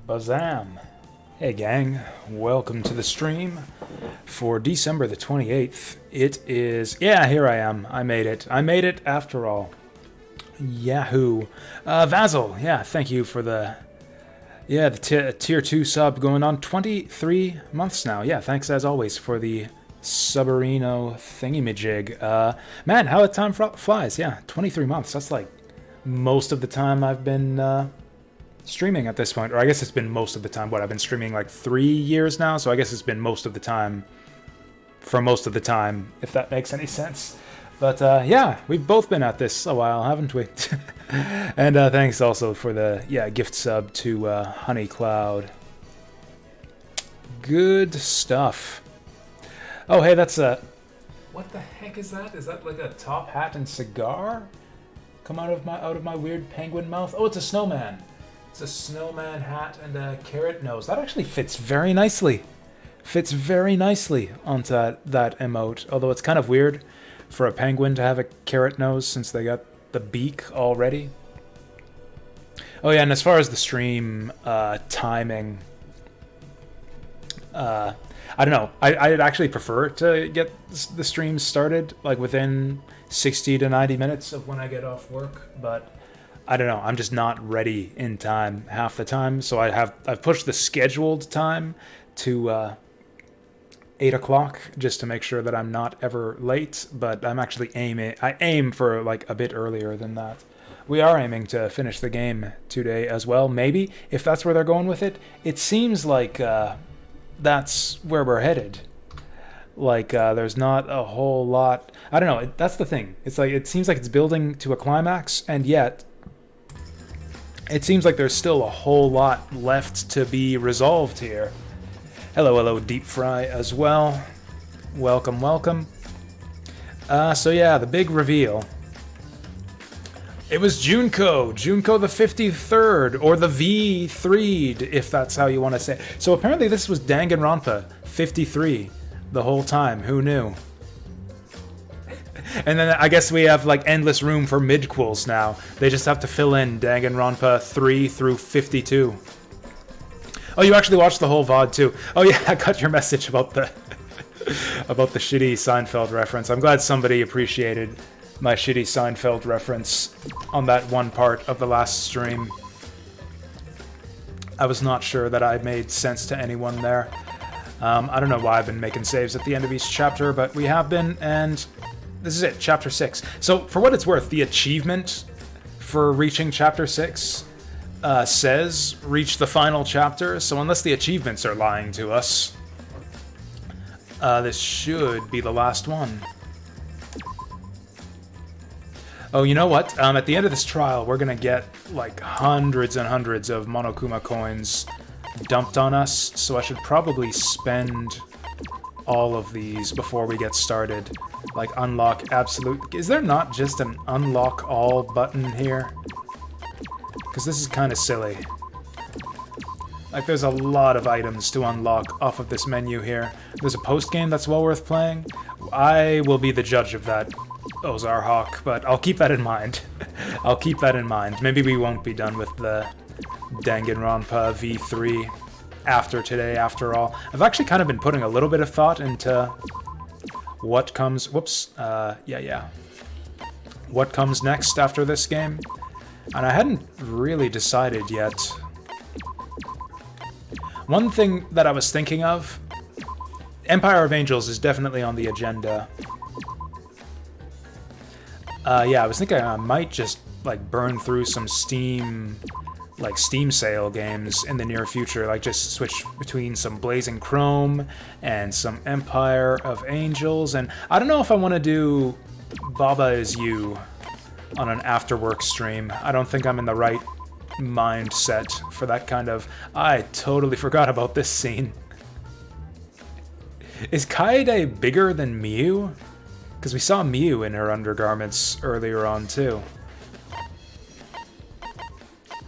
Bazam! Hey gang, welcome to the stream for December the 28th. It is... yeah, here I am. I made it. I made it after all. Yahoo! Vasil, yeah, thank you for the... yeah, the tier 2 sub going on 23 months now. Yeah, thanks as always for the Subarino thingy-majig. Man, how the time flies. Yeah, 23 months. That's like most of the time I've been streaming at this point. Or I guess it's been most of the time. What, I've been streaming like 3 years now? So I guess it's been most of the time for most of the time, if that makes any sense. But yeah, we've both been at this a while, haven't we? And thanks also for the gift sub to Honey Cloud. Good stuff. Oh, hey, that's a... what the heck is that? Is that like a top hat and cigar? Come out of my weird penguin mouth? Oh, it's a snowman. It's a snowman hat and a carrot nose. That actually fits very nicely. Fits very nicely onto that emote. Although it's kind of weird for a penguin to have a carrot nose since they got the beak already. Oh yeah, and as far as the stream timing... I don't know. I'd actually prefer to get the stream started like within 60 to 90 minutes of when I get off work, but I don't know. I'm just not ready in time half the time, so I've pushed the scheduled time to 8 o'clock just to make sure that I'm not ever late. But I'm actually I aim for like a bit earlier than that. We are aiming to finish the game today as well. Maybe if that's where they're going with it. It seems like that's where we're headed. Like, there's not a whole lot... I don't know, that's the thing. It's like, it seems like it's building to a climax, and yet it seems like there's still a whole lot left to be resolved here. Hello, Deep Fry as well. Welcome, welcome. So yeah, the big reveal. It was Junko the 53rd, or the V3'd, if that's how you want to say it. So apparently this was Danganronpa 53 the whole time. Who knew? And then I guess we have like endless room for midquels now. They just have to fill in Danganronpa 3 through 52. Oh, you actually watched the whole VOD too. Oh yeah, I got your message about the about the shitty Seinfeld reference. I'm glad somebody appreciated my shitty Seinfeld reference on that one part of the last stream. I was not sure that I made sense to anyone there. I don't know why I've been making saves at the end of each chapter, but we have been, and this is it, chapter 6. So, for what it's worth, the achievement for reaching chapter 6 says, reach the final chapter, so unless the achievements are lying to us, this should be the last one. Oh, you know what? At the end of this trial, we're gonna get like hundreds and hundreds of Monokuma coins dumped on us, so I should probably spend all of these before we get started. Like, unlock absolute... is there not just an unlock all button here? Because this is kind of silly. Like, there's a lot of items to unlock off of this menu here. There's a post-game that's well worth playing. I will be the judge of that, Ozar Hawk, but I'll keep that in mind. I'll keep that in mind. Maybe we won't be done with the Danganronpa V3 after today, after all. I've actually kind of been putting a little bit of thought into what comes... whoops. What comes next after this game. And I hadn't really decided yet. One thing that I was thinking of... Empire of Angels is definitely on the agenda. Yeah, I was thinking I might just, like, burn through some Steam sale games in the near future. Like, just switch between some Blazing Chrome and some Empire of Angels. And I don't know if I want to do Baba Is You on an after-work stream. I don't think I'm in the right mindset for that kind of... I totally forgot about this scene. Is Kaede bigger than Miu? Because we saw Miu in her undergarments earlier on, too.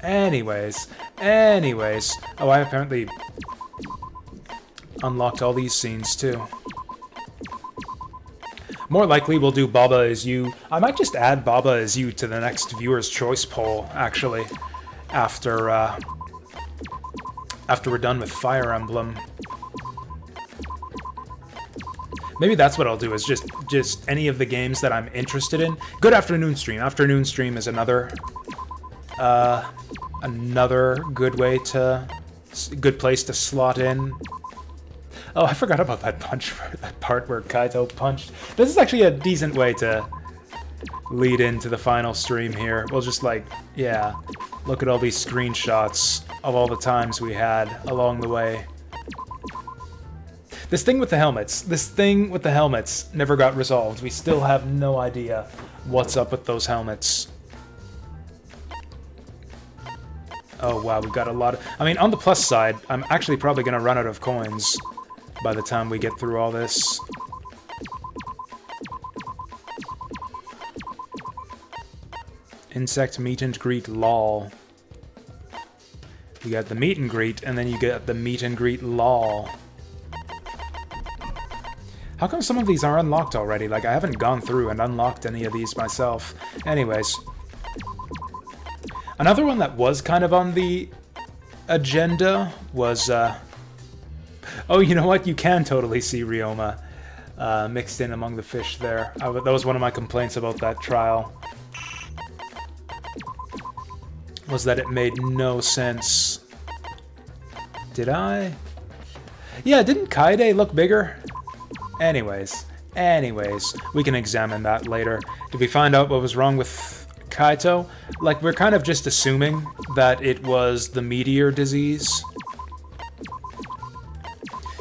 Anyways. Oh, I apparently unlocked all these scenes, too. More likely, we'll do Baba Is You. I might just add Baba Is You to the next Viewer's Choice poll, actually. After after we're done with Fire Emblem. Maybe that's what I'll do, is just any of the games that I'm interested in. Good afternoon stream. Afternoon stream is another good way to... good place to slot in. Oh, I forgot about that that part where Kaito punched. This is actually a decent way to lead into the final stream here. We'll just, like, yeah, look at all these screenshots of all the times we had along the way. This thing with the helmets never got resolved. We still have no idea what's up with those helmets. Oh wow, we've got a lot of... I mean, on the plus side, I'm actually probably going to run out of coins by the time we get through all this. Insect meet and greet, lol. You got the meet and greet, and then you get the meet and greet, lol. How come some of these are unlocked already? Like, I haven't gone through and unlocked any of these myself. Anyways. Another one that was kind of on the agenda was, oh, you know what? You can totally see Ryoma mixed in among the fish there. That was one of my complaints about that trial. Was that it made no sense. Did I? Yeah, didn't Kaede look bigger? Anyways, we can examine that later. Did we find out what was wrong with Kaito? Like, we're kind of just assuming that it was the meteor disease.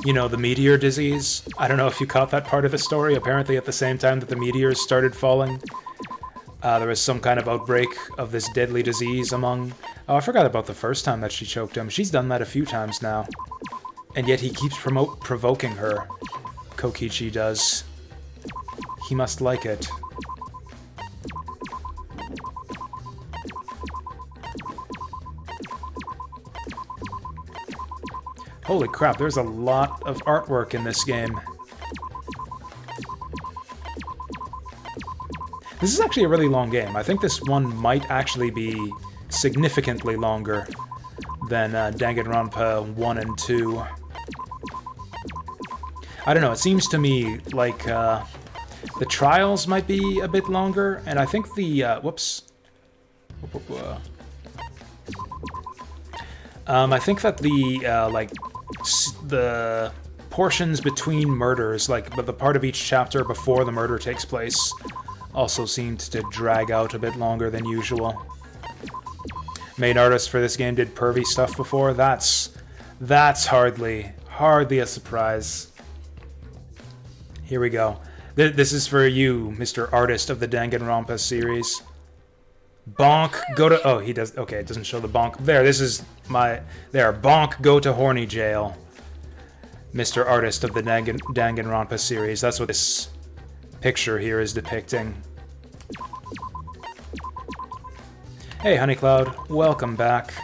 You know, the meteor disease. I don't know if you caught that part of the story. Apparently at the same time that the meteors started falling, there was some kind of outbreak of this deadly disease among... Oh, I forgot about the first time that she choked him. She's done that a few times now. And yet he keeps provoking her. Kokichi does. He must like it. Holy crap, there's a lot of artwork in this game. This is actually a really long game. I think this one might actually be significantly longer than Danganronpa 1 and 2. I don't know, it seems to me like the trials might be a bit longer, and I think the, I think that the, like, the portions between murders, like the part of each chapter before the murder takes place, also seemed to drag out a bit longer than usual. Main artist for this game did pervy stuff before. That's hardly a surprise. Here we go. This is for you, Mr. Artist of the Danganronpa series. Bonk, go to... Oh, he does... Okay, it doesn't show the bonk. There, this is my... There, bonk, go to horny jail. Mr. Artist of the Danganronpa series. That's what this picture here is depicting. Hey, Honeycloud. Welcome back.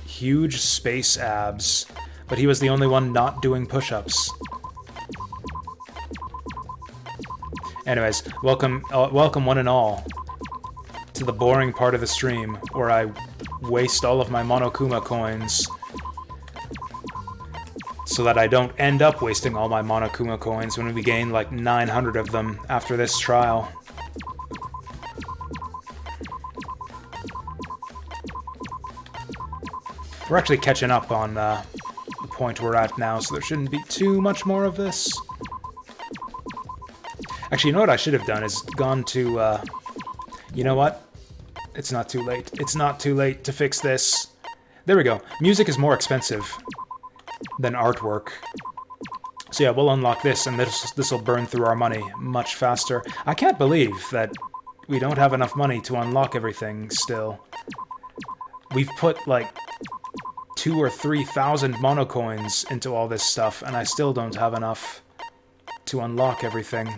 Huge space abs. But he was the only one not doing push-ups. Anyways, welcome one and all to the boring part of the stream where I waste all of my Monokuma coins so that I don't end up wasting all my Monokuma coins when we gain like 900 of them after this trial. We're actually catching up on the point we're at now, so there shouldn't be too much more of this. Actually, you know what I should have done is gone to, you know what? It's not too late. It's not too late to fix this. There we go. Music is more expensive than artwork. So yeah, we'll unlock this, and this will burn through our money much faster. I can't believe that we don't have enough money to unlock everything still. We've put, like, 2,000 or 3,000 monocoins into all this stuff, and I still don't have enough to unlock everything.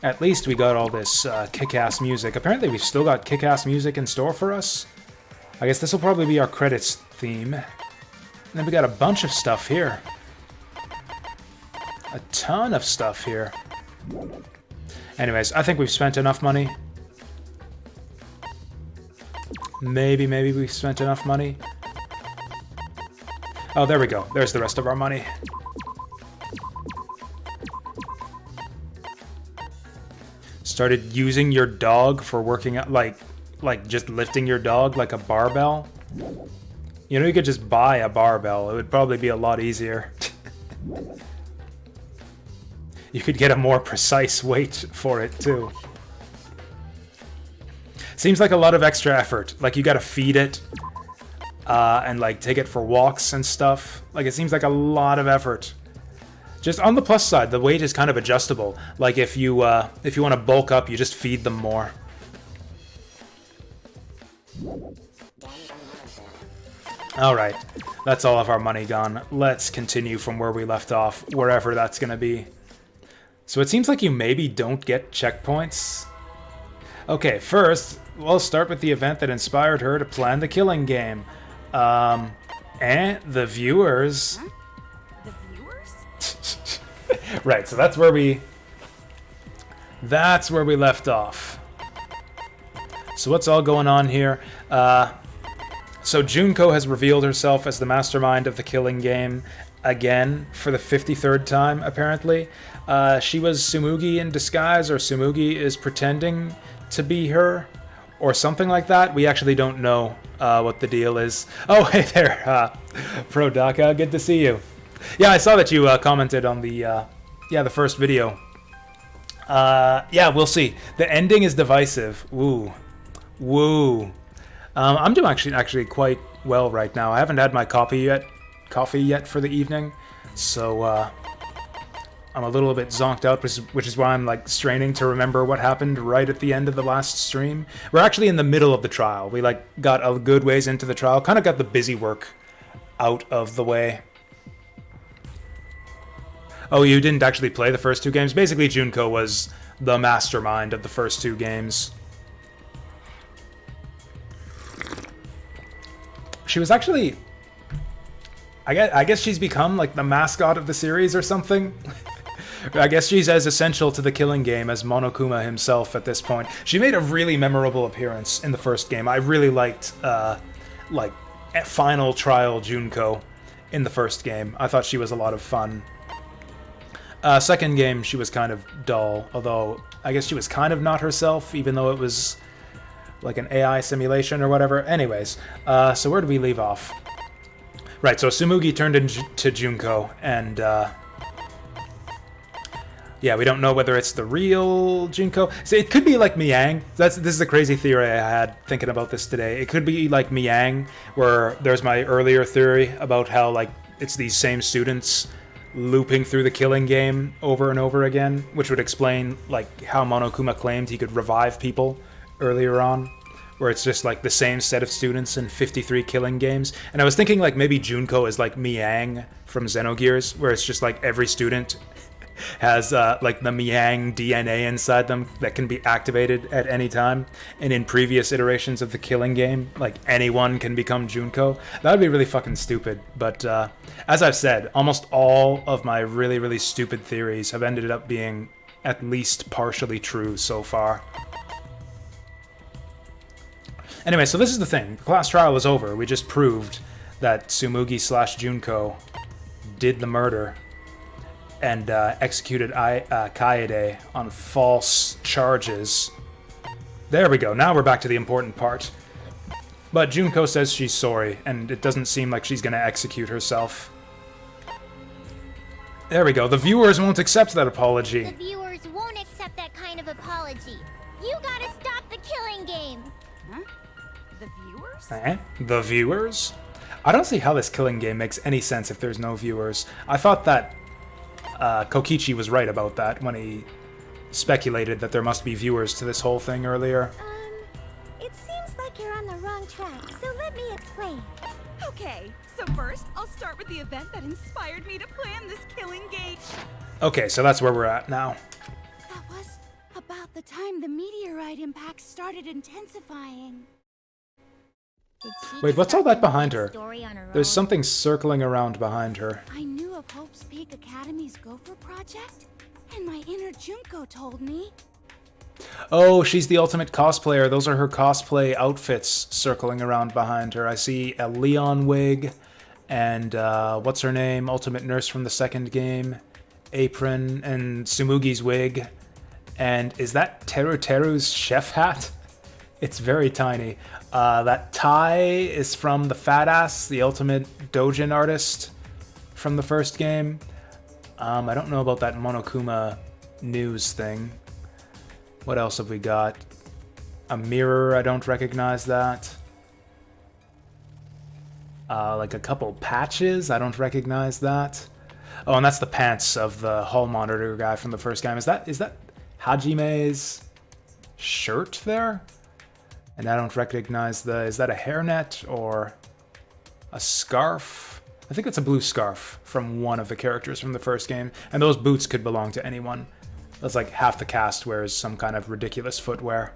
At least we got all this kick-ass music. Apparently we've still got kick-ass music in store for us. I guess this will probably be our credits theme. And then we got a bunch of stuff here. A ton of stuff here. Anyways, I think we've spent enough money. Maybe we spent enough money. Oh, there we go. There's the rest of our money. Started using your dog for working out, like just lifting your dog like a barbell. You know, you could just buy a barbell. It would probably be a lot easier. You could get a more precise weight for it, too. Seems like a lot of extra effort. Like, you gotta feed it, and, like, take it for walks and stuff. Like, it seems like a lot of effort. Just on the plus side, the weight is kind of adjustable. Like, if you want to bulk up, you just feed them more. Alright, that's all of our money gone. Let's continue from where we left off, wherever that's gonna be. So it seems like you maybe don't get checkpoints. Okay, first, we'll start with the event that inspired her to plan the killing game. And the viewers... Huh? The viewers? Right, so that's where we left off. So what's all going on here? So Junko has revealed herself as the mastermind of the killing game again for the 53rd time, apparently. She was Tsumugi in disguise, or Tsumugi is pretending to be her, or something like that. We actually don't know what the deal is. Oh, hey there, Pro Daka, good to see you. Yeah, I saw that you commented on the first video. Yeah, we'll see. The ending is divisive. Woo. Woo. I'm doing actually quite well right now. I haven't had my coffee yet for the evening, so I'm a little bit zonked out, which is why I'm like straining to remember what happened right at the end of the last stream. We're actually in the middle of the trial. We like got a good ways into the trial, kind of got the busy work out of the way. Oh, you didn't actually play the first two games? Basically, Junko was the mastermind of the first two games. She was actually... I guess she's become, like, the mascot of the series or something. I guess she's as essential to the killing game as Monokuma himself at this point. She made a really memorable appearance in the first game. I really liked, like, Final Trial Junko in the first game. I thought she was a lot of fun. Second game, she was kind of dull, although I guess she was kind of not herself, even though it was like an AI simulation or whatever. Anyways, so where did we leave off? Right, so Tsumugi turned into Junko, and yeah, we don't know whether it's the real Junko. So it could be like Miang. This is a crazy theory I had thinking about this today. It could be like Miang, where there's my earlier theory about how like it's these same students looping through the killing game over and over again, which would explain like how Monokuma claimed he could revive people earlier on, where it's just like the same set of students in 53 killing games. And I was thinking like maybe Junko is like Miang from Xenogears, where it's just like every student has like the Miang DNA inside them that can be activated at any time. And in previous iterations of the killing game, like anyone can become Junko. That would be really fucking stupid. But as I've said, almost all of my really, really stupid theories have ended up being at least partially true so far. Anyway, so this is the thing. The class trial is over. We just proved that Tsumugi/Junko did the murder and executed Kaede on false charges. There we go. Now we're back to the important part. But Junko says she's sorry, and it doesn't seem like she's going to execute herself. There we go. The viewers won't accept that apology. The viewers won't accept that kind of apology. You gotta stop the killing game. Huh? The viewers? The viewers? I don't see how this killing game makes any sense if there's no viewers. I thought that Kokichi was right about that when he speculated that there must be viewers to this whole thing earlier. It seems like you're on the wrong track, so let me explain. Okay, so first, I'll start with the event that inspired me to plan this killing game. Okay, so that's where we're at now. That was about the time the meteorite impact started intensifying. Did she Wait, what's all that behind her? story on her There's own? something circling around behind her. I knew of Hope's Peak Academy's Gopher project, and my inner Junko told me. Oh, she's the ultimate cosplayer. Those are her cosplay outfits circling around behind her. I see a Leon wig and what's her name? Ultimate Nurse from the second game. Apron and Tsumugi's wig. And is that Teru Teru's chef hat? It's very tiny. That tie is from the Fat Ass, the ultimate doujin artist from the first game. I don't know about that Monokuma news thing. What else have we got? A mirror, I don't recognize that. Like a couple patches, I don't recognize that. Oh, and that's the pants of the hall monitor guy from the first game. Is that Hajime's shirt there? And I don't recognize is that a hairnet or a scarf? I think it's a blue scarf from one of the characters from the first game. And those boots could belong to anyone. That's like half the cast wears some kind of ridiculous footwear.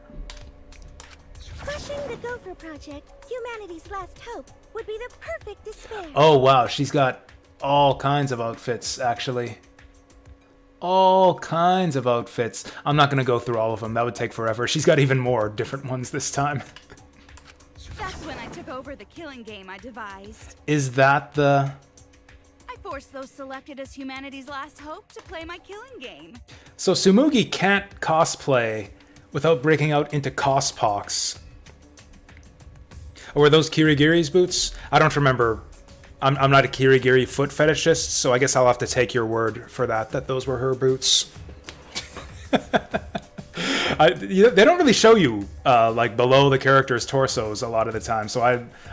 Crushing the Gopher Project, humanity's last hope, would be the perfect despair. Oh wow, she's got all kinds of outfits, actually. All kinds of outfits. I'm not gonna go through all of them, that would take forever. She's got even more different ones this time. That's when I took over the killing game I devised. Is that the... I forced those selected as humanity's last hope to play my killing game. So Tsumugi can't cosplay without breaking out into cospox. Or were those Kirigiri's boots? I don't remember. I'm not a Kirigiri foot fetishist, so I guess I'll have to take your word for that those were her boots. They don't really show you like below the characters' torsos a lot of the time, so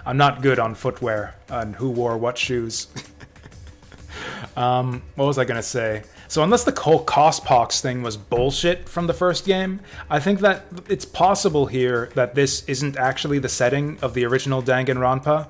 I'm not good on footwear, on who wore what shoes. What was I gonna say? So unless the whole cospox thing was bullshit from the first game, I think that it's possible here that this isn't actually the setting of the original Danganronpa.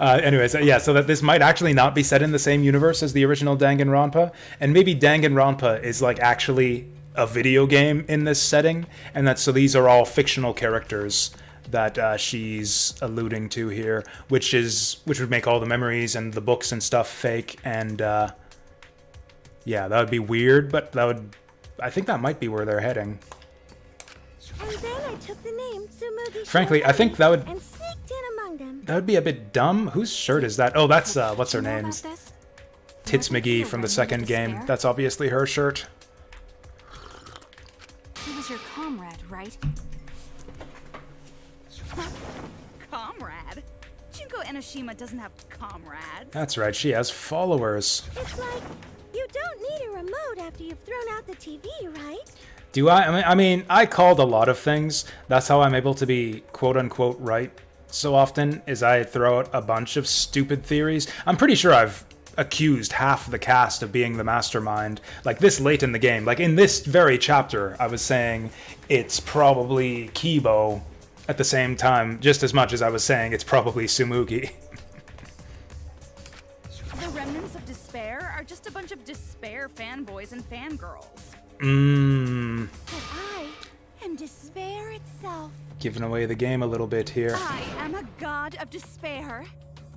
Anyways, yeah, so that this might actually not be set in the same universe as the original Danganronpa, and maybe Danganronpa is like actually a video game in this setting, and so these are all fictional characters that she's alluding to here, which would make all the memories and the books and stuff fake, and yeah, that would be weird, but I think that might be where they're heading. And then I took the name Tsumugi. Frankly, I think that would... And sneaked in among them. That would be a bit dumb. Whose shirt is that? Oh, that's, what's her name? Tits McGee from the second game. That's obviously her shirt. He was your comrade, right? Comrade? Junko Enoshima doesn't have comrades. That's right, she has followers. It's like, you don't need a remote after you've thrown out the TV, right? Do I? I mean, I called a lot of things. That's how I'm able to be quote-unquote right so often, is I throw out a bunch of stupid theories. I'm pretty sure I've accused half the cast of being the mastermind, like this late in the game. Like in this very chapter, I was saying it's probably Kibo at the same time, just as much as I was saying it's probably Tsumugi. The remnants of despair are just a bunch of despair fanboys and fangirls. But I am despair itself. Giving away the game a little bit here. I am a god of despair.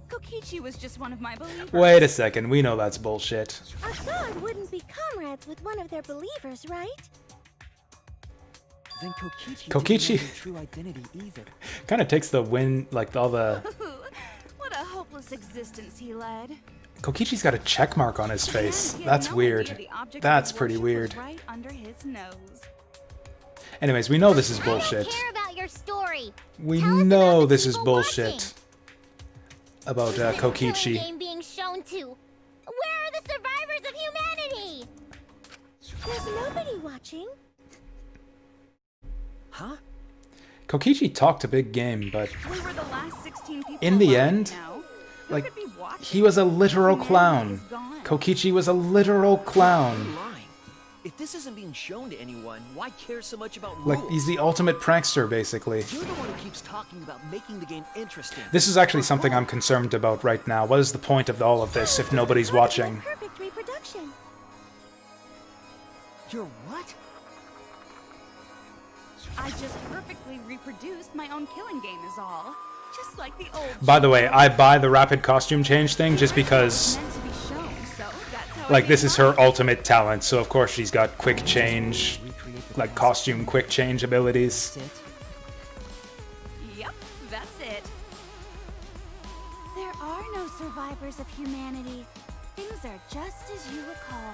Kokichi was just one of my believers. Wait a second, we know that's bullshit. A god wouldn't be comrades with one of their believers, right? Then Kokichi Kokichi- didn't know their true identity either. Kind of takes the win, like all the... What a hopeless existence he led. Kokichi's got a check mark on his face. He had That's no weird. idea the object of That's his pretty worship weird. was right under his nose. Anyways, we know this is I bullshit. don't care about your story. We Tell us know about the this is people bullshit. watching. About Who's this killing Kokichi. game being shown to? Where are the survivors of humanity? There's nobody watching. Huh? Kokichi talked a big game, but We were the last 16 people In the alive end, now. Who like, could be watching? he was a literal Humanity clown. is gone. Kokichi was a literal You're clown. lying. If this isn't being shown to anyone, why care so much about Like, rules? he's the ultimate prankster, basically. You're the one who keeps talking about making the game interesting. This is actually something I'm concerned about right now. What is the point of all of this if nobody's watching? Perfect reproduction. You're what? I just perfectly reproduced my own killing game is all. Just like the old By the way, I buy the rapid costume change thing just because... meant to be shown, so that's how Like, this is her ultimate talent, so of course she's got quick change, like costume quick change abilities. Yep, that's it. There are no survivors of humanity. Things are just as you recall.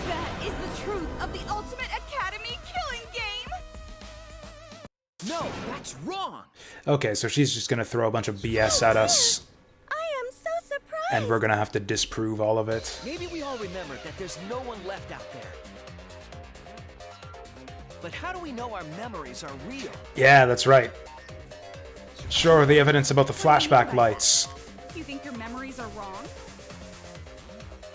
That is the truth of the Ultimate Academy killing game! No, that's wrong. Okay, so she's just gonna throw a bunch of BS at us, I am so surprised. and we're gonna have to disprove all of it. Maybe we all remember that there's no one left out there. But how do we know our memories are real? Yeah, that's right. Sure, the evidence about the flashback lights. You think your memories are wrong?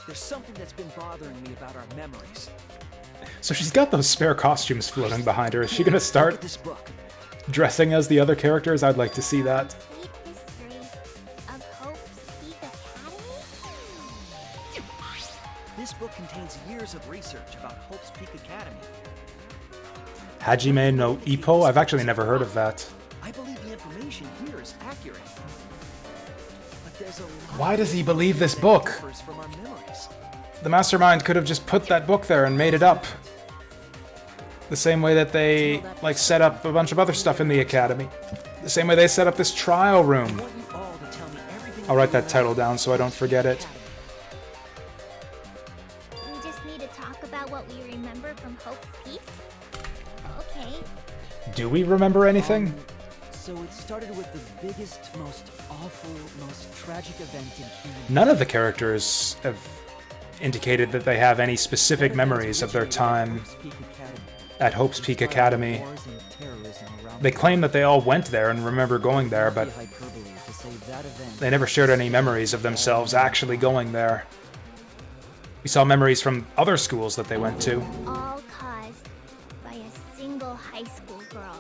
There's something that's been bothering me about our memories. So she's got those spare costumes floating behind her. Is she gonna Look start at this book. dressing as the other characters? I'd like to see that. Complete history of Hope's Peak Academy? This book contains years of research about Hope's Peak Academy. Hajime no Ippo? I've actually never heard of that. I believe the information here is accurate. But there's a lot Why does he of believe this that book? differs from our memories. The mastermind could have just put that book there and made it up. The same way that they, like, set up a bunch of other stuff in the academy. The same way they set up this trial I room. want you all to tell me everything I'll write you that know title about down so I don't forget it. We just need to talk about what we remember from Hope's Peak? Okay. Do we remember anything? So it started with the biggest, most awful, most tragic event in human None of the characters have indicated that they have any specific memories of their time at Hope's Peak Academy. They claim that they all went there and remember going there, but they never shared any memories of themselves actually going there. We saw memories from other schools that they went to. All caused by a single high school girl.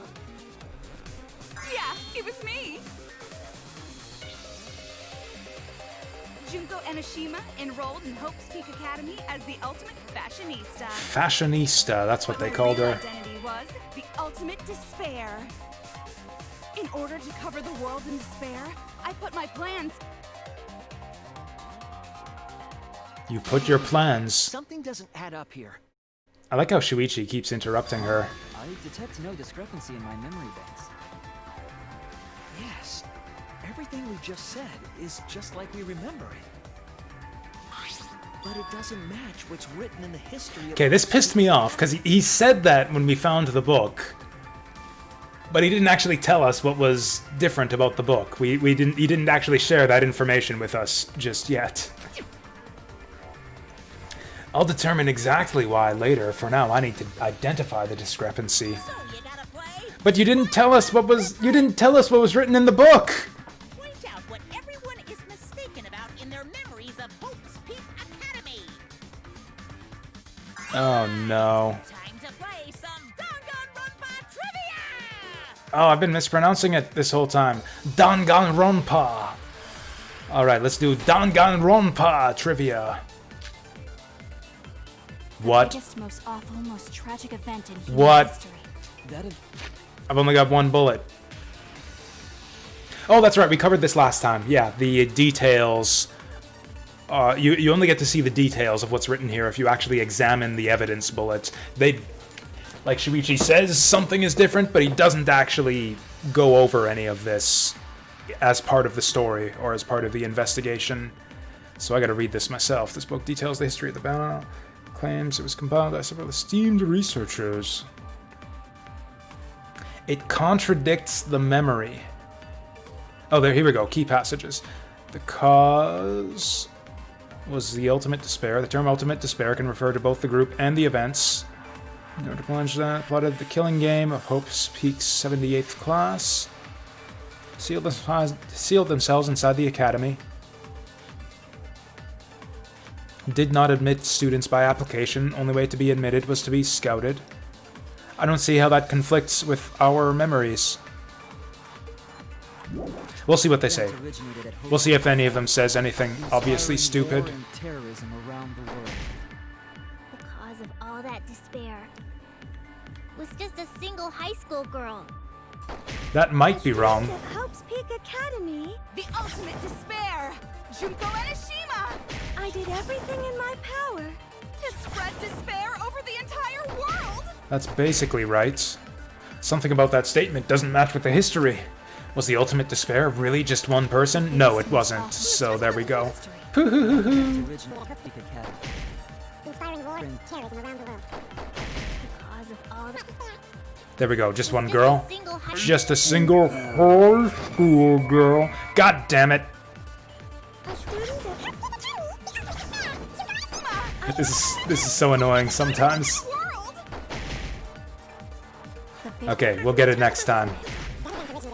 Yeah, it was me! Junko Enoshima enrolled in Hope's Peak Academy as the ultimate fashionista. Fashionista, that's what But they my called real her. identity was the ultimate despair. In order to cover the world in despair, I put my plans. You put your plans. Something doesn't add up here. I like how Shuichi keeps interrupting her. I detect no discrepancy in my memory banks. Yes, everything we just said is just like we remember it. But it doesn't match what's written in the history of... Okay, this pissed me off, because he said that when we found the book. But he didn't actually tell us what was different about the book. He didn't actually share that information with us just yet. I'll determine exactly why later. For now, I need to identify the discrepancy. So you gotta play? But you didn't tell us what was written in the book. Point out what everyone is mistaken about in their memories of Hope's Peak Academy. Oh no. Time to play some Danganronpa trivia! Oh, I've been mispronouncing it this whole time. Danganronpa. All right, let's do Danganronpa trivia. What? Biggest, most awful, most tragic event in human What? history. That I've only got one bullet. Oh, that's right. We covered this last time. Yeah, the details. You only get to see the details of what's written here if you actually examine the evidence bullets. They, like Shuichi says, something is different, but he doesn't actually go over any of this as part of the story or as part of the investigation. So I got to read this myself. This book details the history of the battle. Claims it was compiled by several esteemed researchers. It contradicts the memory. Oh, here we go. Key passages. The cause was the ultimate despair. The term ultimate despair can refer to both the group and the events. In order to plunge that, plotted the killing game of Hope's Peak's 78th class. Sealed themselves inside the academy. Did not admit students by application. Only way to be admitted was to be scouted. I don't see how that conflicts with our memories. We'll see what they say. We'll see if any of them says anything obviously stupid. terrorism around the world. The cause of all that despair was just a single high school girl. That might be wrong. Of Hope's Peak Academy, the ultimate despair, Junko Enoshima. I did everything in my power To spread despair over the entire world! That's basically right. Something about that statement doesn't match with the history. Was the ultimate despair really just one person? No, it wasn't. So there we go. Its original Peak Academy. Inspiring war and terrorism around the world. because of all the There we go. Just one girl. Single high Just a single high school girl. God damn it. A student of This is so annoying sometimes. World! Okay, we'll get it next time. Academy.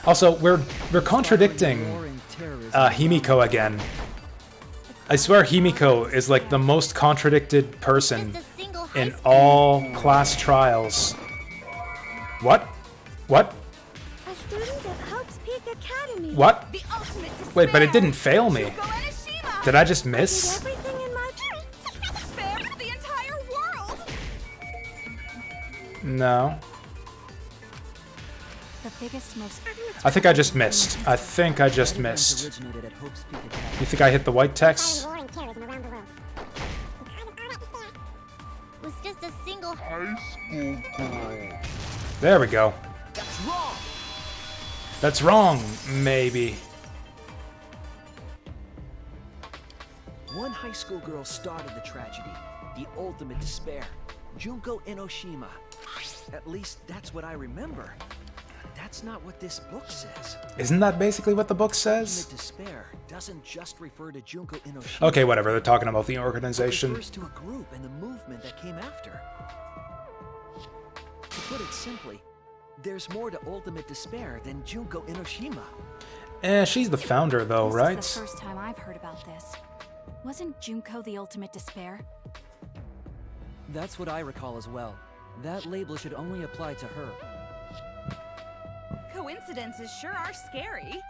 Also, we're contradicting War and terrorism. Himiko again. I swear Himiko is like the most contradicted person just a single high in school. all class trials. What? What? a student of Hope's Peak Academy. What? The ultimate despair! Wait, but it didn't fail me. Shuko Enoshima! Did I just Did miss? everything in my Despair for the entire world! No. the biggest, most I think I just missed. I think I just Events missed. originated at Hope's Peak Academy. You think I hit the white text? war and terrorism around the world. Was just a single There we go. That's wrong! That's wrong, maybe. One high school girl started the tragedy, the ultimate despair, Junko Enoshima. At least that's what I remember. But that's not what this book says. Isn't that basically what the book says? Ultimate despair doesn't just refer to Junko Enoshima. Okay, whatever. They're talking about the It organization. refers to a group and the movement that came after. To put it simply, there's more to ultimate despair than Junko Enoshima. She's the founder though, This right? is the first time I've heard about this. Wasn't Junko the ultimate despair? That's what I recall as well. That label should only apply to her. Coincidences sure are scary.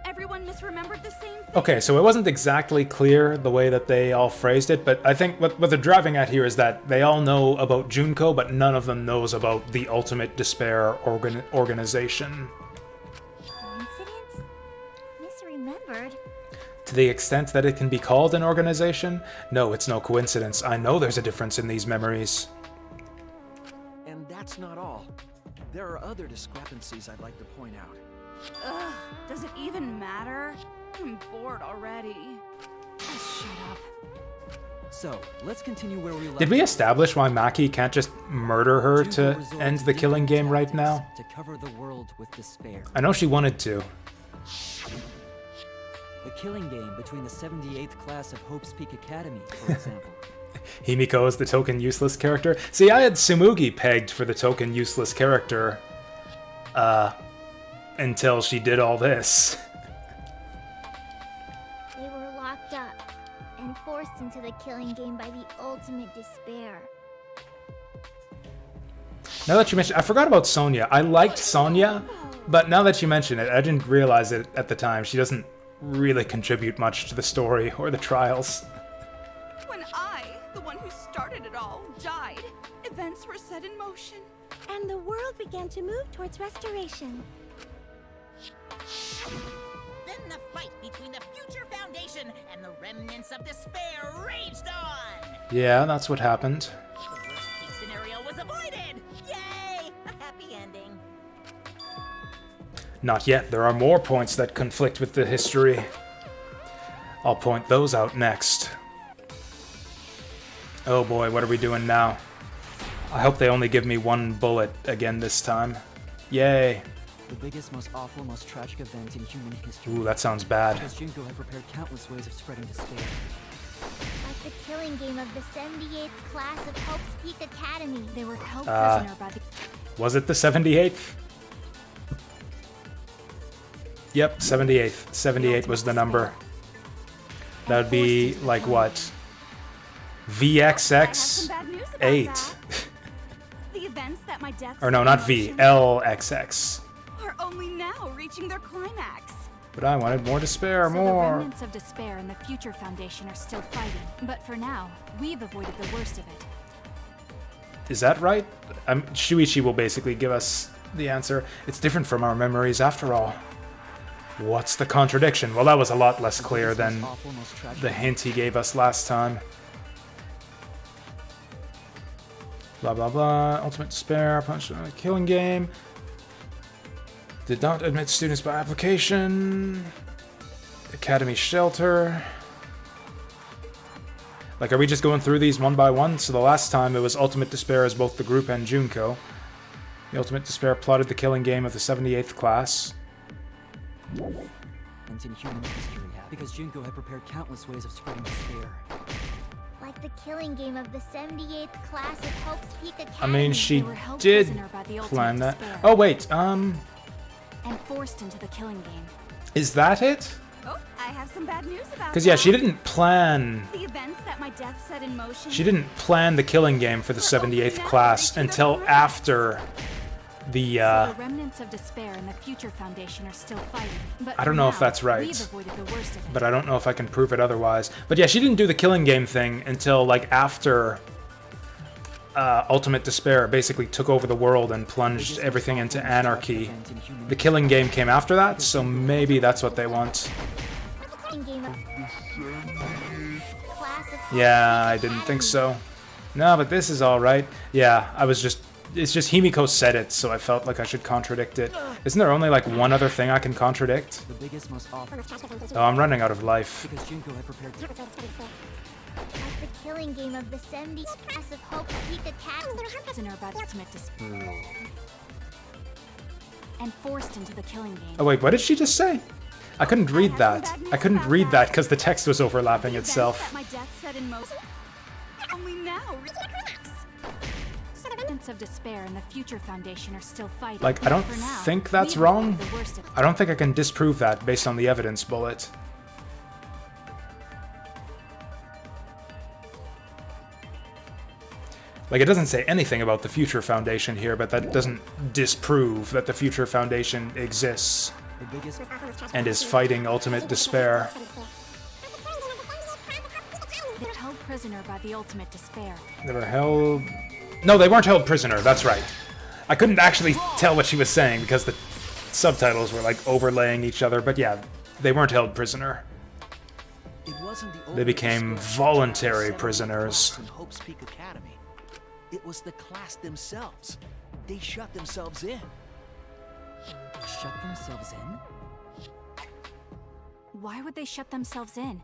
Everyone misremembered the same thing. Okay, so it wasn't exactly clear the way that they all phrased it, but I think what they're driving at here is that they all know about Junko, but none of them knows about the Ultimate Despair organization. Coincidence? Misremembered? To the extent that it can be called an organization? No, it's no coincidence. I know there's a difference in these memories. And that's not all. There are other discrepancies I'd like to point out. Ugh, does it even matter? I'm bored already. Just shut up. So, let's continue where we left Did we off. establish why Maki can't just murder her Junko to resorted end to the killing different game right tactics now? To cover the world with despair. I know she wanted to. The killing game between the 78th class of Hope's Peak Academy, for example. Himiko is the token useless character. See, I had Tsumugi pegged for the token useless character. Until she did all this. They were locked up and forced into the killing game by the ultimate despair. Now that you mention, I forgot about Sonia. I liked Sonia, but now that you mention it, I didn't realize it at the time. She doesn't really contribute much to the story or the trials. When I, the one who started it all, died, events were set in motion. And the world began to move towards restoration. Then the fight between the Future Foundation and the remnants of despair raged on. Yeah, that's what happened. The worst case scenario was avoided. Yay! A happy ending. Not yet. There are more points that conflict with the history. I'll point those out next. Oh boy, what are we doing now? I hope they only give me one bullet again this time. Yay. The biggest, most awful, most tragic event in human history. Ooh, that sounds bad. Because Junko had prepared countless ways of spreading despair. Like the killing game of the 78th class of Hope's Peak Academy. They were held Ah. prisoner by the Was it the 78th? Yep, 78th. 78 was the number. That would be like what? I have some VXX bad news about 8. that. The events that my death Or no, set not in V, motion LXX. are only now reaching their climax. But I wanted more despair, So the more. remnants of despair and the Future Foundation are still fighting. But for now, we've avoided the worst of it. Is that right? Shuichi will basically give us the answer. It's different from our memories after all. What's the contradiction? Well, that was a lot less clear Most than awful, most tragic the hint he gave us last time. Blah, blah, blah. Ultimate Despair, Punch Killing Game. Did not admit students by application. Academy Shelter. Like, are we just going through these one by one? So the last time it was Ultimate Despair as both the group and Junko. The Ultimate Despair plotted the killing game of the 78th class. And in human history, because Junko had prepared countless ways of spreading despair. Like the killing game of the 78th class of Hope's Peak Academy. I mean, she They were held did prisoner by the Ultimate plan that. Despair. Oh, wait, And forced into the killing game. is that it? Oh, I have some bad news about Because, yeah, that. she didn't plan... The events that my death set in motion. She didn't plan the killing game for the 78th class until after the, So the remnants of despair and the Future Foundation are still fighting. But I don't for know if now, that's right. We've avoided the worst of it. but I don't know if I can prove it otherwise. But yeah, she didn't do the killing game thing until, like, after Ultimate Despair basically took over the world and plunged everything into anarchy. The killing game came after that, so maybe that's what they want. Killing game of class of Yeah, I didn't think so. No, but this is alright. Yeah, I was just... It's just Himiko said it, so I felt like I should contradict it. Isn't there only, like, one other thing I can contradict? The biggest, most awful. Oh, I'm running out of life. Because Junko had prepared. like the killing game of the 70th class of Hope's Peak Academy. Prisoner by the Ultimate Despair. And forced into the killing game. Oh wait, what did she just say? I couldn't read that. I couldn't read that because the text was overlapping The events itself. that my death set in motion. Only now. Remnants of despair and the Future Foundation are still fighting. Like, I don't For now, think that's we've wrong. avoided the worst of it. I don't think I can disprove that based on the evidence bullet. Like, it doesn't say anything about the Future Foundation here, but that doesn't disprove that the Future Foundation exists The biggest. and is fighting Ultimate Despair. They're held prisoner by the Ultimate Despair. They were held... No, they weren't held prisoner, that's right. I couldn't actually tell what she was saying because the subtitles were, like, overlaying each other, but yeah, they weren't held prisoner. It wasn't the They became Ultimate Despair voluntary that prisoners. class in Hope's Peak Academy. It was the class themselves. They shut themselves in. Shut themselves in? Why would they shut themselves in?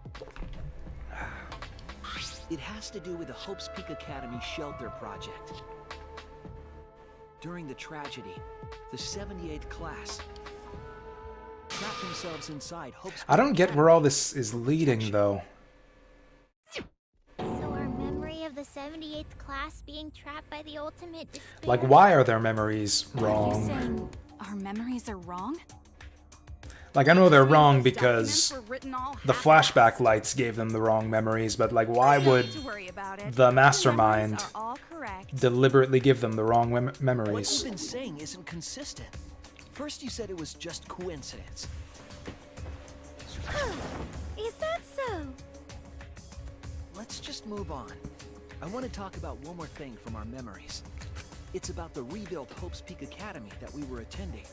It has to do with the Hope's Peak Academy shelter project. During the tragedy, the 78th class trapped themselves inside Hope's I Peak don't get Academy. where all this is leading, though. So our memory of the 78th class being trapped by the Ultimate Despair. Like, why are their memories Are you wrong? saying our memories are wrong? Like, I know they're wrong Those because documents were written all the half-assed. flashback lights gave them the wrong memories, but, like, why You don't would need to worry about it. the Your mastermind memories are all correct. deliberately give them the wrong What memories? you've been saying isn't consistent. First you said it was just coincidence. Is that so? Let's just move on. I want to talk about one more thing from our memories. It's about the rebuilt Hope's Peak Academy that we were attending.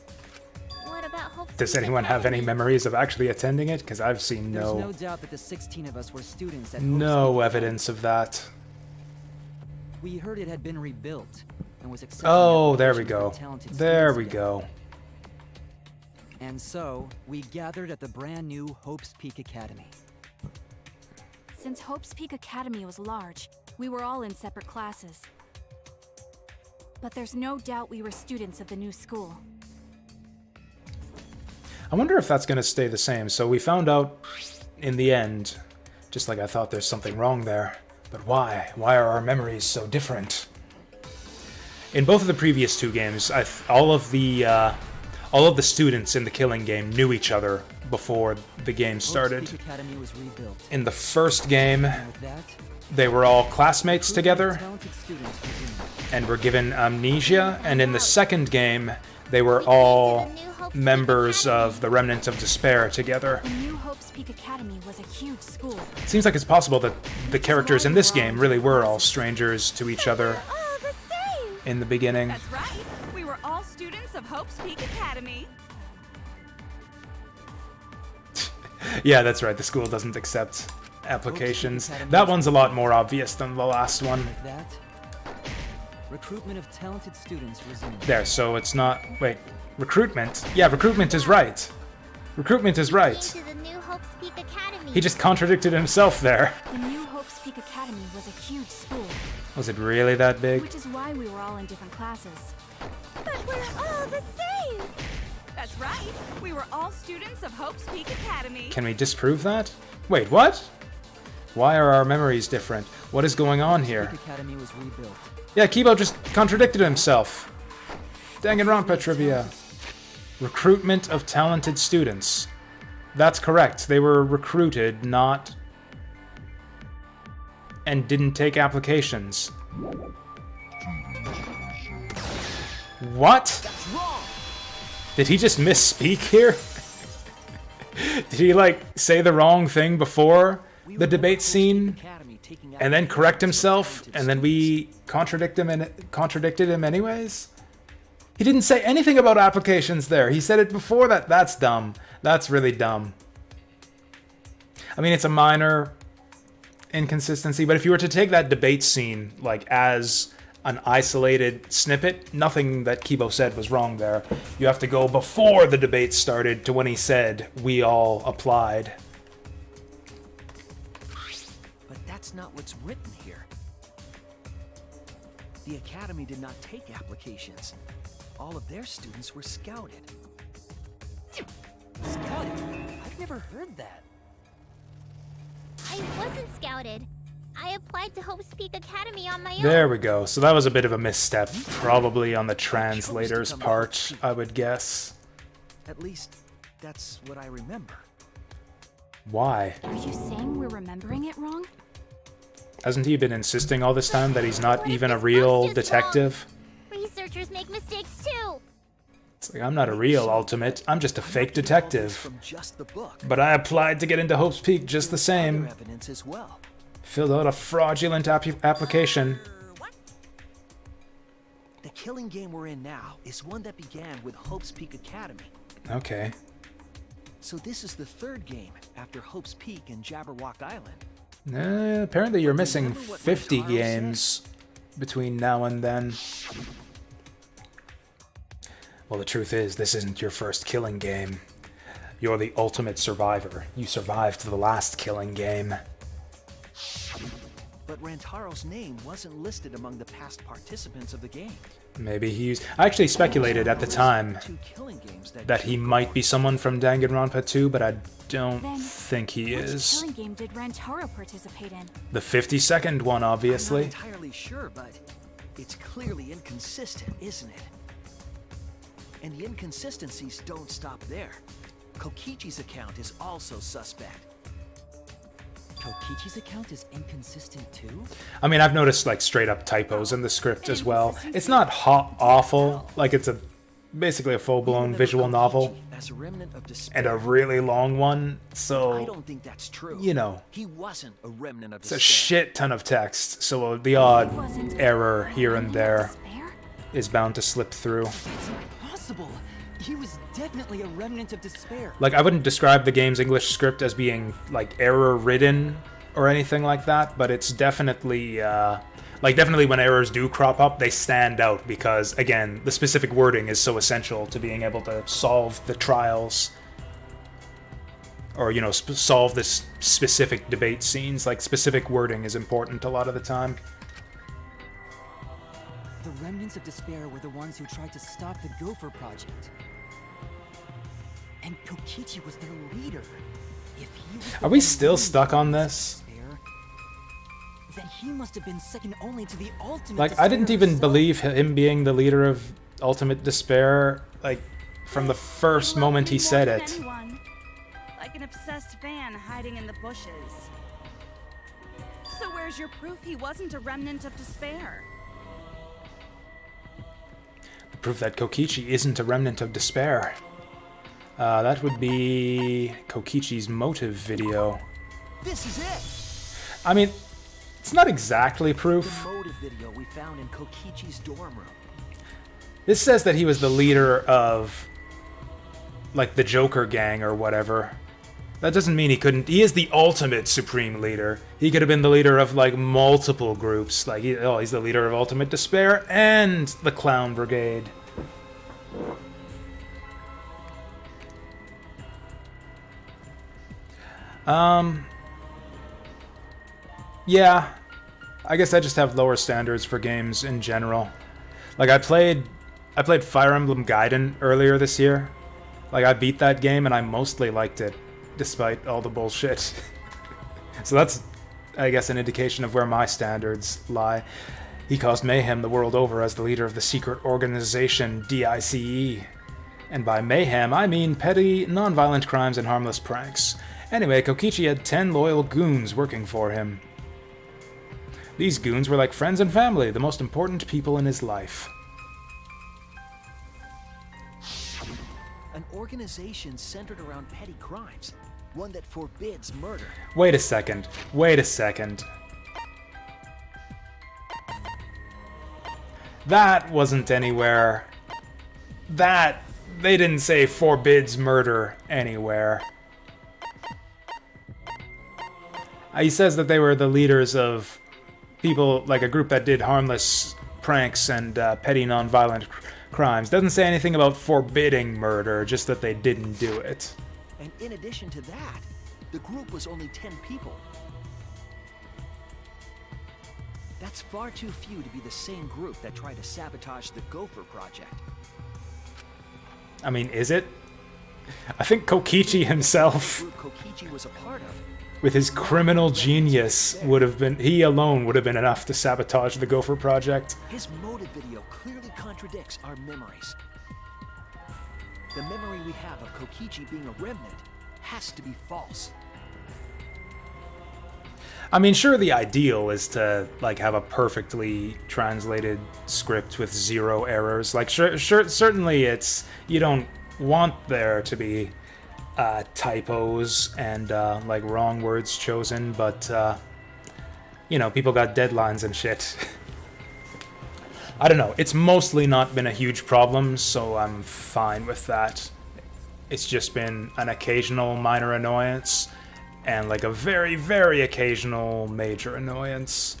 What about Hope's Does Peak anyone have any Academy? memories of actually attending it? Because I've seen There's no no doubt that the 16 of us were students at Hope's no Peak evidence of that. Academy. We heard it had been rebuilt and was accepting Oh, there we applications go. for talented There students we again. go. And so, we gathered at the brand new Hope's Peak Academy. Since Hope's Peak Academy was large, we were all in separate classes. But there's no doubt we were students of the new school. I wonder if that's going to stay the same. So we found out in the end, just like I thought there's something wrong there. But why? Why are our memories so different? In both of the previous two games, all of the students in the killing game knew each other before the game started. Hope's Peak Academy was rebuilt. In the first game, And with that, they were all classmates group of together talented students resumed. and were given amnesia. And in the second game, they were all members of the Remnant of Despair together. The new Hope's Peak Academy was a huge school. It seems like it's possible that the characters in this game really were all strangers to each other Oh, the same! in the beginning. That's right. We were all students of Hope's Peak Academy. Yeah, that's right. The school doesn't accept applications. That one's a lot more obvious than the last one. Like that, recruitment of talented students resumed. There, so it's not... Wait, recruitment? Yeah, recruitment is right. Recruitment is right. To the new Hope's Peak Academy. He just contradicted himself there. The new Hope's Peak Academy was a huge school, Was it really that big? which is why we were all in different classes. But we're all the same! That's right. We were all students of Hope's Peak Academy. Can we disprove that? Wait, what? Why are our memories different? What is going on here? Peak Academy was rebuilt. Yeah, Kibo just contradicted himself. Danganronpa trivia. Recruitment of talented students. That's correct. They were recruited, not... and didn't take applications. What? That's wrong! Did he just misspeak here? Did he, like, say the wrong thing before the debate scene? And then correct himself, and then we contradicted him anyways? He didn't say anything about applications there. He said it before that. That's dumb. That's really dumb. I mean, it's a minor inconsistency, but if you were to take that debate scene, like, as an isolated snippet, nothing that Kibo said was wrong there. You have to go before the debate started to when he said, "We all applied." But that's not what's written here. The Academy did not take applications. All of their students were scouted. Scouted? I've never heard that. I wasn't scouted. I applied to Hope's Peak Academy on my own. There we go. So that was a bit of a misstep, probably on the translator's part, I would guess. At least, that's what I remember. Why? Are you saying we're remembering it wrong? Hasn't he been insisting all this time that he's not What if even a this real book's just detective? Researchers make mistakes too. It's like, I'm not a real ultimate, I'm just a fake detective. From just the book. But I applied to get into Hope's Peak just the same. Other evidence as well. Filled out a fraudulent application. What? The killing game we're in now is one that began with Hope's Peak Academy. Okay. So this is the third game after Hope's Peak and Jabberwock Island. Apparently you're missing Remember what 50 Rentaro games between now and then. Well, the truth is, this isn't your first killing game. You're the ultimate survivor. You survived the last killing game. But Rantaro's name wasn't listed among the past participants of the game. Maybe he's... I actually speculated at the time Two killing games that he might be someone from Danganronpa 2, but I don't Then, think he which is. killing game did Rantaro participate in? The 52nd one, I'm obviously. not entirely sure, but it's clearly inconsistent, isn't it? And the inconsistencies don't stop there. Kokichi's account is also suspect. Kokichi's account is inconsistent too? I mean, I've noticed like straight up typos in the script as well. It's not awful, like it's basically a full-blown Remember visual Kokichi novel as a remnant of despair. and a really long one, I so don't think that's true. you know, He wasn't a remnant of it's a despair. shit ton of text, so the odd Wasn't error here and there Despair? is bound to slip through. That's impossible. He was definitely a remnant of despair. Like, I wouldn't describe the game's English script as being, like, error-ridden or anything like that, but it's definitely, definitely when errors do crop up, they stand out because, again, the specific wording is so essential to being able to solve the trials or, you know, solve this specific debate scenes. Like, specific wording is important a lot of the time. The remnants of despair were the ones who tried to stop the Gopher Project. And Kokichi was their leader. If he was the Are we one still leading stuck the on remnants of this? despair, then he must have been second only to the ultimate Like, I didn't despair even himself. believe him being the leader of Ultimate Despair, like, from the first I love moment he you more said than it. anyone. Like an obsessed fan hiding in the bushes. So where's your proof he wasn't a remnant of despair? Proof that Kokichi isn't a remnant of despair. That would be Kokichi's motive video. This is it! I mean, it's not exactly The proof. motive video we found in Kokichi's dorm room. This says that he was the leader of, like, the Joker gang or whatever. That doesn't mean he couldn't. He is the ultimate supreme leader. He could have been the leader of like multiple groups. Like, he's the leader of Ultimate Despair and the Clown Brigade. Yeah, I guess I just have lower standards for games in general. Like, I played Fire Emblem Gaiden earlier this year. Like, I beat that game and I mostly liked it, despite all the bullshit. So that's, I guess, an indication of where my standards lie. He caused mayhem the world over as the leader of the secret organization DICE. And by mayhem, I mean petty, non-violent crimes and harmless pranks. Anyway, Kokichi had 10 loyal goons working for him. These goons were like friends and family, the most important people in his life. An organization centered around petty crimes. One that forbids murder. Wait a second. Wait a second. That wasn't anywhere. They didn't say forbids murder anywhere. He says that they were the leaders of people, like a group that did harmless pranks and petty non-violent crimes. Doesn't say anything about forbidding murder, just that they didn't do it. And in addition to that, the group was only 10 people. That's far too few to be the same group that tried to sabotage the Gopher Project. I mean, is it? I think Kokichi himself, The group Kokichi was a part of. with his criminal genius, he alone would have been enough to sabotage the Gopher Project. His motive video clearly contradicts our memories. The memory we have of Kokichi being a remnant has to be false. I mean, sure, the ideal is to, like, have a perfectly translated script with 0 errors. Like, sure, certainly you don't want there to be typos and, like, wrong words chosen, but, people got deadlines and shit. I don't know, it's mostly not been a huge problem, so I'm fine with that. It's just been an occasional minor annoyance, and like a very, very occasional major annoyance.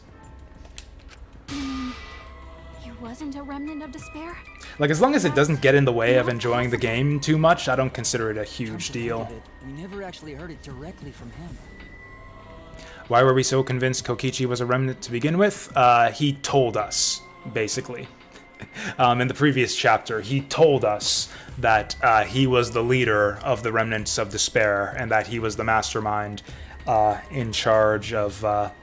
He wasn't a remnant of despair? Like, as long as it doesn't get in the way of enjoying the game too much, I don't consider it a huge deal. We never actually heard it directly from him. Why were we so convinced Kokichi was a remnant to begin with? He told us, basically. In the previous chapter, he told us that he was the leader of the Remnants of Despair, and that he was the mastermind in charge of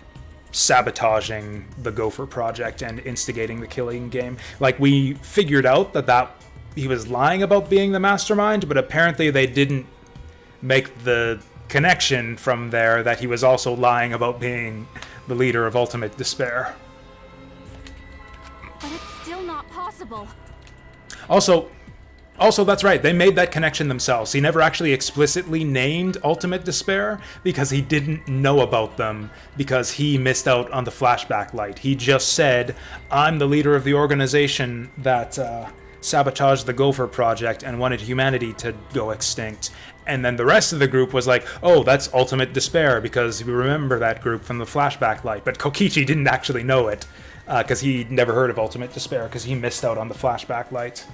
sabotaging the Gopher Project and instigating the killing game. Like, we figured out that he was lying about being the mastermind, but apparently they didn't make the connection from there that he was also lying about being the leader of Ultimate Despair. But it's still not possible. Also, that's right, they made that connection themselves. He never actually explicitly named Ultimate Despair because he didn't know about them, because he missed out on the flashback light. He just said, I'm the leader of the organization that sabotaged the Gopher Project and wanted humanity to go extinct. And then the rest of the group was like, oh, that's Ultimate Despair, because we remember that group from the flashback light. But Kokichi didn't actually know it, because he'd never heard of Ultimate Despair, because he missed out on the flashback light.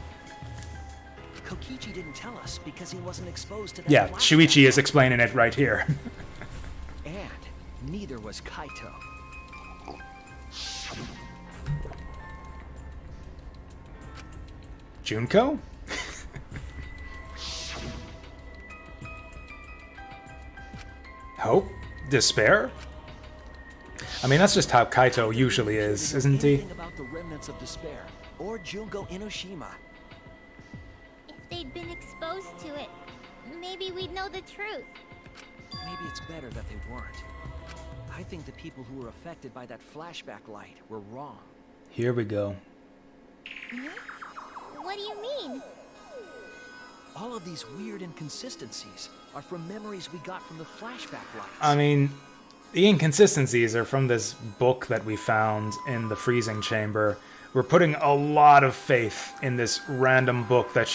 Kokichi didn't tell us because he wasn't exposed to that. Yeah, flashback. Shuichi is explaining it right here. And neither was Kaito. Junko? Hope? Despair? I mean, that's just how Kaito usually is, isn't he? Anything about the remnants of despair or Junko Inoshima. If they'd been exposed to it, maybe we'd know the truth. Maybe it's better that they weren't. I think the people who were affected by that flashback light were wrong. Here we go. What do you mean? All of these weird inconsistencies are from memories we got from the flashback light. I mean, The inconsistencies are from this book that we found in the freezing chamber. We're putting a lot of faith in this random book that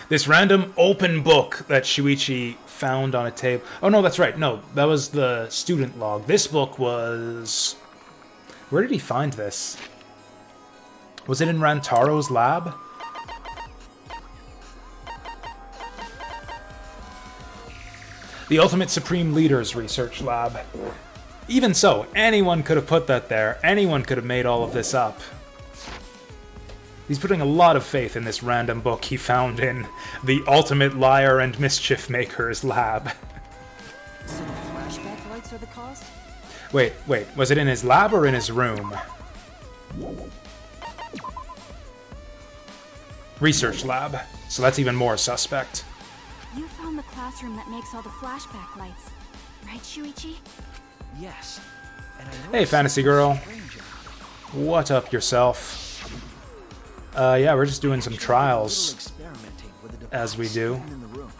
this random open book that Shuichi found on a table. Oh no, that's right. No, that was the student log. This book was... Where did he find this? Was it in Rantaro's lab? The Ultimate Supreme Leaders Research Lab. Even so, anyone could have put that there. Anyone could have made all of this up. He's putting a lot of faith in this random book he found in the Ultimate Liar and Mischief Maker's lab. So the flashback lights are the cause? Wait, was it in his lab or in his room? Research lab. So that's even more suspect. You found the classroom that makes all the flashback lights, right, Shuichi? Yes. And I Hey, noticed fantasy girl. something strange about it. What up yourself? Yeah, we're just doing some Little trials, experimenting with a as we device do. hidden in the room.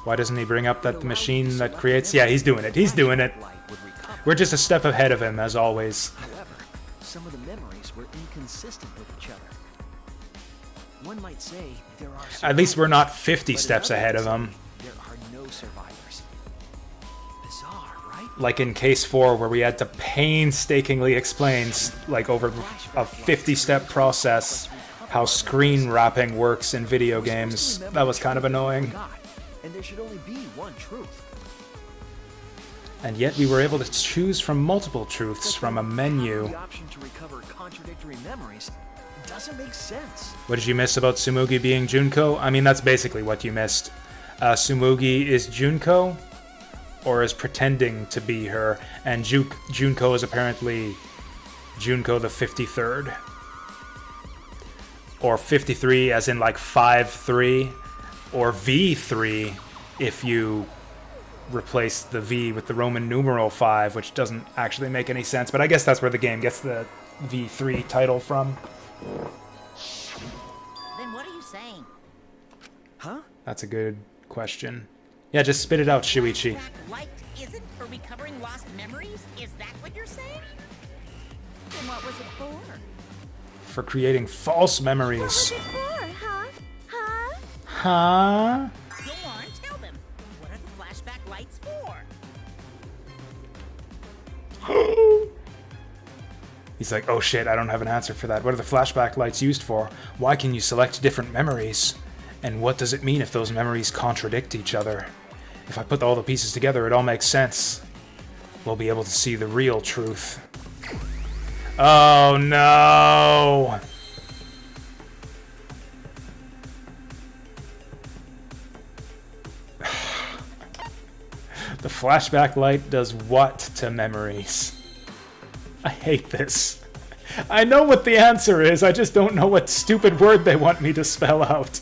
Why doesn't he bring up that the machine that creates... Yeah, he's doing it. He's doing it. Light would recover. We're just a step ahead of him, as always. However, some of the memories were inconsistent with each other. One might say there are At least we're not survivors, 50 but steps another ahead would of say him. There are no survivors. Bizarre, right? Like in case 4, where we had to painstakingly explain, like over a 50-step process, how screen wrapping works in video games. That was kind of annoying. And there should only be one truth. And yet we were able to choose from multiple truths from a menu. The option to recover contradictory memories doesn't make sense. What did you miss about Tsumugi being Junko? I mean, that's basically what you missed. Tsumugi is Junko, or is pretending to be her, and Junko is apparently Junko the 53rd. Or 53 as in like 5-3, or V3 if you replace the V with the Roman numeral 5, which doesn't actually make any sense, but I guess that's where the game gets the V3 title from. Then what are you saying? Huh? That's a good question. Yeah, just spit it out, Shuichi. That light isn't for recovering lost memories? Is that what you're saying? Then what was it for? For creating false memories. What's it for, huh? Huh? Huh? Go on, tell them. What are the flashback lights for? He's like, oh shit, I don't have an answer for that. What are the flashback lights used for? Why can you select different memories? And what does it mean if those memories contradict each other? If I put all the pieces together, it all makes sense. We'll be able to see the real truth. Oh no! The flashback light does what to memories? I hate this. I know what the answer is, I just don't know what stupid word they want me to spell out.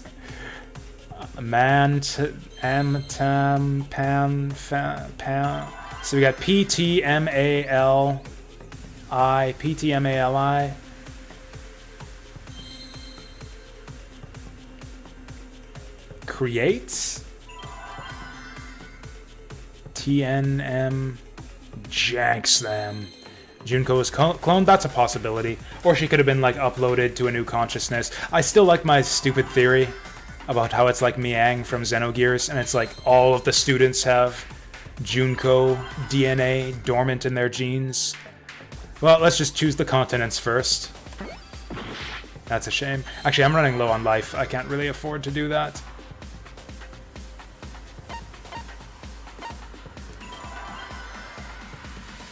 So we got PTMALI. Creates. TNM janks them. Junko is cloned, that's a possibility. Or she could have been like uploaded to a new consciousness. I still like my stupid theory about how it's like Miang from Xenogears, and it's like all of the students have Junko DNA dormant in their genes. Well, let's just choose the continents first. That's a shame. Actually, I'm running low on life. I can't really afford to do that.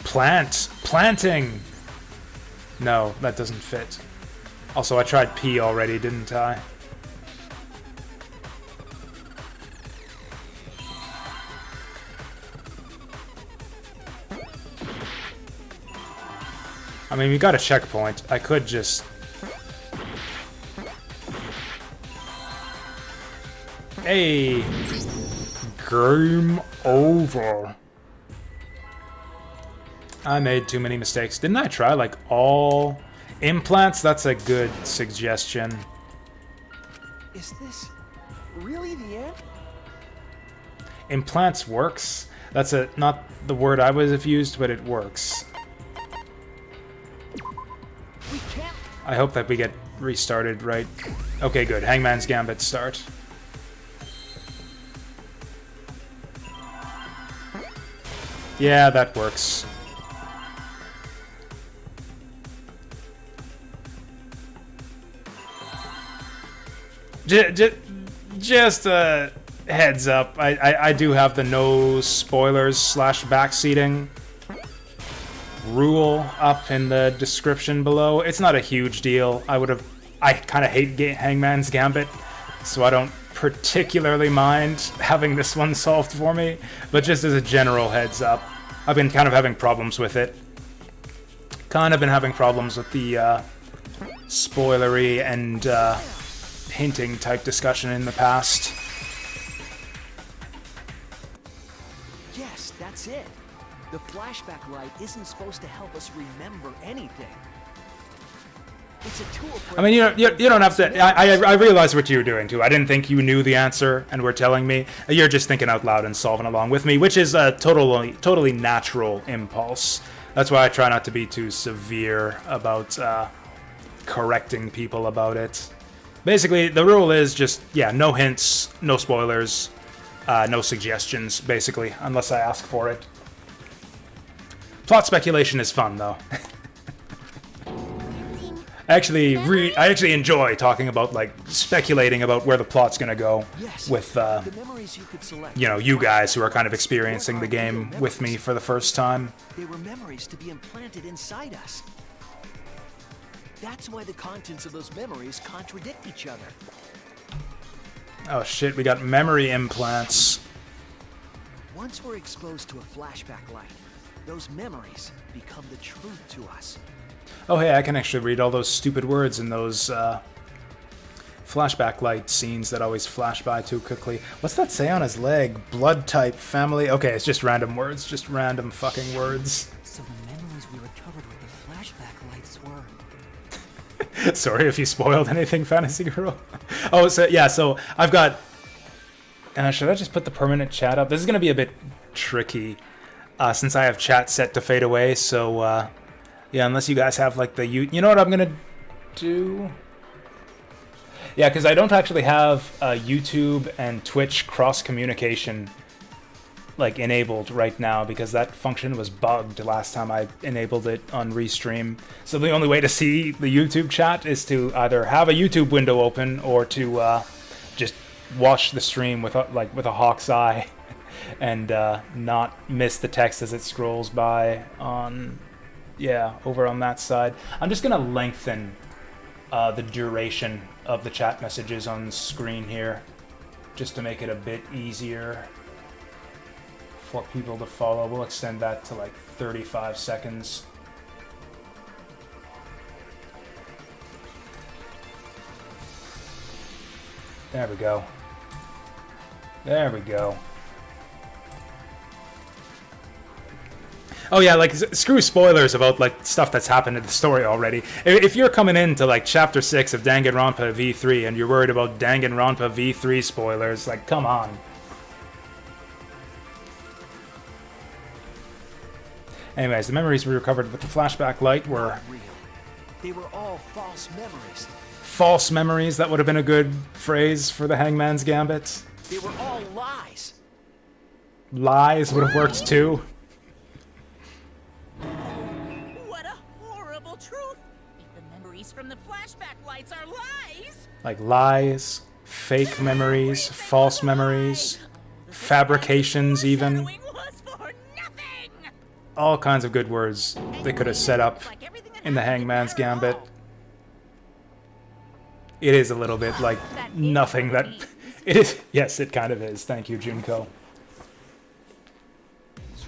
Planting! No, that doesn't fit. Also, I tried P already, didn't I? I mean, we got a checkpoint. I could just... Hey! Game over. I made too many mistakes. Didn't I try, like, all implants? That's a good suggestion. Is this really the end? Implants works. That's not the word I would have used, but it works. We can't. I hope that we get restarted right. Okay, good. Hangman's Gambit start. Yeah, that works. Just a heads up, I do have the no spoilers / backseating rule up in the description below. It's not a huge deal. I kind of hate Hangman's Gambit, so I don't particularly mind having this one solved for me, but just as a general heads up, I've been kind of having problems with it. Kind of been having problems with the spoilery and hinting type discussion in the past. Yes, that's it. The flashback light isn't supposed to help us remember anything. It's a tool for... I mean, you don't have to... I realize what you were doing, too. I didn't think you knew the answer and were telling me. You're just thinking out loud and solving along with me, which is a totally natural impulse. That's why I try not to be too severe about correcting people about it. Basically, the rule is just, yeah, no hints, no spoilers, no suggestions, basically, unless I ask for it. Plot speculation is fun, though. I actually enjoy talking about, like, speculating about where the plot's gonna go with, you know, you guys who are kind of experiencing the game with me for the first time. They were memories to be implanted inside us. That's why the contents of those memories contradict each other. Oh shit, we got memory implants. Once we're exposed to a flashback light, those memories become the truth to us. Oh hey, I can actually read all those stupid words in those flashback light scenes that always flash by too quickly. What's that say on his leg? Blood type, family... Okay, it's just random words. Just random fucking words. So the memories we recovered with the flashback lights were... Sorry if you spoiled anything, Fantasy Girl. Oh, so yeah, so I've got... should I just put the permanent chat up? This is going to be a bit tricky since I have chat set to fade away, so... yeah, unless you guys have, like, the... You know what I'm going to do? Yeah, because I don't actually have YouTube and Twitch cross-communication, like, enabled right now, because that function was bugged last time I enabled it on Restream. So the only way to see the YouTube chat is to either have a YouTube window open or to just watch the stream with a hawk's eye and not miss the text as it scrolls by on... Yeah, over on that side. I'm just going to lengthen the duration of the chat messages on screen here, just to make it a bit easier for people to follow. We'll extend that to like 35 seconds. There we go. There we go. Oh yeah, like, screw spoilers about, like, stuff that's happened in the story already. If you're coming into, like, Chapter 6 of Danganronpa V3 and you're worried about Danganronpa V3 spoilers, like, come on. Anyways, the memories we recovered with the flashback light were... real. They were all false memories. False memories, that would have been a good phrase for the Hangman's Gambit. They were all lies. Lies would have worked too. What a horrible truth! If the memories from the flashback lights are lies... Like lies, fake memories, false memories, fabrications even. Was for nothing. All kinds of good words they could have set up in the Hangman's Gambit. It is a little bit like nothing that... It is... Yes, it kind of is. Thank you, Junko.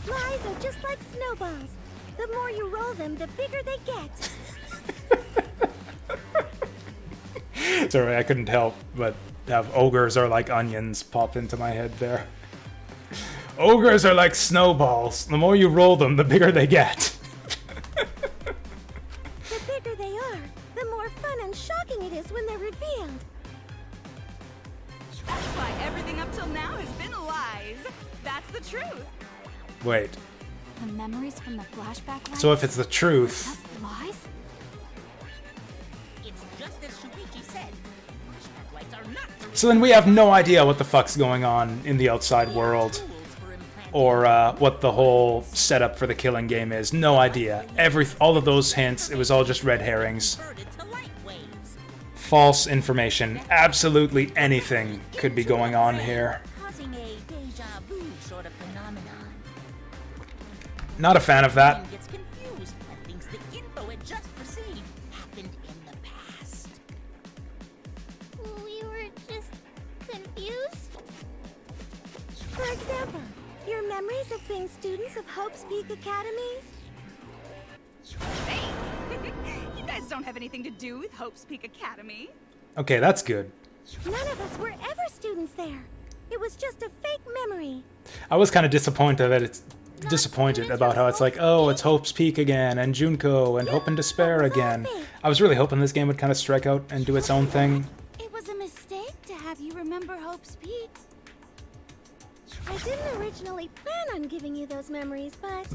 Lies are just like snowballs. The more you roll them, the bigger they get. Sorry, I couldn't help but have ogres are like onions pop into my head there. Ogres are like snowballs. The more you roll them, the bigger they get. The bigger they are, the more fun and shocking it is when they're revealed. That's why Everything up till now has been lies. That's the truth. Wait. The memories from the flashback lights? So if it's the truth, Just lies? It's just as Shuichi said. Flashback lights are not the so then we have no idea what the fuck's going on in the outside world, rules for implanting. or what the whole setup for the killing game is. No idea. All of those hints, it was all just red herrings. Converted to light waves. False information. Absolutely anything could be going on here. Causing a deja vu sort of phenomenon. Not a fan of that. Brain gets confused and thinks the info it just received happened in the past. We were just confused. For example, your memories of being students of Hope's Peak Academy? Hey, you guys don't have anything to do with Hope's Peak Academy. Okay, that's good. None of us were ever students there. It was just a fake memory. I was kind of disappointed about how it's like, oh, it's Hope's Peak again, and Junko, and Hope and Despair again. I was really hoping this game would kind of strike out and do its own thing. It was a mistake to have you remember Hope's Peak. I didn't originally plan on giving you those memories, but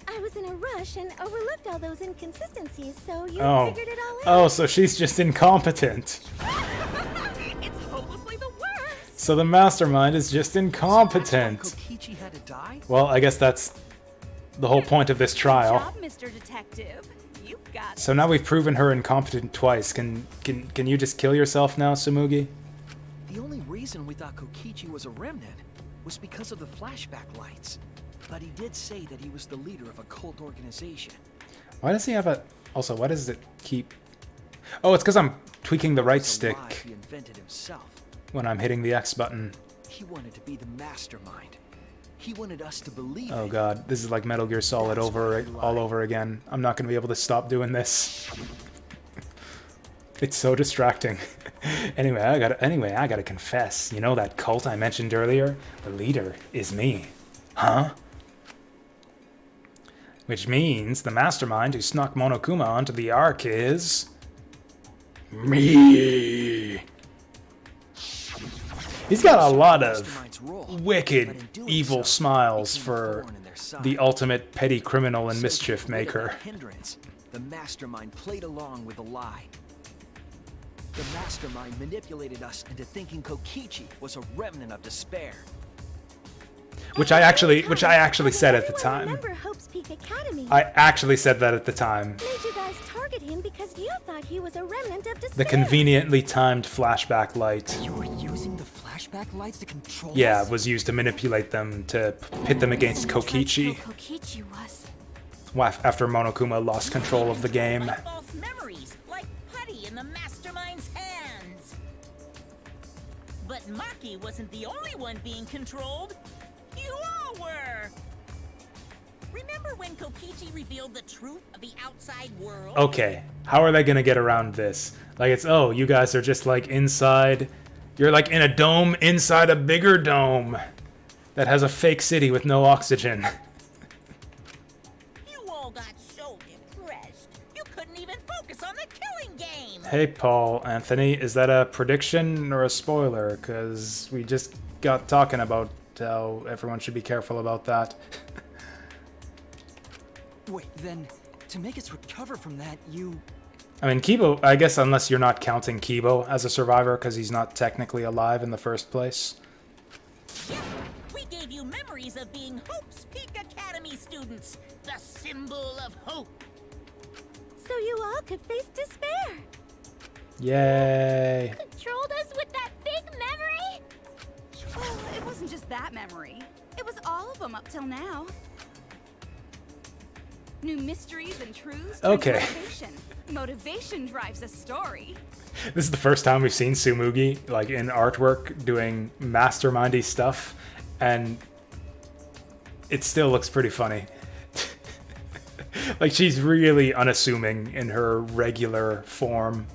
I was in a rush and overlooked all those inconsistencies, so you Oh. figured it all out. Oh, so she's just incompetent. It's hopelessly the worst. So the mastermind is just That's why incompetent. Kokichi had to die? Well, I guess that's the whole point of this Good trial. job, Mr. Detective. You got it. So now we've proven her incompetent twice. Can you just kill yourself now, Sumugi? The only reason we thought Kokichi was a remnant was because of the flashback lights. But he did say that he was the leader of a cult organization. Why does he have a... Also, why does it keep... Oh, it's because I'm tweaking the right It was a stick lie he invented himself. when I'm hitting the X button. He wanted to be the mastermind. He wanted us to believe Oh it. god, this is like Metal Gear Solid That's why he all lied. over again. I'm not going to be able to stop doing this. It's so distracting. Anyway, I gotta confess. You know that cult I mentioned earlier? The leader is me. Huh? Which means the mastermind who snuck Monokuma onto the Ark is... me. He's got a lot of Mastermind's role, wicked, but in doing evil so, smiles became a for thorn in their side. the ultimate petty criminal and So mischief to get rid of maker. that hindrance, the mastermind played along with a lie. The mastermind manipulated us into thinking Kokichi was a remnant of despair. Which I actually said at the Everyone time. remember Hope's Peak Academy. I actually said that at the time. Made you guys target him because you thought he was a remnant of despair. The conveniently timed flashback light, You were using the flashback lights to control yeah, us? was used to manipulate them to pit them against And they tried to Kokichi kill Kokichi was. after Monokuma lost control of the game. Like false memories, like putty in the mastermind's hands. But Maki wasn't the only one being controlled. You all were. Remember when Kokichi revealed the truth of the outside world? Okay, how are they gonna get around this? Like it's, oh, you guys are just like inside, you're like in a dome inside a bigger dome that has a fake city with no oxygen. You all got so depressed, you couldn't even focus on the killing game. Hey, Paul, Anthony, is that a prediction or a spoiler? Because we just got talking about how everyone should be careful about that. Wait, then, to make us recover from that, you... I mean, Kibo, I guess unless you're not counting Kibo as a survivor because he's not technically alive in the first place. Yep, we gave you memories of being Hope's Peak Academy students, the symbol of hope. So you all could face despair. Yay. Controlled us with that big memory? Well, it wasn't just that memory. It was all of them up till now. New mysteries and truths. turn to Okay. Motivation. Motivation drives a story. This is the first time we've seen Sumugi, like, in artwork doing mastermindy stuff, and it still looks pretty funny. Like, she's really unassuming in her regular form.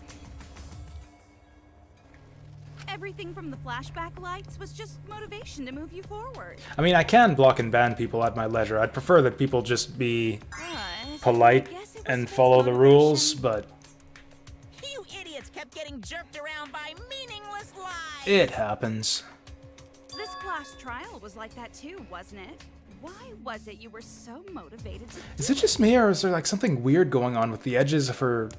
Everything from the flashback lights was just motivation to move you forward. I mean, I can block and ban people at my leisure. I'd prefer that people just be But polite I guess it was and fake follow the rules, motivation. but You idiots kept getting jerked around by meaningless lies. It happens. This class trial was like that too, wasn't it? Why was it you were so motivated to Is it just me, or is there like something weird going on with the edges of her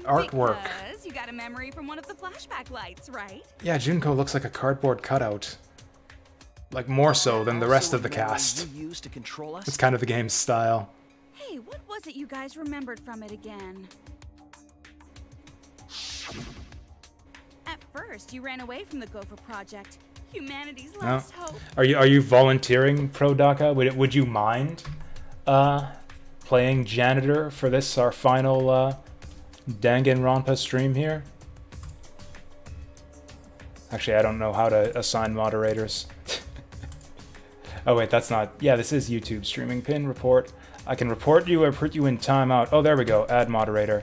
artwork? Because you got a memory from one of the flashback lights, right? Yeah, Junko looks like a cardboard cutout. Like more so than the rest of the cast. You used to control us? It's kind of the game's style. Hey, what was it you guys remembered from it again? At first, you ran away from the Gopher Project, humanity's last hope. Are you volunteering, Pro Daka? Would you mind playing janitor for this, our final Danganronpa stream here? Actually, I don't know how to assign moderators. Oh wait, that's not... Yeah, this is YouTube streaming pin report. I can report you or put you in timeout. Oh, there we go. Add moderator.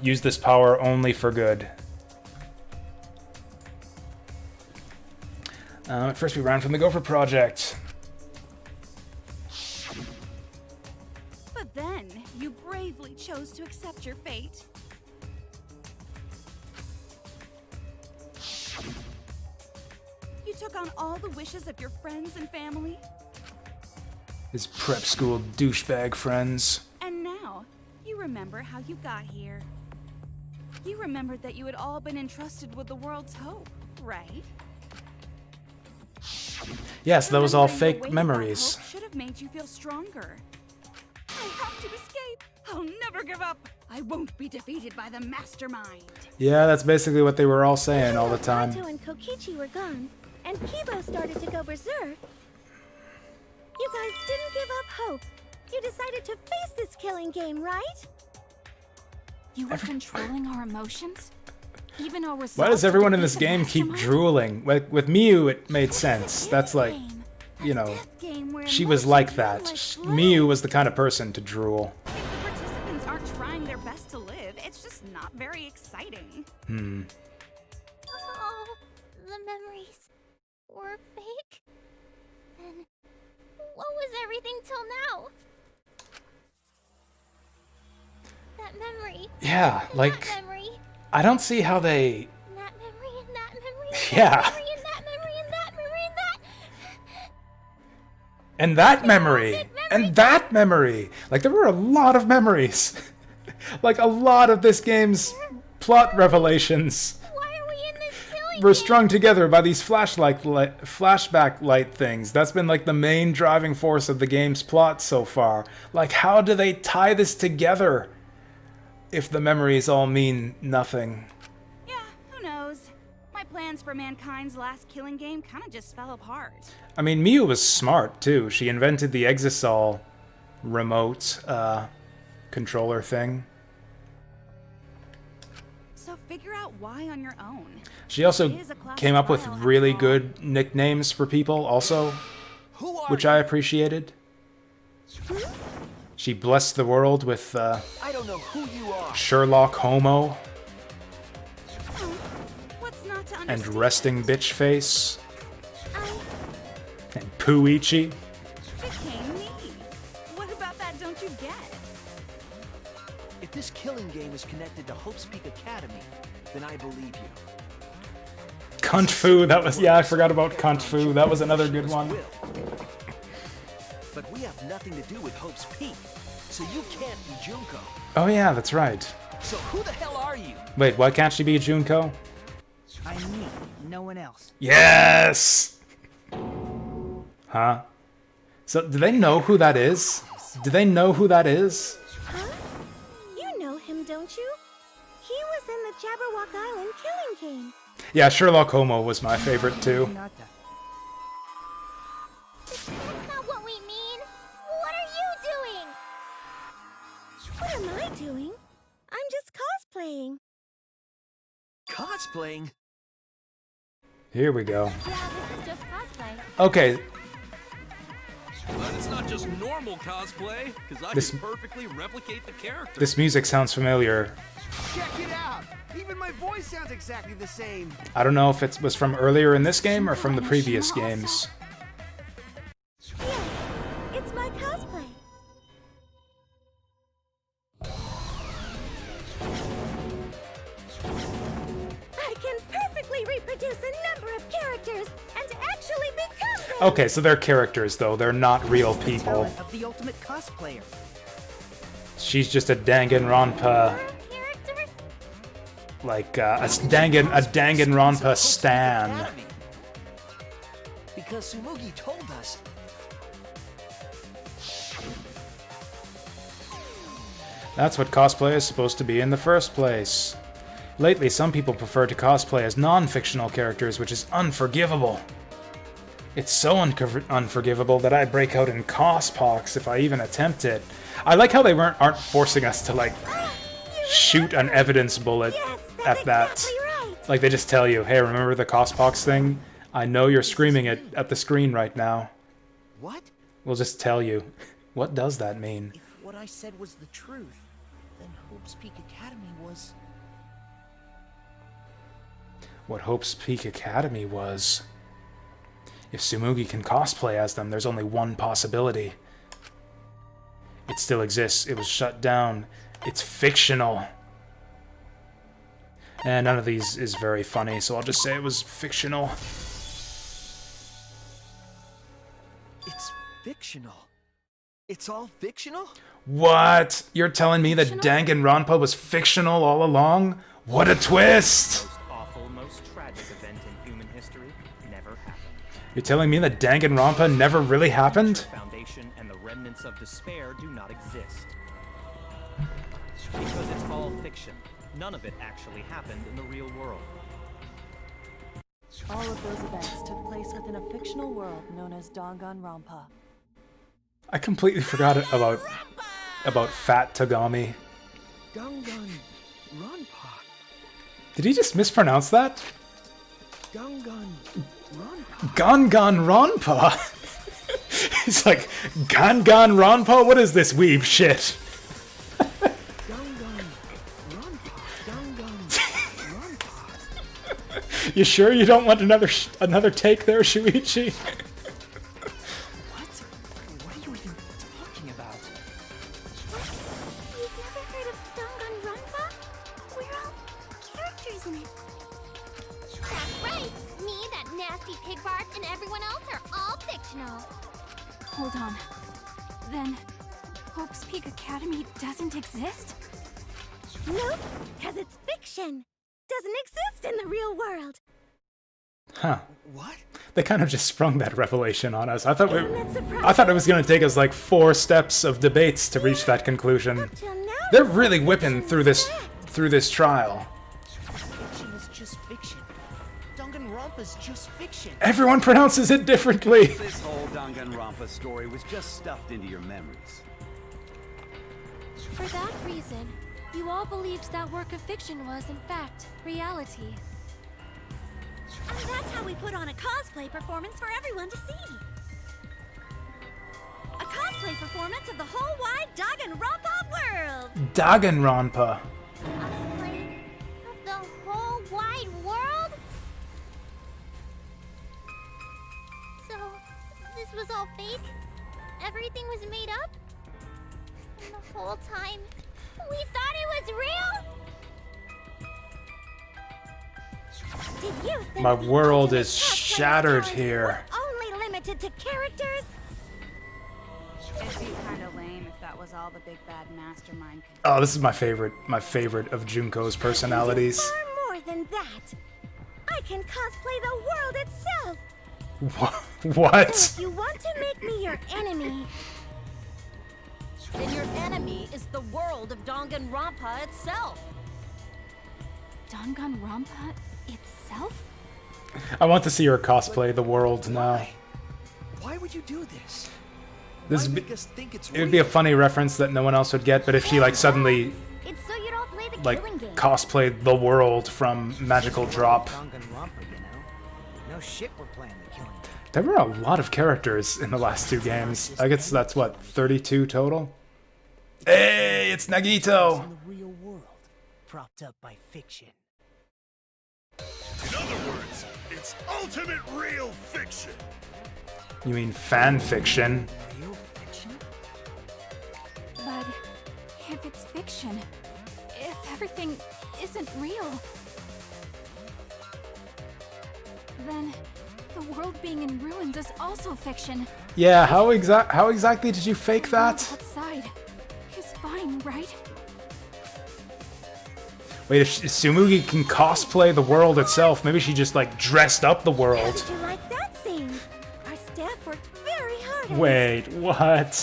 Use this power only for good. At first we ran from the Gopher Project. But then, you bravely chose to accept your fate. You took on all the wishes of your friends and family. His prep school douchebag friends. And now, you remember how you got here. You remembered that you had all been entrusted with the world's hope, right? Yes, that was all Remembering the fake weight of that memories. hope should have made you feel stronger. I have to escape. I'll never give up. I won't be defeated by the mastermind. Yeah, that's basically what they were all saying all the time. Nato and Kokichi were gone, and Kibo started to go berserk. You guys didn't give up hope. You decided to face this killing game, right? You were controlling our emotions? Even our resolve Why does to everyone in defeat this the game keep mastermind? drooling? With Miu, it made sense. That's like, you know, Death game where she was like emotions that. run like Miu was the kind of person to drool. If the participants aren't trying their best to live, it's just not very exciting. Oh, the memories were fake? Then what was everything till now? That memory. Yeah, and like, that memory. I don't see how they... That memory and that memory. And Yeah. That memory and that memory and that memory and that. And that memory! And that memory! Like, there were a lot of memories. Like, a lot of this game's plot revelations Why are we in this killing were game? strung together by these flashback light things. That's been, like, the main driving force of the game's plot so far. Like, how do they tie this together if the memories all mean nothing? Yeah, who knows? My plans for mankind's last killing game kind of just fell apart. I mean, Miu was smart, too. She invented the Exisal remote controller thing. So figure out why on your own. She also It is a classic came up with trial, really after all. good nicknames for people, also, Who are which you? I appreciated. She blessed the world with I don't know who you are. Sherlock Homo What's not to and understand? Resting Bitch Face and Puichi. Became me. What about that don't you get? If this killing game is connected to Hope's Peak Academy, then I believe you. Cunt Fu, that was, yeah, I forgot about Cunt Fu. That was another good one. But we have nothing to do with Hope's Peak, so you can't be Junko. Oh yeah, that's right. So who the hell are you? Wait, why can't she be Junko? I'm me, no one else. Yes! Huh? So, do they know who that is? Do they know who that is? Huh? You know him, don't you? He was in the Jabberwock Island killing game. Yeah, Sherlock Homo was my favorite too. Not that. That's not what we mean. What are you doing? What am I doing? I'm just cosplaying. Cosplaying? Here we go. Yeah, this is just cosplay. Okay, But it's not just normal cosplay, because I This- can perfectly replicate the character. this music sounds familiar. Check it out! Even my voice sounds exactly the same. I don't know if it was from earlier in this game or from the previous games. Yes, it's my cosplay. I can perfectly reproduce an characters and actually become them. Okay, so they're characters though. They're not real people. Talent of the ultimate cosplayer. She's just a Danganronpa, Characters? like a Danganronpa stan. Academy. Because Sumugi told us. That's what cosplay is supposed to be in the first place. Lately, some people prefer to cosplay as non-fictional characters, which is unforgivable. It's so unforgivable that I break out in cospox if I even attempt it. I like how they aren't forcing us to, like, shoot an evidence bullet at that. Exactly right. Like, they just tell you, hey, remember the cospox thing? I know you're screaming it at the screen right now. What? We'll just tell you. What does that mean? If what I said was the truth, then Hope's Peak Academy was... What Hope's Peak Academy was. If Sumugi can cosplay as them, there's only one possibility. It still exists. It was shut down. It's fictional. And none of these is very funny, so I'll just say it was fictional. It's fictional. It's all fictional? What? You're telling me that Danganronpa was fictional all along? What a twist! Most awful, most tragic event in human history never happened. You're telling me that Danganronpa never really happened? Foundation and the remnants of despair do not exist. Because it's all fiction. None of it actually happened in the real world. All of those events took place within a fictional world known as Danganronpa. I completely forgot about Fat Togami. Danganronpa. Did he just mispronounce that? Danganronpa. Danganronpa? It's like, Danganronpa? What is this weeb shit? You sure you don't want another take there, Shuichi? What? What are you even talking about? You've never heard of Danganronpa? We're all characters in it. That's right. Me, that nasty pig bark, and everyone else are all fictional. Hold on. Then, Hope's Peak Academy doesn't exist? Nope, because it's fiction. Doesn't exist in the real world. Huh. What? They kind of just sprung that revelation on us. I thought it was going to take us like 4 steps of debates to reach that conclusion. Up till now, They're really whipping through this trial. Fiction is just fiction. Danganronpa's just fiction. Everyone pronounces it differently. This whole Danganronpa story was just stuffed into your memories. For that reason, you all believed that work of fiction was, in fact, reality. And that's how we put on a cosplay performance for everyone to see. A cosplay performance of the whole wide Danganronpa world. Danganronpa. Cosplay of the whole wide world? So, this was all fake? Everything was made up? And the whole time, we thought it was real? Did you think My the world ultimate is cosplay shattered talent here. was only limited to characters? It'd be kind of lame if that was all the big bad mastermind could Oh, this is my favorite of Junko's personalities. Far more than that. I can cosplay the world itself. What? So if you want to make me your enemy, Then your enemy is the world of Danganronpa itself. Danganronpa itself? I want to see her cosplay the world now. Why would you do this? This Why would make be, us think it's it would be a real? funny reference that no one else would get, but if she like suddenly it's so you don't play the like killing game. cosplayed the world from Magical Drop. Danganronpa, you know? No shit we're playing the killing game. There were a lot of characters in the last 2 games. I guess that's what, 32 total? Hey, it's Nagito! In the real world, propped up by fiction. In other words, it's ultimate real fiction. You mean fan fiction? Real fiction? But if it's fiction, if everything isn't real, then The world being in ruins is also fiction. Yeah, how exactly did you fake that? Outside is fine, right? Wait, if Tsumugi can cosplay the world itself, maybe she just like dressed up the How world. did you like that scene? Our staff worked very hard on Wait, what?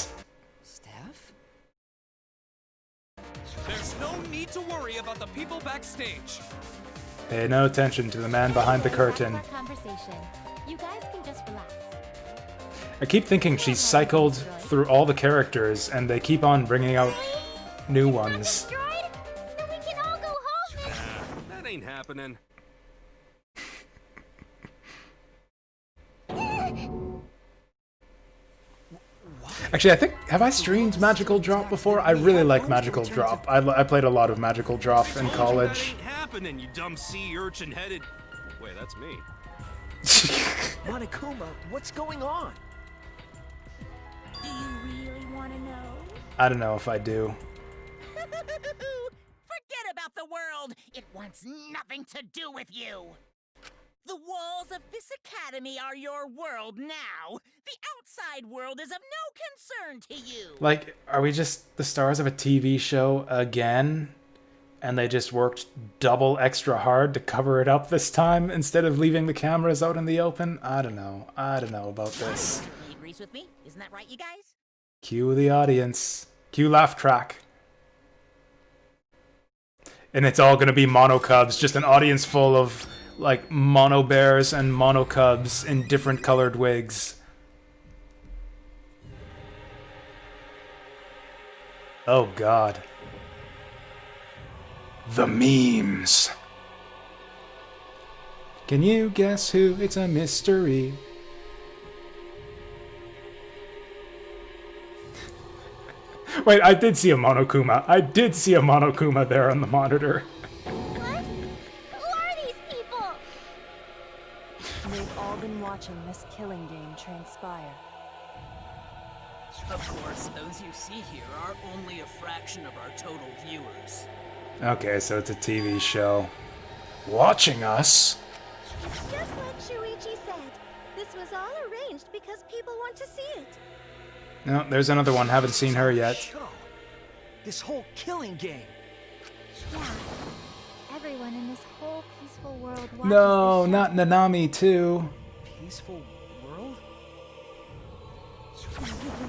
Staff? There's no need to worry about the people backstage. Pay no attention to the man behind the curtain. Conversation. You guys can just relax. I keep thinking she's cycled through all the characters and they keep on bringing out new ones. Destroyed? Then we can all go home and... That ain't happening. Actually, I think, have I streamed Magical Drop before? I really like Magical Drop. I played a lot of Magical Drop in college. That ain't happening, you dumb sea urchin-headed... Wait, that's me. Monokuma, what's going on? Do you really want to know? I don't know if I do. Forget about the world. It wants nothing to do with you. The walls of this academy are your world now. The outside world is of no concern to you. Like, are we just the stars of a TV show again? And they just worked double extra hard to cover it up this time instead of leaving the cameras out in the open? I don't know. I don't know about this. He agrees with me. Isn't that right, you guys? Cue the audience. Cue laugh track. And it's all gonna be mono cubs, just an audience full of like mono bears and mono cubs in different colored wigs. Oh god. The memes. Can you guess who? It's a mystery. Wait, I did see a Monokuma. I did see a Monokuma there on the monitor. What? Who are these people? They've all been watching this killing game transpire. Of course, those you see here are only a fraction of our total viewers. Okay, so it's a TV show. Watching us? It's just like Shuichi said. This was all arranged because people want to see it. No, there's another one. Haven't seen her yet. Show. This whole killing game. Yeah. Everyone in this whole peaceful world watches No, this show. not Nanami too. Peaceful world?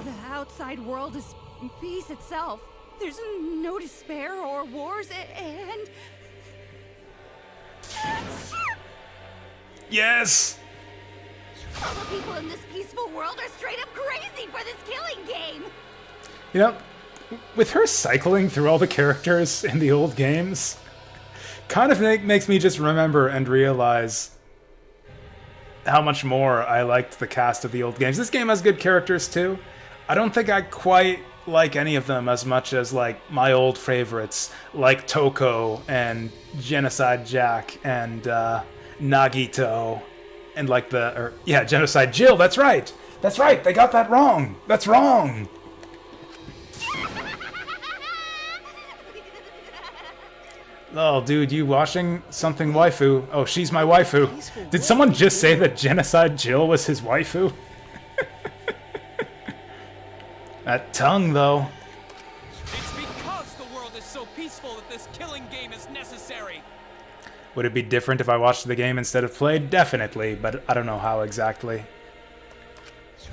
The outside world is peace itself. There's no despair or wars, and... Yes! All the people in this peaceful world are straight up crazy for this killing game! You know, with her cycling through all the characters in the old games, kind of makes me just remember and realize how much more I liked the cast of the old games. This game has good characters too. I don't think I quite like any of them as much as like my old favorites, like Toko and Genocide Jack and Nagito, and like Genocide Jill. That's right. That's right. They got that wrong. That's wrong. Oh, dude, you watching something waifu? Oh, she's my waifu. Did someone just say that Genocide Jill was his waifu? That tongue, though. It's because the world is so peaceful that this killing game is necessary. Would it be different if I watched the game instead of played? Definitely, but I don't know how exactly.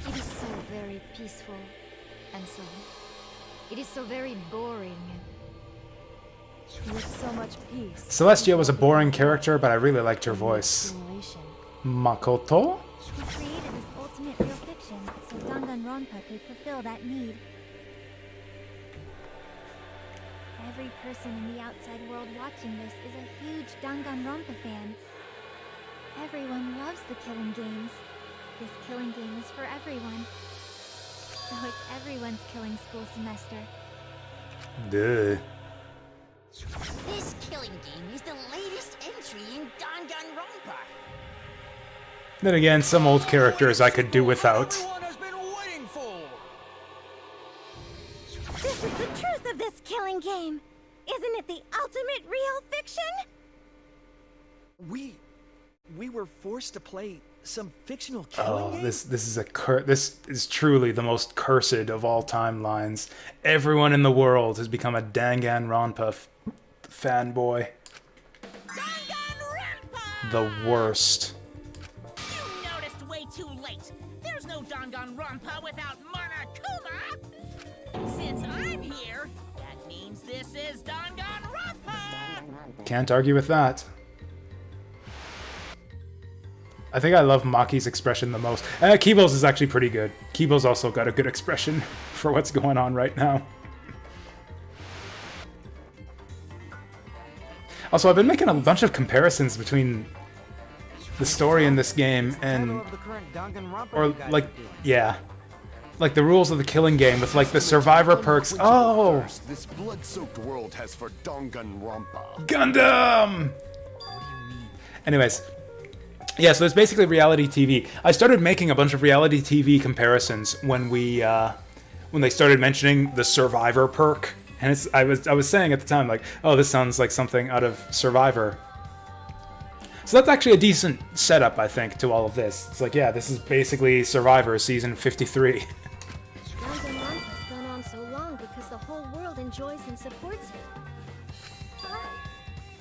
It is so very peaceful. And so... it is so very boring. With so much peace. Celestia was a boring character, but I really liked her voice. Makoto? We created this ultimate real fiction, so Danganronpa could fulfill that need. Every person in the outside world watching this is a huge Danganronpa fan. Everyone loves the killing games. This killing game is for everyone. So it's everyone's killing school semester. Duh. This killing game is the latest entry in Danganronpa. Then again, some old characters I could do without. Everyone has been waiting for. This is the truth of this killing game. Isn't it the ultimate real fiction? We were forced to play Some fictional killing game? This is this is truly the most cursed of all timelines. Everyone in the world has become a Danganronpa fanboy. Danganronpa! The worst. You noticed way too late. There's no Danganronpa without Monokuma. Since I'm here, that means this is Danganronpa. Can't argue with that. I think I love Maki's expression the most. Kibo's is actually pretty good. Kibo's also got a good expression for what's going on right now. Also, I've been making a bunch of comparisons between the story in this game and... Or, like, yeah. Like the rules of the killing game with, like, the survivor perks. Oh! This blood-soaked world has for Danganronpa. Gundam! Anyways. Yeah, so there's basically reality TV. I started making a bunch of reality TV comparisons when they started mentioning the Survivor perk, and I was saying at the time, like, oh, this sounds like something out of Survivor. So that's actually a decent setup, I think, to all of this. It's like, yeah, this is basically Survivor season 53. Danganronpa's gone on so long because the whole world enjoys and supports it.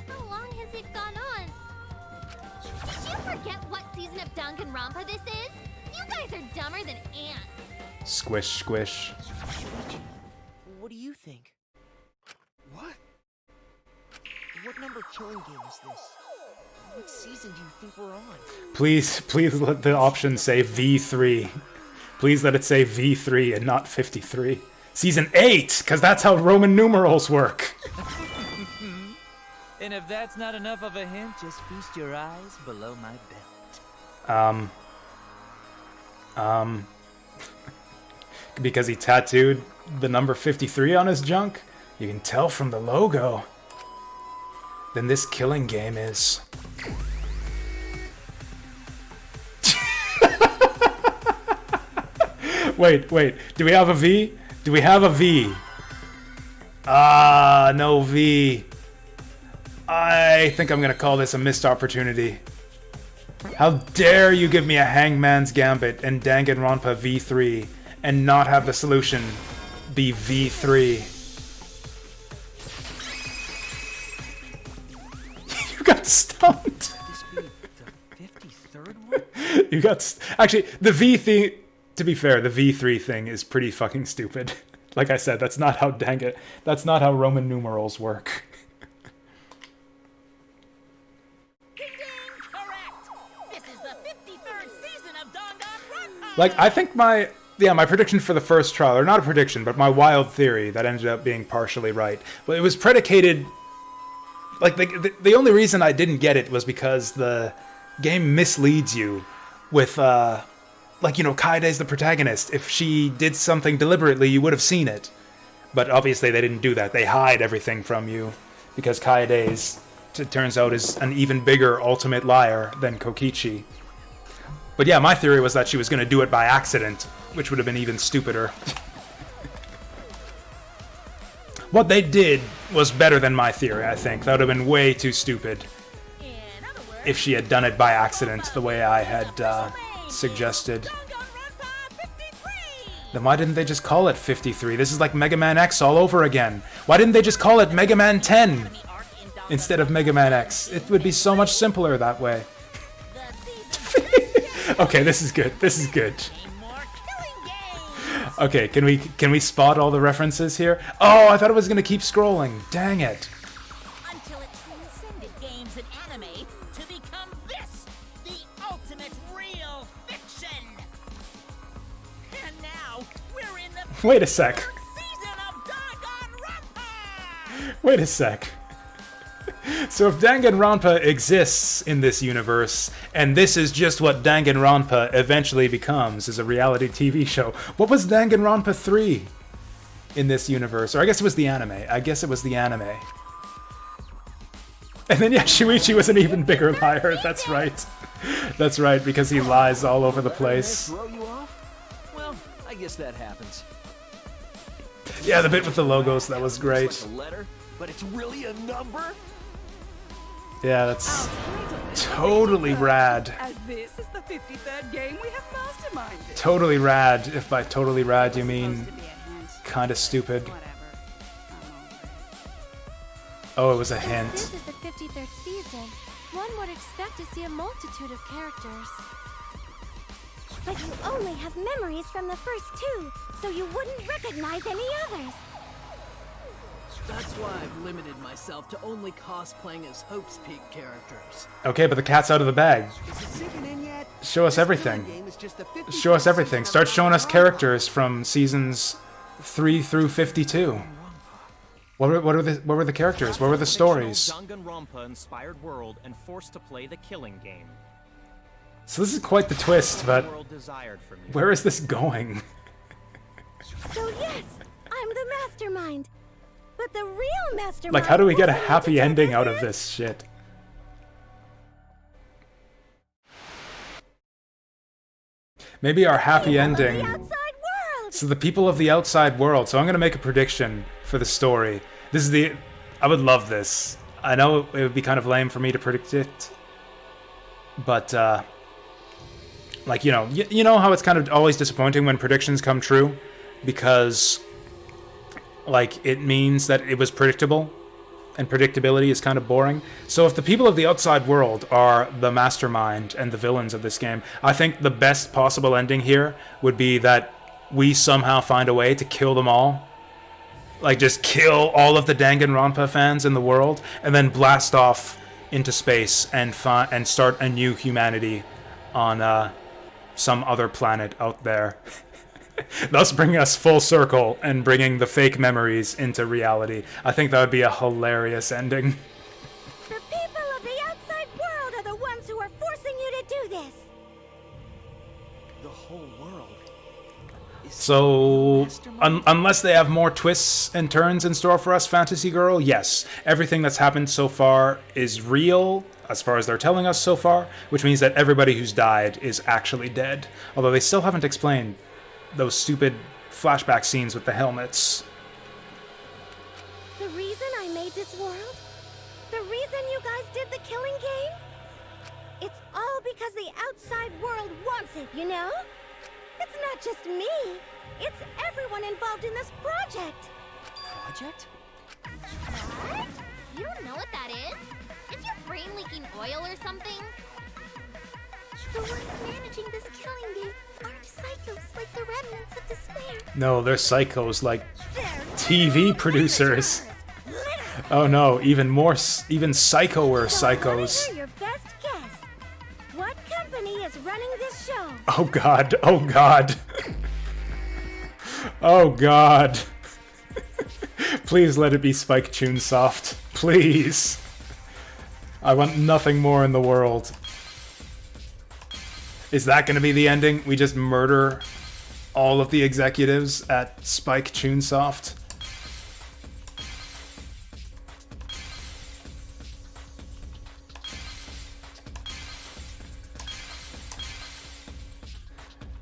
How long has it gone on? Did you forget what season of Danganronpa this is? You guys are dumber than ants. Squish, squish. What do you think? What? What number killing game is this? What season do you think we're on? Please let the option say V3. Please let it say V3 and not 53. Season 8, because that's how Roman numerals work. And if that's not enough of a hint, just feast your eyes below my belt. Because he tattooed the number 53 on his junk? You can tell from the logo. Then this killing game is... Wait, do we have a V? Do we have a V? Ah, no V. I think I'm gonna call this a missed opportunity. How dare you give me a Hangman's Gambit and Danganronpa V3 and not have the solution be V3? You got stumped. This be the 53rd one? You got actually the V thing. To be fair, the V3 thing is pretty fucking stupid. Like I said, that's not how that's not how Roman numerals work. Like, I think my prediction for the first trial, or not a prediction, but my wild theory that ended up being partially right, but it was predicated, like, the only reason I didn't get it was because the game misleads you with, like, you know, Kaede's the protagonist. If she did something deliberately, you would have seen it. But obviously they didn't do that. They hide everything from you, because Kaede's, it turns out, is an even bigger ultimate liar than Kokichi. But yeah, my theory was that she was going to do it by accident, which would have been even stupider. What they did was better than my theory, I think. That would have been way too stupid if she had done it by accident the way I had suggested. Then why didn't they just call it 53? This is like Mega Man X all over again. Why didn't they just call it Mega Man 10 instead of Mega Man X? It would be so much simpler that way. Okay, this is good. This is good. Okay, can we spot all the references here? Oh, I thought it was gonna keep scrolling. Dang it. Until it transcended games and anime to become this, the ultimate real fiction. And now we're in the Wait a sec. season of Danganronpa. Wait a sec. So if Danganronpa exists in this universe, and this is just what Danganronpa eventually becomes, is a reality TV show, what was Danganronpa 3 in this universe? Or I guess it was the anime. I guess it was the anime. And then, yeah, Shuichi was an even bigger liar. That's right. That's right, because he lies all over the place. Throw you off? Well, I guess that happens. Yeah, the bit with the logos, that was great. It's like a letter, but it's really a number? Yeah, that's totally rad. As this is the 53rd game we have masterminded. Totally rad, if by totally rad you mean kinda stupid. Oh, it was a hint. This is the 53rd season. One would expect to see a multitude of characters. But you only have memories from the first two, so you wouldn't recognize any others. That's why I've limited myself to only cosplaying as Hope's Peak characters. Okay, but the cat's out of the bag. Is it sinking in yet? Show us everything. Game is just the 50 Show us everything. Start showing us characters from seasons 3 through 52. What were the characters? What were the stories? Danganronpa-inspired world and forced to play the killing game. So this is quite the twist, but where is this going? So yes, I'm the mastermind. But the real mastermind. Like, how do we get a wasn't happy into ending out Pegasus. of this shit? Maybe our happy ending. So the people of the outside world. So I'm gonna make a prediction for the story. This is the. I would love this. I know it would be kind of lame for me to predict it, but like you know how it's kind of always disappointing when predictions come true, because like it means that it was predictable, and predictability is kind of boring. So if the people of the outside world are the mastermind and the villains of this game, I think the best possible ending here would be that we somehow find a way to kill them all. Like, just kill all of the Danganronpa fans in the world, and then blast off into space and start a new humanity on some other planet out there. Thus bringing us full circle and bringing the fake memories into reality. I think that would be a hilarious ending. The people of the outside world are the ones who are forcing you to do this. The whole world. So, unless they have more twists and turns in store for us, Fantasy Girl, yes. Everything that's happened so far is real, as far as they're telling us so far, which means that everybody who's died is actually dead. Although they still haven't explained those stupid flashback scenes with the helmets. The reason I made this world? The reason you guys did the killing game? It's all because the outside world wants it, you know? It's not just me. It's everyone involved in this project. Project? What? You don't know what that is? Is your brain leaking oil or something? The ones managing this killing game aren't psychos like the remnants of despair. No, they're psychos like TV producers. Oh no, even psychoer psychos. Hear your best guess. What company is running this show? Oh god, oh god. Oh god. Please let it be Spike Chunsoft. Please. I want nothing more in the world. Is that going to be the ending? We just murder all of the executives at Spike Chunsoft?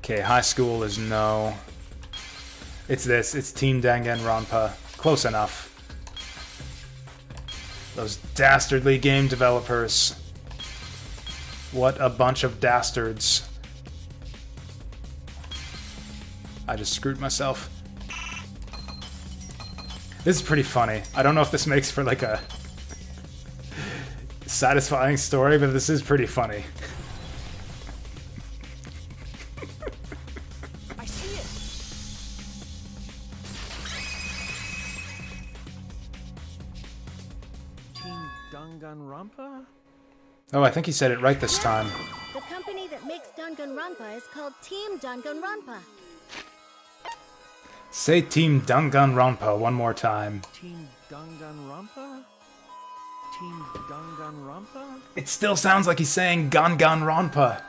Okay, high school is no. It's this. It's Team Danganronpa. Close enough. Those dastardly game developers. What a bunch of dastards. I just screwed myself. This is pretty funny. I don't know if this makes for like a satisfying story, but this is pretty funny. I see it. Team Danganronpa? Oh, I think he said it right this time. The company that makes Danganronpa is called Team Danganronpa. Say Team Danganronpa one more time. Team Danganronpa? Team Danganronpa? It still sounds like he's saying Danganronpa.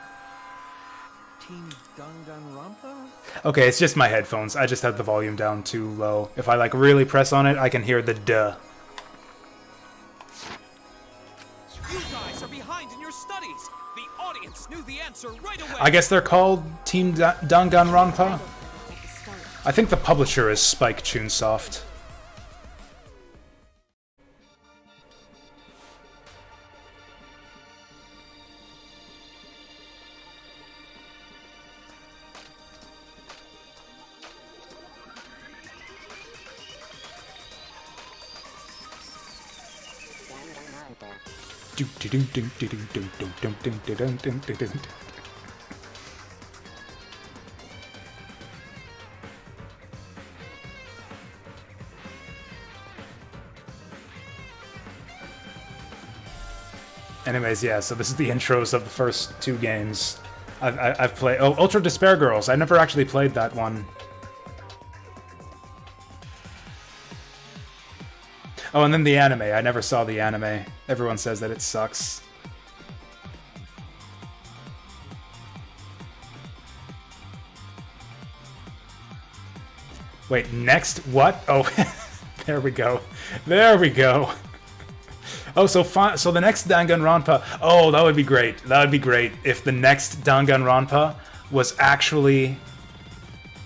Team Danganronpa? Okay, it's just my headphones. I just have the volume down too low. If I like really press on it, I can hear the duh. You guys are behind in your studies. The audience knew the answer right away. I guess they're called Team Danganronpa? I think the publisher is Spike Chunsoft. Anyways, yeah, so this is the intros of the first 2 games. I've played... Oh, Ultra Despair Girls. I never actually played that one. Oh, and then the anime. I never saw the anime. Everyone says that it sucks. Wait, next what? Oh, there we go. There we go. Oh, so the next Danganronpa... Oh, that would be great. That would be great if the next Danganronpa was actually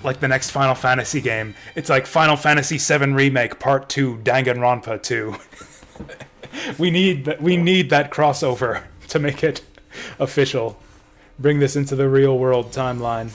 like the next Final Fantasy game. It's like Final Fantasy VII Remake Part 2, Danganronpa 2. we need that crossover to make it official. Bring this into the real world timeline.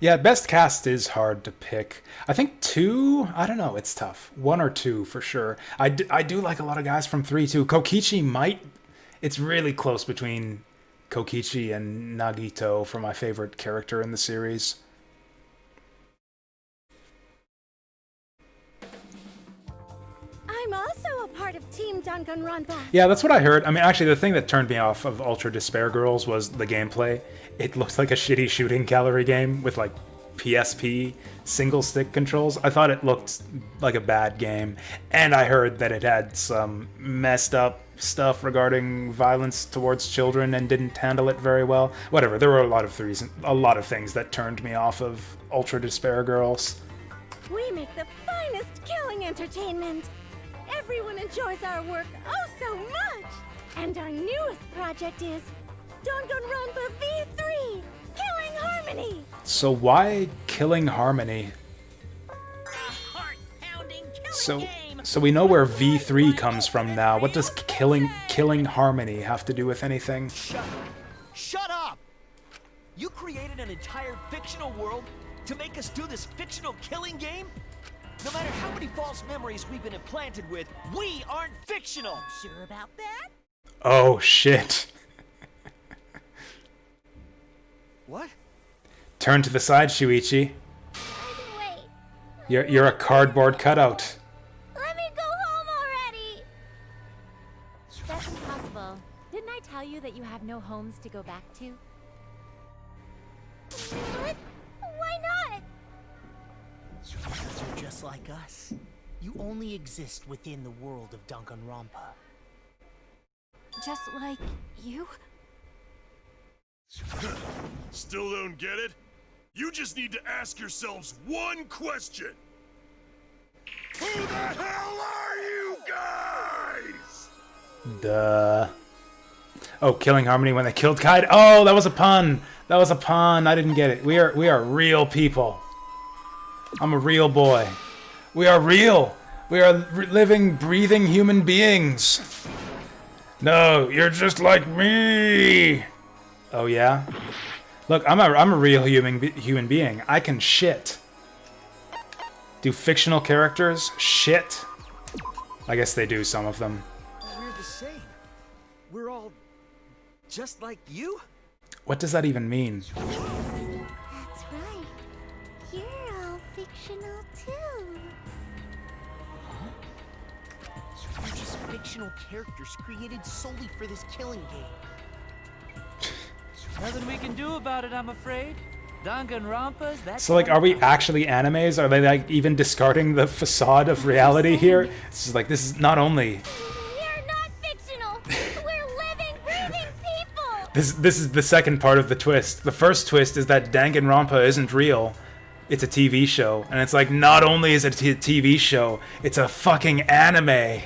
Yeah, best cast is hard to pick. I think 2, I don't know, it's tough. 1 or 2 for sure. I do like a lot of guys from 3 too. Kokichi might... It's really close between Kokichi and Nagito for my favorite character in the series. I'm also a part of Team Danganronpa. Yeah, that's what I heard. I mean, actually, the thing that turned me off of Ultra Despair Girls was the gameplay. It looked like a shitty shooting gallery game with, like, PSP single-stick controls. I thought it looked like a bad game. And I heard that it had some messed up stuff regarding violence towards children and didn't handle it very well. Whatever, there were a lot of things that turned me off of Ultra Despair Girls. We make the finest killing entertainment. Everyone enjoys our work oh so much. And our newest project is Danganronpa V3, Killing Harmony. So why Killing Harmony? So we know where V3 comes from now. What does Killing Harmony have to do with anything? Shut up! You created an entire fictional world to make us do this fictional killing game? No matter how many false memories we've been implanted with, we aren't fictional! Sure about that? Oh, shit. What? Turn to the side, Shuichi. Wait. You're a cardboard cutout. Let me go home already. That's impossible. Didn't I tell you that you have no homes to go back to? What? Why not? Because you're just like us. You only exist within the world of Danganronpa. Just like you? Still don't get it? You just need to ask yourselves one question. Who the hell are you guys? Duh. Oh, Killing Harmony when they killed Kaide. Oh, that was a pun. That was a pun. I didn't get it. We are real people. I'm a real boy. We are real. We are living, breathing human beings. No, you're just like me. Oh yeah? Look, I'm a real human being. I can shit. Do fictional characters shit? I guess they do, some of them. We're the same. We're all just like you? What does that even mean? That's right. You're all fictional too. We're just fictional characters created solely for this killing game. Nothing we can do about it, I'm afraid. Danganronpa's that's So, like, are we actually animes? Are they, like, even discarding the facade of reality here? This is like, this is not only... We're not fictional. We're living, breathing people. This is the second part of the twist. The first twist is that Danganronpa isn't real. It's a TV show. And it's like, not only is it a TV show, it's a fucking anime.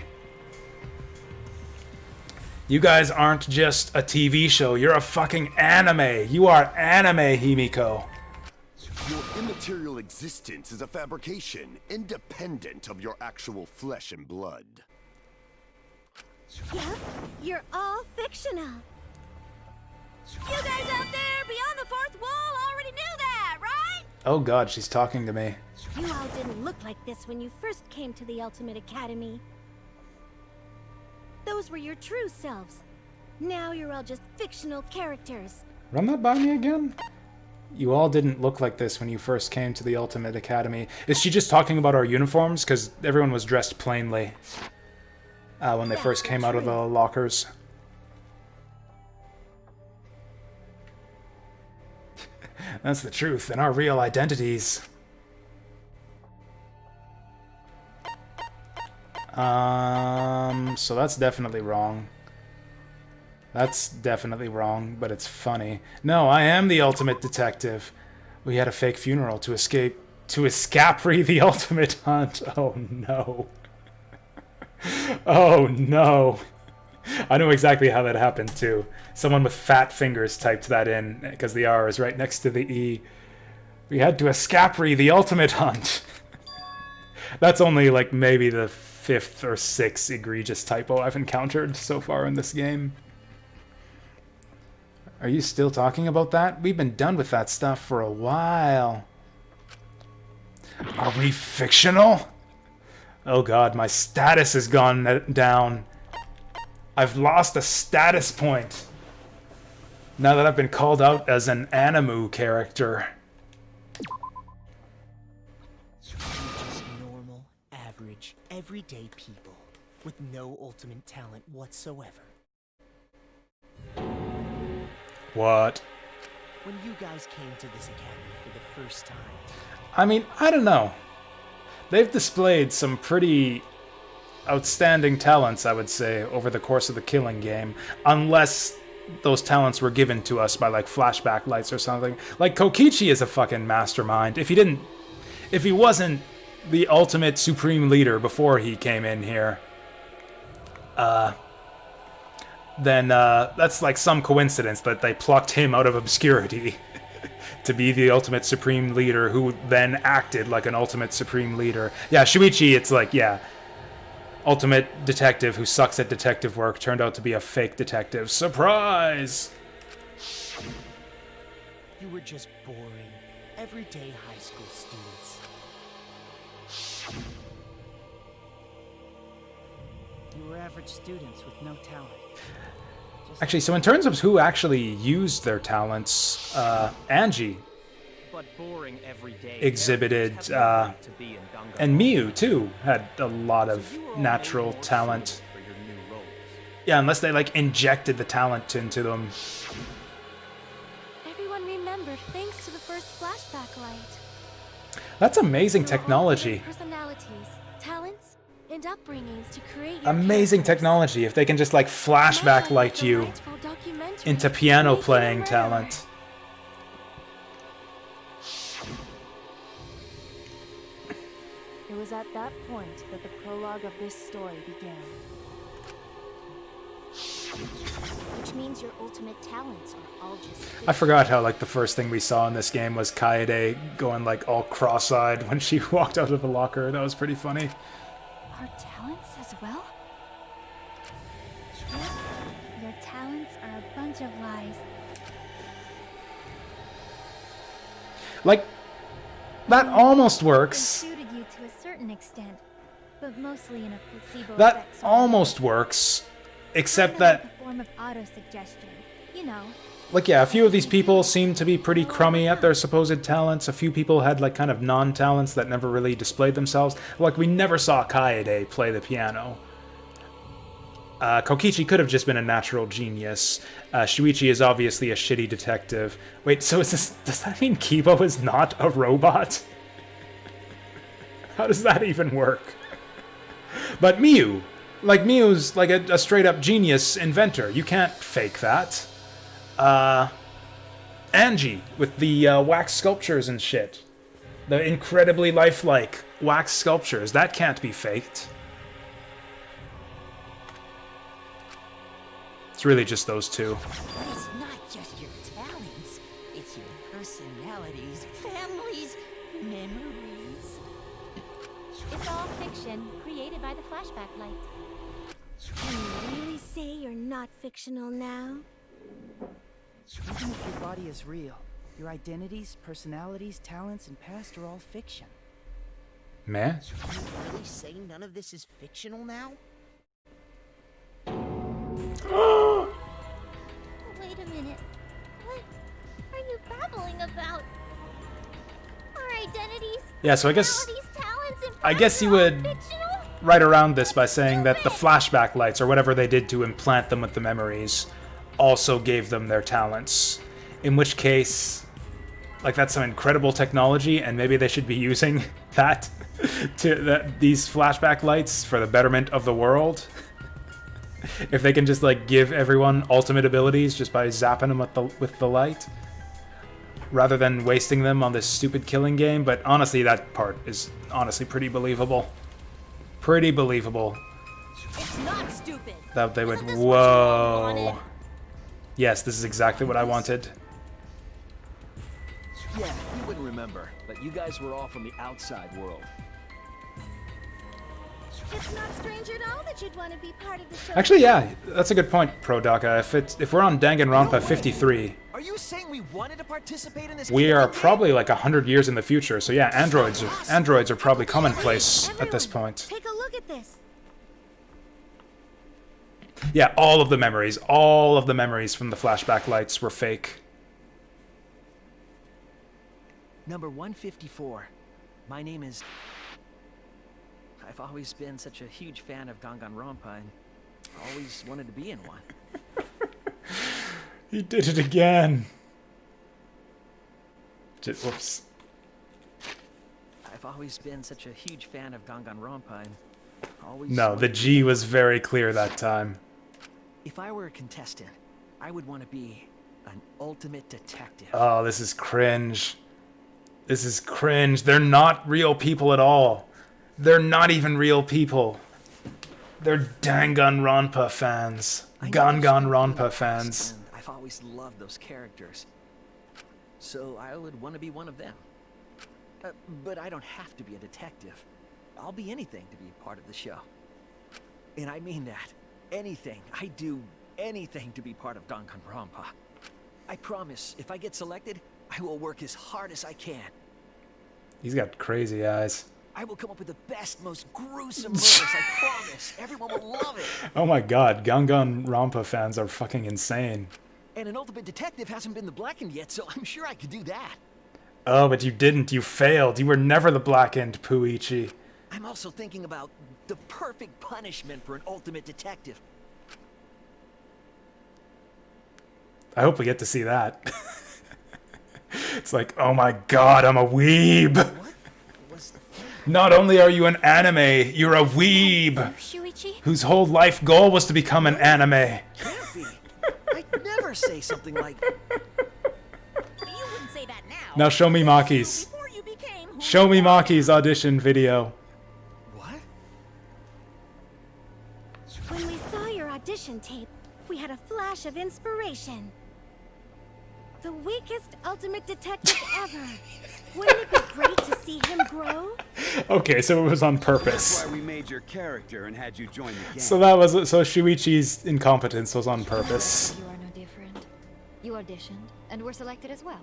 You guys aren't just a TV show, you're a fucking anime. You are anime, Himiko. Your immaterial existence is a fabrication, independent of your actual flesh and blood. Yep, you're all fictional. You guys out there beyond the fourth wall already knew that, right? Oh god, she's talking to me. You all didn't look like this when you first came to the Ultimate Academy. Those were your true selves. Now you're all just fictional characters. Run that by me again? You all didn't look like this when you first came to the Ultimate Academy. Is she just talking about our uniforms? Because everyone was dressed plainly when they first came out of the lockers. That's the truth, and our real identities. So that's definitely wrong. That's definitely wrong, but it's funny. No, I am the ultimate detective. We had a fake funeral to escape the ultimate hunt. Oh no. Oh no. I know exactly how that happened too. Someone with fat fingers typed that in because the R is right next to the E. We had to escape the ultimate hunt. That's only like maybe the 5th or 6th egregious typo I've encountered so far in this game. Are you still talking about that? We've been done with that stuff for a while. Are we fictional? Oh god, my status has gone down. I've lost a status point. Now that I've been called out as an animu character. We're just normal, average, everyday people with no ultimate talent whatsoever. What? When you guys came to this academy for the first time... I mean, I don't know. They've displayed some pretty outstanding talents, I would say, over the course of the Killing game. Unless those talents were given to us by, like, flashback lights or something. Like, Kokichi is a fucking mastermind. If he wasn't the ultimate supreme leader before he came in here, then that's like some coincidence that they plucked him out of obscurity to be the ultimate supreme leader who then acted like an ultimate supreme leader. Yeah, Shuichi, it's like, yeah, ultimate detective who sucks at detective work turned out to be a fake detective. Surprise! You were just boring, everyday high school students. You were average students with no talent. Actually, so in terms of who actually used their talents, Angie but boring every day exhibited, and Miu too had a lot of natural talent. Yeah, unless they like injected the talent into them. Everyone remembered thanks to the first flashback light. That's amazing technology. Personalities, talents, and upbringings to create your Amazing technology if they can just like flashback light you into piano playing talent. It was at that point that the prologue of this story began. Which means your ultimate talents are all just... I forgot how like the first thing we saw in this game was Kaede going like all cross-eyed when she walked out of the locker. That was pretty funny. Our talents as well? Your talents are a bunch of lies. Like, that almost works. Suited you to a certain extent, but mostly in a placebo That effect. almost works, except that, A form of auto-suggestion, you know. like, yeah, a few of these people seem to be pretty crummy at their supposed talents. A few people had, like, kind of non-talents that never really displayed themselves. Like, we never saw Kaede play the piano. Kokichi could have just been a natural genius. Shuichi is obviously a shitty detective. Wait, so is this... Does that mean Kibo is not a robot? How does that even work? But Miu. Like, Miu's like a straight-up genius inventor. You can't fake that. Angie, with the wax sculptures and shit. The incredibly lifelike wax sculptures. That can't be faked. It's really just those two. But it's not just your talents, it's your personalities, families, memories. It's all fiction created by the flashback light. Can you really not fictional now. Even if your body is real, your identities, personalities, talents, and past are all fiction. Man? Are you really saying none of this is fictional now? Wait a minute. What are you babbling about? Our identities, Yeah, so I guess you would right around this by saying that the flashback lights, or whatever they did to implant them with the memories, also gave them their talents. In which case, like, that's some incredible technology, and maybe they should be using that these flashback lights for the betterment of the world. If they can just, like, give everyone ultimate abilities just by zapping them with the light, rather than wasting them on this stupid killing game. But honestly, that part is honestly pretty believable. Pretty believable. It's not stupid. That they would. Whoa. Yes, this is exactly what I wanted. Yeah, you wouldn't remember, but you guys were all from the outside world. It's not strange at all that you'd want to be part of the show. Actually, yeah, that's a good point, Prodaka. If we're on Danganronpa 53, Are you saying we wanted to participate in this? we are probably like 100 years in the future. So yeah, androids are probably commonplace at this point. Take a look at this. Yeah, all of the memories from the flashback lights were fake. Number 154. My name is... I've always been such a huge fan of Danganronpa and always wanted to be in one. He did it again. Whoops. I've always been such a huge fan of Danganronpa and always... No, the G was very clear that time. If I were a contestant, I would want to be an ultimate detective. Oh, this is cringe. This is cringe. They're not real people at all. They're not even real people. They're Danganronpa fans. Danganronpa fans. I've always loved those characters. So I would want to be one of them. But I don't have to be a detective. I'll be anything to be a part of the show. And I mean that. Anything. I do anything to be part of Danganronpa. I promise, if I get selected, I will work as hard as I can. He's got crazy eyes. I will come up with the best, most gruesome murders, I promise. Everyone will love it. Oh my god, Danganronpa fans are fucking insane. And an ultimate detective hasn't been the Blackened yet, so I'm sure I could do that. Oh, but you didn't. You failed. You were never the Blackened, Puichi. I'm also thinking about the perfect punishment for an ultimate detective. I hope we get to see that. It's like, oh my god, I'm a weeb. Not only are you an anime, you're a weeb. Shuichi? Whose whole life goal was to become an anime. Can't be. I'd never say something like... You wouldn't say that now. Now show me Maki's. Show me Maki's audition video. What? When we saw your audition tape, we had a flash of inspiration. The weakest ultimate detective ever. Wouldn't it be great to see him grow? Okay, so it was on purpose. That's why we made your character and had you join the gang. So that was Shuichi's incompetence was on purpose. You are no different. You auditioned and were selected as well.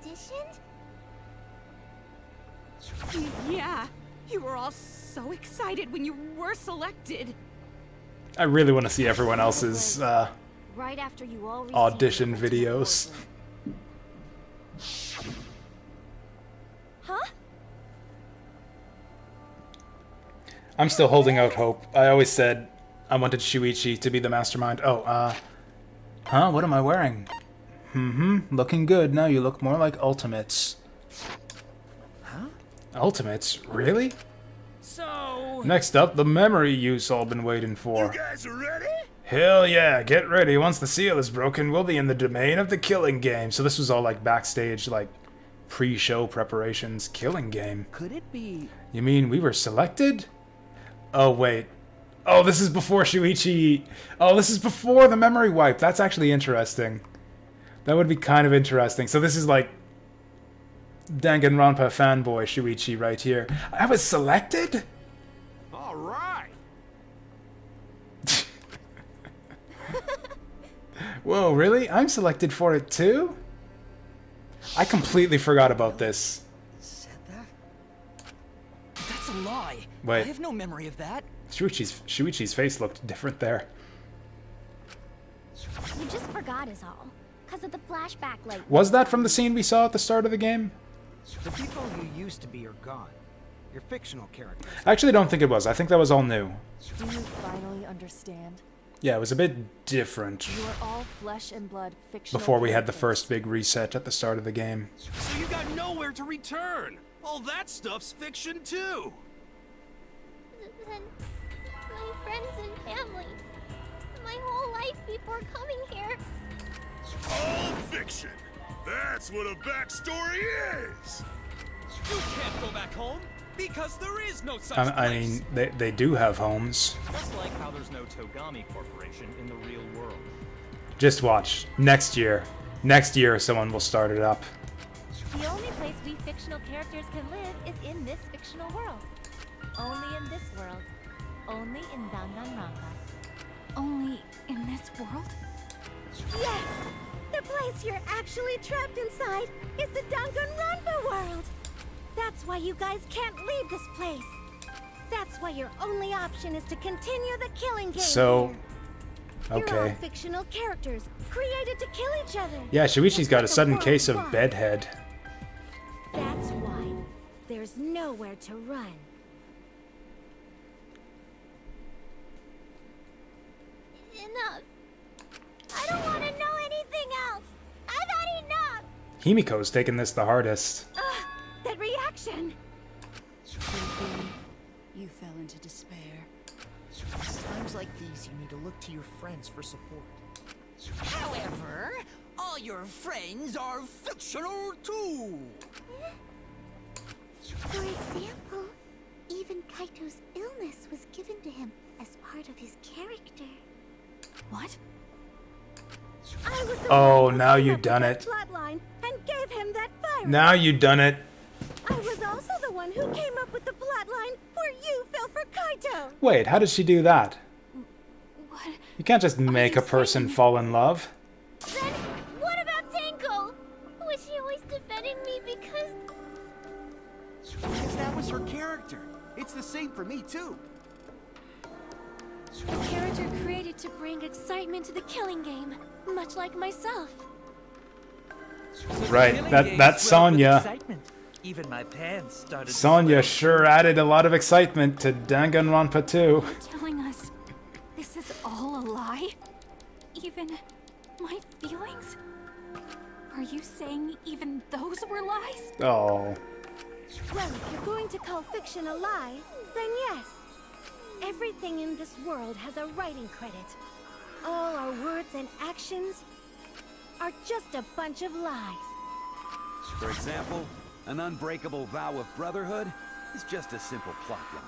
Auditioned? Yeah, you were all so excited when you were selected. I really want to see everyone else's Right after you all audition videos. Huh? I'm still holding out hope. I always said I wanted Shuichi to be the mastermind. Oh, huh? What am I wearing? Looking good. Now you look more like Ultimates. Huh? Ultimates? Really? So... Next up, the memory you've all been waiting for. You guys are ready? Hell yeah, get ready. Once the seal is broken, we'll be in the domain of the killing game. So this was all like backstage, like pre-show preparations, killing game. Could it be... You mean we were selected? Oh, wait. Oh, this is before Shuichi... Oh, this is before the memory wipe. That's actually interesting. That would be kind of interesting. So this is like Danganronpa fanboy Shuichi right here. I was selected? All right. Whoa, really? I'm selected for it too? I completely forgot about this. Said that? That's a lie. Wait. I have no memory of that. Shuichi's face looked different there. You just forgot is all. Because of the flashback light. Was that from the scene we saw at the start of the game? The people you used to be are gone. You're fictional characters. I actually don't think it was. I think that was all new. Do you finally understand? Yeah, it was a bit different You are all flesh and blood fictional before we had the characters. first big reset at the start of the game. So you got nowhere to return. All that stuff's fiction too. Then my friends and family. My whole life before coming here. All fiction. That's what a backstory is. You can't go back home because there is no such I place. mean, they do have homes. Just like how there's no Togami Corporation in the real world. Just watch. Next year. Next year, someone will start it up. The only place we fictional characters can live is in this fictional world. Only in this world. Only in Danganronpa. Only in this world? Yes! The place you're actually trapped inside is the Danganronpa world! That's why you guys can't leave this place. That's why your only option is to continue the killing game. So, You're all okay. fictional characters, created to kill each other. Yeah, Shuichi's Just got like a the sudden world case of wants. bedhead. That's why there's nowhere to run. Enough. I don't want to know anything else. I've had enough. Himiko's taking this the hardest. That reaction! You fell into despair. It's times like these you need to look to your friends for support. However, all your friends are fictional too. For example, even Kaito's illness was given to him as part of his character. What? I was the Oh, one who now came you up with done that it. plotline and gave him that virus. Now you done it. I was also the one who came up with the plotline where you fell for Kaito. Wait, how did she do that? What? You can't just make a person fall in love. Then, what about Tenko? Was she always defending me because... Because that was her character. It's the same for me too. A character created to bring excitement to the killing game, much like myself. Right, Killing that's games filled with Sonya. excitement. Even my pants started to Sonya swell. sure added a lot of excitement to Danganronpa 2. Telling us this is all a lie? Even my feelings? Are you saying even those were lies? Oh. Well, if you're going to call fiction a lie, then yes. Everything in this world has a writing credit. All our words and actions are just a bunch of lies. For example, an unbreakable vow of brotherhood is just a simple plotline.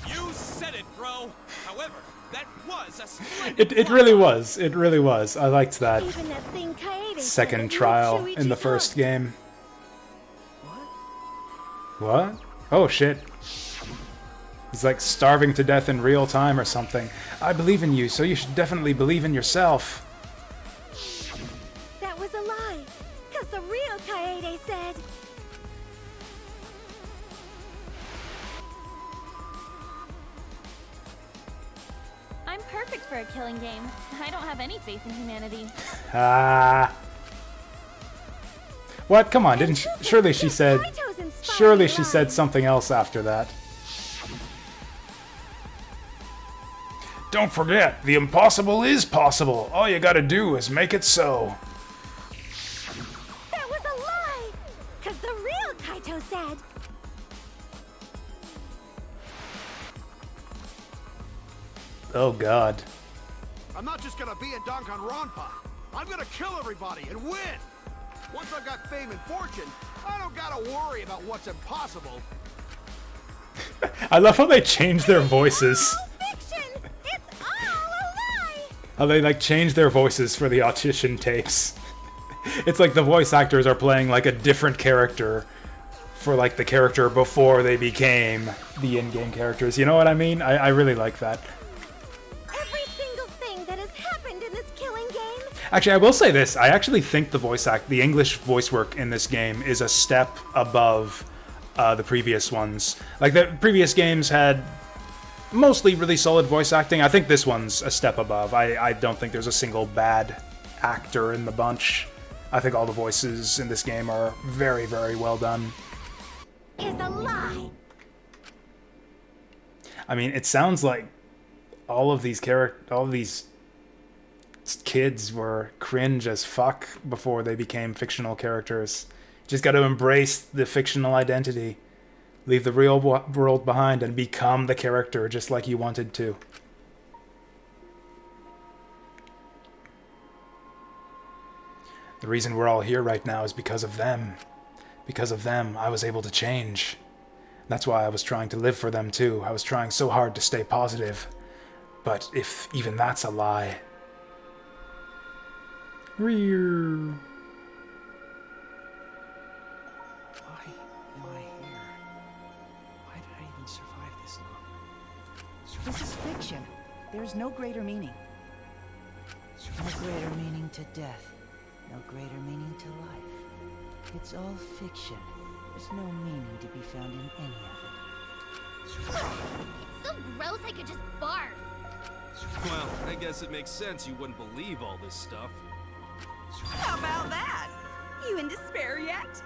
You said it, bro. However, that was a splendid It really was. It really was. I liked that Even that thing Kaede said second that trial made in the Shuichi first good. game. What? Oh shit. He's like starving to death in real time or something. I believe in you, so you should definitely believe in yourself. That was a lie, because the real Kaede said... I'm perfect for a killing game. I don't have any faith in humanity. Ah. What? Come on, didn't surely she said... Surely she said something else after that. Don't forget, the impossible is possible. All you gotta do is make it so. That was a lie, because the real Kaito said... Oh god. I'm not just gonna be in Danganronpa. I'm gonna kill everybody and win. Once I've got fame and fortune, I don't gotta worry about what's impossible. I love how they change their voices. Fiction! It's all a lie! How they like change their voices for the audition tapes. It's like the voice actors are playing like a different character for like the character before they became the in-game characters. You know what I mean? I really like that. Every single thing that has happened in this killing game Actually, I will say this. I actually think the English voice work in this game is a step above the previous ones. Like, the previous games had mostly really solid voice acting. I think this one's a step above. I don't think there's a single bad actor in the bunch. I think all the voices in this game are very, very well done. Is a lie. I mean, it sounds like all of these kids were cringe as fuck before they became fictional characters. Just got to embrace the fictional identity, leave the real world behind, and become the character just like you wanted to. The reason we're all here right now is because of them. Because of them, I was able to change. That's why I was trying to live for them too. I was trying so hard to stay positive. But if even that's a lie... Why am I here? Why did I even survive this long? This is fiction. There's no greater meaning. No greater meaning to death. No greater meaning to life. It's all fiction. There's no meaning to be found in any of it. It's so gross I could just barf. Well, I guess it makes sense you wouldn't believe all this stuff. How about that? You in despair yet?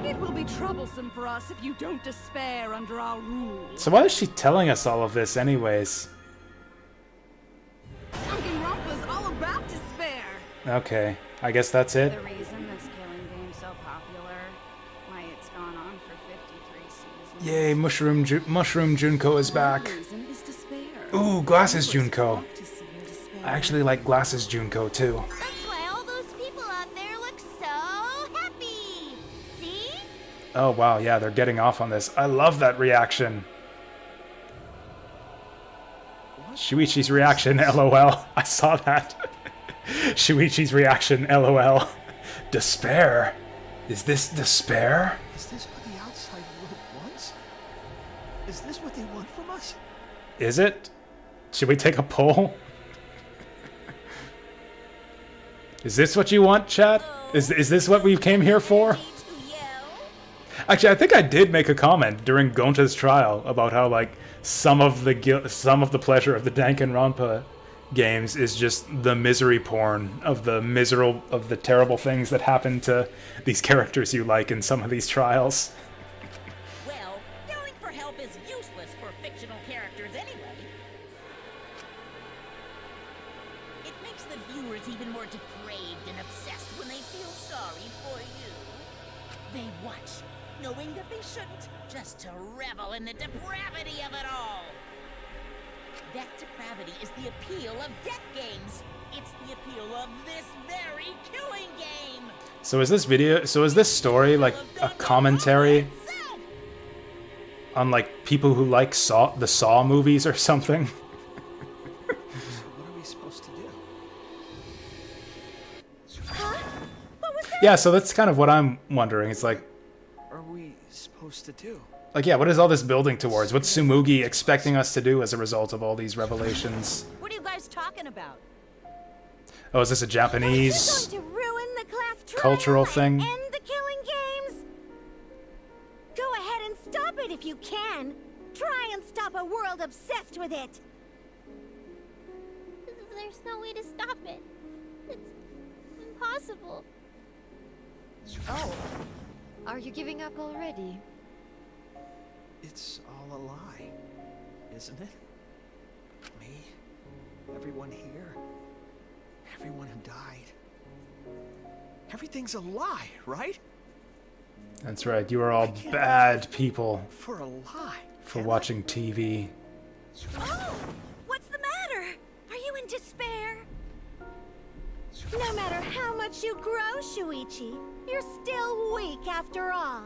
It will be troublesome for us if you don't despair under our rules. So why is she telling us all of this anyways? Danganronpa's all about despair. Okay, I guess that's it. The reason this killing game's so popular, why it's gone on for 53 seasons. Yay, Mushroom Junko is back. The reason is despair. Ooh, Glasses Junko. I actually like Glasses Junko too. That's why all those people out there look so happy. See? Oh wow, yeah, they're getting off on this. I love that reaction. Shuichi's reaction, LOL. I saw that. Shuichi's reaction, LOL. Despair? Is this despair? Is this what the outside world wants? Is this what they want from us? Is it? Should we take a poll? Is this what you want, chat? Is this what we came here for? Actually, I think I did make a comment during Gonta's trial about how, like, some of the pleasure of the Danganronpa games is just the misery porn of the terrible things that happen to these characters you like in some of these trials. Well, yelling for help is useless for fictional characters anyway. It makes the viewers even more depraved and obsessed when they feel sorry for you. They watch, knowing that they shouldn't, just to revel in the depravity of it all. That depravity is the appeal of death games. It's the appeal of this very killing game. So is this story like a commentary on like people who like the Saw movies or something? So what are we supposed to do? Yeah, so that's kind of what I'm wondering. It's like, Are we supposed to do? Like, yeah, what is all this building towards? What's Tsumugi expecting us to do as a result of all these revelations? What are you guys talking about? Oh, is this a Japanese Going to ruin the class cultural thing? End the killing games? Go ahead and stop it if you can. Try and stop a world obsessed with it. There's no way to stop it. It's impossible. Oh, are you giving up already? It's all a lie, isn't it? Me, everyone here, everyone who died. Everything's a lie, right? That's right, you are all bad people For a lie. for watching TV. Oh! What's the matter? Are you in despair? No matter how much you grow, Shuichi, you're still weak after all.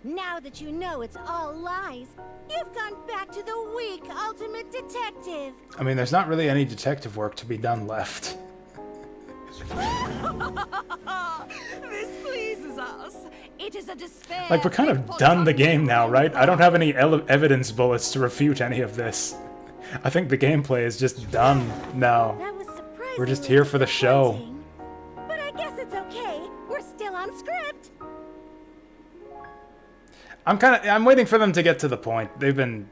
Now that you know it's all lies, you've gone back to the weak ultimate detective. I mean, there's not really any detective work to be done left. This pleases us. It is a despair. Like, we're kind of done the game now, right? I don't have any evidence bullets to refute any of this. I think the gameplay is just done now. That was surprising. We're just here for the show. But I guess it's okay. We're still on script. I'm waiting for them to get to the point. They've been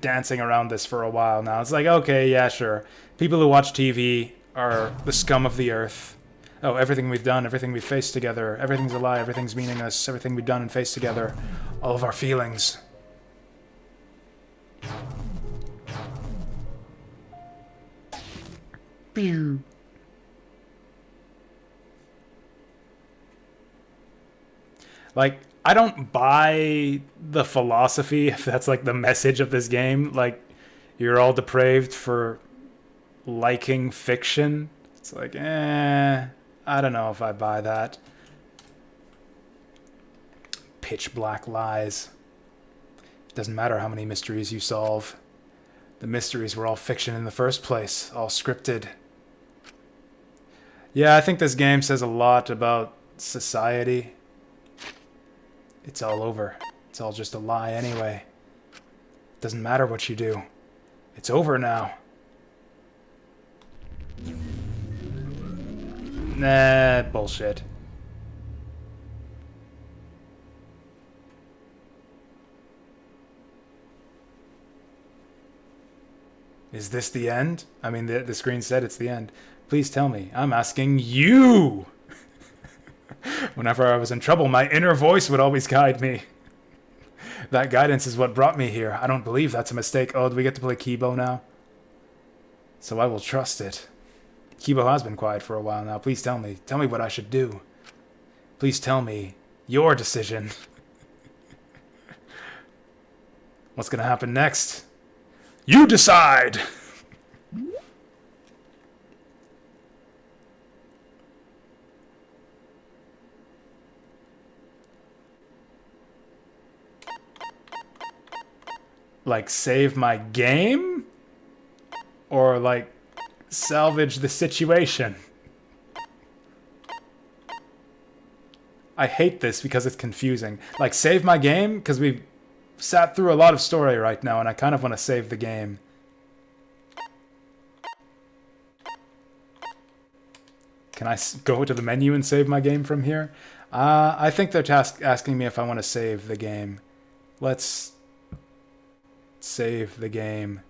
dancing around this for a while now. It's like, okay, yeah, sure. People who watch TV are the scum of the earth. Oh, everything we've done, everything we've faced together, everything's a lie, everything's meaningless, everything we've done and faced together, all of our feelings. Pew. Like, I don't buy the philosophy, if that's like the message of this game. Like, you're all depraved for liking fiction. It's like, I don't know if I buy that. Pitch black lies. It doesn't matter how many mysteries you solve. The mysteries were all fiction in the first place, all scripted. Yeah, I think this game says a lot about society. It's all over. It's all just a lie anyway. It doesn't matter what you do. It's over now. Nah, bullshit. Is this the end? I mean, the screen said it's the end. Please tell me. I'm asking you! Whenever I was in trouble, my inner voice would always guide me. That guidance is what brought me here. I don't believe that's a mistake. Oh, do we get to play Kibo now? So I will trust it. Kibo has been quiet for a while now. Please tell me. Tell me what I should do. Please tell me your decision. What's gonna happen next? You decide! Like, save my game? Or, like, salvage the situation? I hate this because it's confusing. Like, save my game? Because we've sat through a lot of story right now, and I kind of want to save the game. Can I go to the menu and save my game from here? I think they're asking me if I want to save the game. Let's save the game.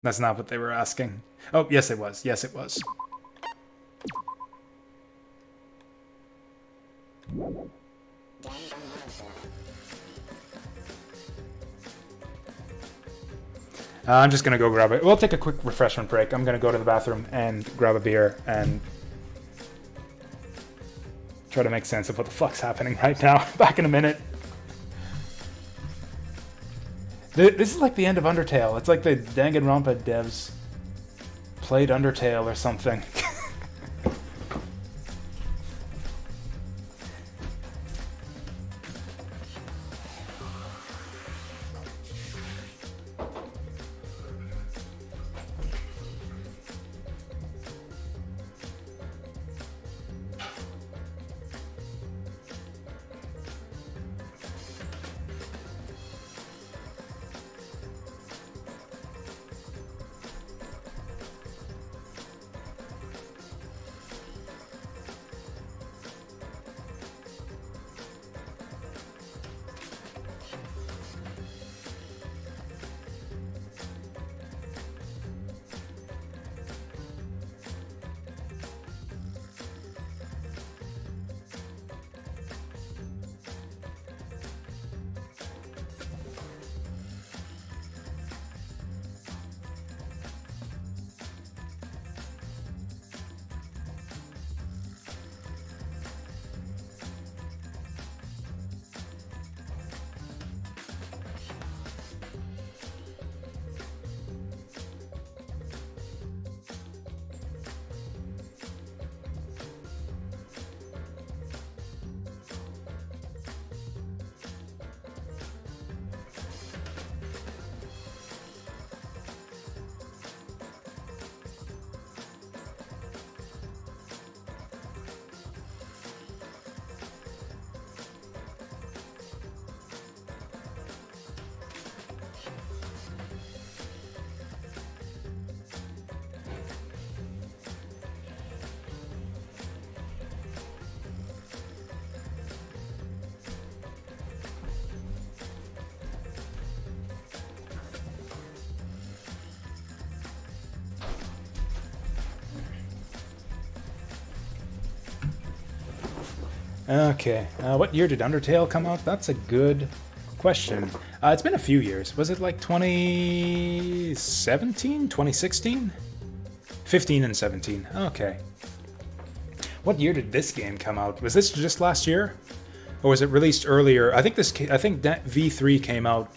That's not what they were asking. Oh, yes it was. Yes it was. I'm just gonna go grab it. We'll take a quick refreshment break. I'm gonna go to the bathroom and grab a beer and try to make sense of what the fuck's happening right now. Back in a minute. This is like the end of Undertale. It's like the Danganronpa devs played Undertale or something. Okay, what year did Undertale come out? That's a good question. It's been a few years. Was it like 2017? 2016? 15 and 17. Okay. What year did this game come out? Was this just last year? Or was it released earlier? I think V3 came out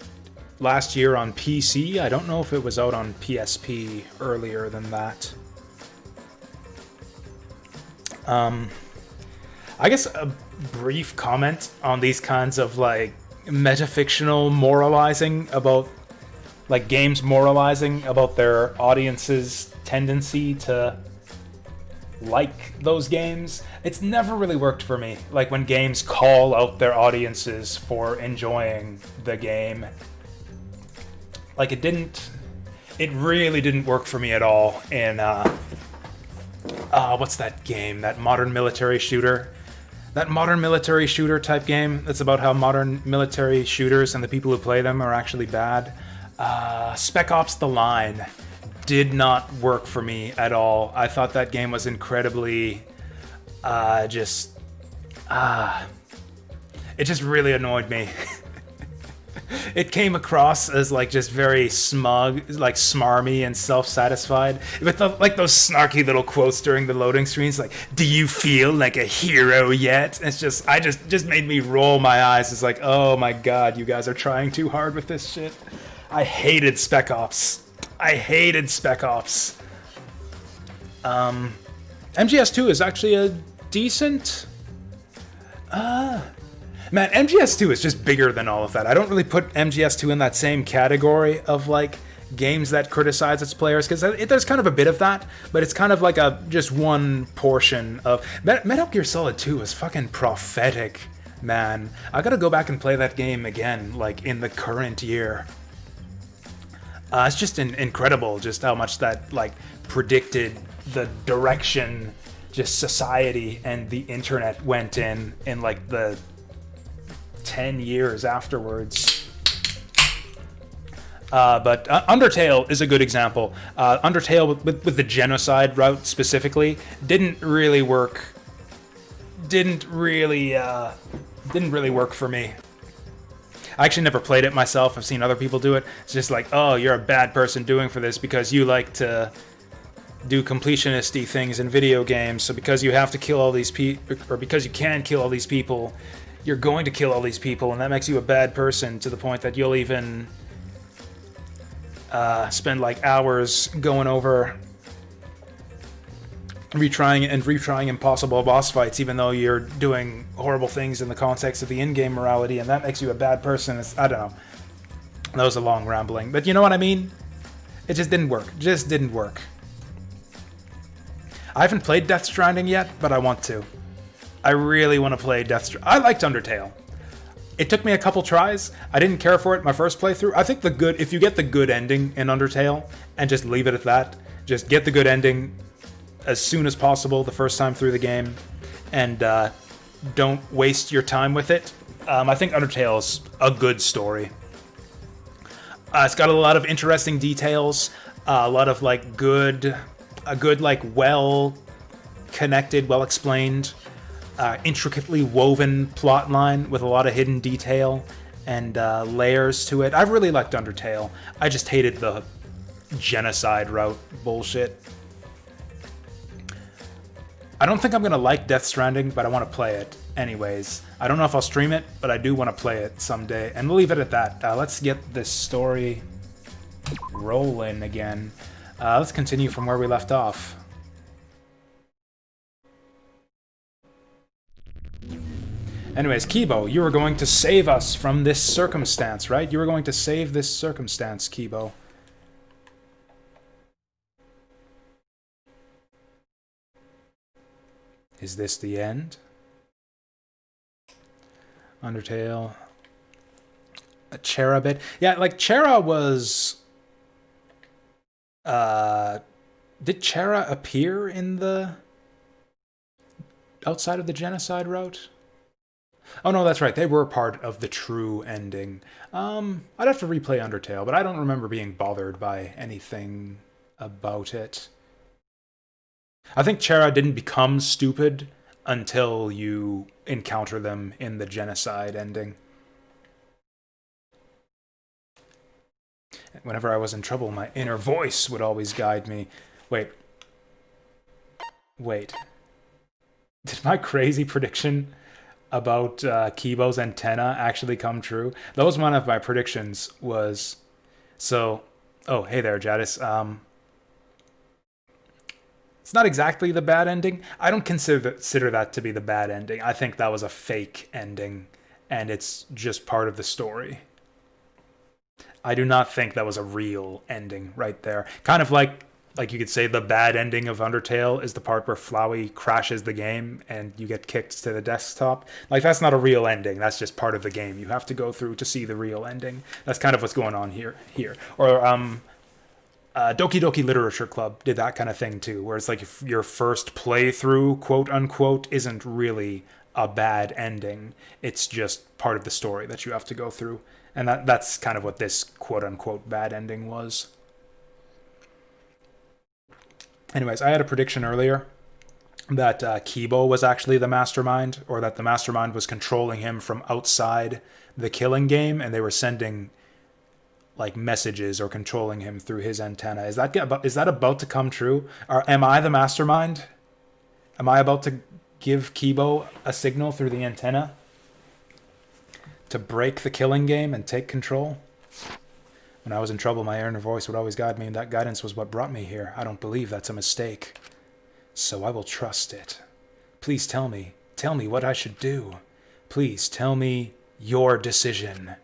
last year on PC. I don't know if it was out on PSP earlier than that. I guess a brief comment on these kinds of like metafictional moralizing about like games moralizing about their audience's tendency to like those games. It's never really worked for me. Like when games call out their audiences for enjoying the game. Like it really didn't work for me at all in what's that game? That modern military shooter? That modern military shooter type game that's about how modern military shooters and the people who play them are actually bad. Spec Ops: The Line did not work for me at all. I thought that game was incredibly it just really annoyed me. It came across as like just very smug, like smarmy and self-satisfied with like those snarky little quotes during the loading screens, like "Do you feel like a hero yet?" It's just made me roll my eyes. It's like, oh my god, you guys are trying too hard with this shit. I hated Spec Ops. MGS2 is actually a decent. Man, MGS2 is just bigger than all of that. I don't really put MGS2 in that same category of like games that criticize its players, because there's kind of a bit of that, but it's kind of like just one portion of Metal Gear Solid 2 is fucking prophetic, man. I gotta go back and play that game again, like in the current year. It's just incredible just how much that like predicted the direction just society and the internet went in like the 10 years afterwards. But Undertale is a good example. Undertale with the genocide route specifically didn't really work. Didn't really work for me. I actually never played it myself. I've seen other people do it. It's just like, oh, you're a bad person doing for this because you like to do completionist-y things in video games. So because you have to kill all these people, or because you can kill all these people, you're going to kill all these people, and that makes you a bad person to the point that you'll even spend like hours going over retrying impossible boss fights, even though you're doing horrible things in the context of the in-game morality, and that makes you a bad person. I don't know. That was a long rambling, but you know what I mean? It just didn't work. I haven't played Death Stranding yet, but I want to. I really want to play Death Stranding. I liked Undertale. It took me a couple tries. I didn't care for it my first playthrough. I think if you get the good ending in Undertale and just leave it at that, just get the good ending as soon as possible the first time through the game, and don't waste your time with it. I think Undertale's a good story. It's got a lot of interesting details, a lot of like well connected, well explained, intricately woven plot line with a lot of hidden detail and layers to it. I really liked Undertale. I just hated the genocide route bullshit. I don't think I'm going to like Death Stranding, but I want to play it anyways. I don't know if I'll stream it, but I do want to play it someday. And we'll leave it at that. Let's get this story rolling again. Let's continue from where we left off. Anyways, Kibo, you were going to save us from this circumstance, right? You were going to save this circumstance, Kibo. Is this the end? Undertale. A Chera bit. Yeah, like Chera was... did Chera appear in the... outside of the genocide route? Oh no, that's right. They were part of the true ending. I'd have to replay Undertale, but I don't remember being bothered by anything about it. I think Chera didn't become stupid until you encounter them in the genocide ending. Whenever I was in trouble, my inner voice would always guide me. Wait. Did my crazy prediction about Kibo's antenna actually come true? That was one of my predictions was... So... Oh, hey there, Jadis. It's not exactly the bad ending. I don't consider that to be the bad ending. I think that was a fake ending, and it's just part of the story. I do not think that was a real ending right there. Kind of like you could say the bad ending of Undertale is the part where Flowey crashes the game and you get kicked to the desktop. Like, that's not a real ending. That's just part of the game. You have to go through to see the real ending. That's kind of what's going on here. Or Doki Doki Literature Club did that kind of thing too, where it's like if your first playthrough, quote unquote, isn't really a bad ending. It's just part of the story that you have to go through. And that's kind of what this quote-unquote bad ending was. Anyways, I had a prediction earlier that Kibo was actually the mastermind, or that the mastermind was controlling him from outside the killing game, and they were sending like messages or controlling him through his antenna. Is that about to come true? Or am I the mastermind? Am I about to give Kibo a signal through the antenna to break the killing game and take control? When I was in trouble, my inner voice would always guide me, and that guidance was what brought me here. I don't believe that's a mistake, so I will trust it. Please tell me what I should do. Please tell me your decision.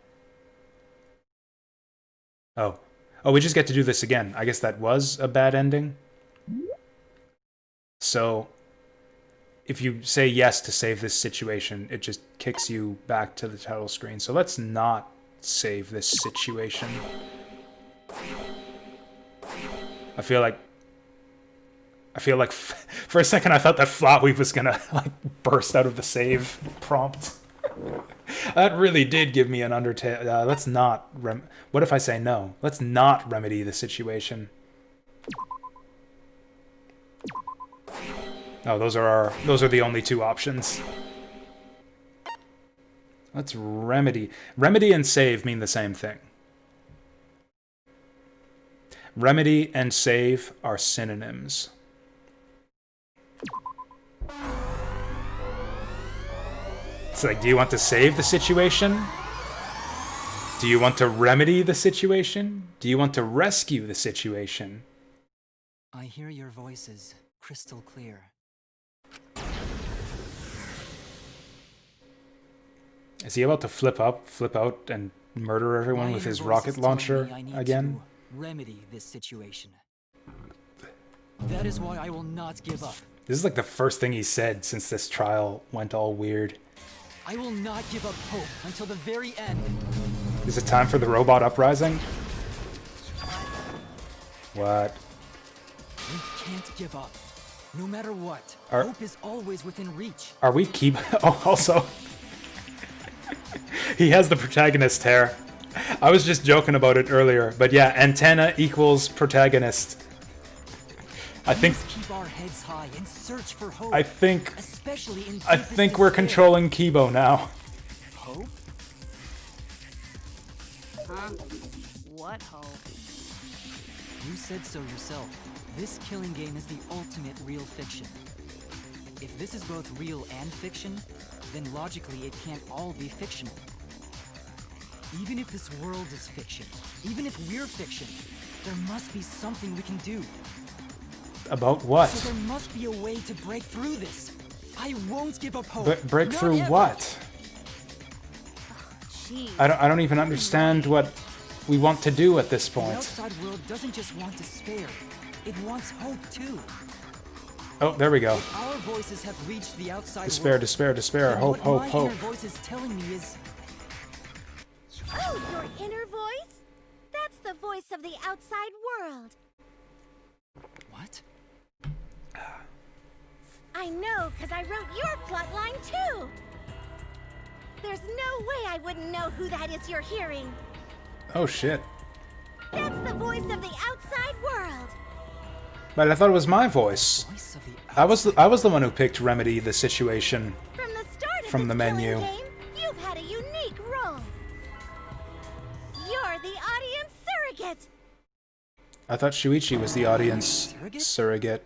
Oh, we just get to do this again. I guess that was a bad ending. So if you say yes to save this situation, it just kicks you back to the title screen. So let's not save this situation. I feel like for a second I thought that Flowey was gonna like burst out of the save prompt. That really did give me an Undertale. Let's not. What if I say no? Let's not remedy the situation. Oh, those are the only two options. Let's remedy. Remedy and save mean the same thing. Remedy and save are synonyms. It's like, do you want to save the situation? Do you want to remedy the situation? Do you want to rescue the situation? I hear your voices crystal clear. Is he about to flip out, and murder everyone with his rocket launcher again? Remedy this situation. That is why I will not give up. This is like the first thing he said since this trial went all weird. I will not give up hope until the very end. Is it time for the robot uprising? What? We can't give up. No matter what, hope is always within reach. Are we keep... Oh, also... He has the protagonist hair. I was just joking about it earlier, but yeah, antenna equals protagonist. I think keep our heads high and search for hope. I think especially we're controlling Kibo now. Hope? Huh? What hope? You said so yourself. This killing game is the ultimate real fiction. If this is both real and fiction, then logically it can't all be fictional. Even if this world is fiction, even if we're fiction, there must be something we can do. About what? So there must be a way to break through this. I won't give up hope. Break through what? I don't even understand what we want to do at this point. The outside world doesn't just want despair. It wants hope too. Oh, there we go. If our voices have reached the outside despair, world, despair, despair, hope, hope, hope. What my inner voice is telling me is... Oh, your inner voice? That's the voice of the outside world. What? I know, because I wrote your plotline too. There's no way I wouldn't know who that is you're hearing. Oh shit. That's the voice of the outside world. But I thought it was my voice. I was the one who picked remedy the situation. From the start from the menu. Game, you've had a unique role. You're the audience surrogate. I thought Shuichi was the audience surrogate.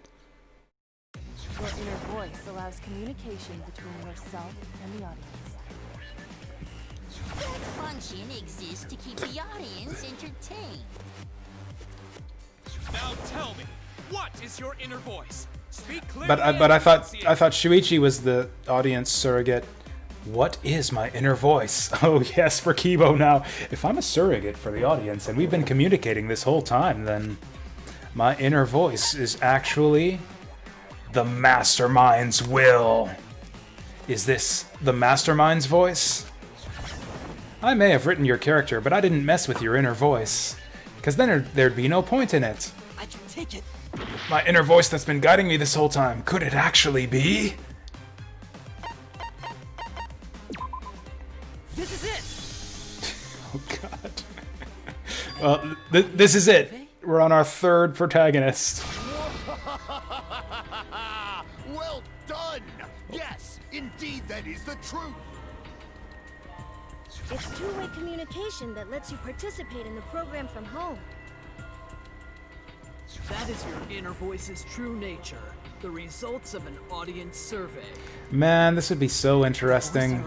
Your inner voice allows communication between yourself and the audience. That function exists to keep the audience entertained. Now tell me, what is your inner voice? Speak clearly. But I thought Shuichi was the audience surrogate. What is my inner voice? Oh yes, for Kibo now. If I'm a surrogate for the audience and we've been communicating this whole time, then my inner voice is actually the mastermind's will. Is this the mastermind's voice? I may have written your character, but I didn't mess with your inner voice. Because then there'd be no point in it. I can take it. My inner voice that's been guiding me this whole time. Could it actually be? This is it! Oh god. Well, this is it. We're on our third protagonist. Well done! Yes, indeed that is the truth! It's two-way communication that lets you participate in the program from home. That is your inner voice's true nature. The results of an audience survey. Man, this would be so interesting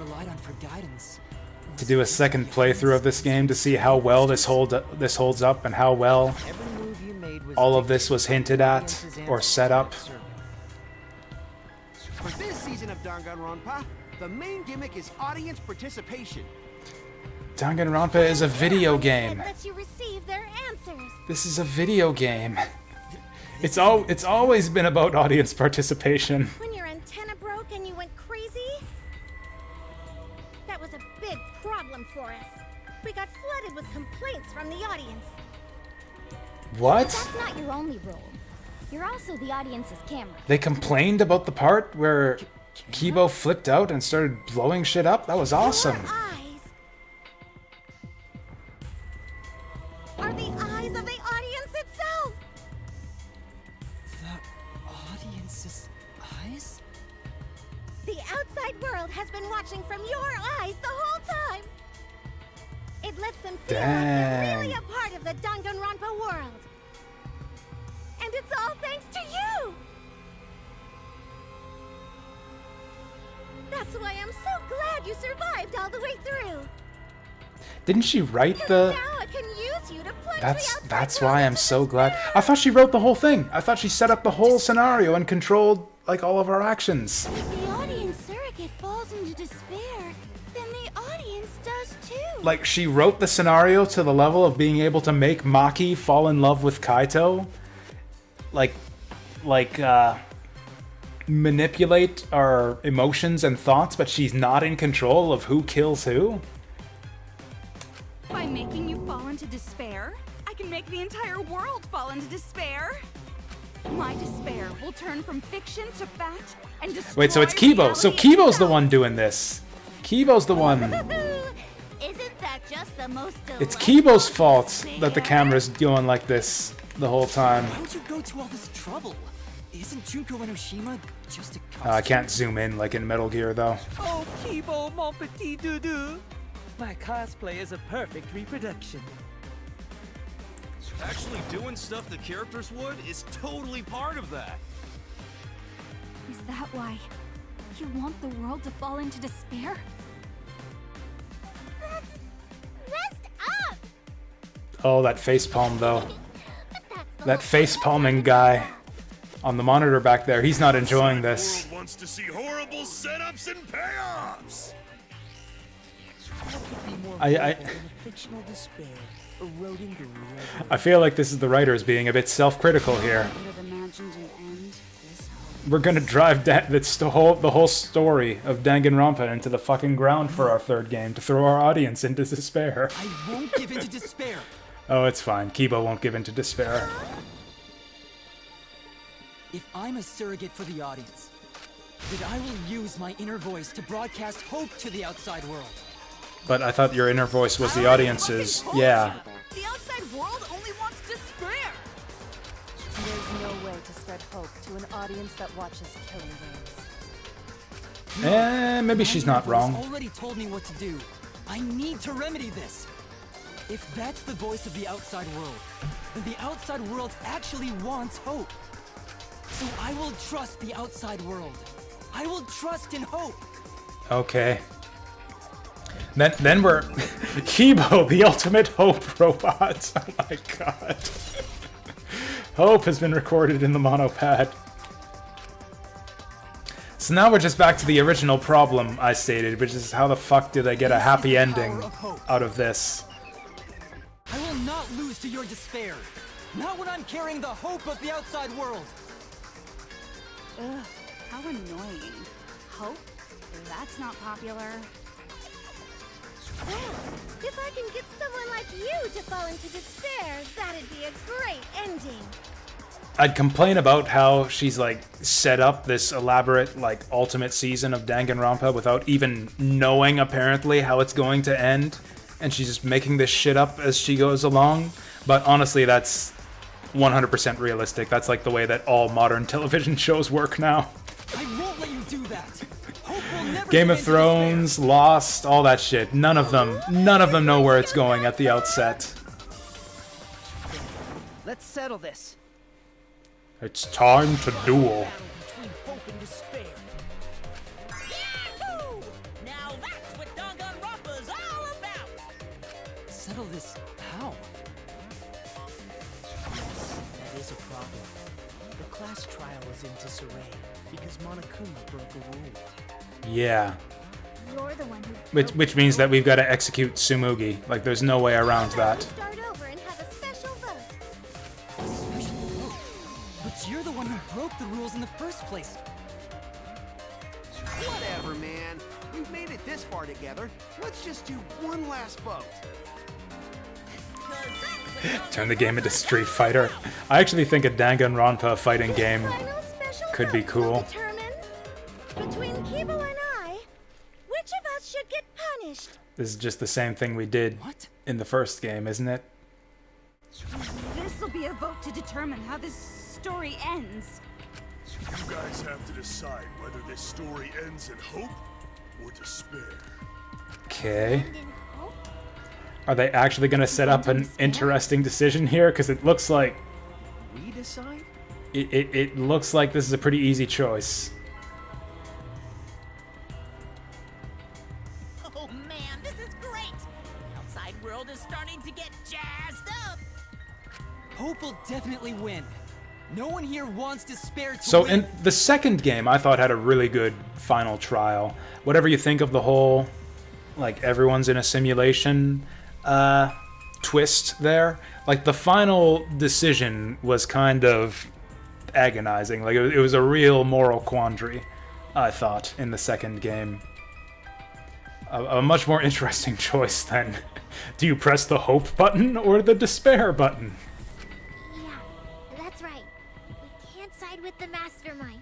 to do a second playthrough of this game to see how well this holds up and how well all of this was hinted at or set up. For this season of Danganronpa, the main gimmick is audience participation. Danganronpa is a video game. Lets you receive their answers. This is a video game. It's always been about audience participation. When your antenna broke and you went crazy, that was a big problem for us. We got flooded with complaints from the audience. What? But that's not your only role. You're also the audience's camera. They complained about the part where Kibo flipped out and started blowing shit up? That was awesome. Are the eyes of the audience itself. The audience's eyes? The outside world has been watching from your eyes the whole time. It lets them feel like they're really a part of the Danganronpa world. And it's all thanks to you. That's why I'm so glad you survived all the way through. Didn't she write the... Now I can use you to plunge That's why I'm so glad. I thought she wrote the whole thing. I thought she set up the whole scenario and controlled, like, all of our actions. If the audience surrogate falls into despair, then the audience does too. Like, she wrote the scenario to the level of being able to make Maki fall in love with Kaito. Manipulate our emotions and thoughts, but she's not in control of who kills who? By making you fall into despair, I can make the entire world fall into despair. My despair will turn from fiction to fact and destroy. Wait, so it's Kibo. So Kibo's the one doing this. Kibo's the one. Isn't that just the most It's Kibo's fault that the camera's going like this the whole time. Why would you go to all this trouble? Isn't Junko Enoshima just a I can't zoom in like in Metal Gear though. Oh, Kibo, mon petit doudou. My cosplay is a perfect reproduction. Actually doing stuff the characters would is totally part of that. Is that why you want the world to fall into despair? That's messed up. Oh, that facepalm though. That facepalming guy on the monitor back there, he's not enjoying this. The world wants to see horrible setups and payoffs. I feel like this is the writers being a bit self-critical here. We're gonna drive the whole story of Danganronpa into the fucking ground for our third game to throw our audience into despair. I won't give in to despair. Oh, it's fine. Kibo won't give in to despair. If I'm a surrogate for the audience, then I will use my inner voice to broadcast hope to the outside world. But I thought your inner voice was the audience's. Yeah. The outside world only wants despair. There's no way to spread hope to an audience that watches killing games. Maybe she's not wrong. Already told me what to do. I need to remedy this. If that's the voice of the outside world, then the outside world actually wants hope. So I will trust the outside world. I will trust in hope. Okay. Then we're Kibo, the ultimate hope robot. Oh my god. Hope has been recorded in the monopad. So now we're just back to the original problem I stated, which is how the fuck did I get a happy ending out of this? I will not lose to your despair. Not when I'm carrying the hope of the outside world. Ugh, how annoying. Hope? That's not popular. Well, if I can get someone like you to fall into despair, that'd be a great ending. I'd complain about how she's like set up this elaborate like ultimate season of Danganronpa without even knowing apparently how it's going to end, and she's just making this shit up as she goes along. But honestly, that's 100% realistic. That's like the way that all modern television shows work now. I won't let you do that. Hope will never Game of Thrones, Lost, all that shit. None of them know where it's going at the outset. Let's settle this. It's time to duel. Between hope and despair. Yahoo! Now that's what Danganronpa's all about. Settle this how? Yes, that is a problem. The class trial is in disarray because Monokuma broke a rule. Yeah. You're the one who Which means that we've got to execute Tsumugi. Like, there's no way around that. start over and have a special vote. A special vote? But you're the one who broke the rules in the first place. Whatever, man. We've made it this far together. Let's just do one last vote. Turn the game into Street Fighter. I actually think a Danganronpa fighting game could be cool. Between Kibo and I, which of us should get punished? This is just the same thing we did in the first game, isn't it? This'll be a vote to determine how this story ends. You guys have to decide whether this story ends in hope or despair. Okay. Are they actually going to set up an interesting decision here? Because it looks like... We decide? It looks like this is a pretty easy choice. Oh man, this is great! The outside world is starting to get jazzed up! Hope will definitely win. No one here wants despair to So win. in the second game, I thought had a really good final trial. Whatever you think of the whole, like, everyone's in a simulation twist there, like, the final decision was kind of agonizing. Like, it was a real moral quandary, I thought, in the second game. A much more interesting choice than, do you press the hope button or the despair button? Yeah, that's right. We can't side with the mastermind.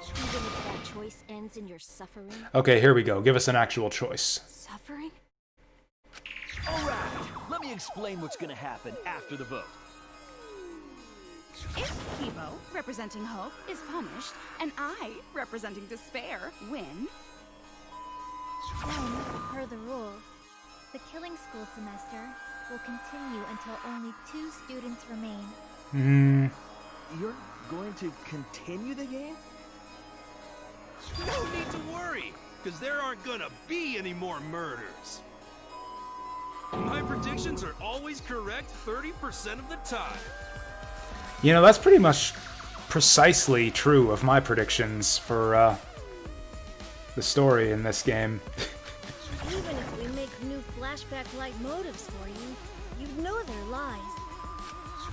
Even if that choice ends in your suffering. Okay, here we go. Give us an actual choice. Suffering? Alright, let me explain what's gonna happen after the vote. If Kibo, representing hope, is punished, and I, representing despair, win... Then, per the rules, the killing school semester will continue until only 2 students remain. You're going to continue the game? No need to worry, because there aren't gonna be any more murders. My predictions are always correct 30% of the time. You know, that's pretty much precisely true of my predictions for the story in this game. Even if we make new flashback-like motives for you, you'd know they're lies.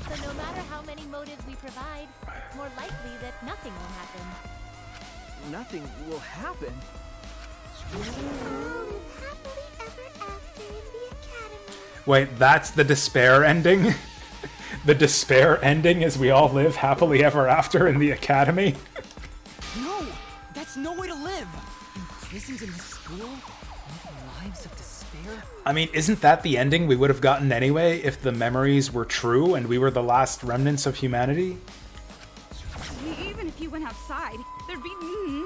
So no matter how many motives we provide, it's more likely that nothing will happen. Nothing will happen. Happily ever after in the academy. Wait, that's the despair ending? The despair ending is we all live happily ever after in the academy? No! That's no way to live! Imprisoned in the school? Living lives of despair? I mean, isn't that the ending we would have gotten anyway if the memories were true and we were the last remnants of humanity? Even if you went outside. There'd be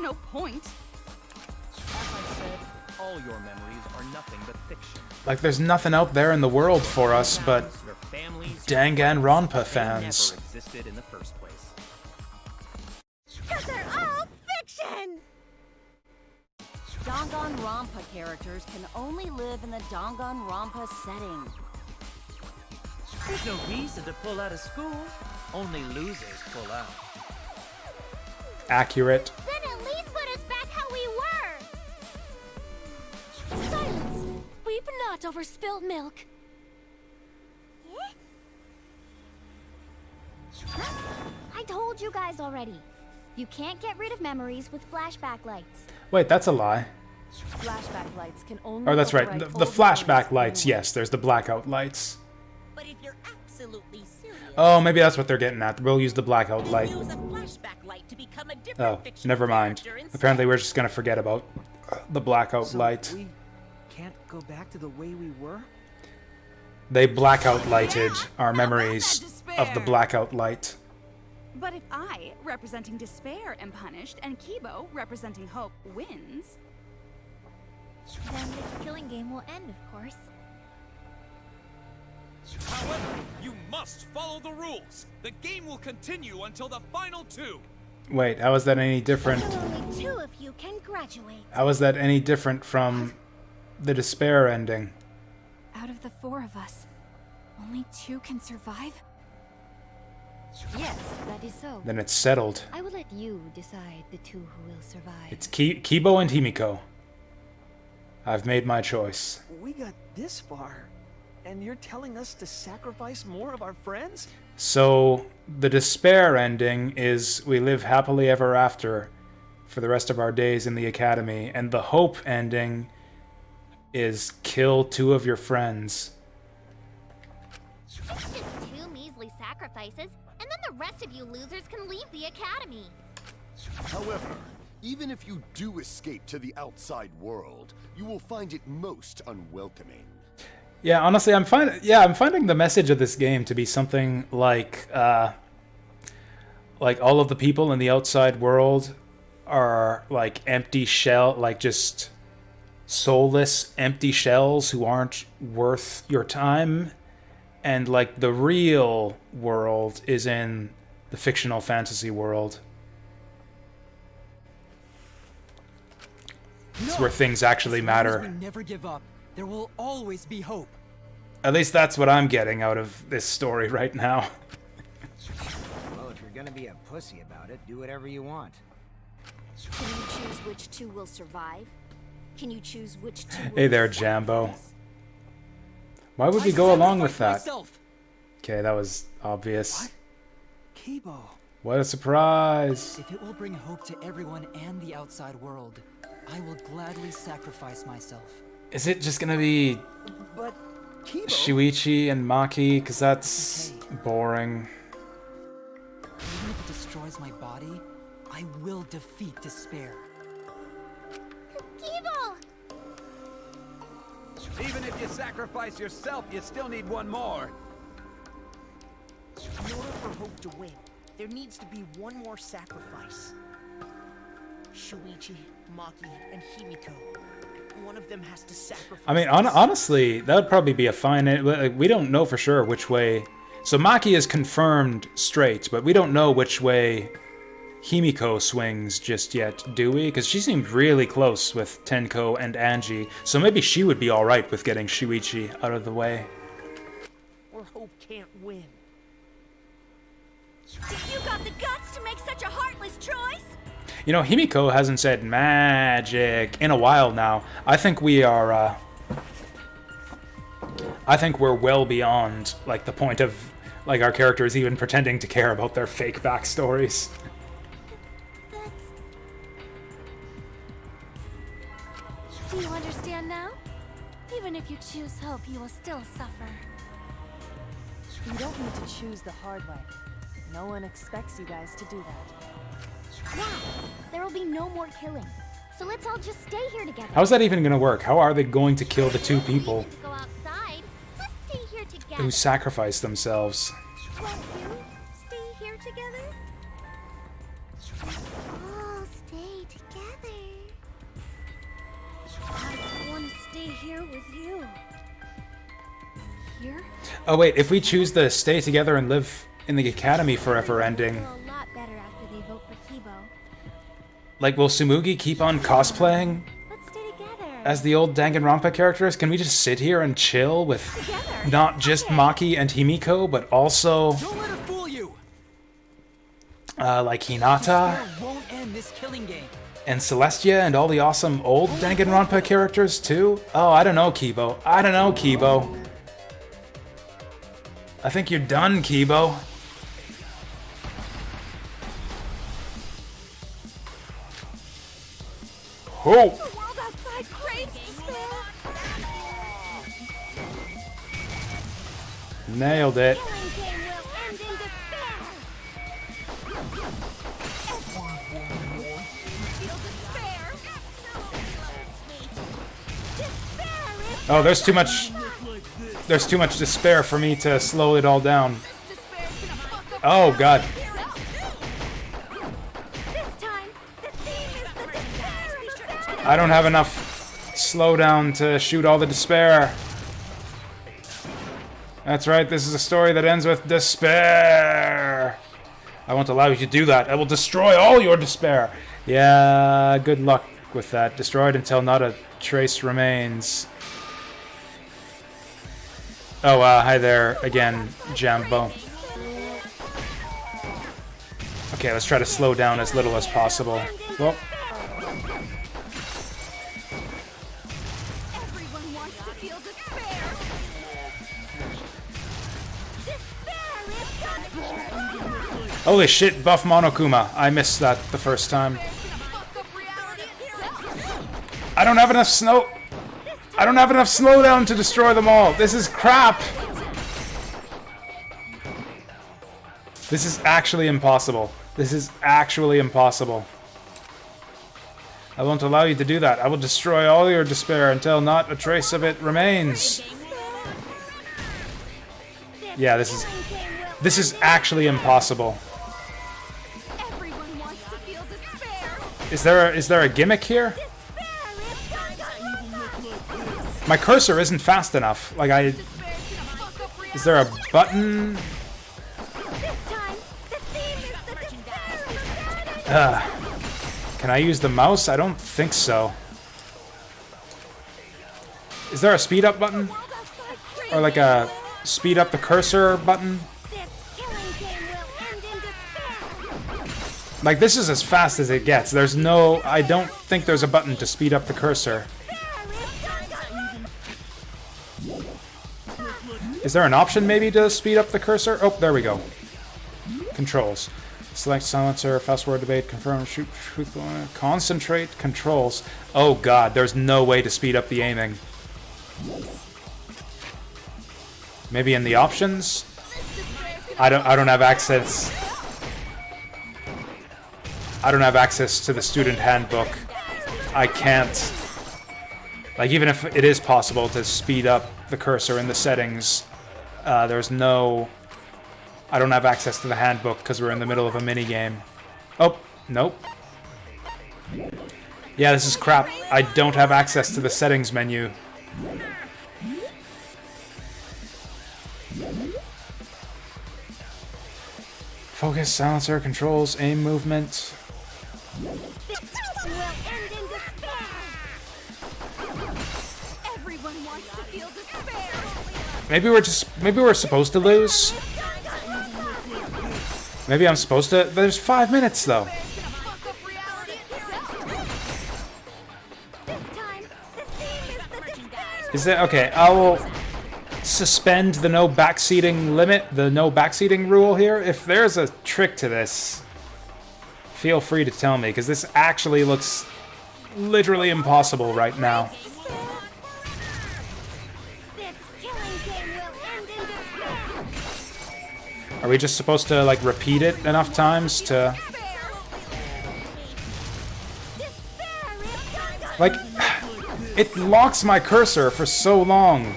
no point. As I said, all your memories are nothing but fiction. Like, there's nothing out there in the world for us but Your families, Danganronpa they never fans. existed in the first place. Because they're all fiction! Danganronpa characters can only live in the Danganronpa setting. There's no reason to pull out of school. Only losers pull out. Accurate. Then at least put us back how we were! Silence! Weep not over spilt milk. I told you guys already. You can't get rid of memories with flashback lights. Wait, that's a lie. Flashback lights can only. Oh, that's right. overwrite The old flashback memories lights, in one. yes, there's the blackout lights. But if you're absolutely serious, Oh, maybe that's what they're getting at. We'll use the blackout light. use a flashback light to become a different Oh, fictional never mind. character instead. Apparently we're just gonna forget about the blackout So light. we can't go back to the way we were? They blackout lighted our memories of the blackout light. But if I, representing despair, am punished, and Kibo, representing hope, wins... Then this killing game will end, of course. However, you must follow the rules. The game will continue until the final two. Wait, how is that any different? Only two of you can graduate. How is that any different from the despair ending? Out of the 4 of us, only 2 can survive? Yes, that is so. Then it's settled. I will let you decide the 2 who will survive. It's Kibo and Himiko. I've made my choice. We got this far, and you're telling us to sacrifice more of our friends? So, the despair ending is we live happily ever after for the rest of our days in the academy, and the hope ending is kill 2 of your friends. It's just 2 measly sacrifices, and then the rest of you losers can leave the academy. However, even if you do escape to the outside world, you will find it most unwelcoming. Yeah, honestly, I'm finding the message of this game to be something like all of the people in the outside world are like empty shell, like just soulless empty shells who aren't worth your time, and like the real world is in the fictional fantasy world. It's where things actually matter. We never give up. There will always be hope. At least that's what I'm getting out of this story right now. Well, if you're gonna be a pussy about it, do whatever you want. Can you choose which 2 will survive? Can you choose which 2 will Hey there, be Jambo. sacrificed? Why would we go along with that? Okay, that was obvious. Kibo. What a surprise! If it will bring hope to everyone and the outside world, I will gladly sacrifice myself. Is it just gonna be But Kibo... Shuichi and Maki? Because that's boring. Even if it destroys my body, I will defeat despair. Kibo! Even if you sacrifice yourself, you still need one more. In order for hope to win, there needs to be one more sacrifice. Shuichi, Maki, and Himiko. One of them has to sacrifice. I mean, honestly, that would probably be a fine... Like, we don't know for sure which way... So Maki is confirmed straight, but we don't know which way Himiko swings just yet, do we? Because she seemed really close with Tenko and Angie, so maybe she would be alright with getting Shuichi out of the way. Or hope can't win. You got the guts to make such a heartless choice? You know, Himiko hasn't said magic in a while now. I think we are, I think we're well beyond, like, the point of, like, our characters even pretending to care about their fake backstories. Do you understand now? Even if you choose hope, you will still suffer. You don't need to choose the hard way. No one expects you guys to do that. Yeah, there will be no more killing. So let's all just stay here together. How's that even gonna work? How are they going to kill the 2 people Go outside. Let's stay here together. who sacrificed themselves? Won't you stay here together? all stay together. I want to stay here with you. Here? Oh wait, if we choose the stay together and live in the academy forever ending, Feel a lot better after they vote for Kibo. like, will Tsumugi keep on cosplaying Let's stay together. as the old Danganronpa characters? Can we just sit here and chill with not just Maki and Himiko, but also Don't let her fool you. like Hinata Won't end this killing game. and Celestia and all the awesome old Danganronpa characters too? Oh, I don't know, Kibo. I don't know, Kibo. I think you're done, Kibo. Oh! The world outside craves despair. Nailed it. Oh, there's too much despair for me to slow it all down. Oh god. I don't have enough slowdown to shoot all the despair. That's right, this is a story that ends with despair. I won't allow you to do that. I will destroy all your despair. Yeah, good luck with that. Destroyed until not a trace remains. Oh, hi there again, Jambo. Okay, let's try to slow down as little as possible. Well. Holy shit, buff Monokuma. I missed that the first time. I don't have enough snow. I don't have enough slowdown to destroy them all. This is crap. This is actually impossible. This is actually impossible. I won't allow you to do that. I will destroy all your despair until not a trace of it remains. Yeah, this is actually impossible. Is there a gimmick here? My cursor isn't fast enough. Like is there a button? Can I use the mouse? I don't think so. Is there a speed up button? Or like a speed up the cursor button? Like, this is as fast as it gets. There's no... I don't think there's a button to speed up the cursor. Is there an option, maybe, to speed up the cursor? Oh, there we go. Controls. Select silencer, fast forward debate, confirm, shoot, concentrate, controls. Oh god, there's no way to speed up the aiming. Maybe in the options? I don't have access. I don't have access to the student handbook. I can't. Like, even if it is possible to speed up the cursor in the settings, there's no... I don't have access to the handbook because we're in the middle of a minigame. Oh, nope. Yeah, this is crap. I don't have access to the settings menu. Focus, silencer, controls, aim movement. Maybe we're supposed to lose. Maybe I'm supposed to... There's 5 minutes, though. Is that... Okay, I will suspend the no backseating limit, the no backseating rule here. If there's a trick to this, feel free to tell me, because this actually looks literally impossible right now. Are we just supposed to, like, repeat it enough times to... Like, it locks my cursor for so long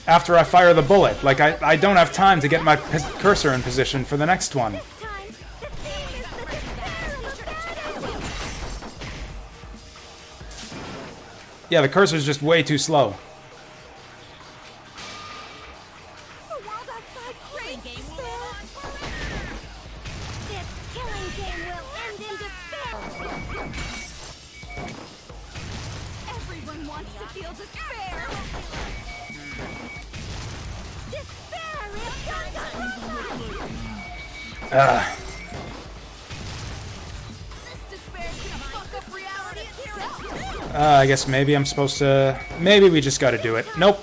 after I fire the bullet. Like, I don't have time to get my cursor in position for the next one. Yeah, the cursor's just way too slow. The world outside craves despair. This killing game will end in despair. Everyone wants to feel despair. Despair is Danganronpa. This despair's gonna fuck up reality itself. I guess maybe I'm supposed to... Maybe we just gotta do it. Nope.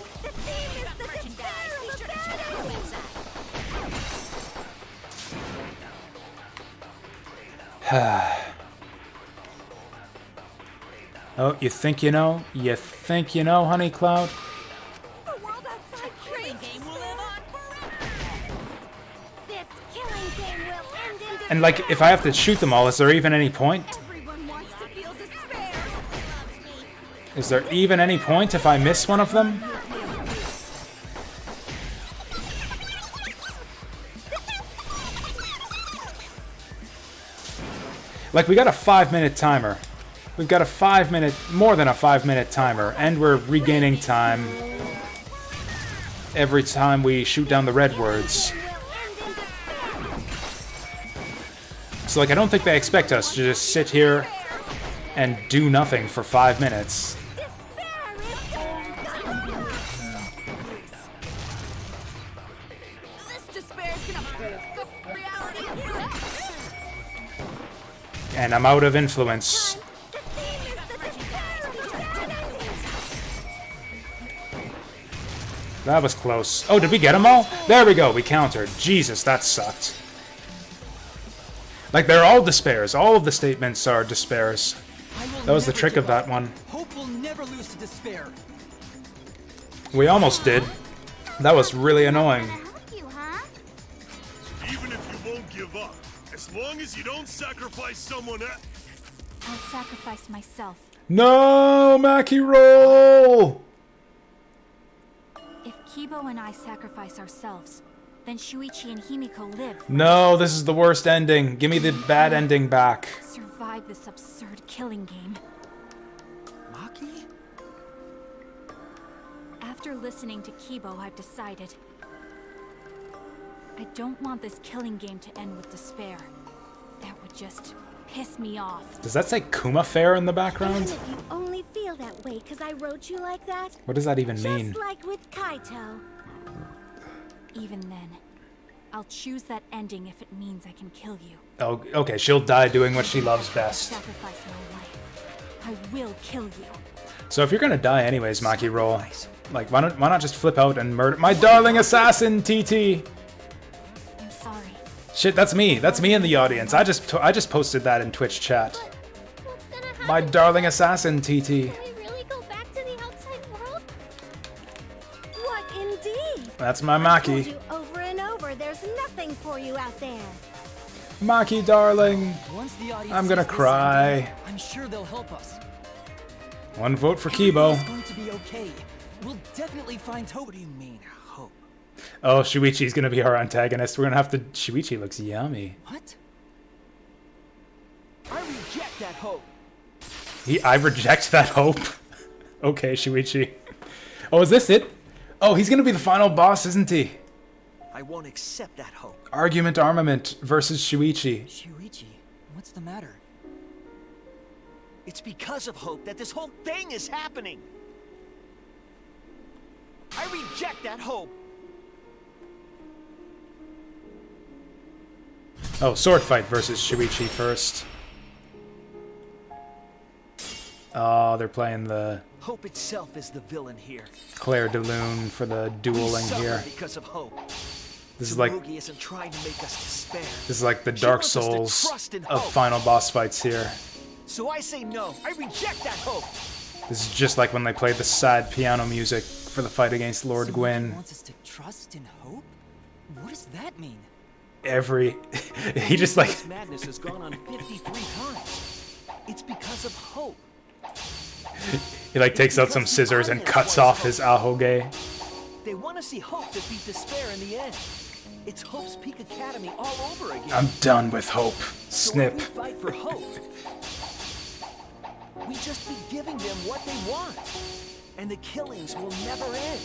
Oh, you think you know? You think you know, Honey Cloud? The world outside craves despair. This killing game will end in despair. And like, if I have to shoot them all, is there even any point? Everyone wants to feel despair. Is there even any point if I miss one of them? Like, we got a 5-minute timer. We've got a 5-minute, more than a 5-minute timer, and we're regaining time every time we shoot down the red words. So, like, I don't think they expect us to just sit here and do nothing for 5 minutes. This despair's gonna fuck up reality itself. And I'm out of influence. That was close. Oh, did we get them all? There we go, we countered. Jesus, that sucked. Like, they're all despairs. All of the statements are despairs. That was the trick of that one. Hope will never lose to despair. We almost did. That was really annoying. Even if you won't give up, as long as you don't sacrifice someone else. I'll sacrifice myself. No, Mackie roll! If Kibo and I sacrifice ourselves, then Shuichi and Himiko live. No, this is the worst ending. Give me the bad ending back. Survive this absurd killing game. Maki? After listening to Kibo, I've decided. I don't want this killing game to end with despair. That would just piss me off. Does that say Kuma Fair in the Even background? if you only feel that way because I wrote you like that. What does that even mean? Just like with Kaito. Even then, I'll choose that ending if it means I can kill you. Oh, okay, she'll die doing what she loves best. Sacrifice my life. I will kill you. So if you're gonna die anyways, Maki roll, like, why not just flip out and murder my darling assassin, TT? I'm sorry. Shit, that's me. That's me in the audience. I just posted that in Twitch chat. My darling assassin, TT. Can we really go back to the outside world? What indeed? That's my I told Maki. you over and over, there's nothing for you out there. Maki, darling. Once the audience I'm gonna sees this cry. idea, I'm sure they'll help us. One vote for Kibo. It's going to be okay. We'll definitely find hope. What do you mean, hope? Oh, Shuichi's gonna be our antagonist. We're gonna have to... Shuichi looks yummy. What? I reject that hope. I reject that hope. Okay, Shuichi. Oh, is this it? Oh, he's gonna be the final boss, isn't he? I won't accept that hope. Argument Armament versus Shuichi. Shuichi, what's the matter? It's because of hope that this whole thing is happening. I reject that hope. Oh, sword fight versus Shuichi first. Oh, they're playing the Hope itself is the villain here. Claire de Lune for the We dueling suffer here. because of hope. This is like Tsurugi isn't trying to make us despair. this is like the She Dark wants us to Souls trust in of hope. final boss fights here. So I say no. I reject that hope. This is just like when they played the sad piano music for the fight against Lord He Gwyn. wants us to trust in hope? What does that mean? He just like This madness has gone on 53 times. It's because of hope. he like takes out some scissors and cuts off his ahoge. They want to see hope defeat despair in the end. It's Hope's Peak Academy all over again. I'm done with hope. So Snip. we fight for hope. We just be giving them what they want. And the killings will never end.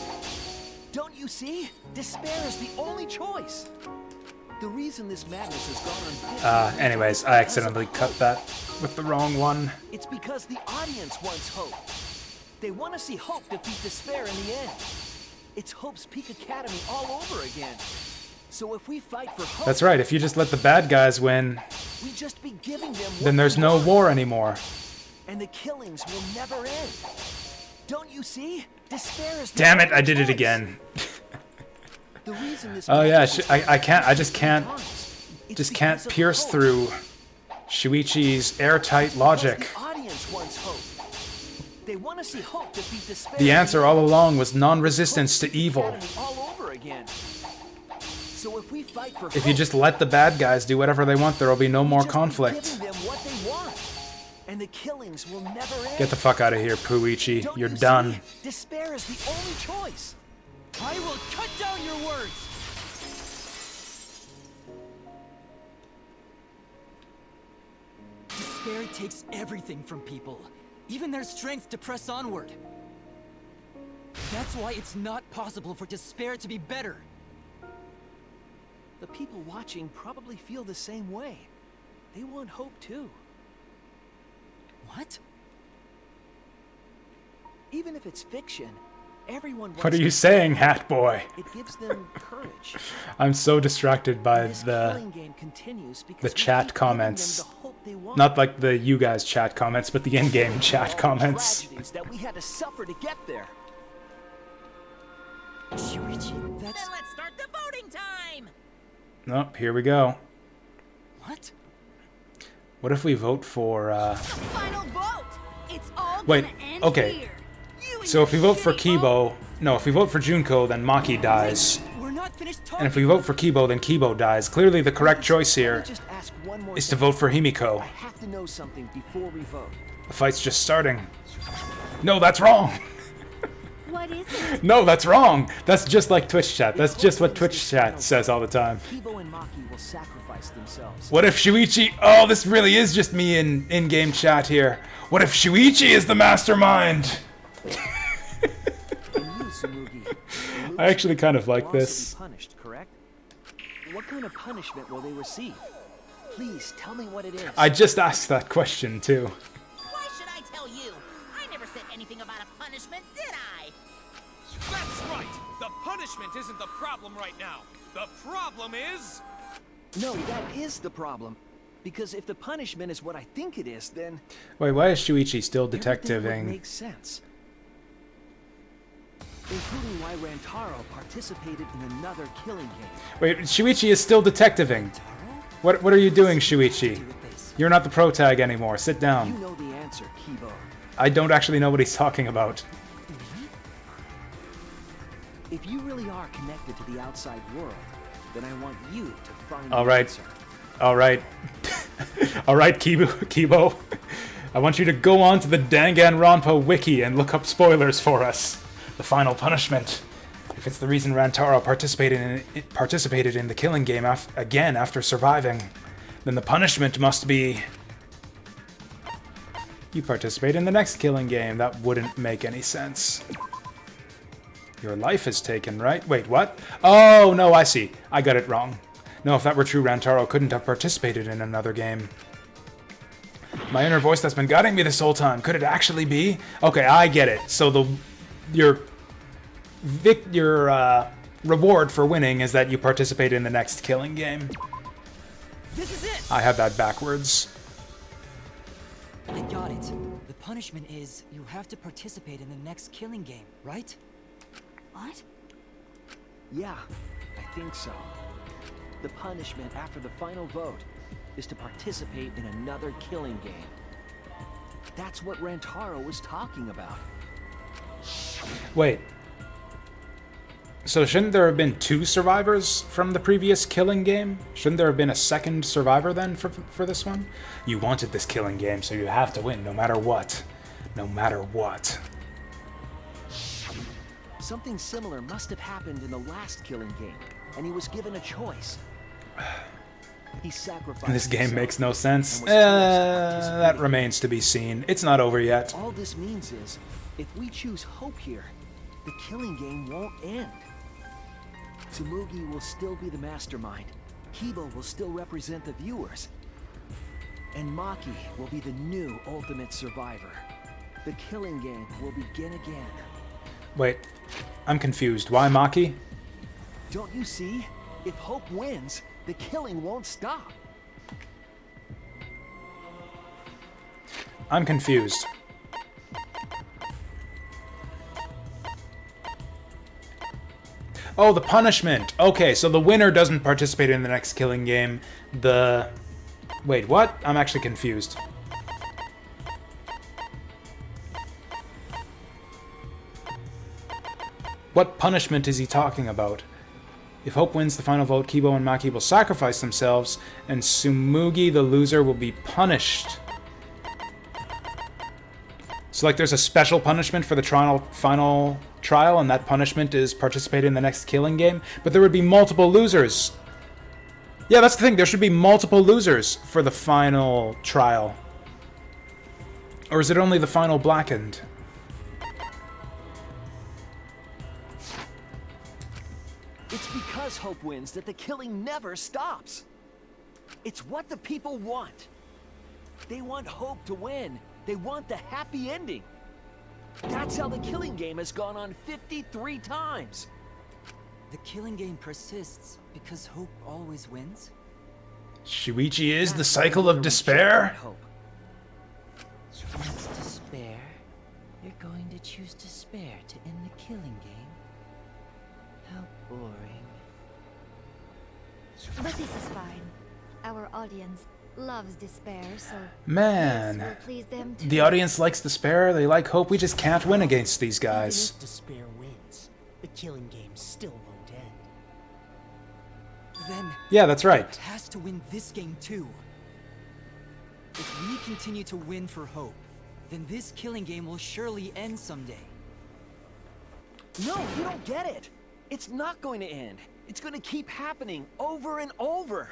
Don't you see? Despair is the only choice. The reason this madness has gone on... Anyways, I accidentally cut that with the wrong one. It's because the audience wants hope. They want to see hope defeat despair in the end. It's Hope's Peak Academy all over again. So if we fight for hope... That's right, if you just let the bad guys win, we just be giving them what then there's no war anymore. And the killings will never end. Don't you see? Despair is... Damn it, I did it again. The reason this Oh yeah, I just can't pierce through Shuichi's airtight logic. The audience wants hope. They want to see hope defeat despair. The answer all along was non-resistance to evil. All over again. So if we fight for If you just let the bad guys do whatever they want, there will be no more conflict. giving them what they want. And the killings will never end. Get the fuck out of here, Puichi. Don't You're you done. see? Despair is the only choice. I will cut down your words! Despair takes everything from people, even their strength to press onward. That's why it's not possible for despair to be better. The people watching probably feel the same way. They want hope too. What? Even if it's fiction, everyone wants What are you saying, Hat Boy? It gives them courage. I'm so distracted by This the killing game continues because we chat keep giving them comments. the hope they want. Not like the you guys chat comments, but the in-game chat comments. Tragedies that we had to suffer to get there. Shuichi, that's... Then let's start the voting time! Nope, here we go. What? What if we vote for, Final vote! It's all Wait, gonna end okay. here. So if we vote for Kibo... No, if we vote for Junko, then Maki dies. We're not finished talking. And if we vote for Kibo, then Kibo dies. Clearly the correct choice here Just ask one more is to thing. vote for Himiko. I have to know something before we vote. The fight's just starting. No, that's wrong! What is it? No, that's wrong! That's just like Twitch chat. That's just what Twitch chat says all the time. Kibo and Maki will sacrifice themselves. What if Shuichi... Oh, this really is just me in in-game chat here. What if Shuichi is the mastermind? I actually kind of like this. Punished, correct? What kind of punishment will they receive? Please tell me what it is. I just asked that question too. Why should I tell you? I never said anything about a punishment, did I? That's right! The punishment isn't the problem right now. The problem is... No, that is the problem. Because if the punishment is what I think it is, then... Wait, why is Shuichi still everything detectiving? would make sense. Including why Rantaro participated in another killing game. Wait, Shuichi is still detectiving. What are you doing, Shuichi? You're not the pro tag anymore. Sit You down. know the answer, Kibo. I don't actually know what he's talking about. If you really are connected to the outside world, then I want you to find All the right. answer. All right. All right, Kibo. I want you to go on to the Danganronpa wiki and look up spoilers for us. The final punishment. If it's the reason Rantaro participated in the killing game again after surviving, then the punishment must be... You participate in the next killing game. That wouldn't make any sense. Your life is taken, right? Wait, what? Oh, no, I see. I got it wrong. No, if that were true, Rantaro couldn't have participated in another game. My inner voice that's been guiding me this whole time. Could it actually be? Okay, I get it. So your reward for winning is that you participate in the next killing game. This is it! I have that backwards. I got it. The punishment is you have to participate in the next killing game, right? What? Yeah, I think so. The punishment after the final vote is to participate in another killing game. That's what Rantaro was talking about. Wait. So shouldn't there have been 2 survivors from the previous killing game? Shouldn't there have been a second survivor then for this one? You wanted this killing game, so you have to win no matter what. No matter what. Something similar must have happened in the last killing game, and he was given a choice. He sacrificed This game himself makes no sense. and was forced to participate. That remains to be seen. It's not over yet. All this means is, if we choose hope here, the killing game won't end. Tsumugi will still be the mastermind. Kiba will still represent the viewers. And Maki will be the new ultimate survivor. The killing game will begin again. Wait, I'm confused. Why Maki? Don't you see? If hope wins, the killing won't stop. I'm confused. Oh, the punishment. Okay, so the winner doesn't participate in the next killing game. Wait, what? I'm actually confused. What punishment is he talking about? If Hope wins the final vote, Kibo and Maki will sacrifice themselves, and Tsumugi, the loser, will be punished. So, like, there's a special punishment for the final trial, and that punishment is participate in the next killing game, but there would be multiple losers. Yeah, that's the thing. There should be multiple losers for the final trial. Or is it only the final blackened? It's because hope wins that the killing never stops. It's what the people want. They want hope to win. They want the happy ending. That's how the killing game has gone on 53 times. The killing game persists because hope always wins? Shuichi is the cycle of despair? Once despair, you're going to choose despair to end the killing game? How boring. But this is fine. Our audience loves despair, so Man, this will please them too. the audience likes despair, they like hope, we just can't win against these guys. Even if despair wins, the killing game still won't end. Then Yeah, that's right. it has to win this game too. If we continue to win for hope, then this killing game will surely end someday. No, you don't get it. It's not going to end. It's going to keep happening over and over.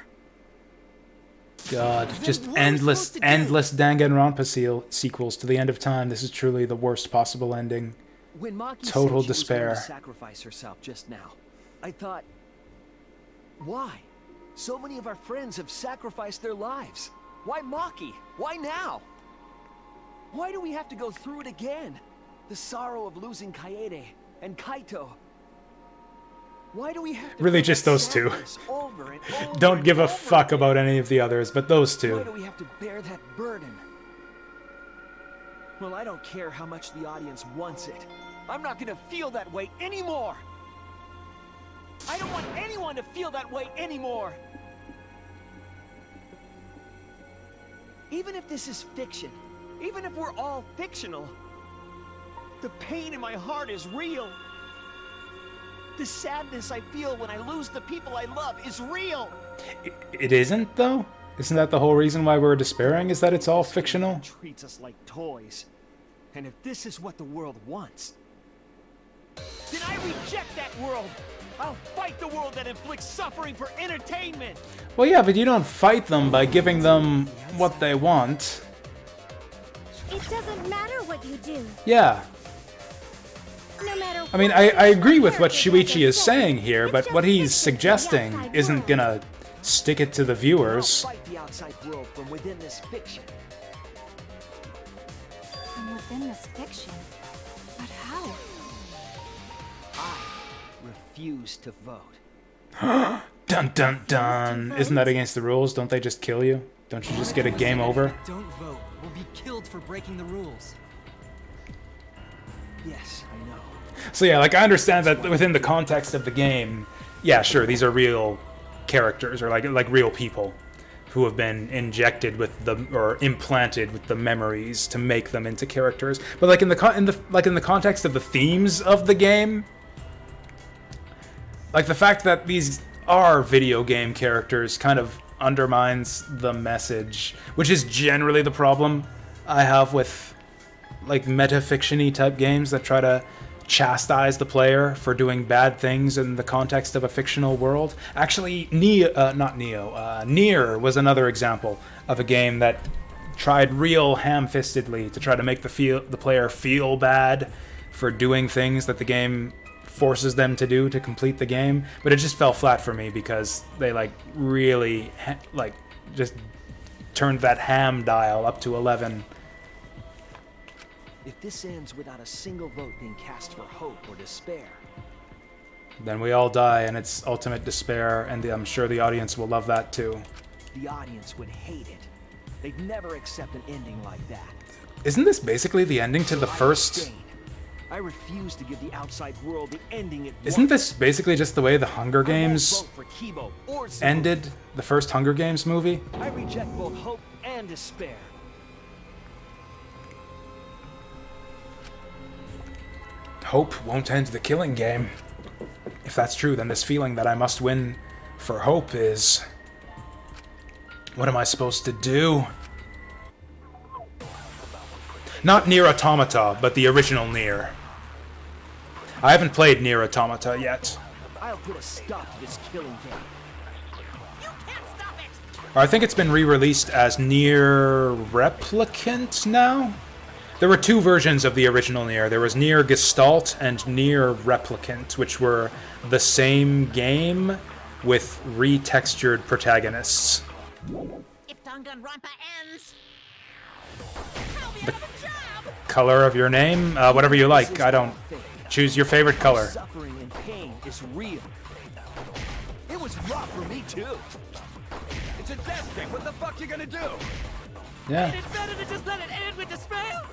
God, just endless Danganronpa sequels to the end of time. This is truly the worst possible ending. When Maki Total said she was going despair. to sacrifice herself just now, I thought, why? So many of our friends have sacrificed their lives. Why Maki? Why now? Why do we have to go through it again? The sorrow of losing Kaede and Kaito. Why do we have to Really feel just that those two. sadness over and over Don't and give a over fuck again? about any of the others, but those Why two. do we have to bear that burden? Well, I don't care how much the audience wants it. I'm not gonna feel that way anymore! I don't want anyone to feel that way anymore! Even if this is fiction, even if we're all fictional, the pain in my heart is real. The sadness I feel when I lose the people I love is real. It isn't, though? Isn't that the whole reason why we're despairing, is that it's all fictional? Treats us like toys. And if this is what the world wants, then I reject that world. I'll fight the world that inflicts suffering for entertainment. Well, yeah, but you don't fight them by giving them what they want. It doesn't matter what you do. Yeah. No matter I mean, I agree with what Shuichi is saying here, but what he's suggesting isn't gonna stick it to the viewers. Fight the outside world from within this fiction. From within this fiction? But how? I refuse to vote. Dun dun dun! Isn't that against the rules? Don't they just kill you? Don't you just get a game over? Don't vote. We'll be killed for breaking the rules. Yes, I know. So yeah, like I understand that within the context of the game, yeah, sure, these are real characters or like real people who have been injected with or implanted with the memories to make them into characters. But like in the context of the themes of the game, like the fact that these are video game characters kind of undermines the message, which is generally the problem I have with like metafiction-y type games that try to chastise the player for doing bad things in the context of a fictional world. Actually, Nier was another example of a game that tried real ham-fistedly to try to make the player feel bad for doing things that the game forces them to do to complete the game, but it just fell flat for me because they really just turned that ham dial up to 11. If this ends without a single vote being cast for hope or despair, then we all die and it's ultimate despair, and I'm sure the audience will love that too. the audience would hate it. They'd never accept an ending like that. Isn't this basically the ending to the first... I refuse to give the outside world the ending it Isn't this basically just the way the Hunger Games ended, the first Hunger Games movie? I reject both hope and despair. Hope won't end the killing game. If that's true, then this feeling that I must win for hope is... What am I supposed to do? Not Nier Automata, but the original Nier. I haven't played Nier Automata yet. I'll put a stop to this killing game. Or I think it's been re-released as Nier Replicant now? There were two versions of the original Nier. There was Nier Gestalt and Nier Replicant, which were the same game with retextured protagonists. If Danganronpa ends, The color of your name? Whatever you like. I don't... Choose your favorite color. Suffering and pain is real. It was rough for me too. It's a death thing. What the fuck you gonna do? Yeah. Ain't it better to just let it end with despair?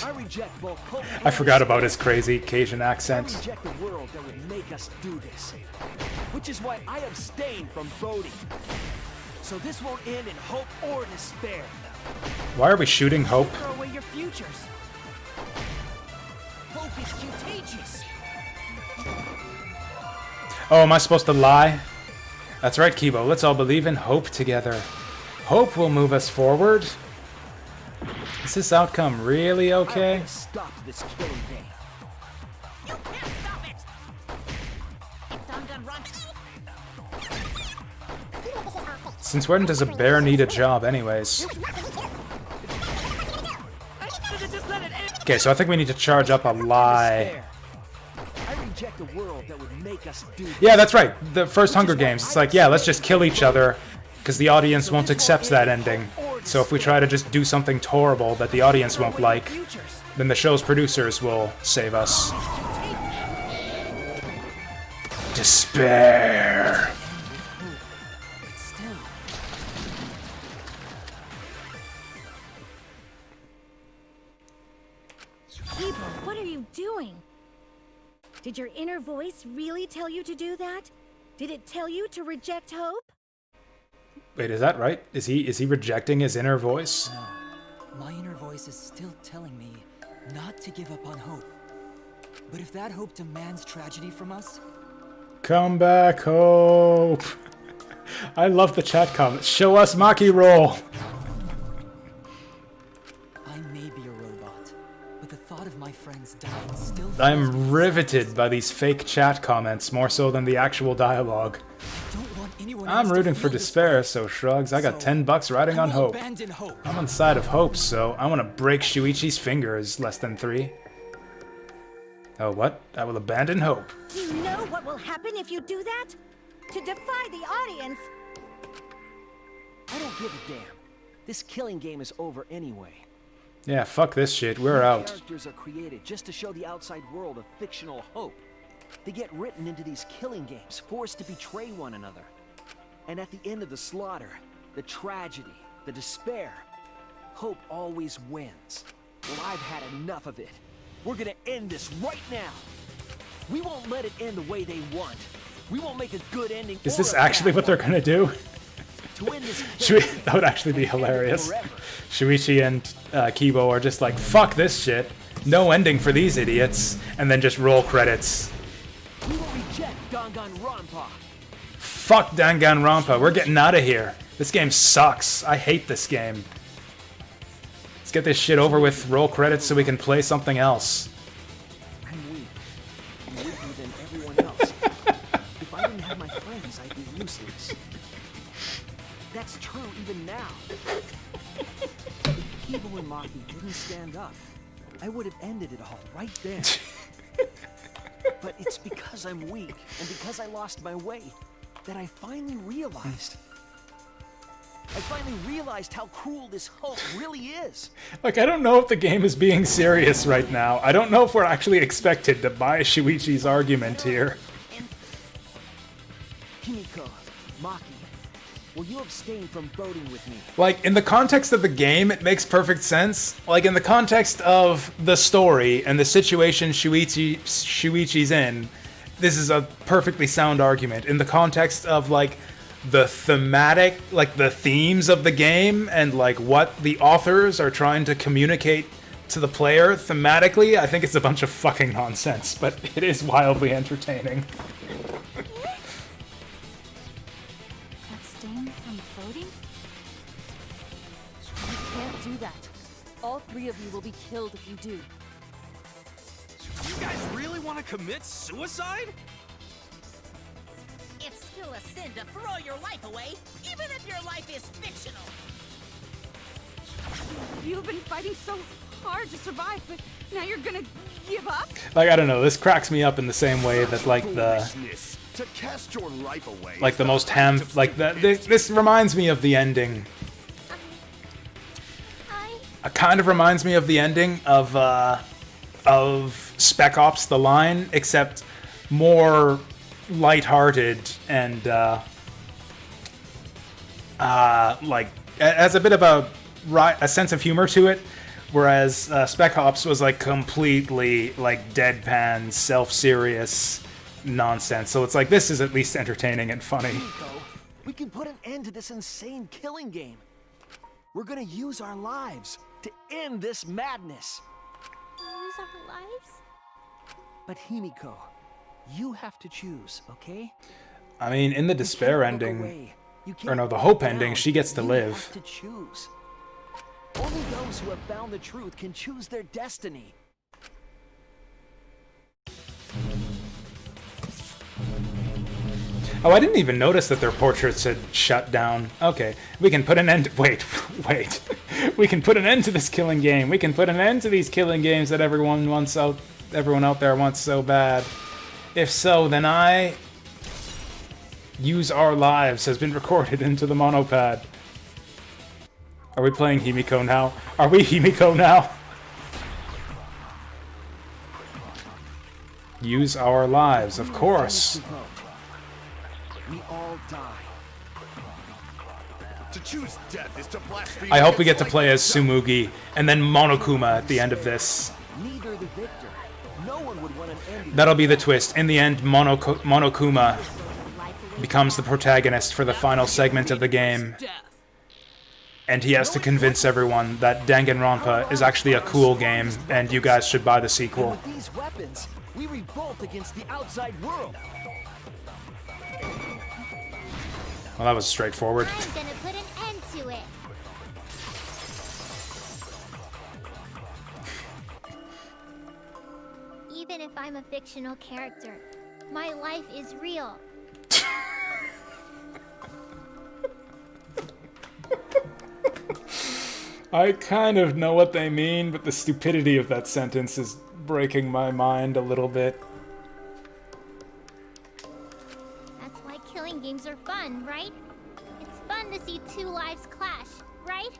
I reject both hope and I forgot about his despair. crazy Cajun I accent. reject a world that would make us do this. Which is why I abstain from voting. So this won't end in hope or despair. Why are we shooting Hope? Throw away your futures. Hope is contagious. Oh, am I supposed to lie? That's right, Kibo. Let's all believe in hope together. Hope will move us forward. Is this outcome really okay? Stop this killing game. you can't stop it. If Danganronpa, Since when does a bear need a job anyways? Okay, so I think we need to charge up a lie. I reject a world that would make us do this. Yeah, that's right. The first Hunger Games, it's like, yeah, let's just kill each other because the audience won't accept that ending. So if we try to just do something horrible that the audience won't like, then the show's producers will save us. Despair. Kibo, what are you doing? Did your inner voice really tell you to do that? Did it tell you to reject hope? Wait, is that right? Is he rejecting his inner voice? No. My inner voice is still telling me not to give up on hope. But if that hope demands tragedy from us... Come back, Hope. I love the chat comments. Show us Maki roll. I may be a robot, but the thought of my friends dying still... I'm riveted by these fake chat comments more so than the actual dialogue. I'm rooting for despair, so shrugs. I got $10 riding on hope. I'm on the side of hope, so I want to break Shuichi's fingers. Less than 3. Oh, what? I will abandon hope. Do you know what will happen if you do that? To defy the audience. I don't give a damn. This killing game is over anyway. Yeah, fuck this shit. We're out. Characters are created just to show the outside world a fictional hope. They get written into these killing games, forced to betray one another. And at the end of the slaughter, the tragedy, the despair, hope always wins. Well, I've had enough of it. We're gonna end this right now. We won't let it end the way they want. We won't make a good ending. Is this actually what they're gonna do? That would actually be hilarious. Shuichi and Kibo are just like, fuck this shit. No ending for these idiots. And then just roll credits. We will reject Danganronpa. Fuck Danganronpa. We're getting out of here. This game sucks. I hate this game. Let's get this shit over with, roll credits so we can play something else. If I didn't have my friends, I'd be useless. That's true even now. If Kibo and Maki didn't stand up, I would have ended it all right then. But it's because I'm weak and because I lost my way that I finally realized. How cruel this hope really is. Like, I don't know if the game is being serious right now. I don't know if we're actually expected to buy Shuichi's argument here. Himiko, Maki, will you abstain from voting with me? Like, in the context of the game, it makes perfect sense. Like, in the context of the story and the situation Shuichi's in, this is a perfectly sound argument. In the context of, like, the thematic, like, the themes of the game and, like, what the authors are trying to communicate to the player thematically, I think it's a bunch of fucking nonsense, but it is wildly entertaining. Abstain from voting? You can't do that. All 3 of you will be killed if you do. You guys really want to commit suicide? It's still a sin to throw your life away, even if your life is fictional. You've been fighting so hard to survive, but now you're gonna give up? Like, I don't know, this cracks me up in the same way that, like, to cast your life away. like, the most this reminds me of the ending. It kind of reminds me of the ending of Spec Ops: The Line, except more lighthearted and like, it has a bit of a sense of humor to it, whereas Spec Ops was like completely like deadpan, self-serious nonsense. So it's like, this is at least entertaining and funny. Himiko, we can put an end to this insane killing game. We're gonna use our lives to end this madness. Use our lives? But Himiko, you have to choose, okay? I mean, in the despair ending, or no, the hope ending, she gets to live. You have to choose. Only those who have found the truth can choose their destiny. Oh, I didn't even notice that their portraits had shut down. Okay, we can put an end. Wait. We can put an end to this killing game. We can put an end to these killing games that everyone out there wants so bad. If so, then I use our lives has been recorded into the monopad. Are we playing Himiko now? Are we Himiko now? Use our lives, of course. We all die. To choose death is to blaspheme. I hope we get to play as Tsumugi and then Monokuma at the end of this. Neither the victor. No one would want an ending. That'll be the twist. In the end, Monokuma becomes the protagonist for the final segment of the game. And he has to convince everyone that Danganronpa is actually a cool game, and you guys should buy the sequel. With these weapons, we revolt against the outside world. Well, that was straightforward. I'm gonna put an end to it. Even if I'm a fictional character, my life is real. I kind of know what they mean, but the stupidity of that sentence is breaking my mind a little bit. That's why killing games are fun, right? It's fun to see 2 lives clash, right?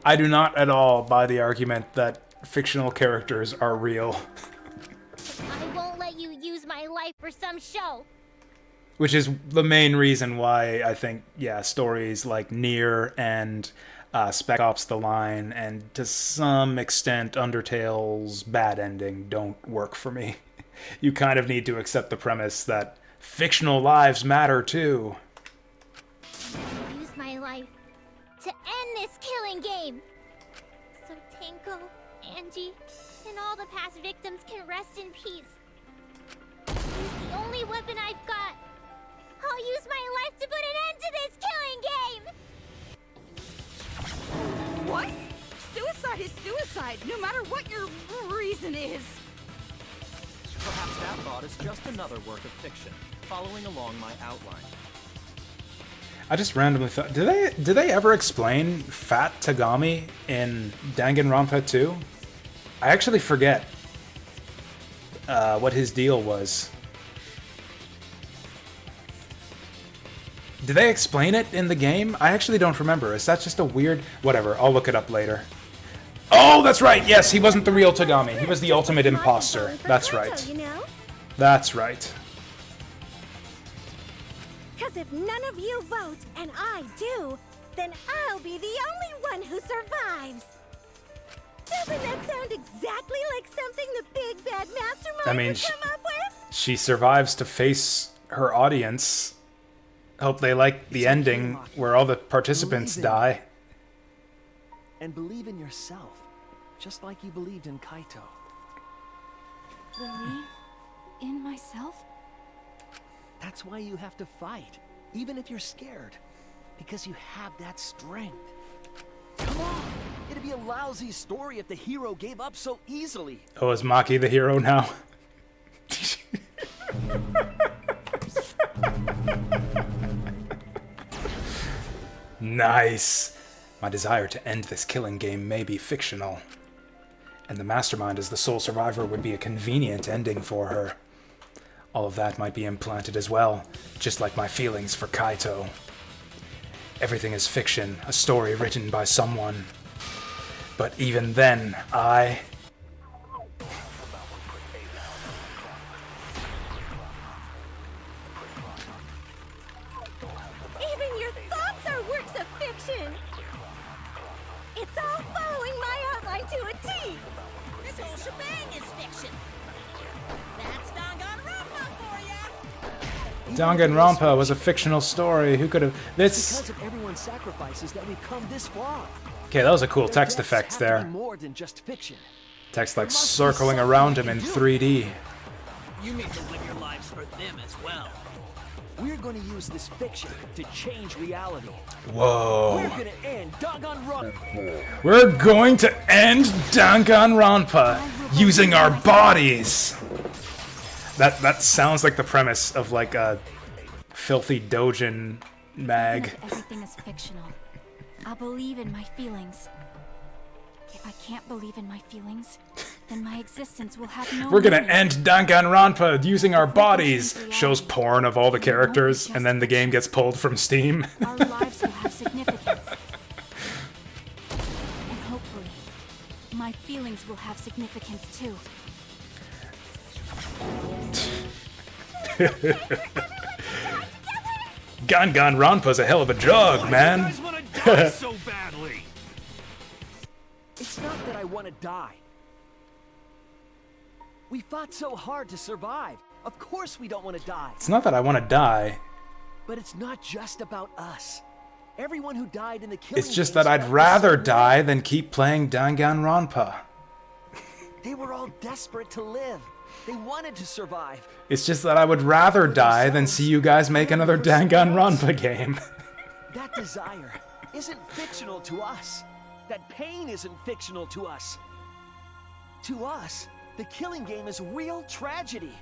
I do not at all buy the argument that fictional characters are real. I won't let you use my life for some show. Which is the main reason why I think, yeah, stories like Nier and Spec Ops: The Line, and to some extent Undertale's bad ending don't work for me. You kind of need to accept the premise that fictional lives matter too. Use my life to end this killing game. So Tenko, Angie, and all the past victims can rest in peace. Use the only weapon I've got. I'll use my life to put an end to this killing game! What? Suicide is suicide, no matter what your reason is. Perhaps that thought is just another work of fiction. following along my outline. I just randomly thought, do they ever explain Fat Tagami in Danganronpa 2? I actually forget what his deal was. Did they explain it in the game? I actually don't remember. Is that just a weird... Whatever, I'll look it up later. Oh, that's right! Yes, he wasn't the real Tagami. He was the ultimate imposter. That's right. That's right. Because if none of you vote, and I do, then I'll be the only one who survives. Doesn't that sound exactly like something the big bad mastermind would come up with? She survives to face her audience. Hope they like the ending where all the participants die. And believe in yourself, just like you believed in Kaito. Believe in myself? That's why you have to fight, even if you're scared. Because you have that strength. Come on! It'd be a lousy story if the hero gave up so easily. Oh, is Maki the hero now? Nice! My desire to end this killing game may be fictional. And the mastermind as the sole survivor would be a convenient ending for her. All of that might be implanted as well, just like my feelings for Kaito. Everything is fiction, a story written by someone. But even then, Even your thoughts are works of fiction. It's all following my outline to a T. This whole shebang is fiction. That's Danganronpa for ya. Danganronpa was a fictional story. Who could have... It's because of everyone's sacrifices that we've come this far. Okay, that was a cool text effect there. More than just fiction. Text like circling around him in 3D. You need to live your lives for them as well. We're going to use this fiction to change reality. Whoa. We're going to end Danganronpa. We're going to end Danganronpa using our bodies. That sounds like the premise of like a filthy doujin mag. Even if everything is fictional, I'll believe in my feelings. If I can't believe in my feelings, then my existence will have no We're gonna meaning. end Danganronpa using our bodies. Shows porn of all the characters, and then the game gets pulled from Steam. Our lives will have significance. And hopefully, my feelings will have significance too. Danganronpa's a hell of a drug, man. So badly. It's not that I want to die. We fought so hard to survive. Of course we don't want to die. It's not that I want to die. But it's not just about us. Everyone who died in the killing It's just games that I'd felt rather the same die way. than keep playing Danganronpa. They were all desperate to live. They wanted to survive. It's just that I would rather die than see you guys make another Danganronpa game. That desire isn't fictional to us. That pain isn't fictional to us. To us, the killing game is real tragedy.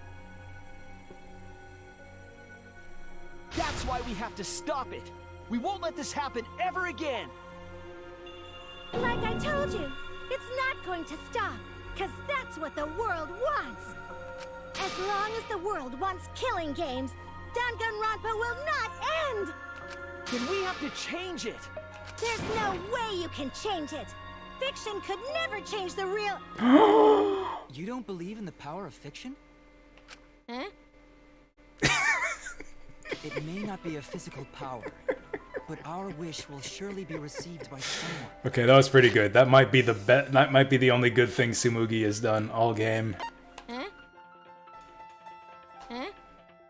That's why we have to stop it. We won't let this happen ever again. Like I told you, it's not going to stop, because that's what the world wants. As long as the world wants killing games, Danganronpa will not end! Then we have to change it. There's no way you can change it. Fiction could never change the real... You don't believe in the power of fiction? Huh? It may not be a physical power, but our wish will surely be received by someone. Okay, that was pretty good. That might be that might be the only good thing Tsumugi has done all game. Huh? Huh?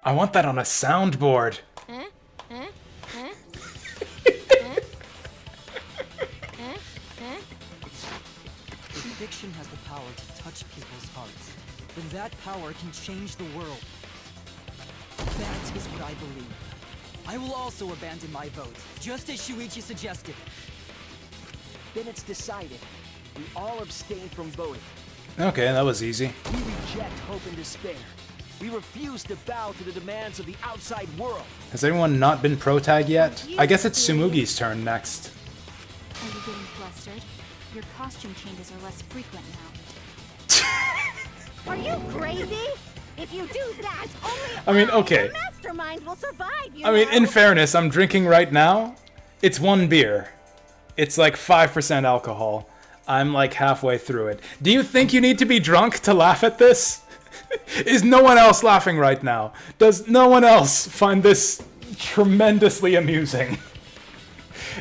I want that on a soundboard. Huh? Huh? Huh? If fiction has the power to touch people's hearts, then that power can change the world. That is what I believe. I will also abandon my vote, just as Shuichi suggested. Then it's decided. We all abstain from voting. Okay, that was easy. We reject hope and despair. We refuse to bow to the demands of the outside world. Has anyone not been pro tag yet? I guess it's Sumugi's turn next. Are you getting flustered? Your costume changes are less frequent now. Are you crazy? If you do that, only I mean, okay. the mastermind will survive, you I mean, know? in fairness, I'm drinking right now. It's one beer. It's like 5% alcohol. I'm like halfway through it. Do you think you need to be drunk to laugh at this? Is no one else laughing right now? Does no one else find this tremendously amusing?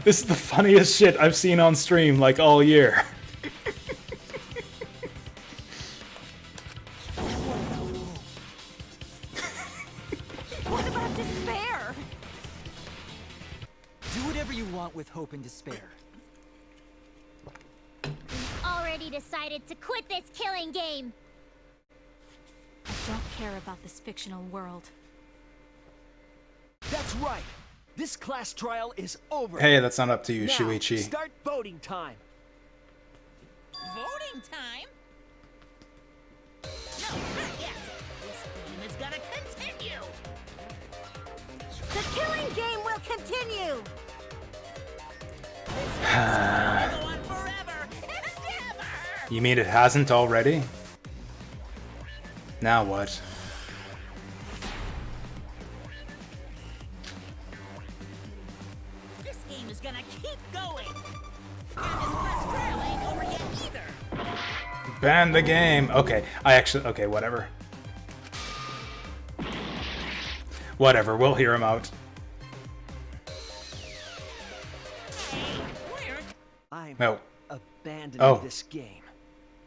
This is the funniest shit I've seen on stream like all year. What about despair? Do whatever you want with hope and despair. Already decided to quit this killing game. I don't care about this fictional world. That's right. This class trial is over. Hey, that's not up to you, Now, Shuichi. Start voting time. Voting time? No, not yet. This game is gonna continue. The killing game will continue. Go on forever and ever. You mean it hasn't already? Now what? This game is gonna keep going. And this class trial ain't over yet either. Ban the game. Okay, okay, whatever. Whatever, we'll hear him out. I'm No. abandoning Oh. this game.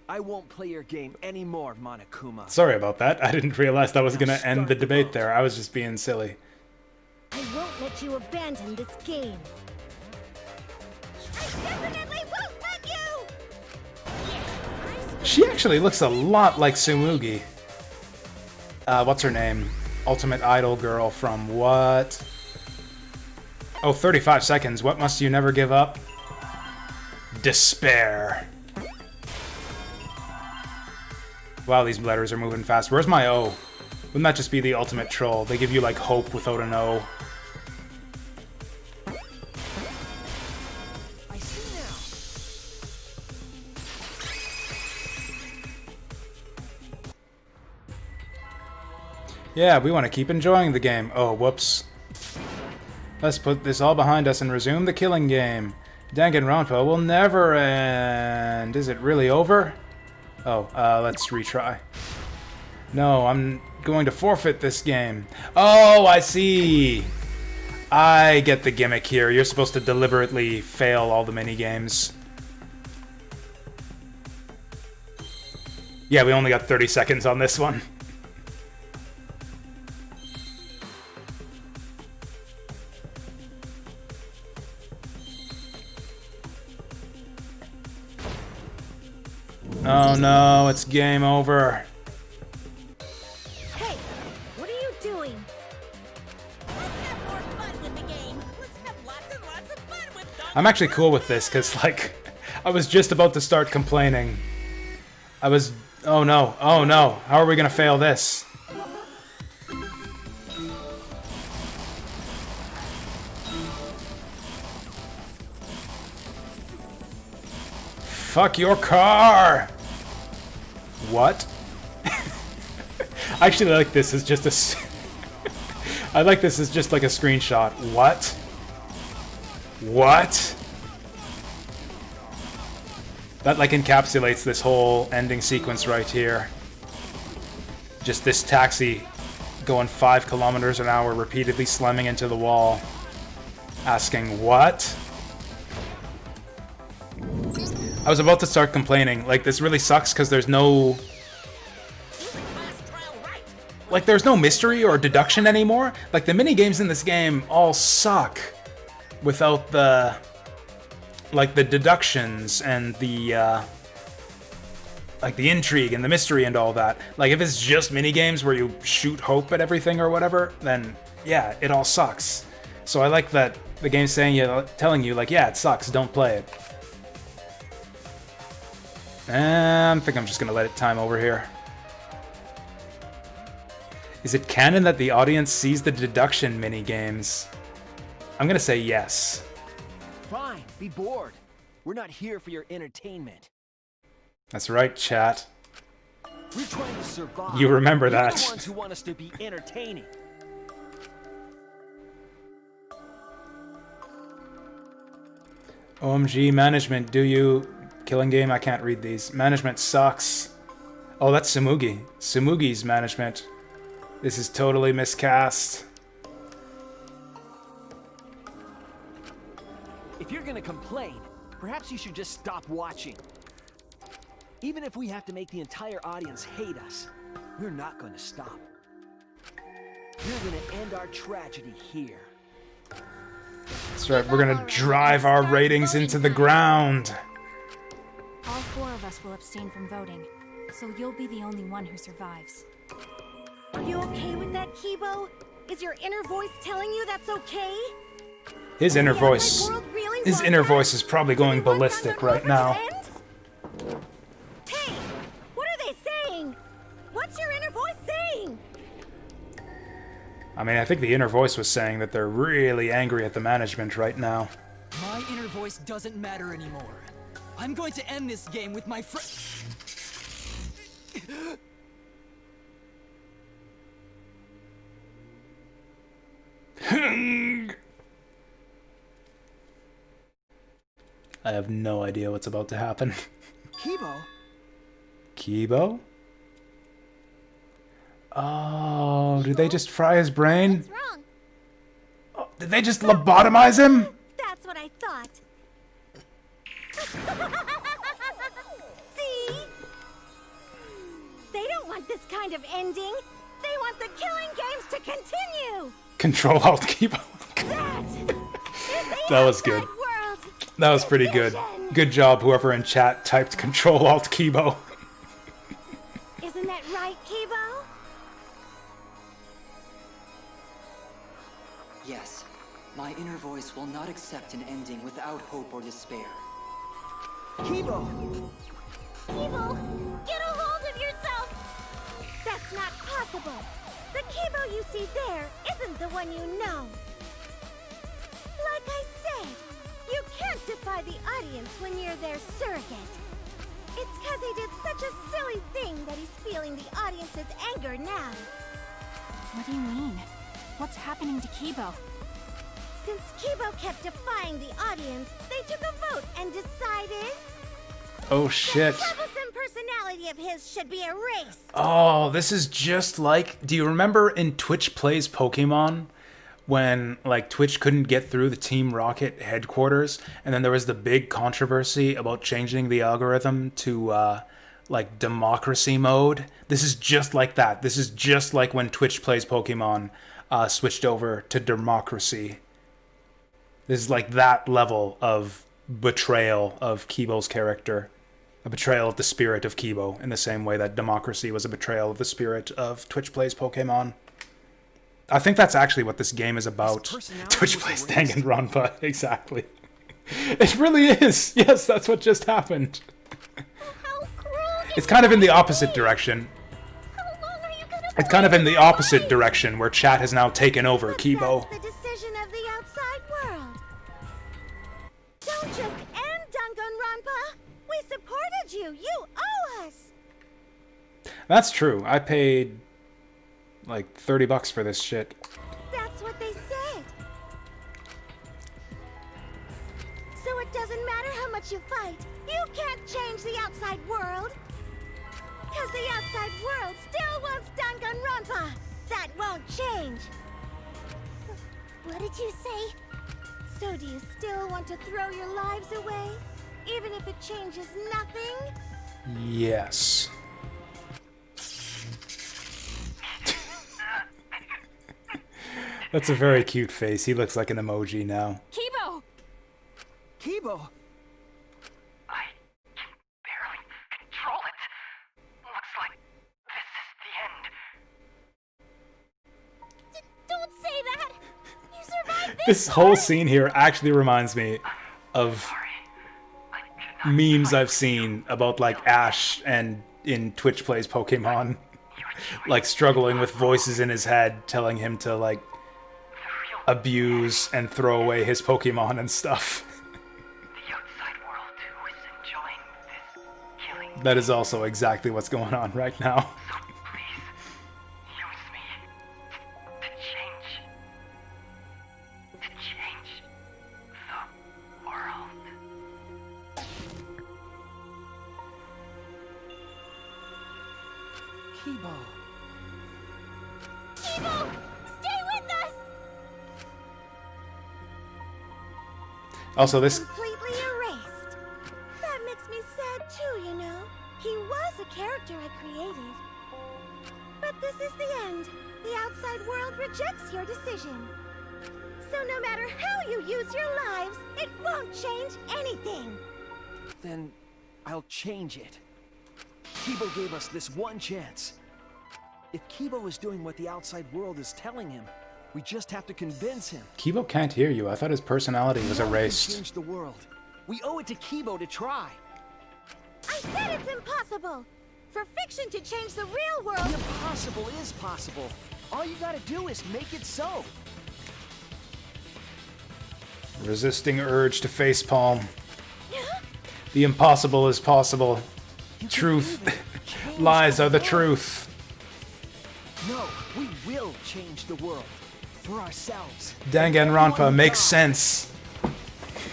I won't play your game anymore, Monokuma. Sorry about that. I didn't realize that was gonna end the debate there. I was just being silly. I won't let you abandon this game. I definitely won't let you! She actually looks a lot like Sumugi. What's her name? Ultimate Idol girl from what? Oh, 35 seconds. What must you never give up? Despair. Wow, these letters are moving fast. Where's my O? Wouldn't that just be the ultimate troll? They give you, like, hope without an O. I see now. Yeah, we want to keep enjoying the game. Oh, whoops. Let's put this all behind us and resume the killing game. Danganronpa will never end. Is it really over? Oh, let's retry. No, I'm going to forfeit this game. Oh, I see. I get the gimmick here. You're supposed to deliberately fail all the mini-games. Yeah, we only got 30 seconds on this one. Oh no, it's game over. Hey, what are you doing? Let's have more fun with the game. Let's have lots and lots of fun with I'm actually cool with this, because, like, I was just about to start complaining. Oh no, how are we gonna fail this? Fuck your car! What? I actually like this as just I like this as just like a screenshot. What? What? That like encapsulates this whole ending sequence right here. Just this taxi going 5 kilometers an hour, repeatedly slamming into the wall. Asking what? I was about to start complaining. Like, this really sucks because there's no... Like, there's no mystery or deduction anymore. Like, the mini-games in this game all suck without the... like, the deductions and the, like, the intrigue and the mystery and all that. Like, if it's just mini-games where you shoot hope at everything or whatever, then, yeah, it all sucks. So I like that the game's telling you, like, yeah, it sucks, don't play it. I think I'm just gonna let it time over here. Is it canon that the audience sees the deduction mini-games? I'm gonna say yes. Fine, be bored. We're not here for your entertainment. That's right, chat. We're trying to survive. You remember You're that. the ones who want us to be entertaining. OMG, management, do you... Killing game, I can't read these. Management sucks. Oh, that's Tsumugi. Tsumugi's management. This is totally miscast. If you're gonna complain, perhaps you should just stop watching. Even if we have to make the entire audience hate us, we're not gonna stop. We're gonna end our tragedy here. That's right, we're gonna drive our ratings into the ground. All 4 of us will abstain from voting, so you'll be the only one who survives. Are you okay with that, Kibo? Is your inner voice telling you that's okay? His inner voice is probably going ballistic right now. Hey, what are they saying? What's your inner voice saying? I mean, I think the inner voice was saying that they're really angry at the management right now. My inner voice doesn't matter anymore. I'm going to end this game with my friend. I have no idea what's about to happen. Kibo? Kibo? Oh, did they just fry his brain? What's wrong? Oh, did they just lobotomize him? That's what I thought. See? They don't want this kind of ending. They want the killing games to continue. Control Alt Kibo. That was good. World. That was pretty good. Good job, whoever in chat typed Control Alt Kibo. Isn't that right, Kibo? Yes, my inner voice will not accept an ending without hope or despair. Kibo! Kibo, get a hold of yourself! That's not possible. The Kibo you see there isn't the one you know. Like I said, you can't defy the audience when you're their surrogate. It's because he did such a silly thing that he's feeling the audience's anger now. What do you mean? What's happening to Kibo? Since Kibo kept defying the audience, they took a vote and decided... Oh shit. The troublesome personality of his should be erased. Oh, this is just like... Do you remember in Twitch Plays Pokemon? When, like, Twitch couldn't get through the Team Rocket headquarters, and then there was the big controversy about changing the algorithm to, like, democracy mode? This is just like that. This is just like when Twitch Plays Pokemon switched over to democracy. This is like that level of betrayal of Kibo's character. A betrayal of the spirit of Kibo, in the same way that democracy was a betrayal of the spirit of Twitch Plays Pokemon. I think that's actually what this game is about. Twitch Plays Danganronpa, exactly. It really is! Yes, that's what just happened. It's kind of in the opposite direction. It's kind of in the opposite direction, where chat has now taken over Kibo. The decision of the outside world. Don't just end Danganronpa. We supported you. You owe us. That's true. I paid like $30 for this shit. That's what they said. So it doesn't matter how much you fight. You can't change the outside world. Because the outside world still wants Danganronpa. That won't change. What did you say? So do you still want to throw your lives away? Even if it changes nothing? Yes. That's a very cute face. He looks like an emoji now. Kibo! Kibo! I can barely control it. Looks like this is the end. Don't say that! You survived This whole scene here actually reminds me of memes I've seen about like Ash and in Twitch Plays Pokemon. like struggling with voices in his head telling him to like abuse and throw away his Pokemon and stuff. The outside world too is enjoying this killing. That is also exactly what's going on right now. So please, use me to change the world. Kibo. Kibo! Stay with us! Also, this Completely erased. That makes me sad too, you know. He was a character I created. But this is the end. The outside world rejects your decision. So no matter how you use your lives, it won't change anything. Then I'll change it. Kibo gave us this one chance. If Kibo is doing what the outside world is telling him, we just have to convince him. Kibo can't hear you. I thought his personality was We can erased. change the world. We owe it to Kibo to try. I said it's impossible. For fiction to change the real world... The impossible is possible. All you gotta do is make it so. Resisting urge to facepalm. The impossible is possible. Truth. Lies are the truth. No, we will change the world. For ourselves. Danganronpa makes sense.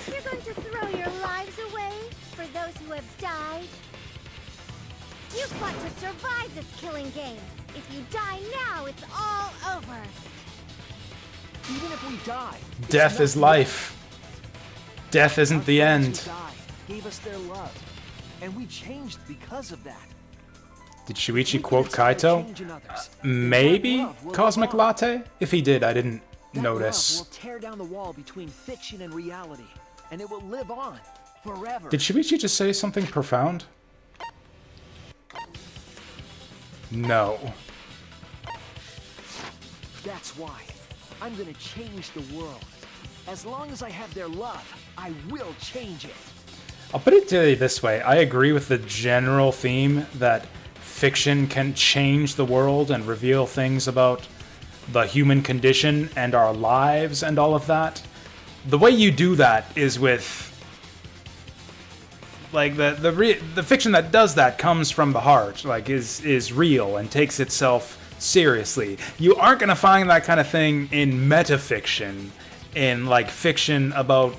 You're going to throw your lives away for those who have died? You fought to survive this killing game. If you die now, it's all over. Even if we die, Death is life. Death isn't the friends end. who died gave us their love, and we changed because of that. Did Shuichi quote Kaito? Maybe Cosmic Latte? If he did, I didn't That notice. love will tear down the wall between fiction and reality, and it will live on forever. Did Shuichi just say something profound? No. That's why I'm gonna change the world. As long as I have their love, I will change it. I'll put it to you this way. I agree with the general theme that fiction can change the world and reveal things about the human condition and our lives and all of that. The way you do that is with like the fiction that does that comes from the heart, like is real and takes itself seriously. You aren't going to find that kind of thing in metafiction, in like fiction about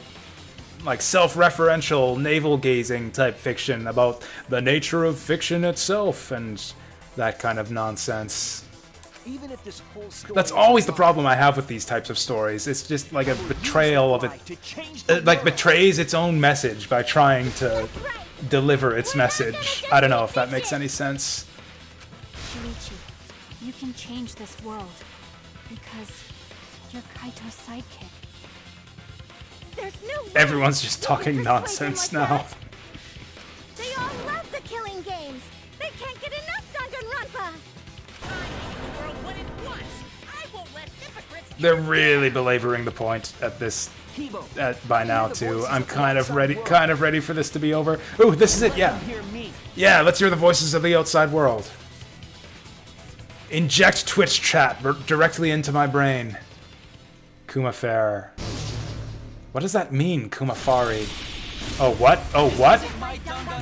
like self-referential, navel-gazing type fiction about the nature of fiction itself and that kind of nonsense. Even if this whole story That's always the problem I have with these types of stories. It's just like a betrayal of it. It like betrays its own message by trying to deliver its message. I don't know if that makes any sense. Shuichi, you can change this world because you're Kaito's sidekick. There's no way Everyone's just you can talking persuade nonsense them like now. that. They all love the killing games. They can't get enough Danganronpa. They're really belaboring the point at this by now too. I'm kind of ready for this to be over. Ooh, this is it, yeah. Yeah, let's hear the voices of the outside world. Inject Twitch chat directly into my brain. Kumafare. What does that mean, Kumafari? Oh, what? Oh, what?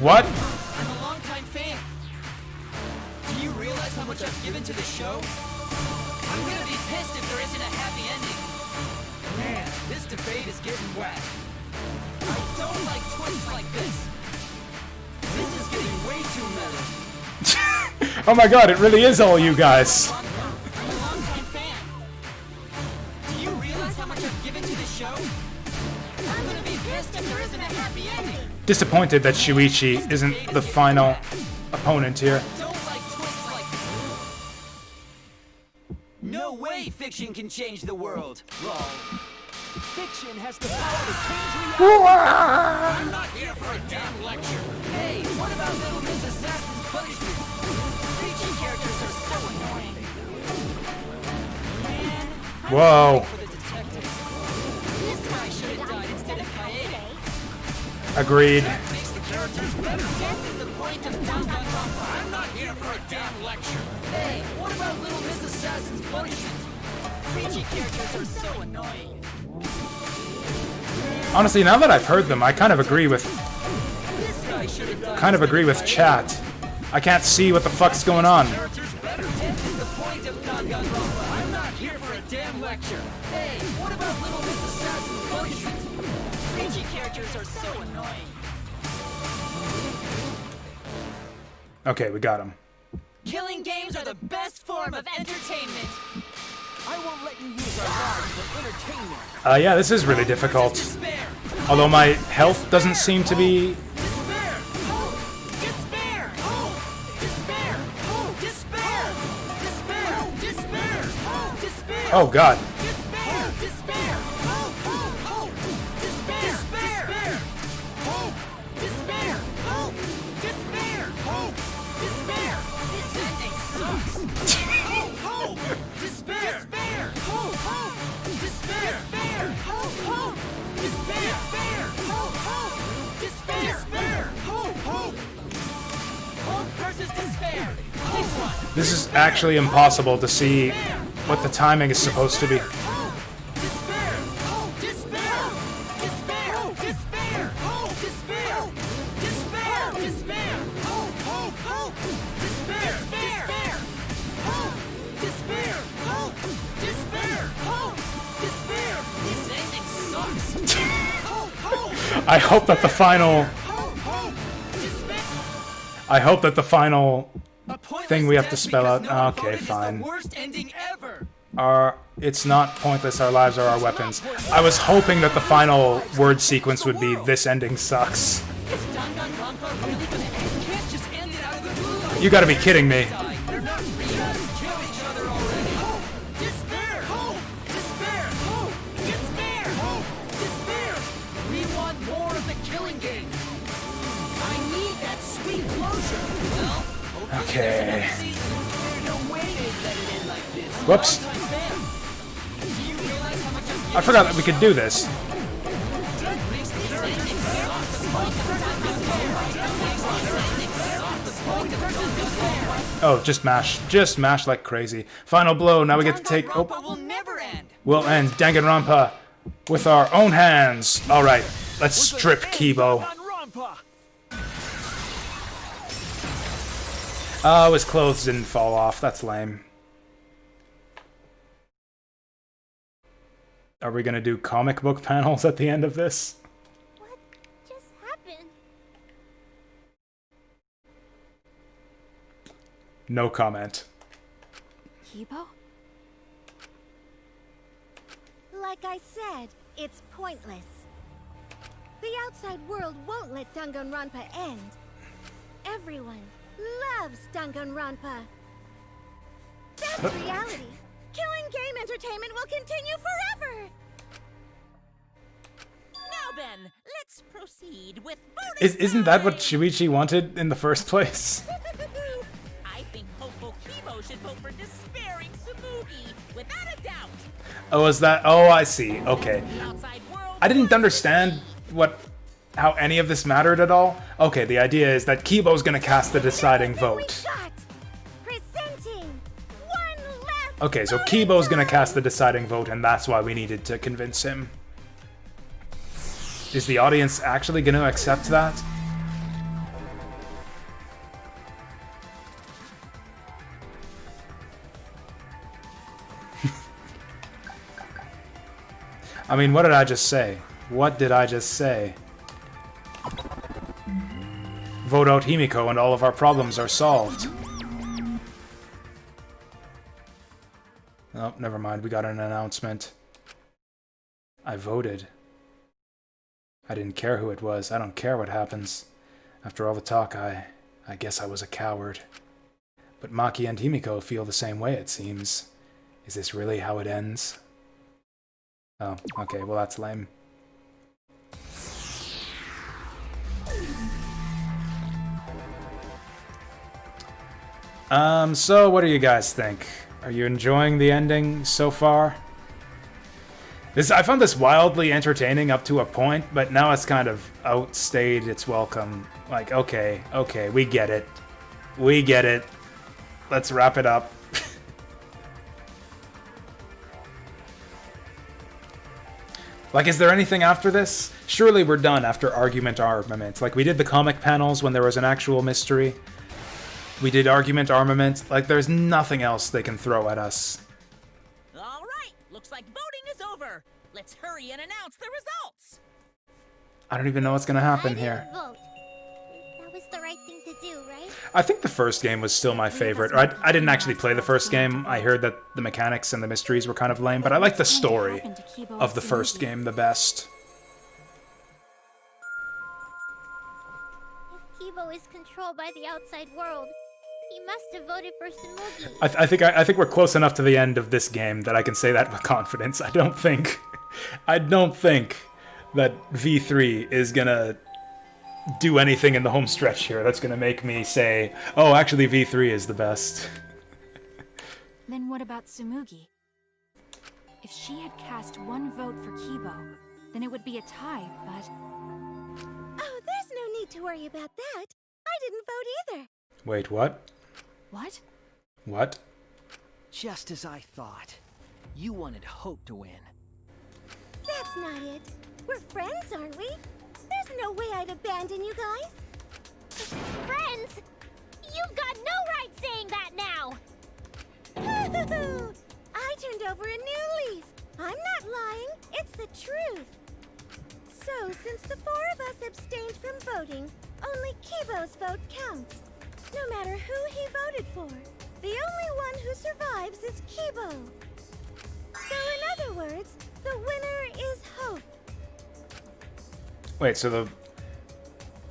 What? I'm a longtime fan. Do you realize how much I've given to the show? I'm gonna be pissed if there isn't a happy ending. Man, this debate is getting wet. I don't like twists like this. This is getting way too meta. Oh my god, it really is all you guys. I'm a longtime fan. Do you realize how much I've given to the show? I'm gonna be pissed if there isn't a happy ending. Disappointed that Shuichi isn't the final opponent here. No way fiction can change the world. Lol. Fiction has the power to change reality. I'm not here for a damn lecture. Hey, what about little Miss Assassin's punishment? Preaching characters are so annoying. Man, Whoa. for the detective. This guy should have died instead of Kaede. Agreed. That makes the characters better. Death is the point of Danganronpa. I'm not here for a damn lecture. Hey, what about Little Miss Assassin's punishment? Preachy characters are so annoying. Honestly, now that I've heard them, I kind of agree with chat. I can't see what the fuck's going on. The point of Danganronpa. I'm not here for a damn lecture. Hey, what about Little Miss Assassin's punishment? Preachy characters are so annoying. Okay, we got him. Killing games are the best form of entertainment. I won't let you use our lives for entertainment. Yeah, this is really difficult. Although my health doesn't seem to be... Oh god. This is actually impossible to see what the timing is supposed to be. I hope that the final thing we have to spell out. Okay, fine. It's not pointless. Our lives are our weapons. I was hoping that the final word sequence would be "This ending sucks." You gotta be kidding me. Okay. Whoops. I forgot that we could do this. Oh, just mash. Just mash like crazy. Final blow. Now we get to take... Oh. We'll end Danganronpa with our own hands. Alright, let's strip Kibo. Oh, his clothes didn't fall off. That's lame. Are we gonna do comic book panels at the end of this? What just happened? No comment. Kibo? Like I said, it's pointless. The outside world won't let Danganronpa end. Everyone loves Danganronpa. That's reality. Killing game entertainment will continue forever. Now then, let's proceed with Isn't that what Shuichi wanted in the first place? I think Hopeful Kibo should vote for Despairing Tsumugi, without a doubt. Oh, is that? Oh, I see. Okay. I didn't understand how any of this mattered at all. Okay, the idea is that Kibo's gonna cast the deciding vote. Okay, so Kibo's gonna cast the deciding vote, and that's why we needed to convince him. Is the audience actually gonna accept that? I mean, what did I just say? What did I just say? Vote out Himiko and all of our problems are solved. Oh, never mind. We got an announcement. I voted. I didn't care who it was. I don't care what happens. After all the talk, I guess I was a coward. But Maki and Himiko feel the same way, it seems. Is this really how it ends? Oh, okay. Well, that's lame. So what do you guys think? Are you enjoying the ending so far? I found this wildly entertaining up to a point, but now it's kind of outstayed its welcome. Like, okay, we get it. We get it. Let's wrap it up. Like, is there anything after this? Surely we're done after Argument Armament. Like, we did the comic panels when there was an actual mystery. We did Argument Armament. Like, there's nothing else they can throw at us. All right, looks like voting is over. Let's hurry and announce the results. I don't even know what's gonna happen here. Vote. That was the right thing to do, right? I think the first game was still my favorite. I didn't actually play the first game. I heard that the mechanics and the mysteries were kind of lame, but I like the story of the first game the best. If Kibo is controlled by the outside world, he must have voted for Tsumugi. I think we're close enough to the end of this game that I can say that with confidence. I don't think that V3 is gonna do anything in the home stretch here that's gonna make me say, oh, actually V3 is the best. Then what about Tsumugi? If she had cast one vote for Kibo, then it would be a tie, but... Oh, there's no need to worry about that. I didn't vote either. Wait, what? What? What? Just as I thought. You wanted Hope to win. That's not it. We're friends, aren't we? There's no way I'd abandon you guys. Friends? You've got no right saying that now! I turned over a new leaf. I'm not lying. It's the truth. So, since the four of us abstained from voting, only Kibo's vote counts. No matter who he voted for, the only one who survives is Kibo. So, in other words, the winner is Hope. Wait, so the...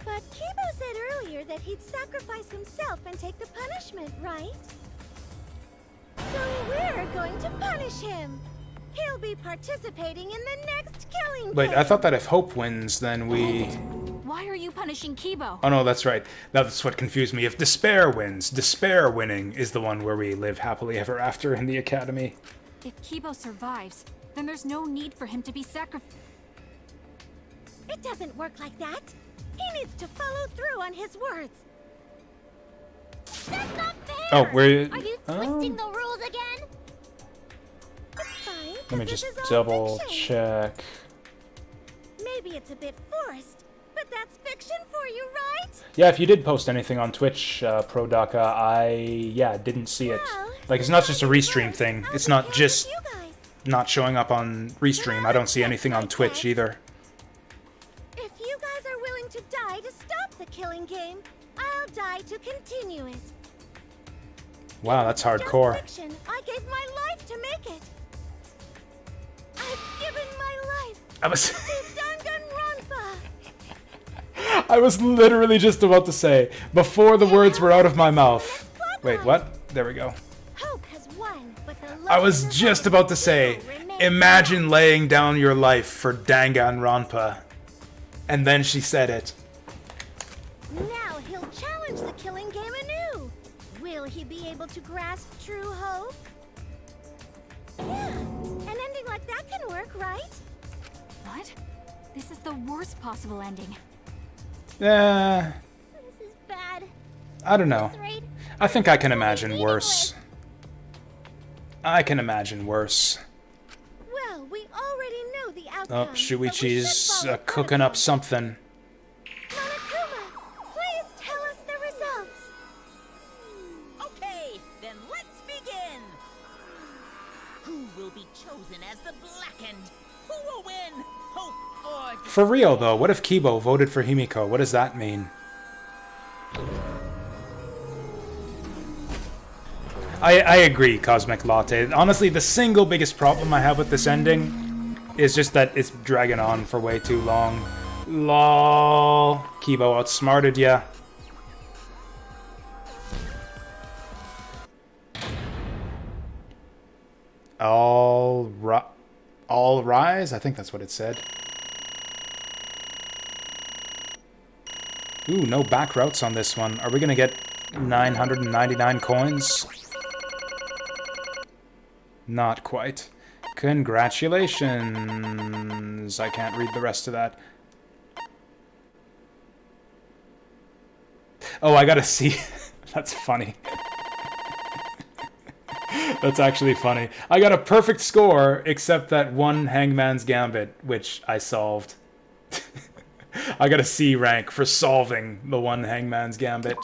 But Kibo said earlier that he'd sacrifice himself and take the punishment, right? So we're going to punish him. He'll be participating in the next killing Wait, game. I thought that if Hope wins, then we... Why are you punishing Kibo? Oh no, that's right. That's what confused me. If Despair wins, Despair winning is the one where we live happily ever after in the Academy. If Kibo survives, then there's no need for him to be sacrificed. It doesn't work like that. He needs to follow through on his words. That's not fair! Oh, we're... Are you twisting the rules again? It's fine. Let me just double check. Maybe it's a bit forced, but that's fiction for you, right? Yeah, if you did post anything on Twitch, ProDaka, I didn't see it. Like, it's not just a restream thing. It's not just not showing up on restream. I don't see anything on Twitch either. If you guys are willing to die to stop the killing game, I'll die to continue it. Wow, that's Just hardcore. fiction. I gave my life to make it. I've given my life I was... to Danganronpa. I was literally just about to say, before the words were out of my mouth. Wait, what? There we go. Hope has won, but the I was just about to say, imagine laying down your life for Danganronpa. And then she said it. Now he'll challenge the killing game anew. Will he be able to grasp true hope? Yeah, an ending like that can work, right? What? This is the worst possible ending. Yeah, This is bad. I don't know. I think I can imagine worse. I can imagine worse. Well, we already know the outcome. Oh, Shuichi's cooking up something. Monokuma, please tell us the results. Okay, then let's begin. Who will be chosen as the Blackened? Who will win? Hope or... For real, though, what if Kibo voted for Himiko? What does that mean? I agree, Cosmic Latte. Honestly, the single biggest problem I have with this ending is just that it's dragging on for way too long. LOL. Kibo outsmarted ya. All rise? I think that's what it said. Ooh, no back routes on this one. Are we gonna get 999 coins? Not quite. Congratulations. I can't read the rest of that. Oh, I gotta see. That's funny. That's actually funny. I got a perfect score, except that one Hangman's Gambit, which I solved. I got a C rank for solving the one Hangman's Gambit.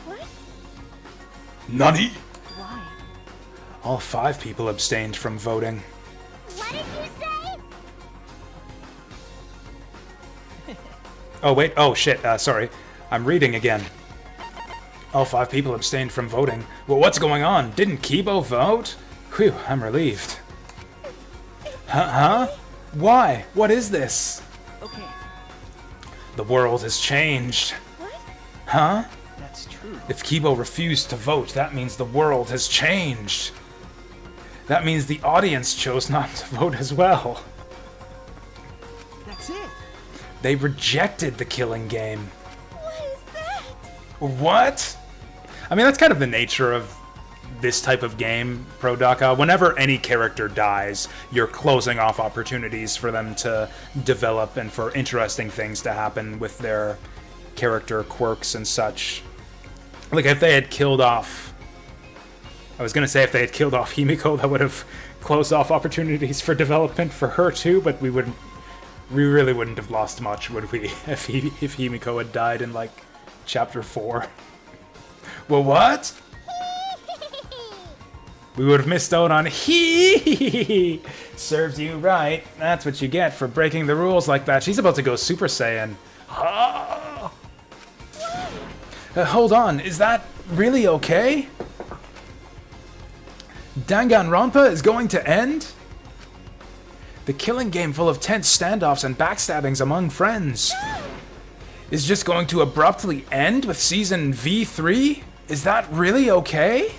What? Nani? Why? All 5 people abstained from voting. What did you say? Oh, wait. Oh, shit. Sorry. I'm reading again. All 5 people abstained from voting. Well, what's going on? Didn't Kibo vote? Whew, I'm relieved. Huh? Why? What is this? Okay. The world has changed. What? Huh? That's true. If Kibo refused to vote, that means the world has changed. That means the audience chose not to vote as well. That's it. They rejected the killing game. What is that? What? I mean, that's kind of the nature of this type of game, Prodaka. Whenever any character dies, you're closing off opportunities for them to develop and for interesting things to happen with their character quirks and such. Like, if they had killed off... I was going to say if they had killed off Himiko, that would have closed off opportunities for development for her too, but we really wouldn't have lost much, would we, if Himiko had died in, like, Chapter 4. Well, what? We would have missed out on hee. Serves you right. That's what you get for breaking the rules like that. She's about to go Super Saiyan. Hold on, is that really okay? Danganronpa is going to end? The killing game full of tense standoffs and backstabbings among friends is just going to abruptly end with Season V3? Is that really okay?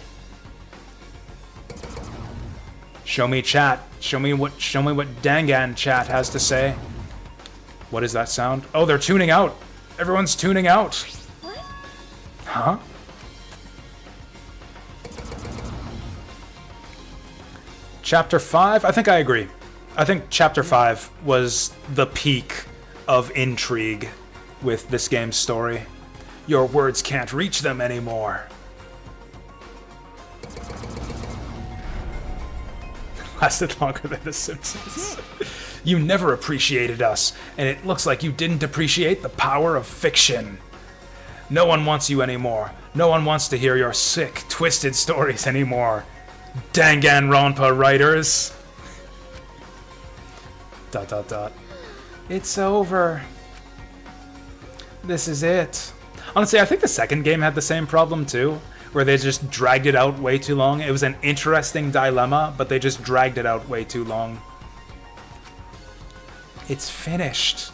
Show me chat. Show me what Dangan chat has to say. What is that sound? Oh, they're tuning out. Everyone's tuning out. What? Huh? Chapter 5? I think I agree. I think Chapter 5 was the peak of intrigue with this game's story. Your words can't reach them anymore. Lasted longer than The Simpsons. You never appreciated us, and it looks like you didn't appreciate the power of fiction. No one wants you anymore. No one wants to hear your sick, twisted stories anymore. Danganronpa writers. ... It's over. This is it. Honestly, I think the second game had the same problem too, where they just dragged it out way too long. It was an interesting dilemma, but they just dragged it out way too long. It's finished.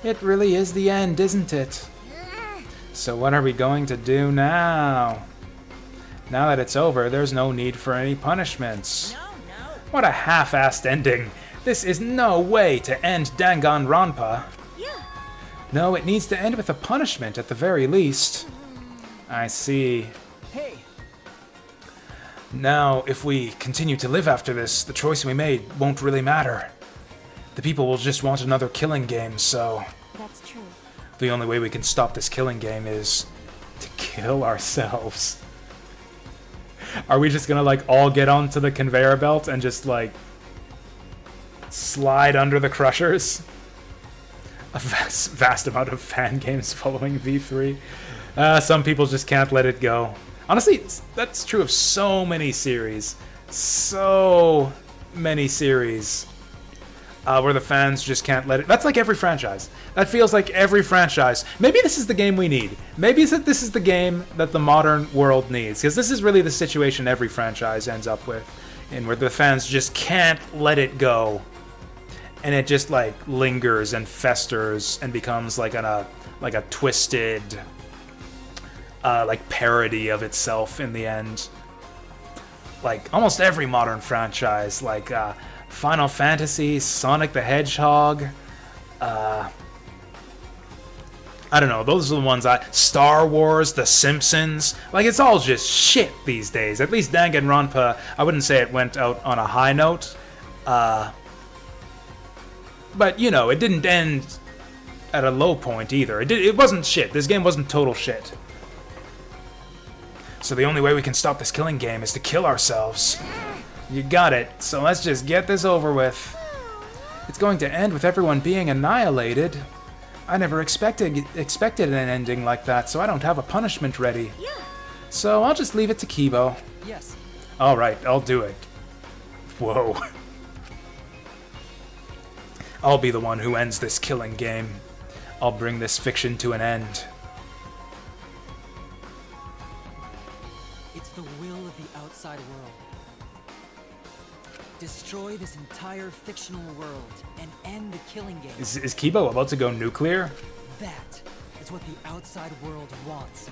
It really is the end, isn't it? So what are we going to do now? Now that it's over, there's no need for any punishments. What a half-assed ending. This is no way to end Danganronpa. Yeah. No, it needs to end with a punishment at the very least. I see. Hey. Now, if we continue to live after this, the choice we made won't really matter. The people will just want another killing game, so... That's true. The only way we can stop this killing game is to kill ourselves. Are we just gonna, like, all get onto the conveyor belt and just, like, slide under the crushers? A vast amount of fan games following V3. Some people just can't let it go. Honestly, that's true of so many series. So many series. Where the fans just can't let it... That's like every franchise. That feels like every franchise. Maybe this is the game we need. Maybe this is the game that the modern world needs. Because this is really the situation every franchise ends up with. And where the fans just can't let it go. And it just, like, lingers and festers and becomes like a twisted, like, parody of itself in the end. Like, almost every modern franchise, like, Final Fantasy, Sonic the Hedgehog, I don't know, those are the ones Star Wars, The Simpsons, like it's all just shit these days. At least Danganronpa, I wouldn't say it went out on a high note. But, you know, it didn't end at a low point either. It wasn't shit. This game wasn't total shit. So the only way we can stop this killing game is to kill ourselves. You got it. So let's just get this over with. It's going to end with everyone being annihilated. I never expected an ending like that, so I don't have a punishment ready. Yeah. So I'll just leave it to Kibo. Yes. Alright, I'll do it. Whoa. I'll be the one who ends this killing game. I'll bring this fiction to an end. It's the will of the outside world. Destroy this entire fictional world and end the killing game. Is Kibo about to go nuclear? That is what the outside world wants.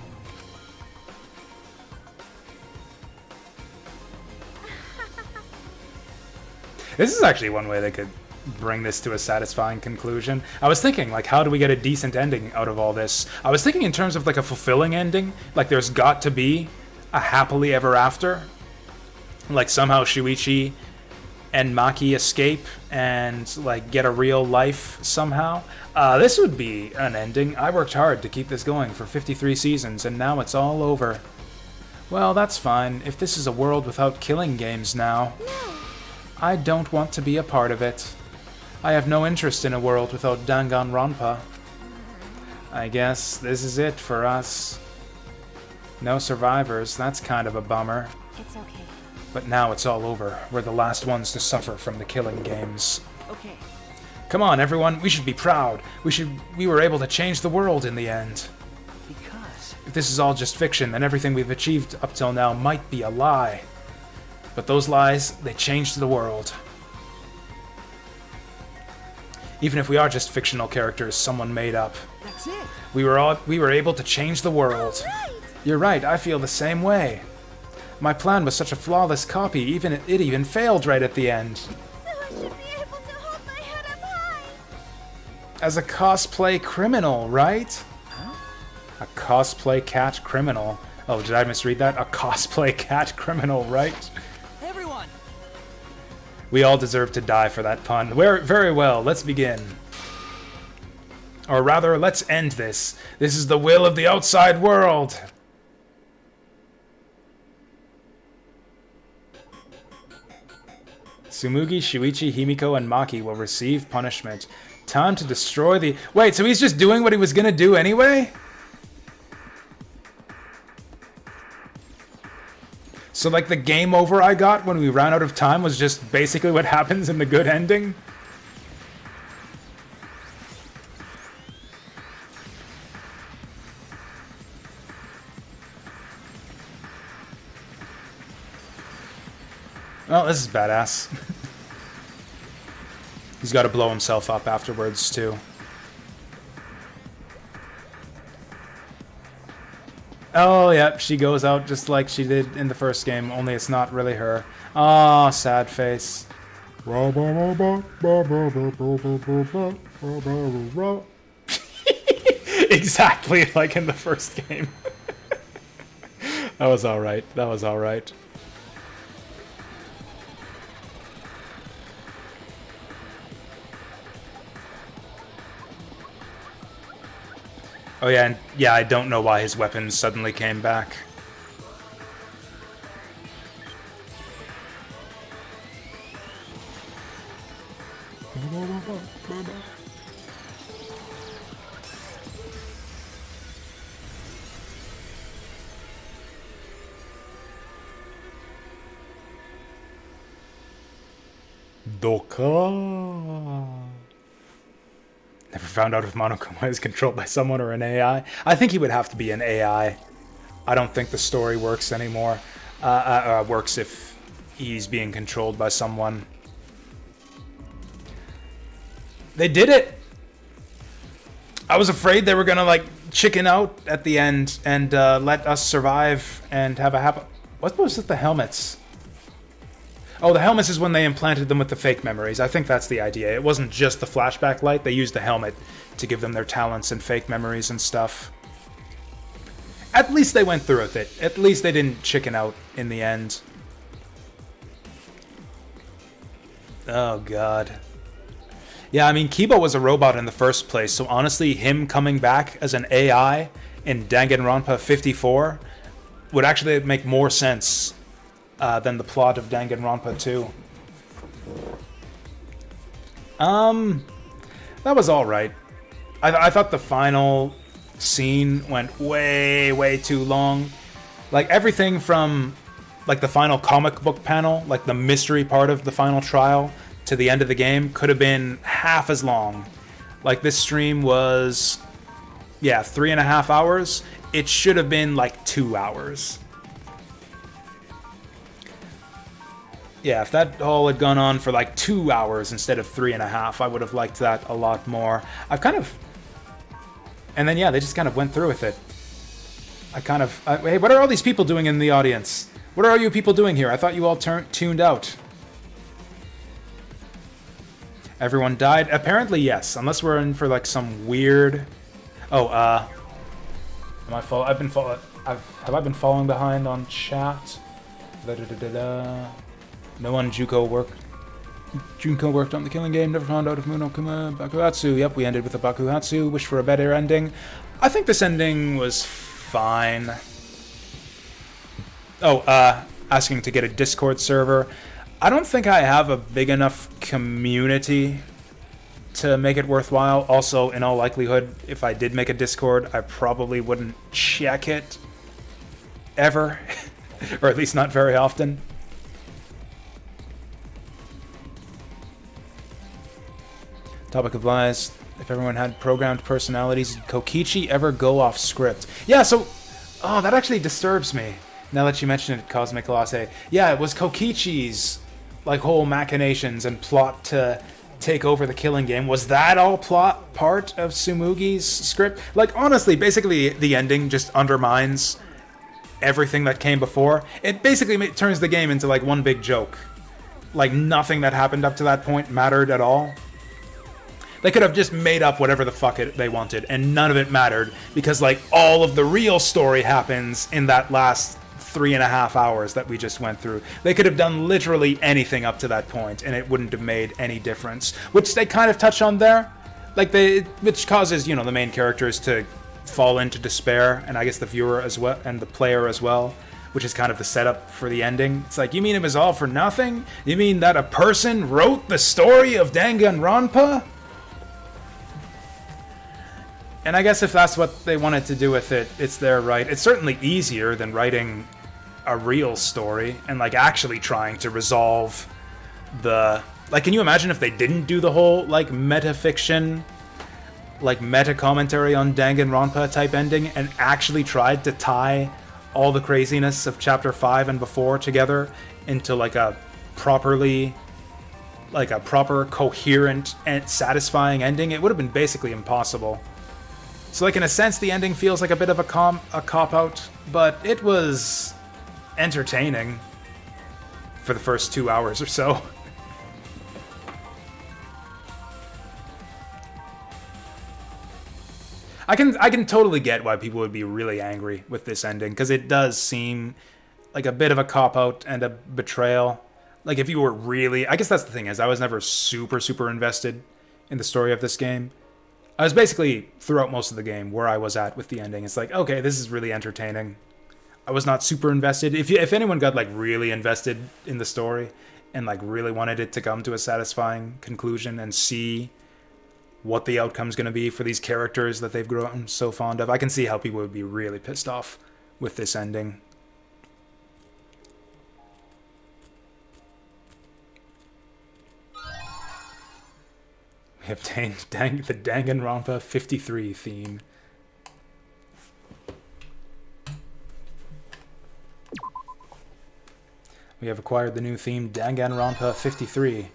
This is actually one way they could bring this to a satisfying conclusion. I was thinking, like, how do we get a decent ending out of all this? I was thinking in terms of, like, a fulfilling ending. Like, there's got to be a happily ever after. Like, somehow Shuichi and Maki escape and, like, get a real life somehow. This would be an ending. I worked hard to keep this going for 53 seasons, and now it's all over. Well, that's fine. If this is a world without killing games now, I don't want to be a part of it. I have no interest in a world without Danganronpa. I guess this is it for us. No survivors, that's kind of a bummer. It's okay. But now it's all over. We're the last ones to suffer from the killing games. Okay. Come on, everyone, we should be proud. We were able to change the world in the end. Because if this is all just fiction, then everything we've achieved up till now might be a lie. But those lies, they changed the world. Even if we are just fictional characters someone made up. That's it. We were able to change the world. Right. You're right, I feel the same way. My plan was such a flawless copy, it even failed right at the end. So I should be able to hold my head up high. As a cosplay criminal, right? Huh? A cosplay cat criminal. Oh, did I misread that? A cosplay cat criminal, right? Everyone! We all deserve to die for that pun. Very well, let's begin. Or rather, let's end this. This is the will of the outside world. Tsumugi, Shuichi, Himiko, and Maki will receive punishment. Time to destroy the... Wait, so he's just doing what he was gonna do anyway? So, like, the game over I got when we ran out of time was just basically what happens in the good ending? Well, this is badass. He's got to blow himself up afterwards, too. Oh, yep, she goes out just like she did in the first game, only it's not really her. Aw, sad face. Exactly like in the first game. That was alright, that was alright. Oh yeah, and yeah, I don't know why his weapons suddenly came back. Doka. Never found out if Monokuma is controlled by someone or an AI. I think he would have to be an AI. I don't think the story works anymore. Works if he's being controlled by someone. They did it! I was afraid they were gonna, like, chicken out at the end and let us survive and have a happy... What was with the helmets? Oh, the helmets is when they implanted them with the fake memories. I think that's the idea. It wasn't just the flashback light. They used the helmet to give them their talents and fake memories and stuff. At least they went through with it. At least they didn't chicken out in the end. Oh, God. Yeah, I mean, Kiba was a robot in the first place, so honestly, him coming back as an AI in Danganronpa 54 would actually make more sense than the plot of Danganronpa 2. That was alright. I thought the final scene went way too long. Like, everything from, like, the final comic book panel, like the mystery part of the final trial, to the end of the game could have been half as long. Like, this stream was, yeah, 3.5 hours. It should have been like 2 hours. Yeah, if that all had gone on for like 2 hours instead of 3.5, I would have liked that a lot more. And then, yeah, they just kind of went through with it. Hey, what are all these people doing in the audience? What are all you people doing here? I thought you all tuned out. Everyone died? Apparently, yes. Unless we're in for, like, some weird... Oh, Have I been falling behind on chat? No one Junko worked on the killing game. Never found out if Munokuma Bakuhatsu. Yep, we ended with a Bakuhatsu. Wish for a better ending. I think this ending was fine. Oh, asking to get a Discord server. I don't think I have a big enough community to make it worthwhile. Also, in all likelihood, if I did make a Discord, I probably wouldn't check it ever. Or at least not very often. Topic of lies. If everyone had programmed personalities, did Kokichi ever go off script? Yeah, so... Oh, that actually disturbs me. Now that you mention it, Cosmic Latte. Yeah, it was Kokichi's, like, whole machinations and plot to take over the killing game. Was that all part of Tsumugi's script? Like, honestly, basically, the ending just undermines everything that came before. It basically turns the game into, like, one big joke. Like, nothing that happened up to that point mattered at all. They could have just made up whatever the fuck they wanted, and none of it mattered, because, like, all of the real story happens in that last 3.5 hours that we just went through. They could have done literally anything up to that point, and it wouldn't have made any difference. Which they kind of touch on there. Like, which causes, you know, the main characters to fall into despair, and I guess the viewer as well, and the player as well, which is kind of the setup for the ending. It's like, you mean it was all for nothing? You mean that a person wrote the story of Danganronpa? And I guess if that's what they wanted to do with it, it's their right. It's certainly easier than writing a real story and, like, actually trying to resolve the... Like, can you imagine if they didn't do the whole, like, metafiction, like, meta-commentary on Danganronpa type ending and actually tried to tie all the craziness of Chapter 5 and before together into, like, a proper, coherent and satisfying ending? It would have been basically impossible. So, like, in a sense, the ending feels like a bit of a cop-out, but it was entertaining for the first 2 hours or so. I can totally get why people would be really angry with this ending, because it does seem like a bit of a cop-out and a betrayal. Like, if you were really... I guess that's the thing, is I was never super invested in the story of this game. I was basically, throughout most of the game, where I was at with the ending. It's like, okay, this is really entertaining. I was not super invested. If anyone got, like, really invested in the story and, like, really wanted it to come to a satisfying conclusion and see what the outcome's going to be for these characters that they've grown so fond of, I can see how people would be really pissed off with this ending. We obtained the Danganronpa 53 theme. We have acquired the new theme Danganronpa 53.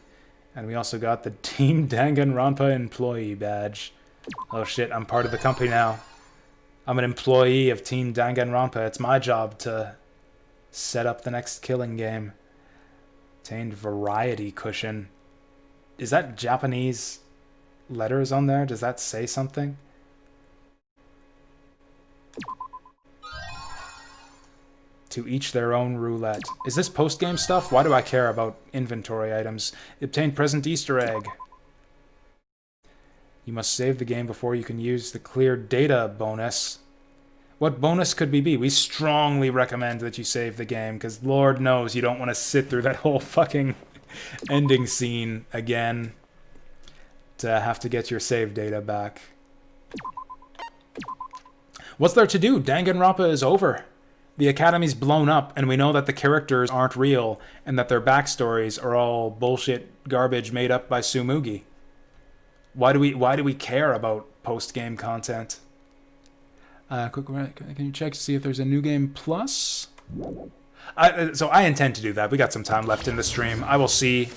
And we also got the Team Danganronpa employee badge. Oh shit, I'm part of the company now. I'm an employee of Team Danganronpa. It's my job to set up the next killing game. Obtained variety cushion. Is that Japanese letters on there? Does that say something? To each their own roulette. Is this post-game stuff? Why do I care about inventory items? Obtain present Easter egg. You must save the game before you can use the clear data bonus. What bonus could we be? We strongly recommend that you save the game, because Lord knows you don't want to sit through that whole fucking ending scene again to have to get your save data back. What's there to do? Danganronpa is over. The Academy's blown up, and we know that the characters aren't real, and that their backstories are all bullshit garbage made up by Tsumugi. Why do we care about post-game content? Quick, can you check to see if there's a new game plus? So I intend to do that. We got some time left in the stream. I will see.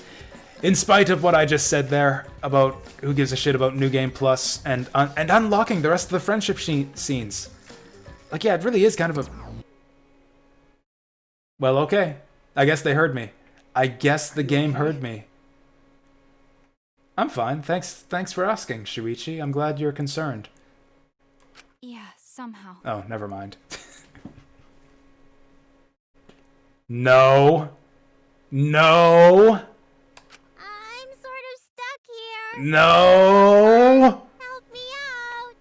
In spite of what I just said there about who gives a shit about New Game Plus and unlocking the rest of the friendship scenes. Like, yeah, it really is kind of a... Well, okay. I guess they heard me. I guess the game heard me. I'm fine. Thanks for asking, Shuichi. I'm glad you're concerned. Yeah, somehow. Oh, never mind. No. No. I'm sort of stuck here. No. Help me out.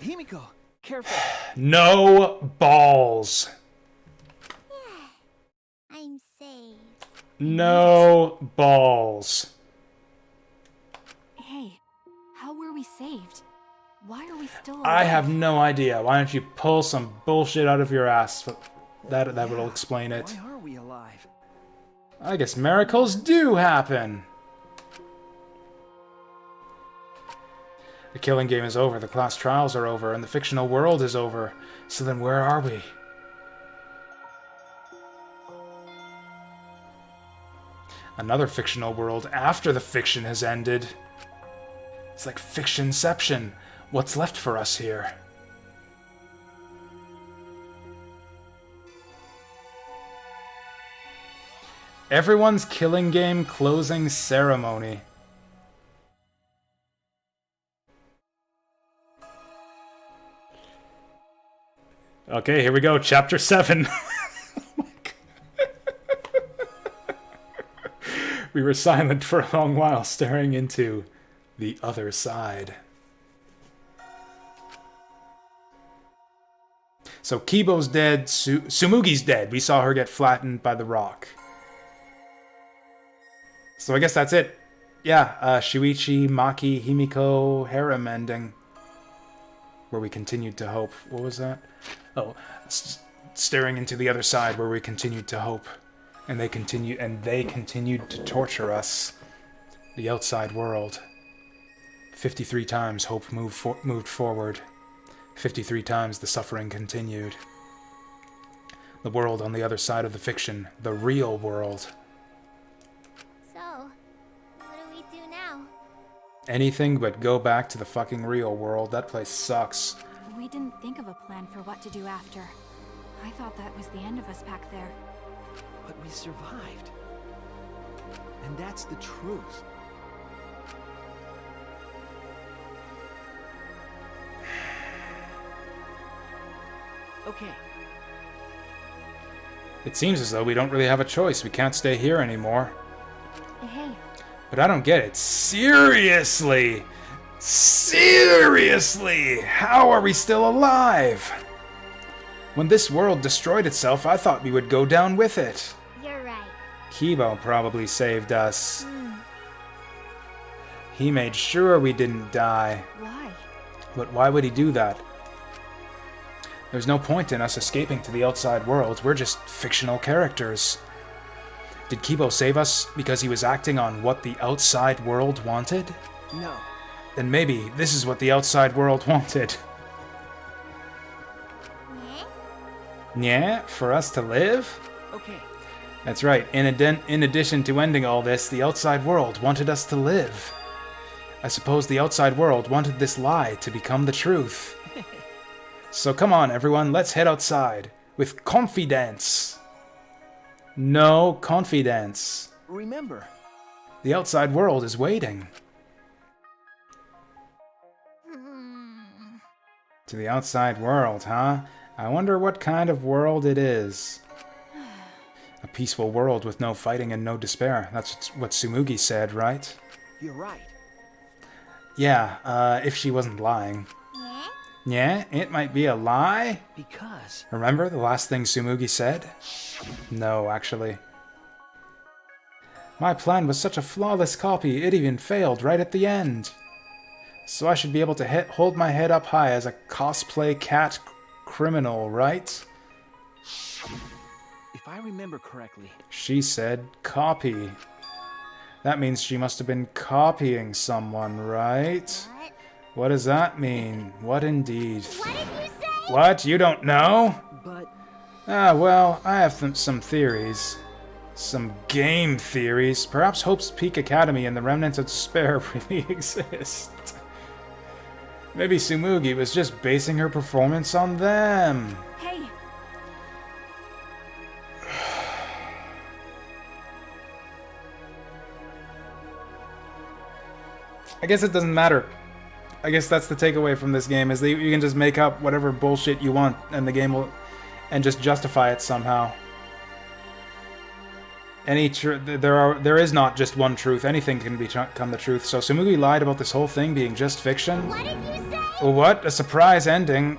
Himiko, careful. No balls. I'm saved. No balls. Hey, how were we saved? Why are we still alive? I have no idea. Why don't you pull some bullshit out of your ass? That will explain it. Why are we alive? I guess miracles do happen. The killing game is over, the class trials are over, and the fictional world is over. So then where are we? Another fictional world after the fiction has ended. It's like fictionception. What's left for us here? Everyone's killing game closing ceremony. Okay, here we go. Chapter 7. We were silent for a long while, staring into the other side. So Kibo's dead, Tsumugi's dead. We saw her get flattened by the rock. So I guess that's it. Yeah, Shuichi, Maki, Himiko, harem ending. Where we continued to hope. What was that? Oh, staring into the other side where we continued to hope. And they continued to torture us. The outside world. 53 times hope moved forward. 53 times the suffering continued. The world on the other side of the fiction. The real world. So, what do we do now? Anything but go back to the fucking real world. That place sucks. We didn't think of a plan for what to do after. I thought that was the end of us back there. But we survived. And that's the truth. Okay. It seems as though we don't really have a choice. We can't stay here anymore. Hey. But I don't get it. Seriously? Seriously? How are we still alive? When this world destroyed itself, I thought we would go down with it. You're right. Kibo probably saved us. He made sure we didn't die. Why? But why would he do that? There's no point in us escaping to the outside world. We're just fictional characters. Did Kibo save us because he was acting on what the outside world wanted? No. Then maybe this is what the outside world wanted. Yeah, for us to live? Okay. That's right. In addition to ending all this, the outside world wanted us to live. I suppose the outside world wanted this lie to become the truth. So come on, everyone, let's head outside. With confidence. No confidence. Remember, The outside world is waiting. To the outside world, huh? I wonder what kind of world it is. A peaceful world with no fighting and no despair. That's what Tsumugi said, right? you're right. Yeah, if she wasn't lying. Yeah, it might be a lie? Because... Remember the last thing Tsumugi said? No, actually. My plan was such a flawless copy, it even failed right at the end. So I should be able to hold my head up high as a cosplay cat criminal, right? If I remember correctly... She said copy. That means she must have been copying someone, right? What does that mean? What indeed? What did you say? What? You don't know? But... Ah, well, I have some theories. Some game theories. Perhaps Hope's Peak Academy and the Remnants of Despair really exist. Maybe Tsumugi was just basing her performance on them. Hey! I guess it doesn't matter. I guess that's the takeaway from this game, is that you can just make up whatever bullshit you want, and the game will... and just justify it somehow. There is not just one truth. Anything can become the truth. So Tsumugi lied about this whole thing being just fiction? What did you say? What? A surprise ending?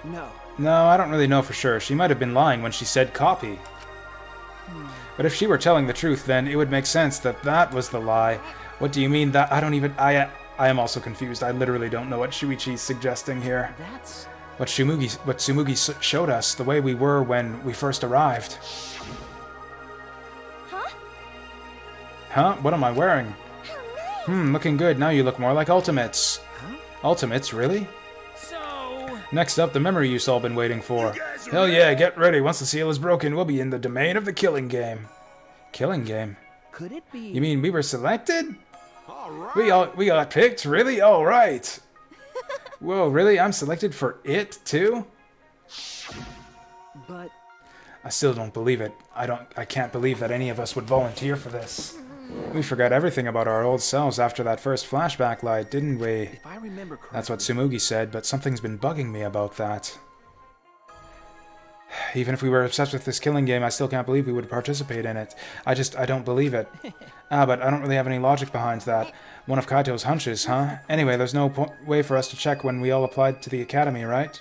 No. No, I don't really know for sure. She might have been lying when she said copy. But if she were telling the truth, then it would make sense that that was the lie. What do you mean that? I don't even... I am also confused. I literally don't know what Shuichi's suggesting here. That's... What Tsumugi showed us, the way we were when we first arrived. Huh? What am I wearing? Looking good. Now you look more like Ultimates. Huh? Ultimates, really? So... Next up, the memory you've all been waiting for. Hell yeah, get ready. Once the seal is broken, we'll be in the domain of the killing game. Killing game? Could it be... You mean we were selected? We got picked? Really? All right. Whoa, really? I'm selected for it, too? But... I still don't believe it. I can't believe that any of us would volunteer for this. We forgot everything about our old selves after that first flashback light, didn't we? If I remember correctly... That's what Tsumugi said, but something's been bugging me about that. Even if we were obsessed with this killing game, I still can't believe we would participate in it. I don't believe it. But I don't really have any logic behind that. One of Kaito's hunches, huh? Anyway, there's no way for us to check when we all applied to the academy, right?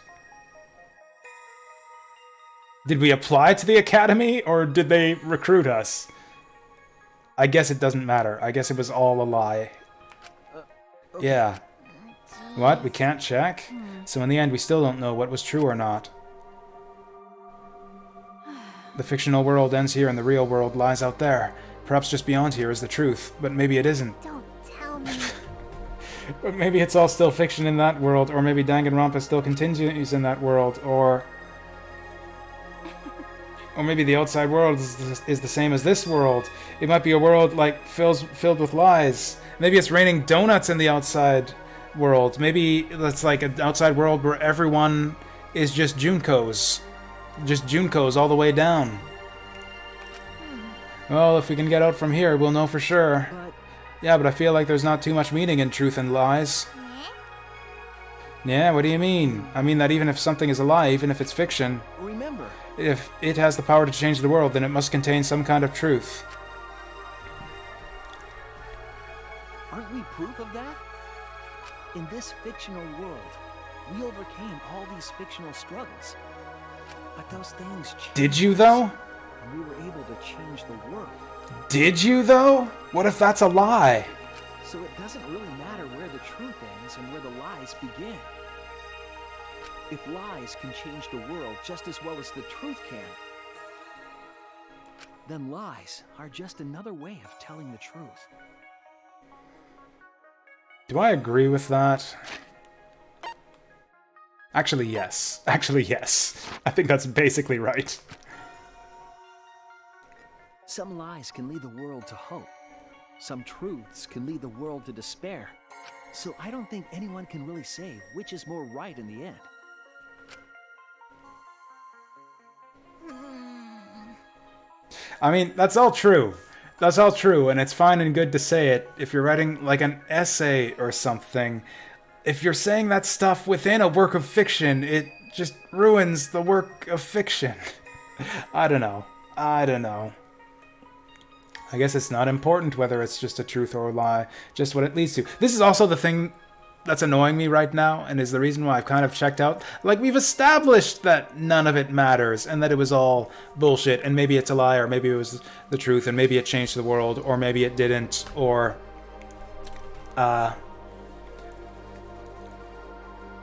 Did we apply to the academy, or did they recruit us? I guess it doesn't matter. I guess it was all a lie. Okay. Yeah. What? We can't check? So in the end, we still don't know what was true or not. The fictional world ends here and the real world lies out there. Perhaps just beyond here is the truth, but maybe it isn't. Don't tell me. But maybe it's all still fiction in that world, or maybe Danganronpa still continues in that world, or maybe the outside world is the same as this world. It might be a world like filled with lies. Maybe it's raining donuts in the outside world. Maybe it's like an outside world where everyone is just Junkos. Just Junkos all the way down. Well, if we can get out from here, we'll know for sure. Yeah, but I feel like there's not too much meaning in truth and lies. Yeah, what do you mean? I mean that even if something is a lie, even if it's fiction, Remember, if it has the power to change the world, then it must contain some kind of truth. aren't we proof of that? In this fictional world, we overcame all these fictional struggles. But those things changed. Did you, though? And we were able to change the world. Did you, though? What if that's a lie? So it doesn't really matter where the truth ends and where the lies begin. If lies can change the world just as well as the truth can, then lies are just another way of telling the truth. Do I agree with that? Actually, yes. Actually, yes. I think that's basically right. Some lies can lead the world to hope. Some truths can lead the world to despair. So I don't think anyone can really say which is more right in the end. I mean, that's all true. That's all true, and it's fine and good to say it if you're writing like an essay or something. If you're saying that stuff within a work of fiction, it just ruins the work of fiction. I don't know. I guess it's not important whether it's just a truth or a lie, just what it leads to. This is also the thing that's annoying me right now, and is the reason why I've kind of checked out. Like, we've established that none of it matters, and that it was all bullshit, and maybe it's a lie, or maybe it was the truth, and maybe it changed the world, or maybe it didn't, or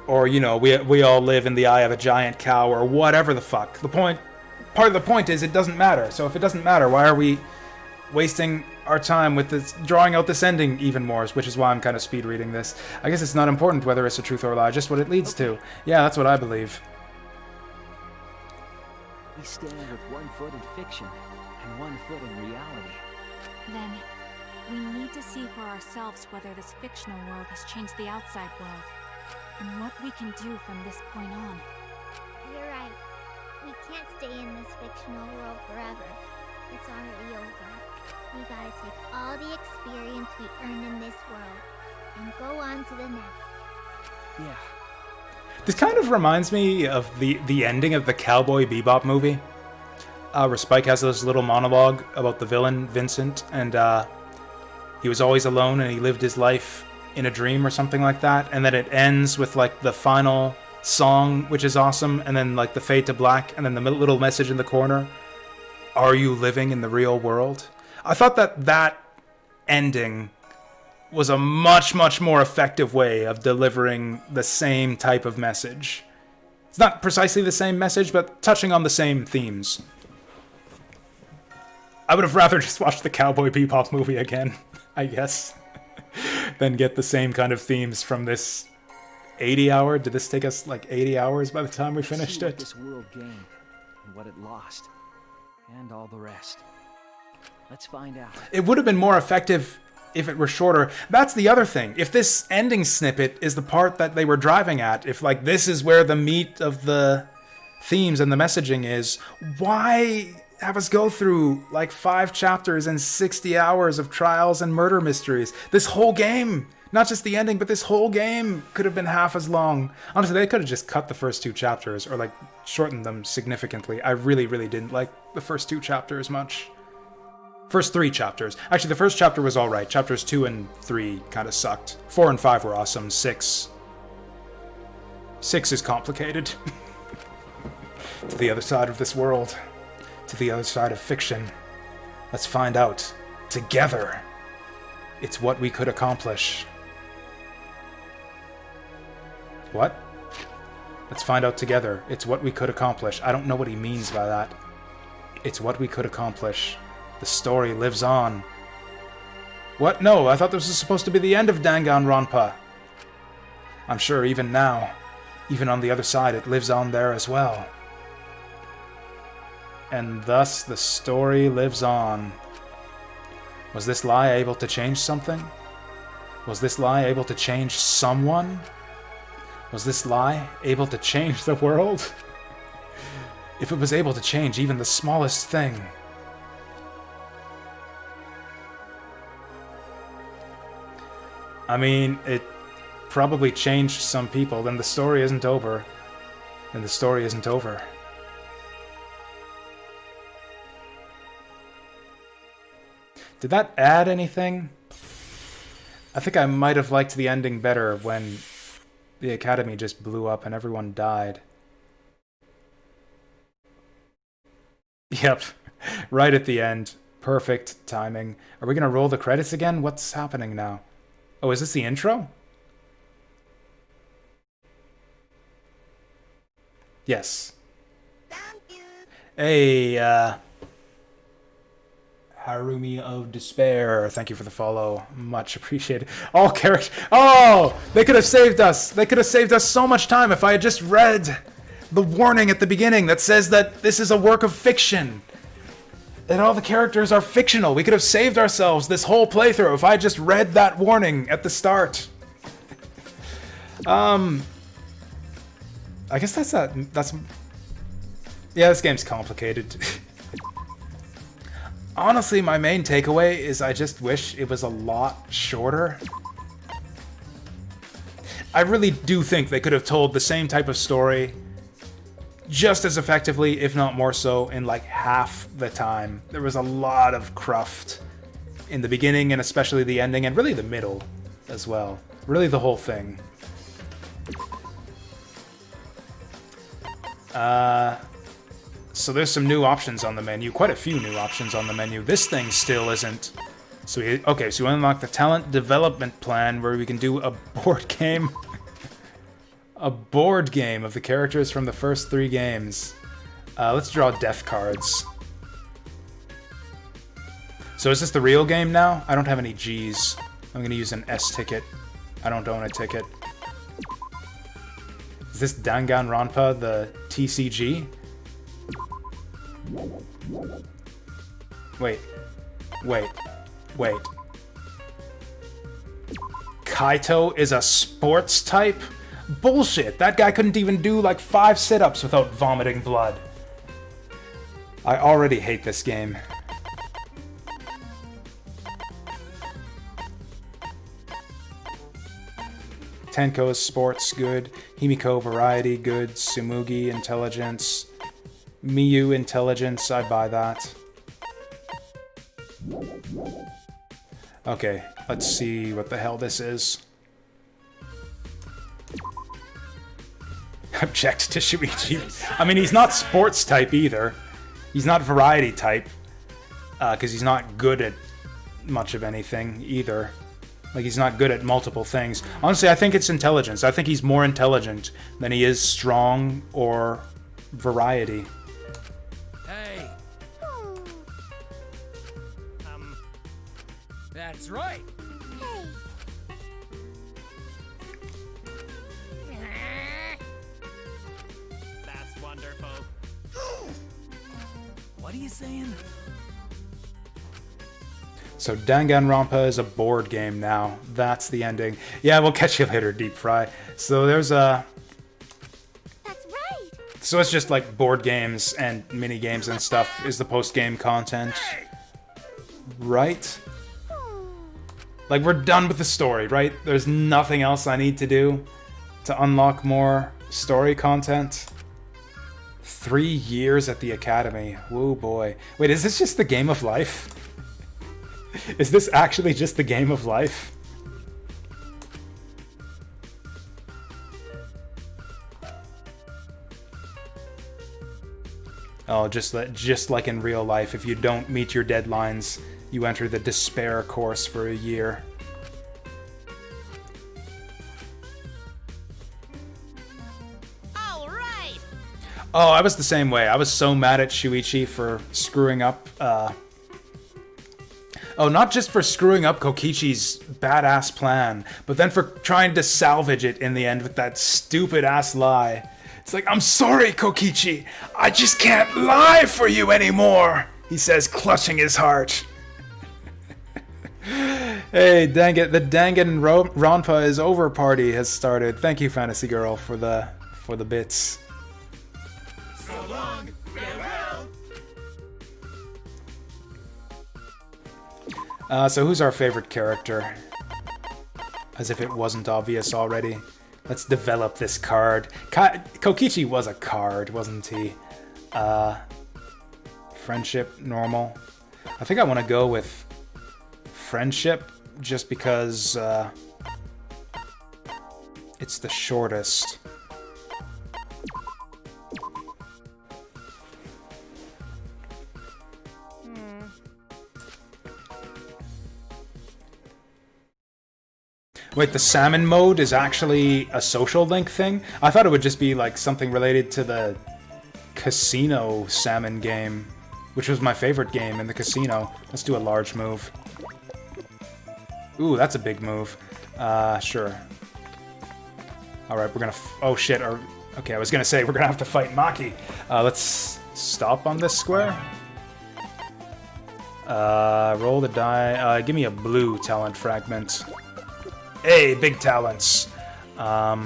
you know, we all live in the eye of a giant cow, or whatever the fuck. Part of the point is it doesn't matter. So if it doesn't matter, why are we wasting our time with this, drawing out this ending even more, which is why I'm kind of speed reading this. I guess it's not important whether it's a truth or a lie, just what it leads to. Yeah, that's what I believe. We stand with 1 foot in fiction and 1 foot in reality. Then, we need to see for ourselves whether this fictional world has changed the outside world, and what we can do from this point on. You're right. We can't stay in this fictional world forever. It's already over. We gotta take all the experience we earn in this world and go on to the next. Yeah. This kind of reminds me of the ending of the Cowboy Bebop movie, where Spike has this little monologue about the villain, Vincent, and he was always alone and he lived his life in a dream or something like that, and then it ends with like the final song, which is awesome, and then like the fade to black, and then the little message in the corner, are you living in the real world? I thought that ending was a much more effective way of delivering the same type of message. It's not precisely the same message, but touching on the same themes. I would have rather just watched the Cowboy Bebop movie again, I guess, than get the same kind of themes from this 80 hour. Did this take us like 80 hours by the time we finished it? This world gained and what it lost, and all the rest. Let's find out. It would have been more effective if it were shorter. That's the other thing. If this ending snippet is the part that they were driving at, if like this is where the meat of the themes and the messaging is, why have us go through like 5 chapters and 60 hours of trials and murder mysteries? This whole game, not just the ending, but this whole game could have been half as long. Honestly, they could have just cut the first 2 chapters or like shortened them significantly. I really didn't like the first 2 chapters much. First 3 chapters. Actually, the first chapter was alright. Chapters 2 and 3 kind of sucked. 4 and 5 were awesome. 6 is complicated. To the other side of this world. To the other side of fiction. Let's find out. Together. It's what we could accomplish. What? Let's find out together. It's what we could accomplish. I don't know what he means by that. It's what we could accomplish. The story lives on. What? No, I thought this was supposed to be the end of Danganronpa. I'm sure even now, even on the other side, it lives on there as well. And thus the story lives on. Was this lie able to change something? Was this lie able to change someone? Was this lie able to change the world? If it was able to change even the smallest thing. I mean, it probably changed some people. Then the story isn't over. Then the story isn't over. Did that add anything? I think I might have liked the ending better when the academy just blew up and everyone died. Yep, right at the end. Perfect timing. Are we gonna roll the credits again? What's happening now? Oh, is this the intro? Yes. Hey, Harumi of Despair, thank you for the follow. Much appreciated. All characters. Oh, they could have saved us. They could have saved us so much time if I had just read the warning at the beginning that says that this is a work of fiction. That all the characters are fictional. We could have saved ourselves this whole playthrough if I just read that warning at the start. I guess that's yeah, this game's complicated. honestly, my main takeaway is I just wish it was a lot shorter. I really do think they could have told the same type of story just as effectively, if not more so, in like half the time. There was a lot of cruft in the beginning, and especially the ending, and really the middle as well. Really the whole thing. So there's some new options on the menu. Quite a few new options on the menu. This thing still isn't. So we unlock the talent development plan where we can do a board game. A board game of the characters from the first 3 games. Let's draw death cards. So is this the real game now? I don't have any G's. I'm gonna use an S ticket. I don't own a ticket. Is this Danganronpa, the TCG? Wait. Kaito is a sports type? Bullshit! That guy couldn't even do like 5 sit-ups without vomiting blood. I already hate this game. Tenko sports, good. Himiko variety, good. Tsumugi intelligence. Miyu intelligence, I buy that. Okay, let's see what the hell this is. Object to Shuichi. I mean, he's not sports type either. He's not variety type. Because he's not good at much of anything either. Like, he's not good at multiple things. Honestly, I think it's intelligence. I think he's more intelligent than he is strong or variety. Hey. That's right. That's wonderful. What are you saying? So Danganronpa is a board game now. That's the ending. Yeah, we'll catch you later, Deep Fry. So there's a... That's right. So it's just like board games and mini games and stuff is the post-game content. Right? Like, we're done with the story, right? There's nothing else I need to do to unlock more story content. 3 years at the academy. Woo boy. Wait, is this just the game of life? Is this actually just the game of life? Oh, just like in real life, if you don't meet your deadlines, you enter the despair course for a year. All right. Oh, I was the same way. I was so mad at Shuichi for screwing up, Oh, not just for screwing up Kokichi's badass plan, but then for trying to salvage it in the end with that stupid-ass lie. It's like, I'm sorry, Kokichi. I just can't lie for you anymore, he says, clutching his heart. Hey, dang it, the Danganronpa is over party has started. Thank you, Fantasy Girl, for the bits. So long, farewell. So who's our favorite character? As if it wasn't obvious already. Let's develop this card. Kokichi was a card, wasn't he? Friendship, normal. I think I want to go with friendship, just because it's the shortest. Wait, the salmon mode is actually a social link thing? I thought it would just be like something related to the casino salmon game, which was my favorite game in the casino. Let's do a large move. Ooh, that's a big move. Sure. Alright, we're gonna... oh shit, okay, I was gonna say we're gonna have to fight Maki. Let's stop on this square. Roll the die. Give me a blue talent fragment. Hey, big talents. I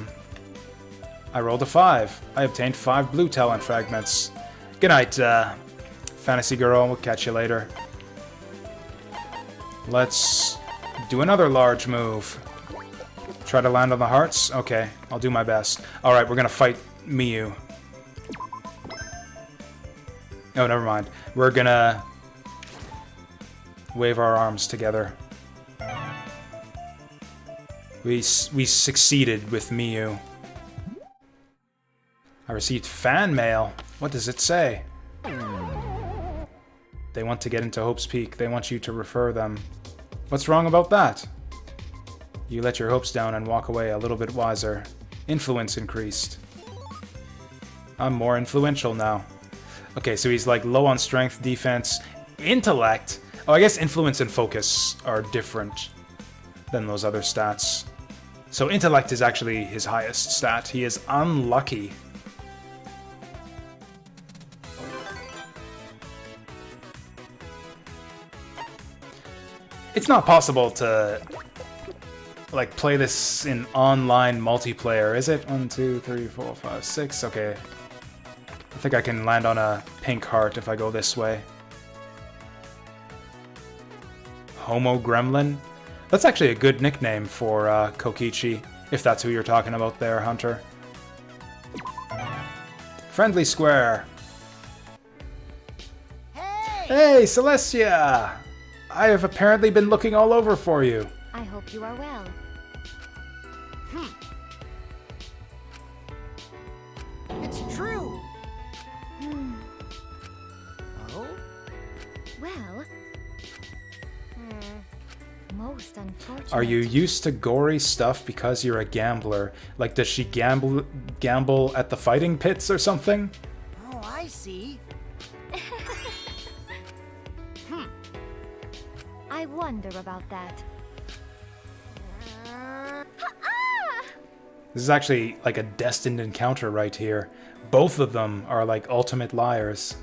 rolled a 5. I obtained 5 blue talent fragments. Good night, Fantasy Girl. We'll catch you later. Let's do another large move. Try to land on the hearts? Okay, I'll do my best. Alright, we're gonna fight Miyu. Oh, never mind. We're gonna wave our arms together. We succeeded with Miyu. I received fan mail. What does it say? They want to get into Hope's Peak. They want you to refer them. What's wrong about that? You let your hopes down and walk away a little bit wiser. Influence increased. I'm more influential now. Okay, so he's like low on strength, defense, intellect. Oh, I guess influence and focus are different than those other stats. So intellect is actually his highest stat. He is unlucky. It's not possible to like play this in online multiplayer, is it? 1, 2, 3, 4, 5, 6. Okay. I think I can land on a pink heart if I go this way. Homo Gremlin? That's actually a good nickname for Kokichi, if that's who you're talking about there, Hunter. Friendly Square. Hey, Celestia! I have apparently been looking all over for you. I hope you are well. It's true! Oh? Well... most unfortunate. Are you used to gory stuff because you're a gambler? Like, does she gamble at the fighting pits or something? Oh, I see. I wonder about that. This is actually like a destined encounter right here. Both of them are like ultimate liars.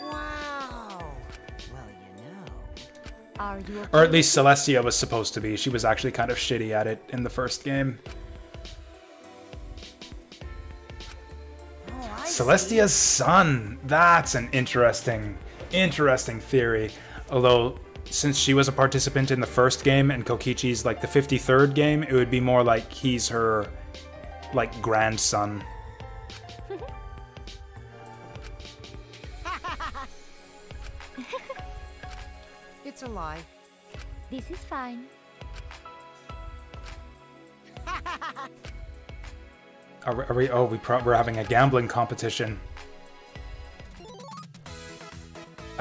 Wow. Are you okay? Or at least Celestia was supposed to be. She was actually kind of shitty at it in the first game. Celestia's son. That's an interesting theory. Although, since she was a participant in the first game and Kokichi's like the 53rd game, it would be more like he's her, like, grandson. It's a lie. This is fine. Are we? Oh, we're having a gambling competition.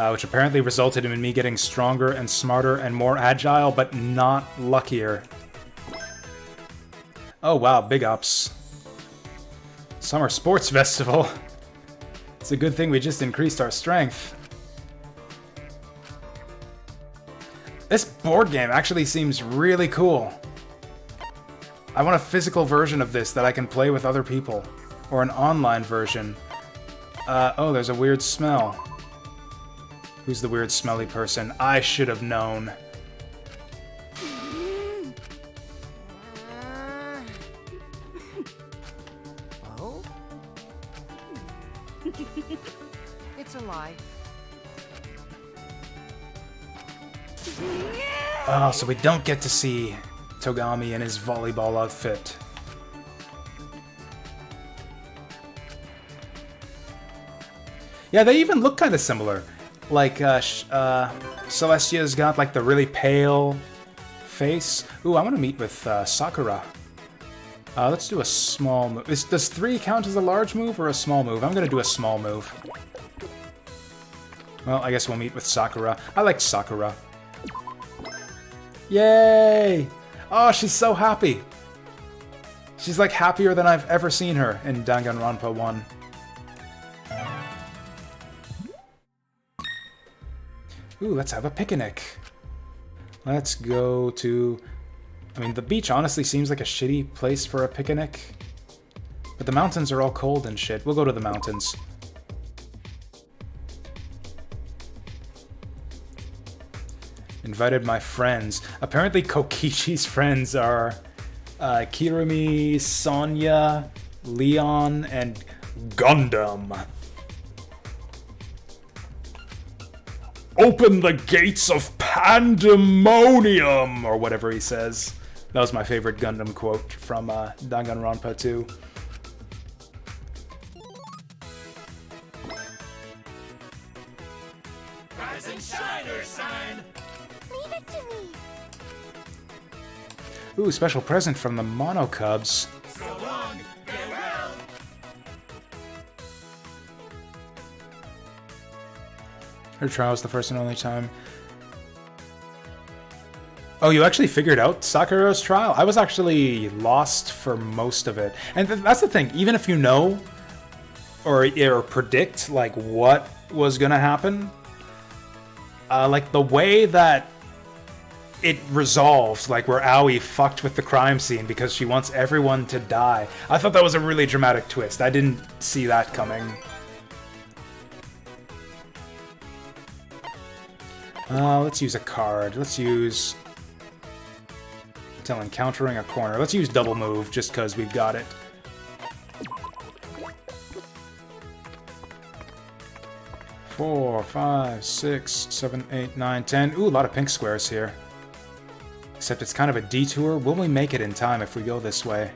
Which apparently resulted in me getting stronger and smarter and more agile, but not luckier. Oh wow, big ups. Summer Sports Festival. It's a good thing we just increased our strength. This board game actually seems really cool. I want a physical version of this that I can play with other people. Or an online version. Oh, there's a weird smell. Who's the weird smelly person? I should have known. Oh? It's a lie. Oh, so we don't get to see Togami in his volleyball outfit. Yeah, they even look kind of similar. Like, Celestia's got, like, the really pale face. Ooh, I want to meet with Sakura. Let's do a small move. Does 3 count as a large move or a small move? I'm going to do a small move. Well, I guess we'll meet with Sakura. I like Sakura. Yay! Oh, she's so happy. She's, like, happier than I've ever seen her in Danganronpa 1. Ooh, let's have a picnic. Let's go to... I mean, the beach honestly seems like a shitty place for a picnic. But the mountains are all cold and shit. We'll go to the mountains. Invited my friends. Apparently Kokichi's friends are Kirumi, Sonya, Leon, and Gundam. Open the gates of pandemonium, or whatever he says. That was my favorite Gundam quote from Danganronpa 2. Rise and shine, Ursine! Leave it to me. Ooh, special present from the Mono Cubs. So long, farewell! Her trial was the first and only time. Oh, you actually figured out Sakura's trial? I was actually lost for most of it. And that's the thing, even if you know or predict like what was gonna happen, like the way that it resolved, like where Aoi fucked with the crime scene because she wants everyone to die. I thought that was a really dramatic twist. I didn't see that coming. Let's use a card. Let's use... Until encountering a corner. Let's use double move, just because we've got it. Four, 5, 6, 7, 8, 9, 10. Ooh, a lot of pink squares here. Except it's kind of a detour. Will we make it in time if we go this way?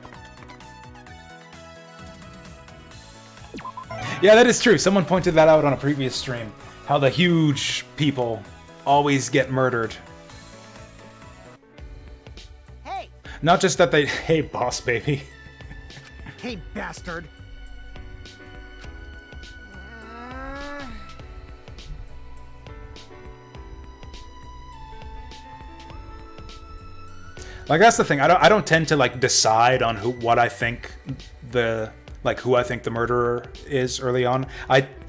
Yeah, that is true. Someone pointed that out on a previous stream. How the huge people always get murdered. Hey! Not just that they... Hey, boss baby. Hey, bastard! Like, that's the thing. I don't tend to like decide on what I think the who I think the murderer is early on.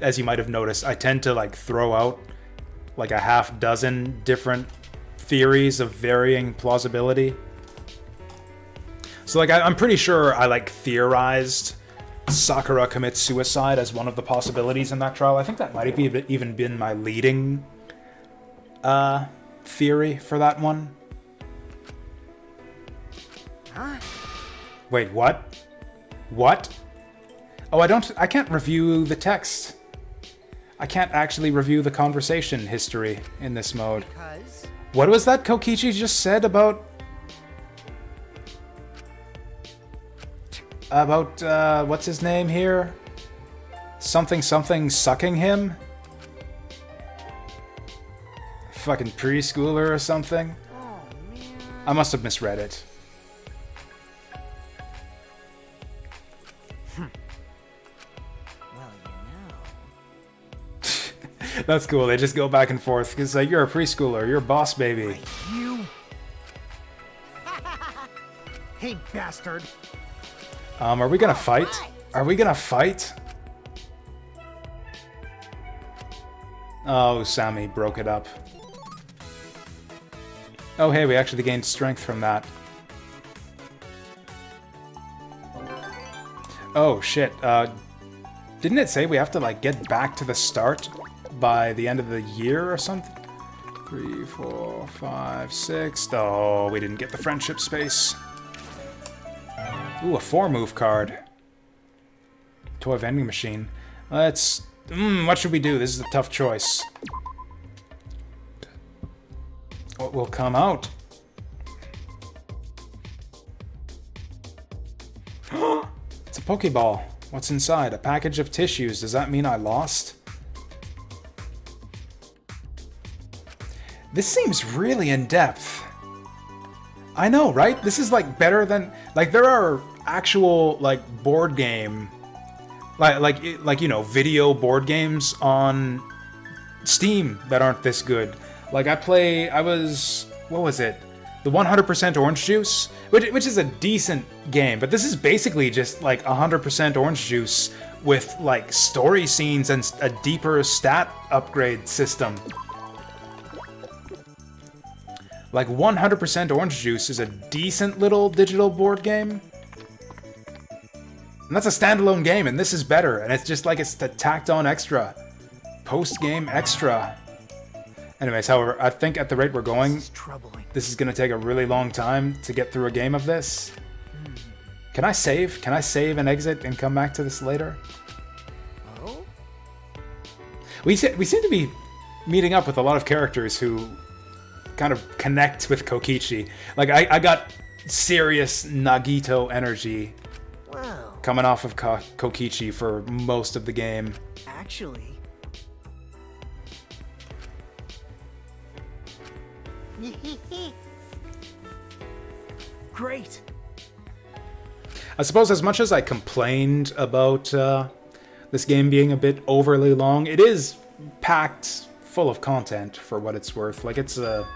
As you might have noticed, I tend to like throw out like a half dozen different theories of varying plausibility. So like I'm pretty sure I like theorized Sakura commits suicide as one of the possibilities in that trial. I think that might have even been my leading theory for that one. Huh? Wait, what? What? Oh, I can't review the text. I can't actually review the conversation history in this mode. Because? What was that Kokichi just said about... what's his name here? Something sucking him? Fucking preschooler or something? Oh, man. I must have misread it. Well, That's cool. They just go back and forth. It's like, you're a preschooler. You're a boss baby. You... Hey, bastard! Are we gonna fight? Are we gonna fight? Oh, Sammy broke it up. Oh, hey, we actually gained strength from that. Oh, shit. Didn't it say we have to, like, get back to the start by the end of the year or something? 3, 4, 5, 6... Oh, we didn't get the friendship space. Ooh, a 4-move card. Toy vending machine. Let's... what should we do? This is a tough choice. What will come out? It's a Pokeball. What's inside? A package of tissues. Does that mean I lost? This seems really in-depth. I know, right? This is like better than... Like, there are actual, like, board game... Like you know, video board games on Steam that aren't this good. Like, I was... What was it? The 100% Orange Juice? Which is a decent game, but this is basically just, like, 100% Orange Juice with, like, story scenes and a deeper stat upgrade system. Like, 100% Orange Juice is a decent little digital board game. And that's a standalone game, and this is better. And it's just like it's the tacked on extra. Post-game extra. Anyways, however, I think at the rate we're going, this is going to take a really long time to get through a game of this. Can I save? Can I save and exit and come back to this later? Oh? We seem to be meeting up with a lot of characters who kind of connect with Kokichi. Like, I got serious Nagito energy coming off of Kokichi for most of the game. Actually... Great! I suppose as much as I complained about this game being a bit overly long, it is packed full of content for what it's worth. Like, it's a...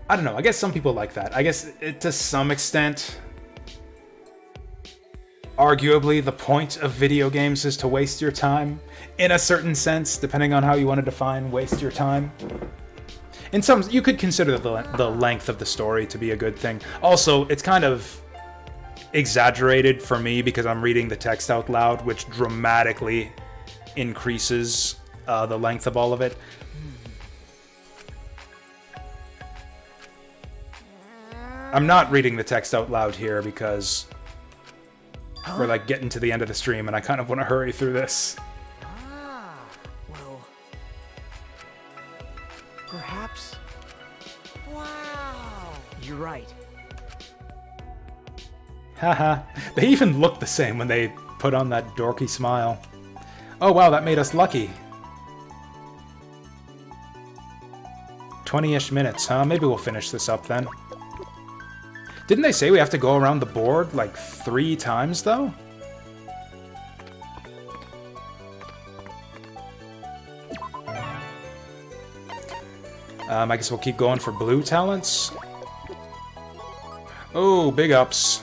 I don't know, I guess some people like that. I guess to some extent, arguably the point of video games is to waste your time, in a certain sense, depending on how you want to define waste your time. In some, you could consider the length of the story to be a good thing. Also, it's kind of exaggerated for me because I'm reading the text out loud, which dramatically increases the length of all of it. I'm not reading the text out loud here because we're like getting to the end of the stream and I kind of want to hurry through this. Well... Perhaps... Wow! You're right. Haha, they even look the same when they put on that dorky smile. Oh wow, that made us lucky. 20-ish minutes, huh? Maybe we'll finish this up then. Didn't they say we have to go around the board like 3 times though? I guess we'll keep going for blue talents. Oh, big ups.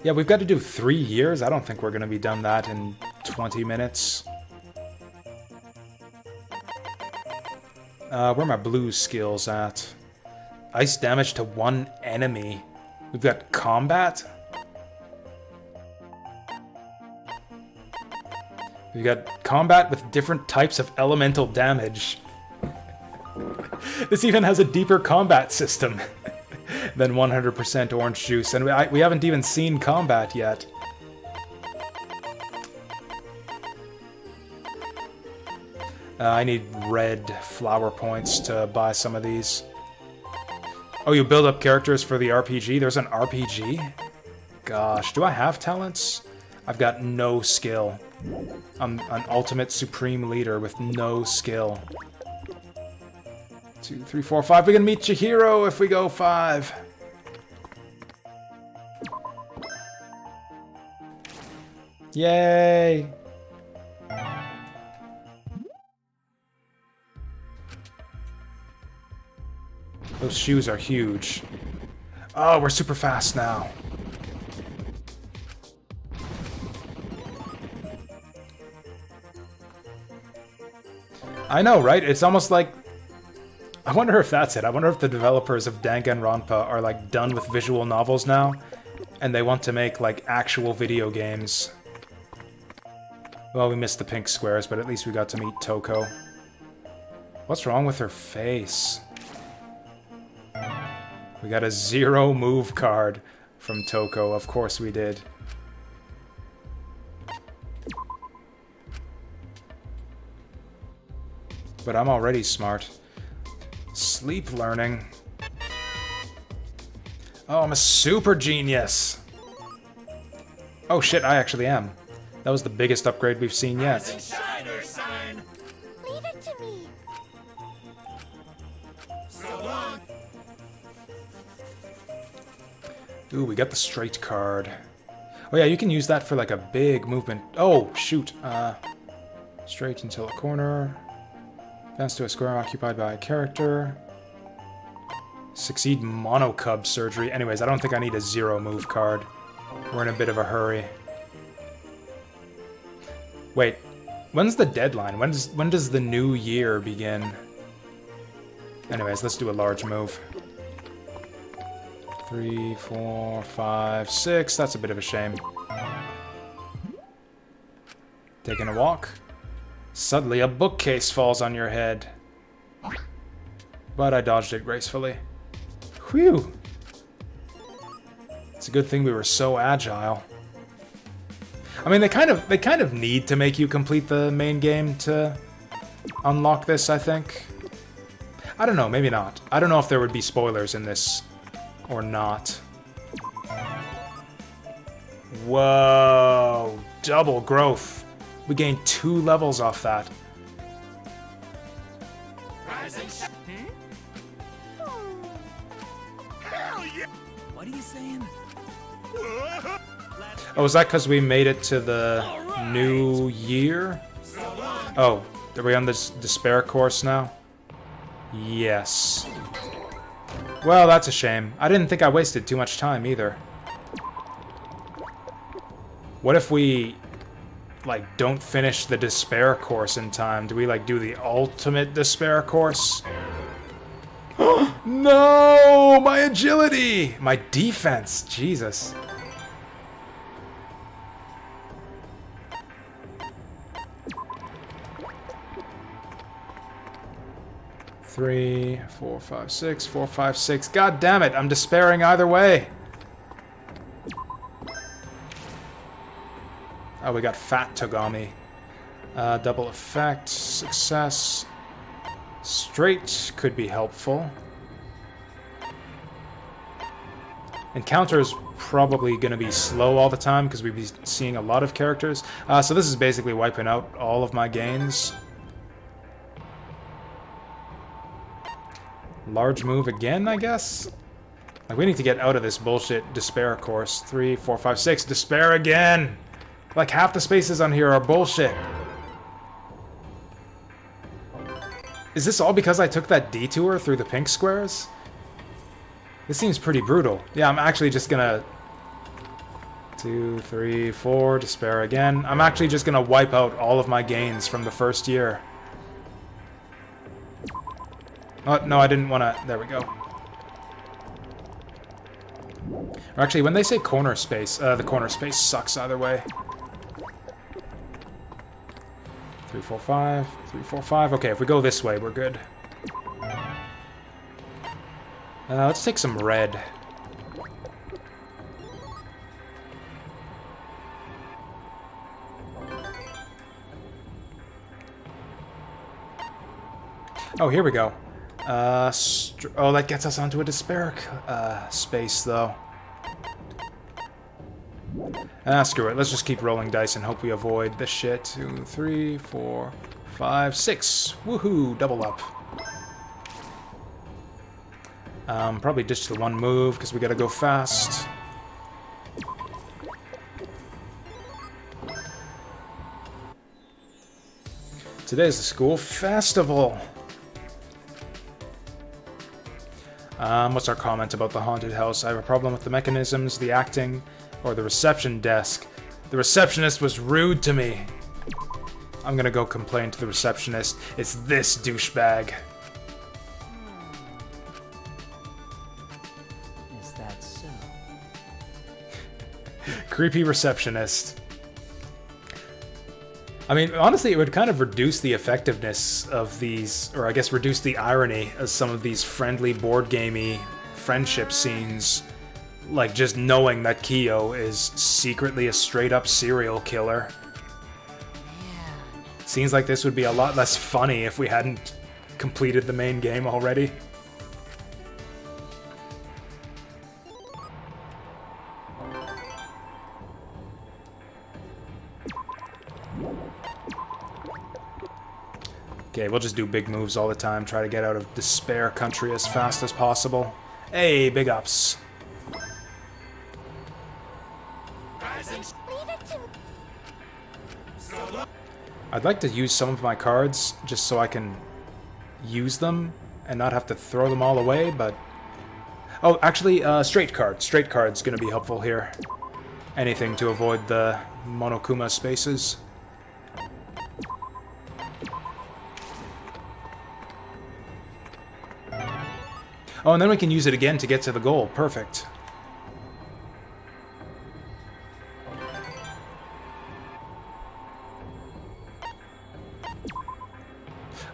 Yeah, we've got to do 3 years. I don't think we're going to be done that in 20 minutes. Where are my blue skills at? Ice damage to 1 enemy. We've got combat. We've got combat with different types of elemental damage. This even has a deeper combat system than 100% orange juice, and we haven't even seen combat yet. I need red flower points to buy some of these. Oh, you build up characters for the RPG? There's an RPG? Gosh, do I have talents? I've got no skill. I'm an ultimate supreme leader with no skill. 2, 3, 4, 5. We can meet Chihiro if we go 5. Yay! Those shoes are huge. Oh, we're super fast now. I know, right? It's almost like... I wonder if that's it. I wonder if the developers of Danganronpa are like done with visual novels now, and they want to make like actual video games. Well, we missed the pink squares, but at least we got to meet Toko. What's wrong with her face? We got a 0 move card from Toko. Of course we did. But I'm already smart. Sleep learning. Oh, I'm a super genius! Oh shit, I actually am. That was the biggest upgrade we've seen yet. Leave it to me. Ooh, we got the straight card. Oh yeah, you can use that for like a big movement. Oh, shoot. Straight until a corner. Advance to a square occupied by a character. Succeed monocub surgery. Anyways, I don't think I need a 0 move card. We're in a bit of a hurry. Wait, when's the deadline? When does the new year begin? Anyways, let's do a large move. 3, 4, 5, 6. That's a bit of a shame. Taking a walk. Suddenly a bookcase falls on your head. But I dodged it gracefully. Whew! It's a good thing we were so agile. I mean, they kind of need to make you complete the main game to unlock this, I think. I don't know, maybe not. I don't know if there would be spoilers in this or not. Whoa, double growth. We gained 2 levels off that. Hell yeah! What are you saying? Oh, is that because we made it to the new year? Oh, are we on this despair course now? Yes. Well, that's a shame. I didn't think I wasted too much time either. What if we, like, don't finish the despair course in time? Do we, like, do the ultimate despair course? No! My agility! My defense! Jesus. Three, 4, 5, 6, 4, 5, 6. God damn it! I'm despairing either way. Oh, we got Fat Togami. Double effect, success. Straight could be helpful. Encounter is probably going to be slow all the time because we'll be seeing a lot of characters. So this is basically wiping out all of my gains. Large move again, I guess? Like, we need to get out of this bullshit despair course. 3, 4, 5, 6. Despair again! Like, half the spaces on here are bullshit. Is this all because I took that detour through the pink squares? This seems pretty brutal. Yeah, I'm actually just gonna... 2, 3, 4, despair again. I'm actually just gonna wipe out all of my gains from the first year. Oh, no, I didn't want to... There we go. Or actually, when they say corner space, the corner space sucks either way. 3, 4, 5. 3, 4, 5. Okay, if we go this way, we're good. Let's take some red. Oh, here we go. Oh, that gets us onto a despair space, though. Screw it. Let's just keep rolling dice and hope we avoid this shit. 2, 3, 4, 5, 6. Woohoo! Double up. Probably ditch the one move because we gotta go fast. Today's the school festival. What's our comment about the haunted house? I have a problem with the mechanisms, the acting, or the reception desk. The receptionist was rude to me. I'm gonna go complain to the receptionist. It's this douchebag. Is that so? Creepy receptionist. I mean, honestly, it would kind of reduce the effectiveness of these, or I guess reduce the irony of some of these friendly, board-gamey friendship scenes. Like, just knowing that Kyo is secretly a straight-up serial killer. Yeah. Seems like this would be a lot less funny if we hadn't completed the main game already. Okay, we'll just do big moves all the time, try to get out of despair country as fast as possible. Hey, big ups. I'd like to use some of my cards just so I can use them and not have to throw them all away, but... Oh, actually, straight card. Straight card's gonna be helpful here. Anything to avoid the Monokuma spaces. Oh, and then we can use it again to get to the goal. Perfect.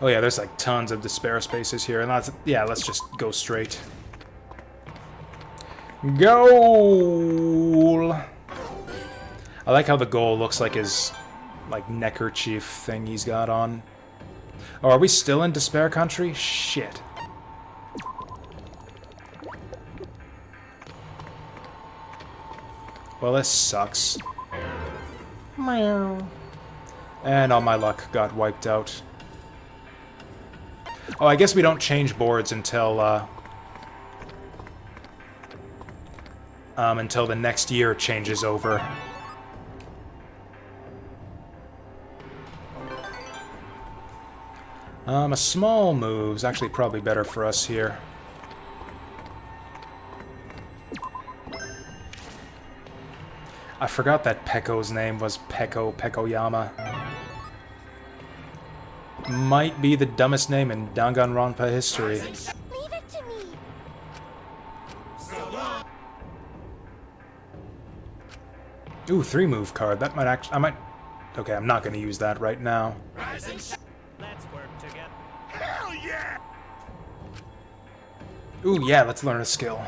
Oh yeah, there's like tons of despair spaces here, and let's just go straight. Goal! I like how the goal looks like his, like, neckerchief thing he's got on. Oh, are we still in Despair Country? Shit. Well, this sucks. Meow. And all my luck got wiped out. Oh, I guess we don't change boards until the next year changes over. A small move's actually probably better for us here. I forgot that Pekko's name was Pekkoyama. Might be the dumbest name in Danganronpa history. Leave it to me. Ooh, 3-move card. That might actually... I might... Okay, I'm not going to use that right now. Let's work together. Hell yeah! Ooh, yeah, let's learn a skill.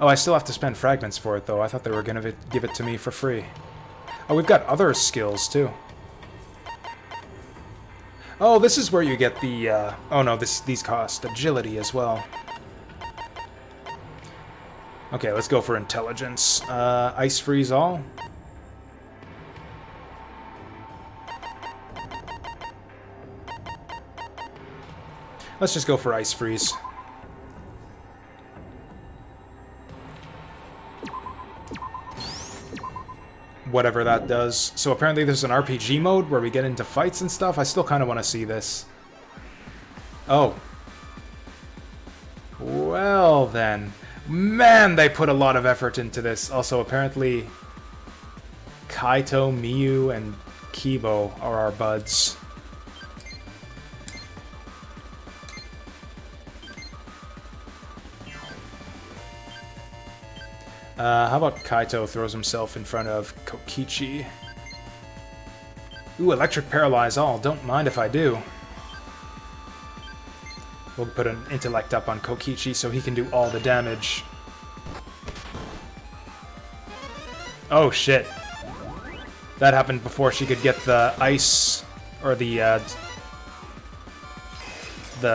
Oh, I still have to spend fragments for it, though. I thought they were going to give it to me for free. Oh, we've got other skills, too. Oh, this is where you get the... Oh, no, these cost agility as well. Okay, let's go for intelligence. Ice freeze all. Let's just go for ice freeze. Whatever that does. So apparently there's an RPG mode where we get into fights and stuff. I still kind of want to see this. Oh. Well then. Man, they put a lot of effort into this. Also, apparently Kaito, Miyu, and Kibo are our buds. How about Kaito throws himself in front of Kokichi? Ooh, electric paralyze all. Don't mind if I do. We'll put an intellect up on Kokichi so he can do all the damage. Oh shit. That happened before she could get the ice or the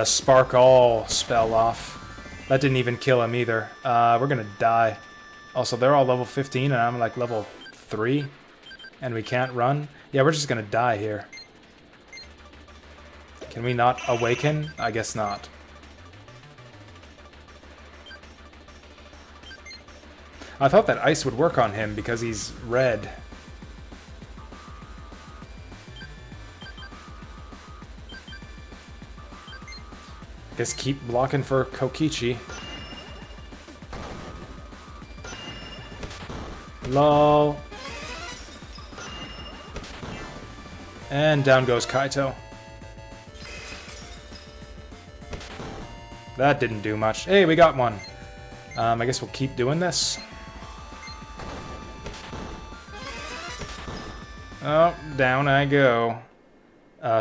spark all spell off. That didn't even kill him either. We're gonna die. Also, they're all level 15 and I'm like level 3. And we can't run. Yeah, we're just gonna die here. Can we not awaken? I guess not. I thought that ice would work on him because he's red. Guess keep blocking for Kokichi. Lol. And down goes Kaito. That didn't do much. Hey, we got one. I guess we'll keep doing this. Oh, down I go.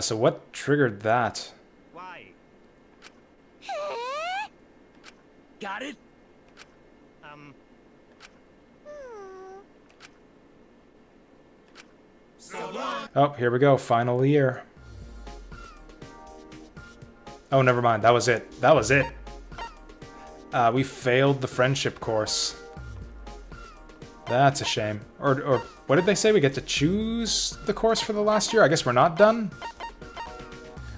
So what triggered that? Why? Got it? Oh, here we go. Final year. Oh, never mind. That was it. That was it. We failed the friendship course. That's a shame. Or what did they say? We get to choose the course for the last year? I guess we're not done?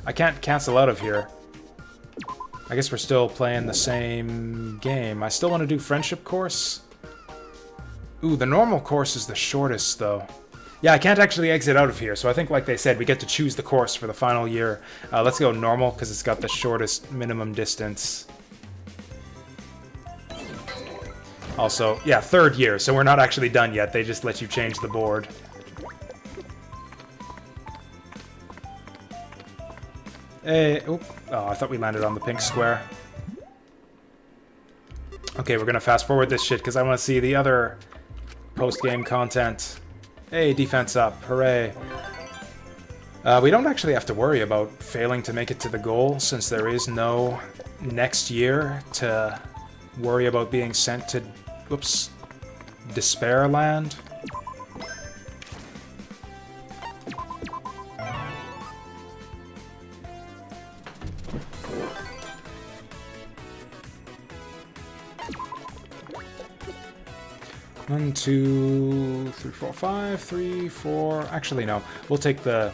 I can't cancel out of here. I guess we're still playing the same game. I still want to do friendship course. Ooh, the normal course is the shortest, though. Yeah, I can't actually exit out of here, so I think, like they said, we get to choose the course for the final year. Let's go normal, because it's got the shortest minimum distance. Also, yeah, 3rd year, so we're not actually done yet. They just let you change the board. Hey, oh, I thought we landed on the pink square. Okay, we're gonna fast forward this shit, because I want to see the other post-game content. Hey, defense up. Hooray. We don't actually have to worry about failing to make it to the goal, since there is no next year to worry about being sent to, whoops, Despair Land. One, two, three, four, five, three, four. Actually, no. We'll take the...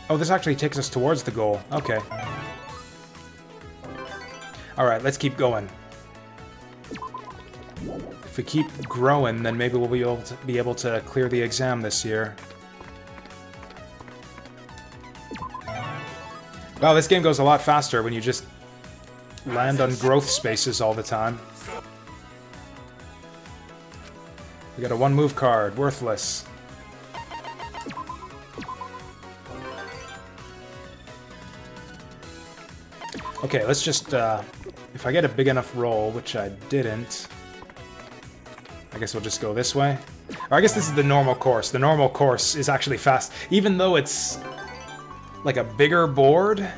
Oh, this actually takes us towards the goal. Okay. Alright, let's keep going. If we keep growing, then maybe we'll be able to clear the exam this year. Wow, this game goes a lot faster when you just land on growth spaces all the time. We got a one-move card. Worthless. Okay, let's just, if I get a big enough roll, which I didn't, I guess we'll just go this way. Or I guess this is the normal course. The normal course is actually fast. Even though it's like a bigger board,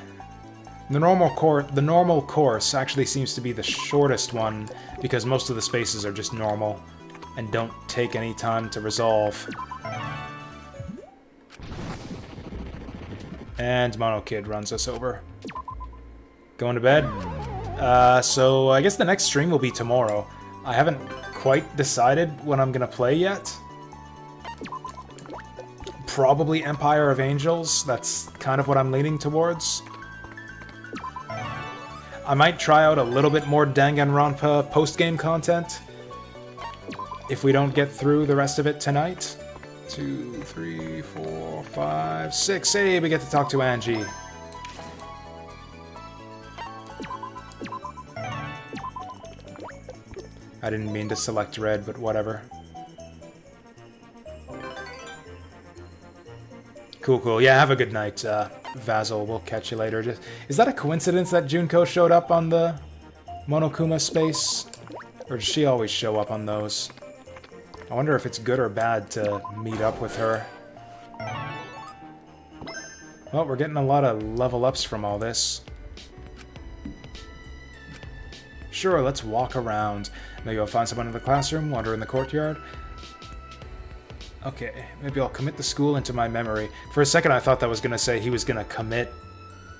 the normal course actually seems to be the shortest one because most of the spaces are just normal and don't take any time to resolve. And Mono Kid runs us over. Going to bed? So I guess the next stream will be tomorrow. I haven't quite decided when I'm gonna play yet. Probably Empire of Angels. That's kind of what I'm leaning towards. I might try out a little bit more Danganronpa post-game content if we don't get through the rest of it tonight. 2, 3, 4, 5, 6. Hey, we get to talk to Angie. I didn't mean to select red, but whatever. Cool, cool. Yeah, have a good night, Vasil. We'll catch you later. Is that a coincidence that Junko showed up on the Monokuma space? Or does she always show up on those? I wonder if it's good or bad to meet up with her. Well, we're getting a lot of level ups from all this. Sure, let's walk around. Maybe I'll find someone in the classroom, wander in the courtyard. Okay, maybe I'll commit the school into my memory. For a second I thought that was gonna say he was gonna commit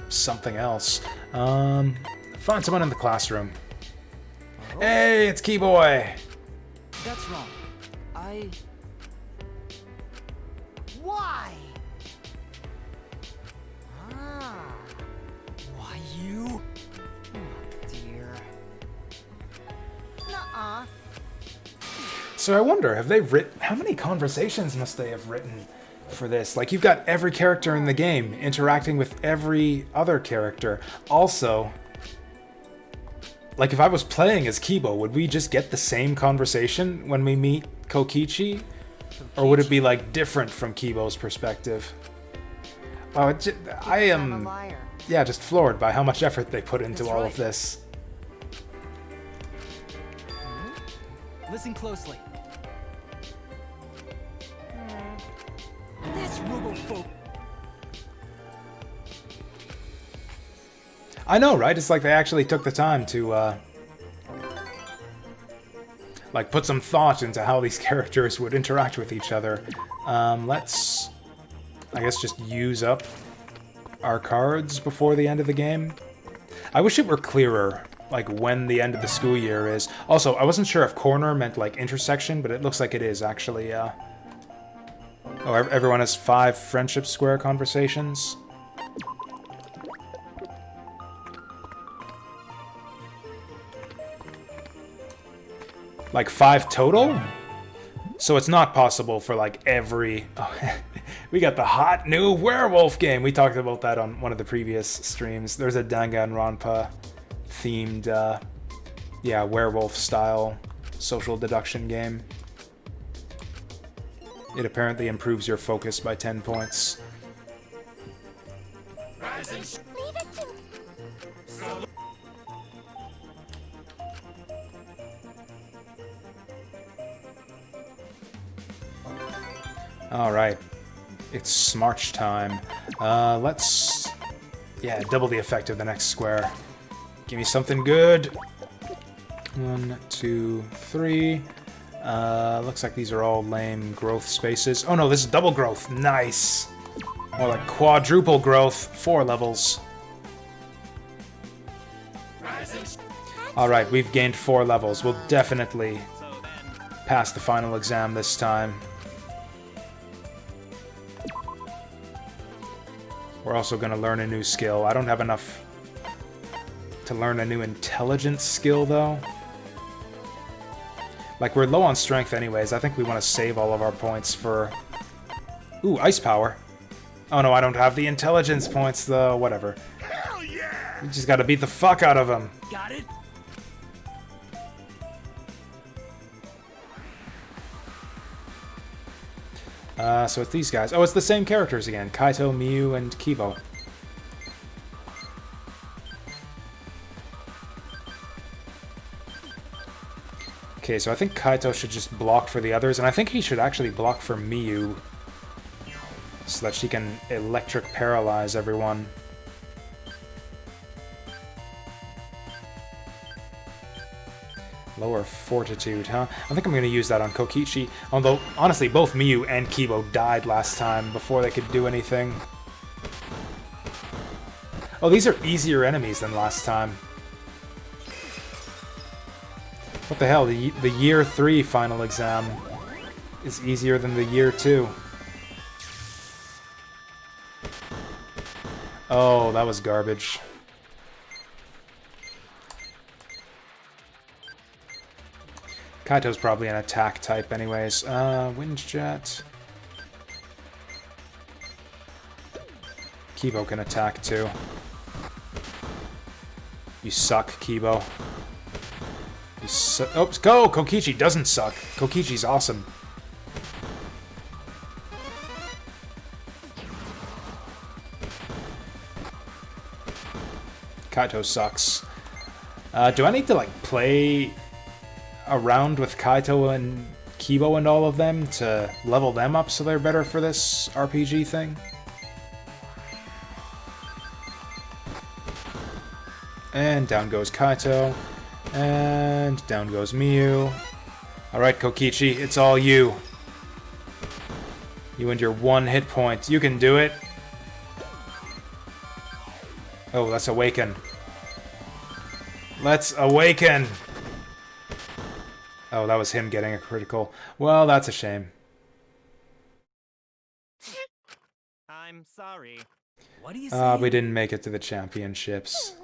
something else. Find someone in the classroom. Oh. Hey, it's Keyboy! That's wrong. Why? Ah. Why you? Oh, dear. Nuh-uh. So I wonder, have they written... How many conversations must they have written for this? Like, you've got every character in the game interacting with every other character. Also, like, if I was playing as Kibo, would we just get the same conversation when we meet Kokichi? Or would it be, like, different from Kibo's perspective? Oh, I am... Yeah, just floored by how much effort they put into all of this. Listen closely. This robophobe. I know, right? It's like they actually took the time to, like, put some thought into how these characters would interact with each other. Let's, I guess, just use up our cards before the end of the game. I wish it were clearer, like, when the end of the school year is. Also, I wasn't sure if corner meant, like, intersection, but it looks like it is, actually, Oh, everyone has 5 friendship square conversations. Like 5 total? So it's not possible for like every... Oh, we got the hot new werewolf game. We talked about that on one of the previous streams. There's a Danganronpa themed, yeah, werewolf style social deduction game. It apparently improves your focus by 10 points. Leave it to... Alright. It's Smarch time. Let's... Yeah, double the effect of the next square. Give me something good. 1, 2, 3. Looks like these are all lame growth spaces. Oh no, this is double growth. Nice. More like quadruple growth. 4 levels. Alright, we've gained 4 levels. We'll definitely pass the final exam this time. We're also going to learn a new skill. I don't have enough to learn a new intelligence skill, though. Like, we're low on strength anyways. I think we want to save all of our points for... Ooh, ice power. Oh no, I don't have the intelligence points, though. Whatever. Hell yeah! We just gotta beat the fuck out of him. Got it? So it's these guys. Oh, it's the same characters again. Kaito, Miyu, and Kibo. Okay, so I think Kaito should just block for the others, and I think he should actually block for Miyu so that she can electric paralyze everyone. Lower fortitude, huh? I think I'm going to use that on Kokichi. Although, honestly, both Miyu and Kibo died last time before they could do anything. Oh, these are easier enemies than last time. What the hell? The year 3 final exam is easier than the year 2. Oh, that was garbage. Kaito's probably an attack type anyways. Wind Jet. Kibo can attack too. You suck, Kibo. Oops, go! Kokichi doesn't suck. Kokichi's awesome. Kaito sucks. Do I need to, like, play around with Kaito and Kibo and all of them to level them up so they're better for this RPG thing? And down goes Kaito. And down goes Miyu. Alright, Kokichi, it's all you. You and your 1 hit point. You can do it. Oh, let's awaken. Let's awaken! Oh, that was him getting a critical. Well, that's a shame. I'm sorry. What do you say? We didn't make it to the championships.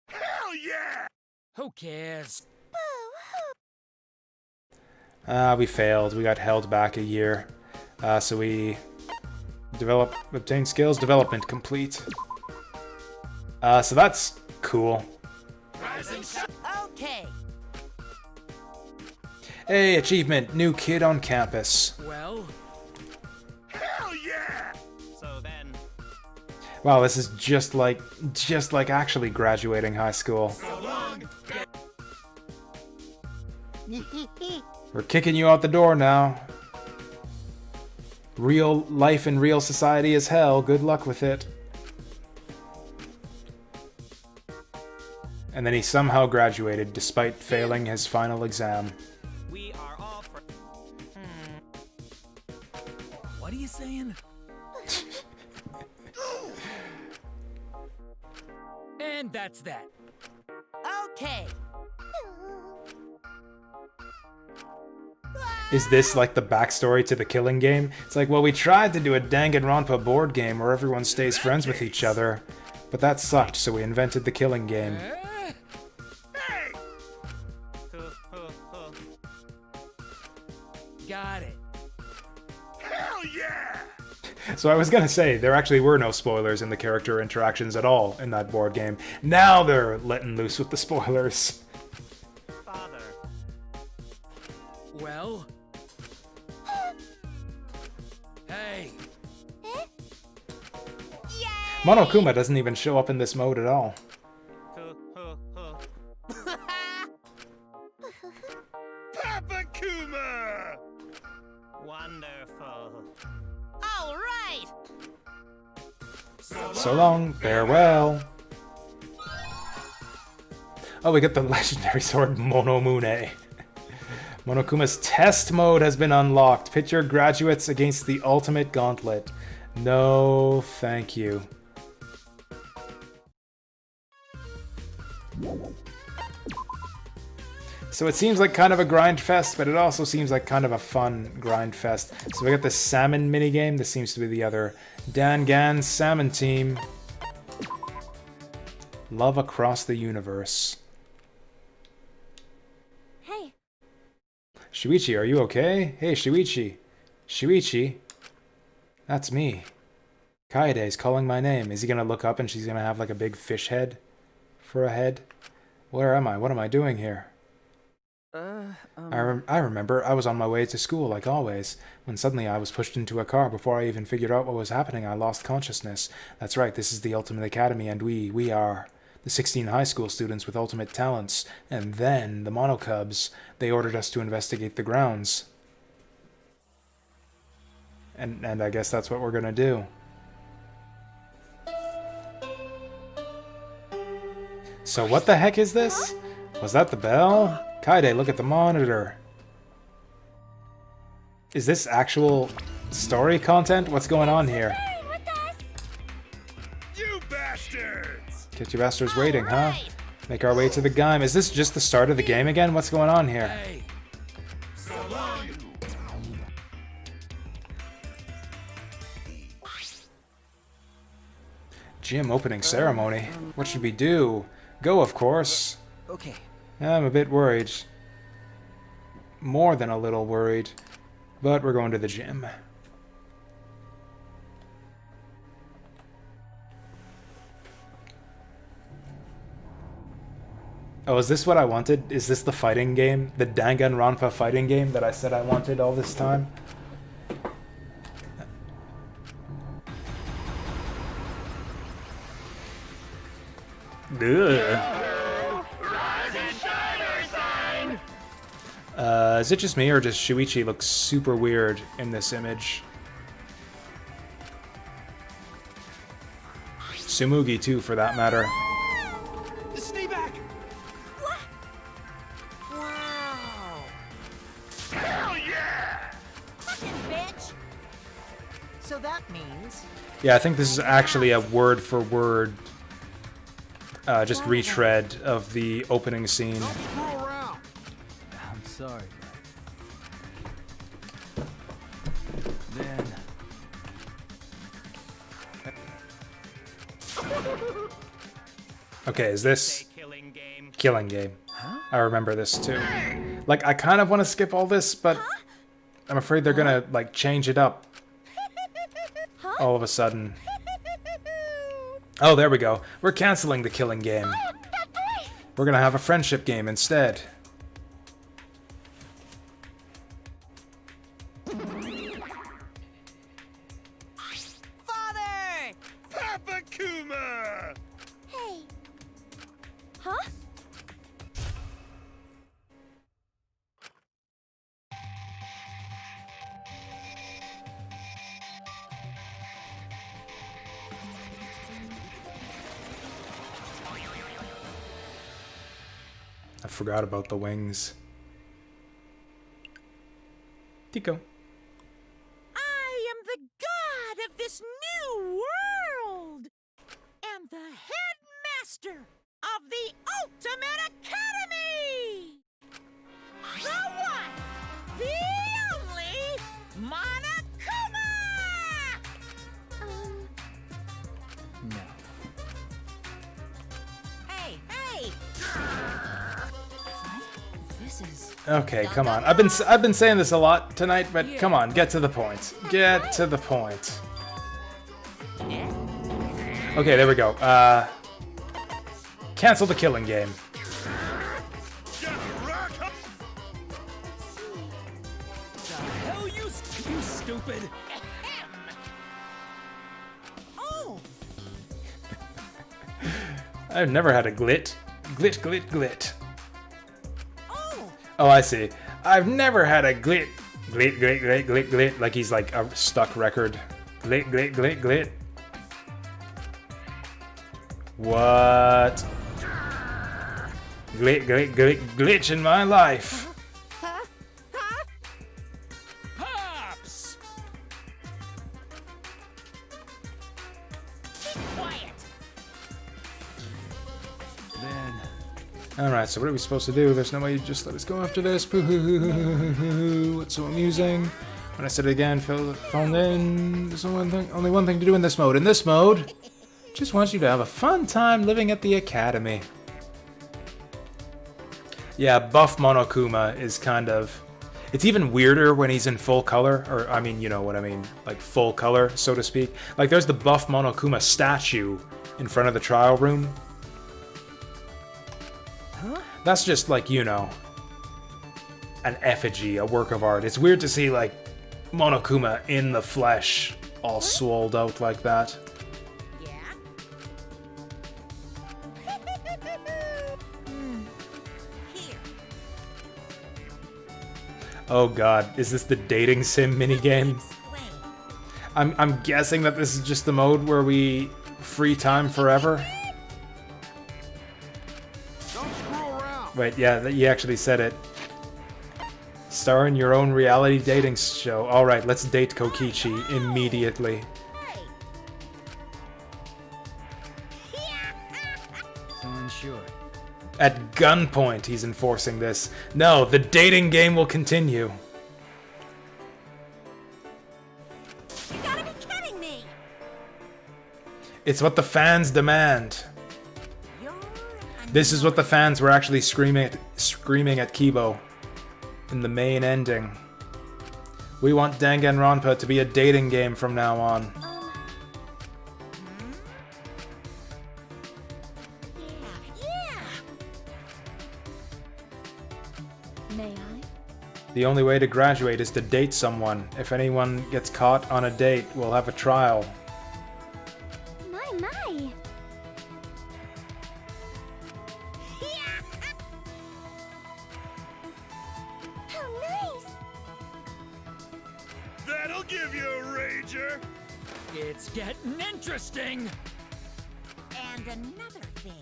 Hell yeah! Who cares? We failed. We got held back a year. So we obtain skills development complete. So that's cool. Okay. Hey, achievement, new kid on campus. Well, hell yeah! So then, Wow, this is just like actually graduating high school. so long. We're kicking you out the door now. Real life in real society is hell. Good luck with it. And then he somehow graduated despite failing his final exam. we are all for. what are you saying? And that's that. Okay. Is this like the backstory to the Killing Game? It's like, well, we tried to do a Danganronpa board game where everyone stays friends with each other, but that sucked, so we invented the Killing Game. Got it. Hell yeah! So I was gonna say, there actually were no spoilers in the character interactions at all in that board game. Now they're letting loose with the spoilers. Father. Well? Hey. Monokuma doesn't even show up in this mode at all. Papa Kuma! Wonderful. All right. So long, farewell. Oh, we got the legendary sword Monomune. Monokuma's test mode has been unlocked. Pit your graduates against the ultimate gauntlet. No, thank you. So it seems like kind of a grind fest, but it also seems like kind of a fun grind fest. So we got the salmon minigame. This seems to be the other Dangan salmon team. Love across the universe. Hey. Shuichi, are you okay? Hey, Shuichi. Shuichi? That's me. Kaede's calling my name. Is he gonna look up and she's gonna have like a big fish head for a head? Where am I? What am I doing here? I remember I was on my way to school like always, when suddenly I was pushed into a car. Before I even figured out what was happening, I lost consciousness. That's right, this is the Ultimate Academy, and we are the 16 high school students with ultimate talents. And then the Mono Cubs, they ordered us to investigate the grounds. And I guess that's what we're gonna do. So what the heck is this? Was that the bell? Kaede, look at the monitor. Is this actual story content? What's going on here? You bastards! Get you bastards waiting, huh? Make our way to the game. Is this just the start of the game again? What's going on here? Hey. Gym opening ceremony. What should we do? Go, of course. Okay. I'm a bit worried. More than a little worried. But we're going to the gym. Oh, is this what I wanted? Is this the fighting game? The Danganronpa fighting game that I said I wanted all this time? Ugh. Is it just me, or does Shuichi look super weird in this image? Tsumugi, too, for that matter. Stay back! What? Wow! Hell yeah! Fucking bitch! So that means... Yeah, I think this is actually a word-for-word, just retread of the opening scene. I'm sorry, Then... Okay, is this... Killing Game. Huh? I remember this too. Like, I kind of want to skip all this, but I'm afraid they're gonna, like, change it up. All of a sudden. Oh, there we go. We're canceling the Killing Game. We're gonna have a friendship game instead. Father! Papa Kuma! Hey. Huh? I forgot about the wings. Tico. I am the god of this new world! And the headmaster of the Ultimate Academy! The one, the only, Monokuma! No. Hey, hey! This is... Okay, come on. I've been saying this a lot tonight, but come on, get to the point. Get to the point. Okay, there we go. Cancel the Killing Game. The hell you stupid! Oh! I've never had a glit. Glit, glit, glit. Oh, I see. I've never had a glit. Glit, glit, glit, glit, glit. Like he's like a stuck record. Glit, glit, glit, glit. What? Glitch in my life. Pops! Be quiet! Then... Alright, so what are we supposed to do? There's no way you just let us go after this. What's so amusing? When I said it again, fill the phone in. There's only one thing to do in this mode. In this mode, just want you to have a fun time living at the academy. Yeah, buff Monokuma is kind of... It's even weirder when he's in full color. Or, I mean, you know what I mean. Like, full color, so to speak. Like, there's the buff Monokuma statue in front of the trial room. Huh? That's just, like, you know, an effigy, a work of art. It's weird to see, like, Monokuma in the flesh, all swolled out like that. Oh god, is this the dating sim minigame? I'm guessing that this is just the mode where we free time forever. Don't screw around. Wait, yeah, you actually said it. Star in your own reality dating show. Alright, let's date Kokichi immediately. So unsure. At gunpoint, he's enforcing this. No, the dating game will continue. You gotta be kidding me! It's what the fans demand. This is what the fans were actually screaming at Kibo in the main ending. We want Danganronpa to be a dating game from now on. May I? The only way to graduate is to date someone. If anyone gets caught on a date, we'll have a trial. My. How nice! That'll give you a rager. It's getting interesting. And another thing.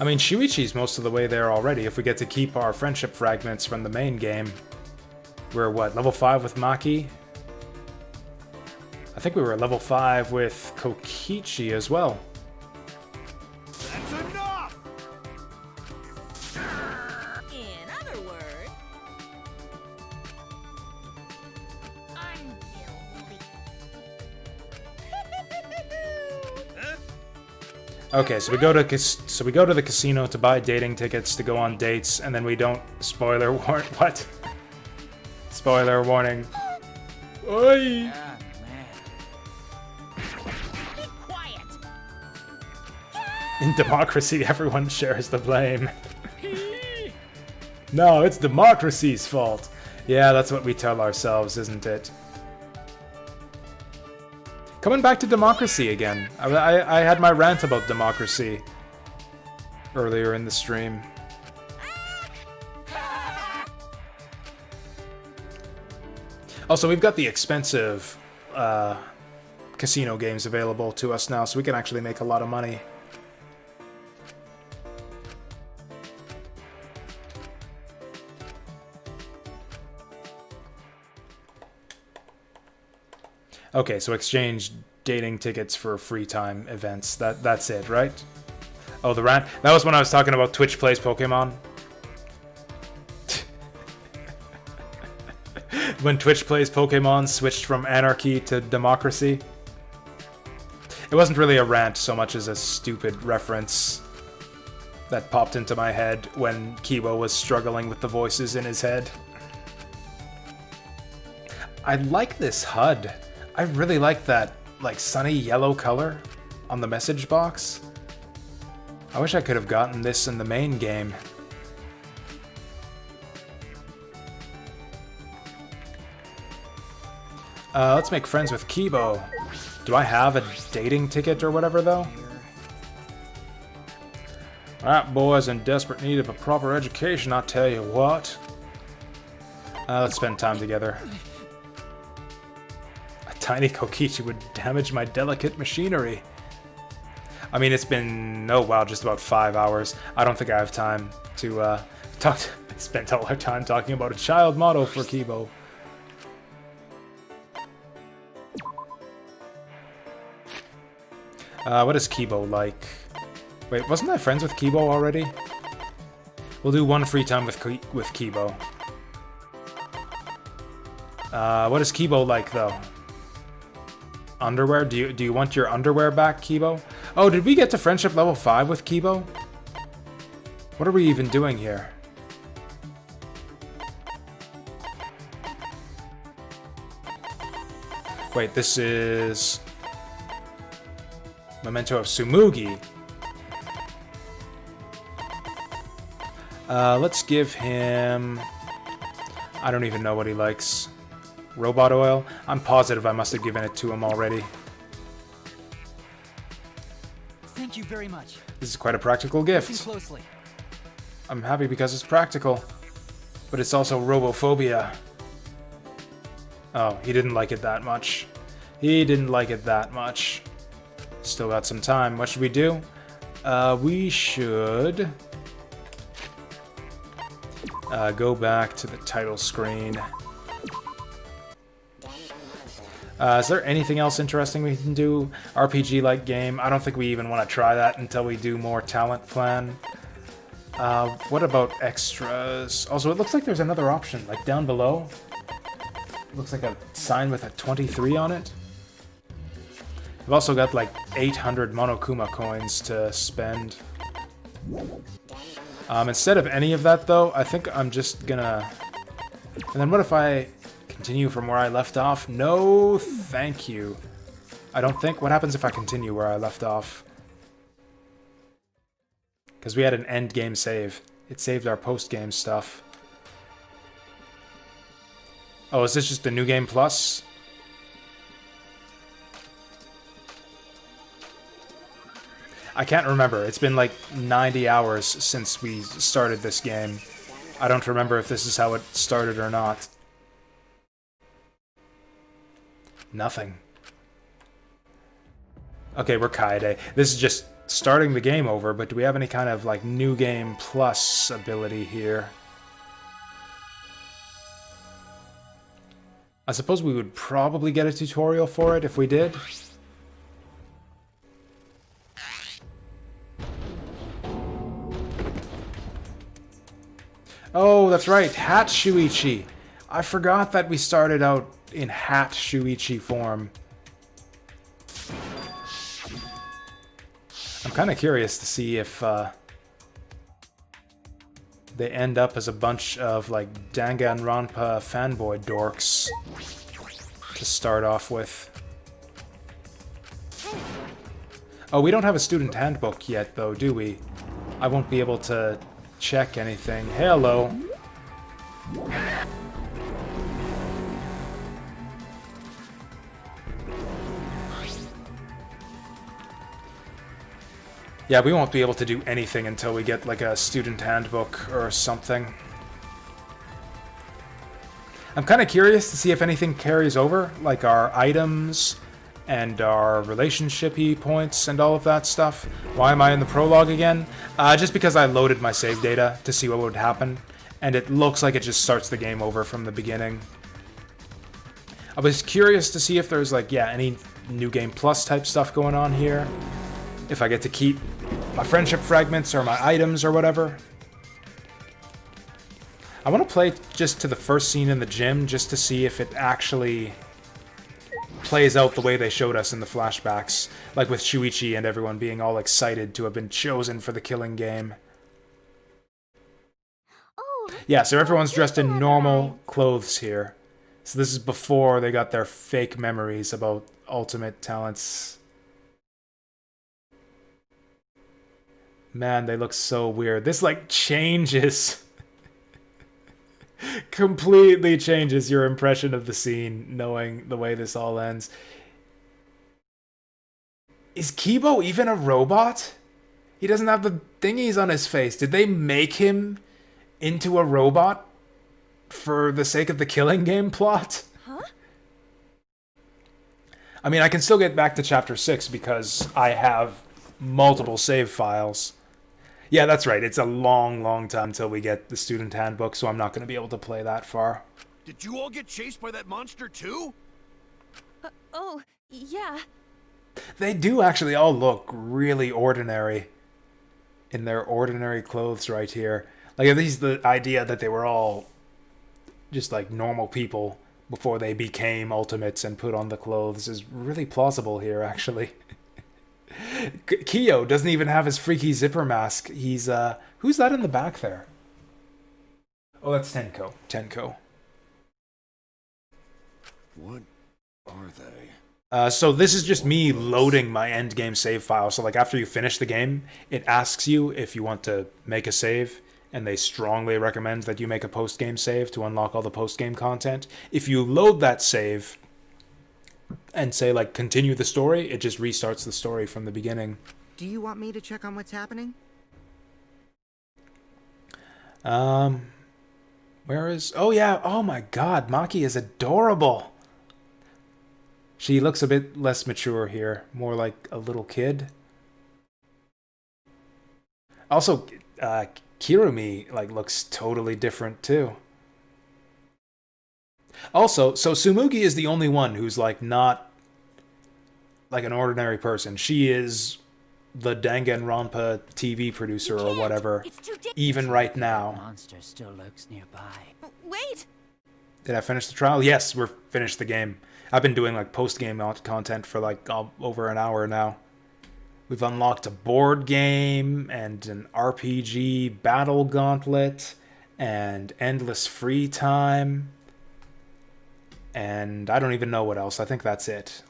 I mean, Shuichi's most of the way there already if we get to keep our friendship fragments from the main game. We're what, level 5 with Maki? I think we were at level 5 with Kokichi as well. That's enough. In other words, I'm Okay, so we go to the casino to buy dating tickets to go on dates, and then we don't. Spoiler warning. What? Spoiler warning. Oi! Ah, man. Be quiet. In democracy, everyone shares the blame. No, it's democracy's fault. Yeah, that's what we tell ourselves, isn't it? Coming back to democracy again. I had my rant about democracy earlier in the stream. Also, we've got the expensive casino games available to us now, so we can actually make a lot of money. Okay, so exchange dating tickets for free time events. That's it, right? Oh, the rant. That was when I was talking about Twitch Plays Pokemon. When Twitch Plays Pokemon switched from anarchy to democracy. It wasn't really a rant so much as a stupid reference that popped into my head when Kibo was struggling with the voices in his head. I like this HUD. I really like that, like, sunny yellow color on the message box. I wish I could have gotten this in the main game. Let's make friends with Kibo. Do I have a dating ticket or whatever, though? That boy's in desperate need of a proper education, I tell you what. Let's spend time together. A tiny Kokichi would damage my delicate machinery. I mean, it's been, oh wow, just about 5 hours. I don't think I have time to spend all our time talking about a child model for Kibo. What is Kibo like? Wait, wasn't I friends with Kibo already? We'll do one free time with Kibo. What is Kibo like, though? Underwear? Do you want your underwear back, Kibo? Oh, did we get to friendship level 5 with Kibo? What are we even doing here? Wait, this is... Memento of Tsumugi. Let's give him... I don't even know what he likes. Robot oil? I'm positive I must have given it to him already. Thank you very much. This is quite a practical gift. Listen closely. I'm happy because it's practical. But it's also robophobia. Oh, he didn't like it that much. He didn't like it that much. Still got some time. What should we do? We should... go back to the title screen. Is there anything else interesting we can do? RPG-like game? I don't think we even want to try that until we do more talent plan. What about extras? Also, it looks like there's another option, like down below. Looks like a sign with a 23 on it. We've also got like 800 Monokuma coins to spend. Instead of any of that, though, I think I'm just gonna... And then what if I continue from where I left off? No, thank you. I don't think... What happens if I continue where I left off? Because we had an end game save. It saved our post-game stuff. Oh, is this just the New Game Plus? I can't remember. It's been like 90 hours since we started this game. I don't remember if this is how it started or not. Nothing. Okay, we're Kaede. This is just starting the game over, but do we have any kind of like New Game Plus ability here? I suppose we would probably get a tutorial for it if we did. Oh, that's right, Hat Shuichi. I forgot that we started out in Hat Shuichi form. I'm kind of curious to see if they end up as a bunch of like Danganronpa fanboy dorks to start off with. Oh, we don't have a student handbook yet though, do we? I won't be able to check anything. Hello. Yeah, we won't be able to do anything until we get like a student handbook or something. I'm kind of curious to see if anything carries over, like our items and our relationship-y points and all of that stuff. Why am I in the prologue again? Just because I loaded my save data to see what would happen, and it looks like it just starts the game over from the beginning. I was curious to see if there's like, yeah, any New Game Plus type stuff going on here. If I get to keep my friendship fragments or my items or whatever. I want to play just to the first scene in the gym just to see if it actually plays out the way they showed us in the flashbacks, like with Shuichi and everyone being all excited to have been chosen for the killing game. Yeah, so everyone's dressed in normal clothes here. So this is before they got their fake memories about ultimate talents. Man, they look so weird. This like changes. Completely changes your impression of the scene, knowing the way this all ends. Is Kibo even a robot? He doesn't have the thingies on his face. Did they make him into a robot for the sake of the killing game plot? Huh? I mean, I can still get back to chapter 6 because I have multiple save files. Yeah, that's right. It's a long, long time until we get the student handbook, so I'm not going to be able to play that far. Did you all get chased by that monster too? Oh, yeah. They do actually all look really ordinary in their ordinary clothes right here. Like, at least the idea that they were all just like normal people before they became ultimates and put on the clothes is really plausible here, actually. Kyo doesn't even have his freaky zipper mask. He's, who's that in the back there? Oh, that's Tenko. Tenko. What are they? So this is just me loading my endgame save file. So like after you finish the game, it asks you if you want to make a save, and they strongly recommend that you make a post-game save to unlock all the post-game content. If you load that save and say like continue the story, it just restarts the story from the beginning. Do you want me to check on what's happening? Where is... Oh yeah, oh my god, Maki is adorable. She looks a bit less mature here, more like a little kid. Also, Kirumi like looks totally different too. Also, so Tsumugi is the only one who's like not like an ordinary person. She is the Danganronpa TV producer or whatever, even right now. Monster still lurks nearby. Wait! Did I finish the trial? Yes, we're finished the game. I've been doing like post-game content for like over an hour now. We've unlocked a board game and an RPG battle gauntlet and endless free time. And I don't even know what else. I think that's it.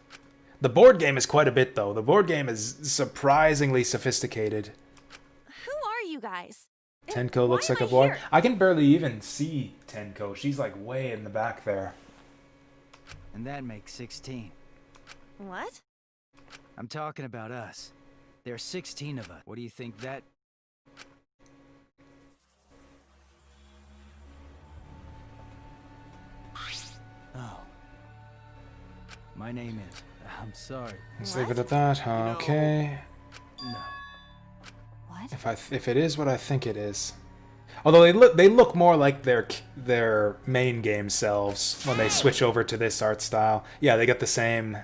The board game is quite a bit though. The board game is surprisingly sophisticated. Who are you guys? Tenko looks like a boy. Here? I can barely even see Tenko. She's like way in the back there. And that makes 16. What? I'm talking about us. There are 16 of us. What do you think that... Oh. My name is... I'm sorry. Let's leave it at that. Okay. No. What? If it is what I think it is. Although they look more like their main game selves when they switch over to this art style. Yeah, they get the same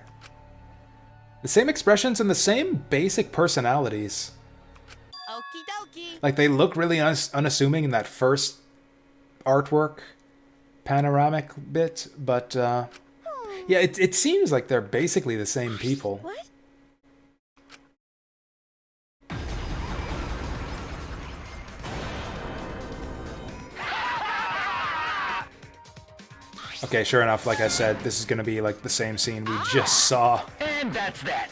expressions and the same basic personalities. Okie dokie. Like they look really unassuming in that first artwork panoramic bit, but yeah, it seems like they're basically the same people. What? Okay, sure enough, like I said, this is gonna be like the same scene we just saw. And that's that.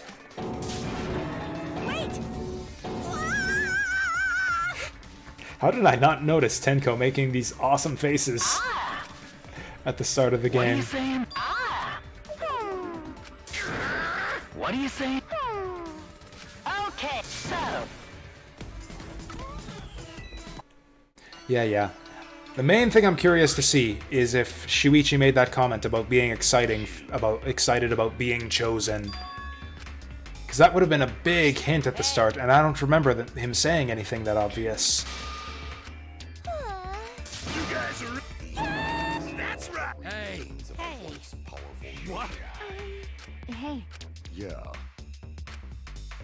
Wait! How did I not notice Tenko making these awesome faces at the start of the What are game? you saying? What are you saying? Okay, so. Yeah. The main thing I'm curious to see is if Shuichi made that comment about being excited about being chosen. Because that would have been a big hint at the start, and I don't remember him saying anything that obvious. You guys are... That's right! Hey! Hey! What? Hey. Yeah.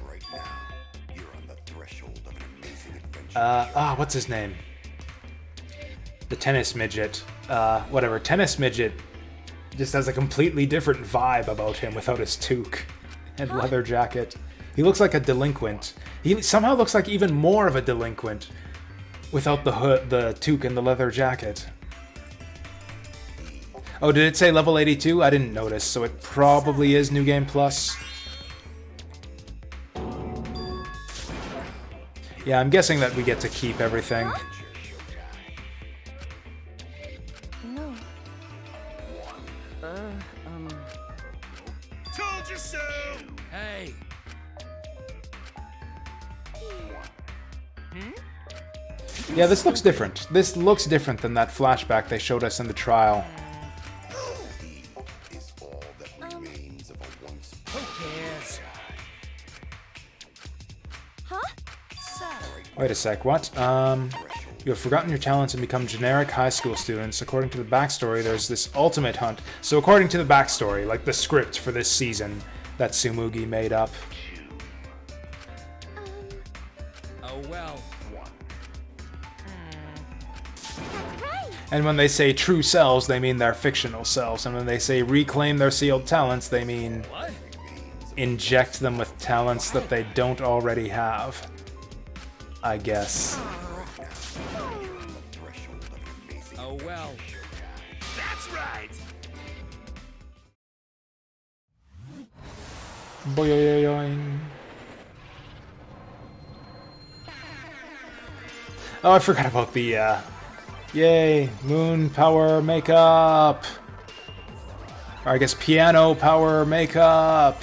Right now, you're on the threshold of an amazing adventure. What's his name? The tennis midget. Whatever. Tennis midget just has a completely different vibe about him without his toque and leather jacket. He looks like a delinquent. He somehow looks like even more of a delinquent without the hood, the toque, and the leather jacket. Oh, did it say level 82? I didn't notice, so it probably is New Game Plus. Yeah, I'm guessing that we get to keep everything. No. Told you so! Hey! Yeah, this looks different. This looks different than that flashback they showed us in the trial. Who cares? Wait a sec, what? You have forgotten your talents and become generic high school students. According to the backstory, there's this ultimate hunt. So according to the backstory, like the script for this season that Tsumugi made up. Oh well. And when they say true selves, they mean their fictional selves. And when they say reclaim their sealed talents, they mean inject them with talents that they don't already have. I guess. Oh well. That's right. Boing. Oh, I forgot about the, yay, moon power makeup! Or I guess piano power makeup!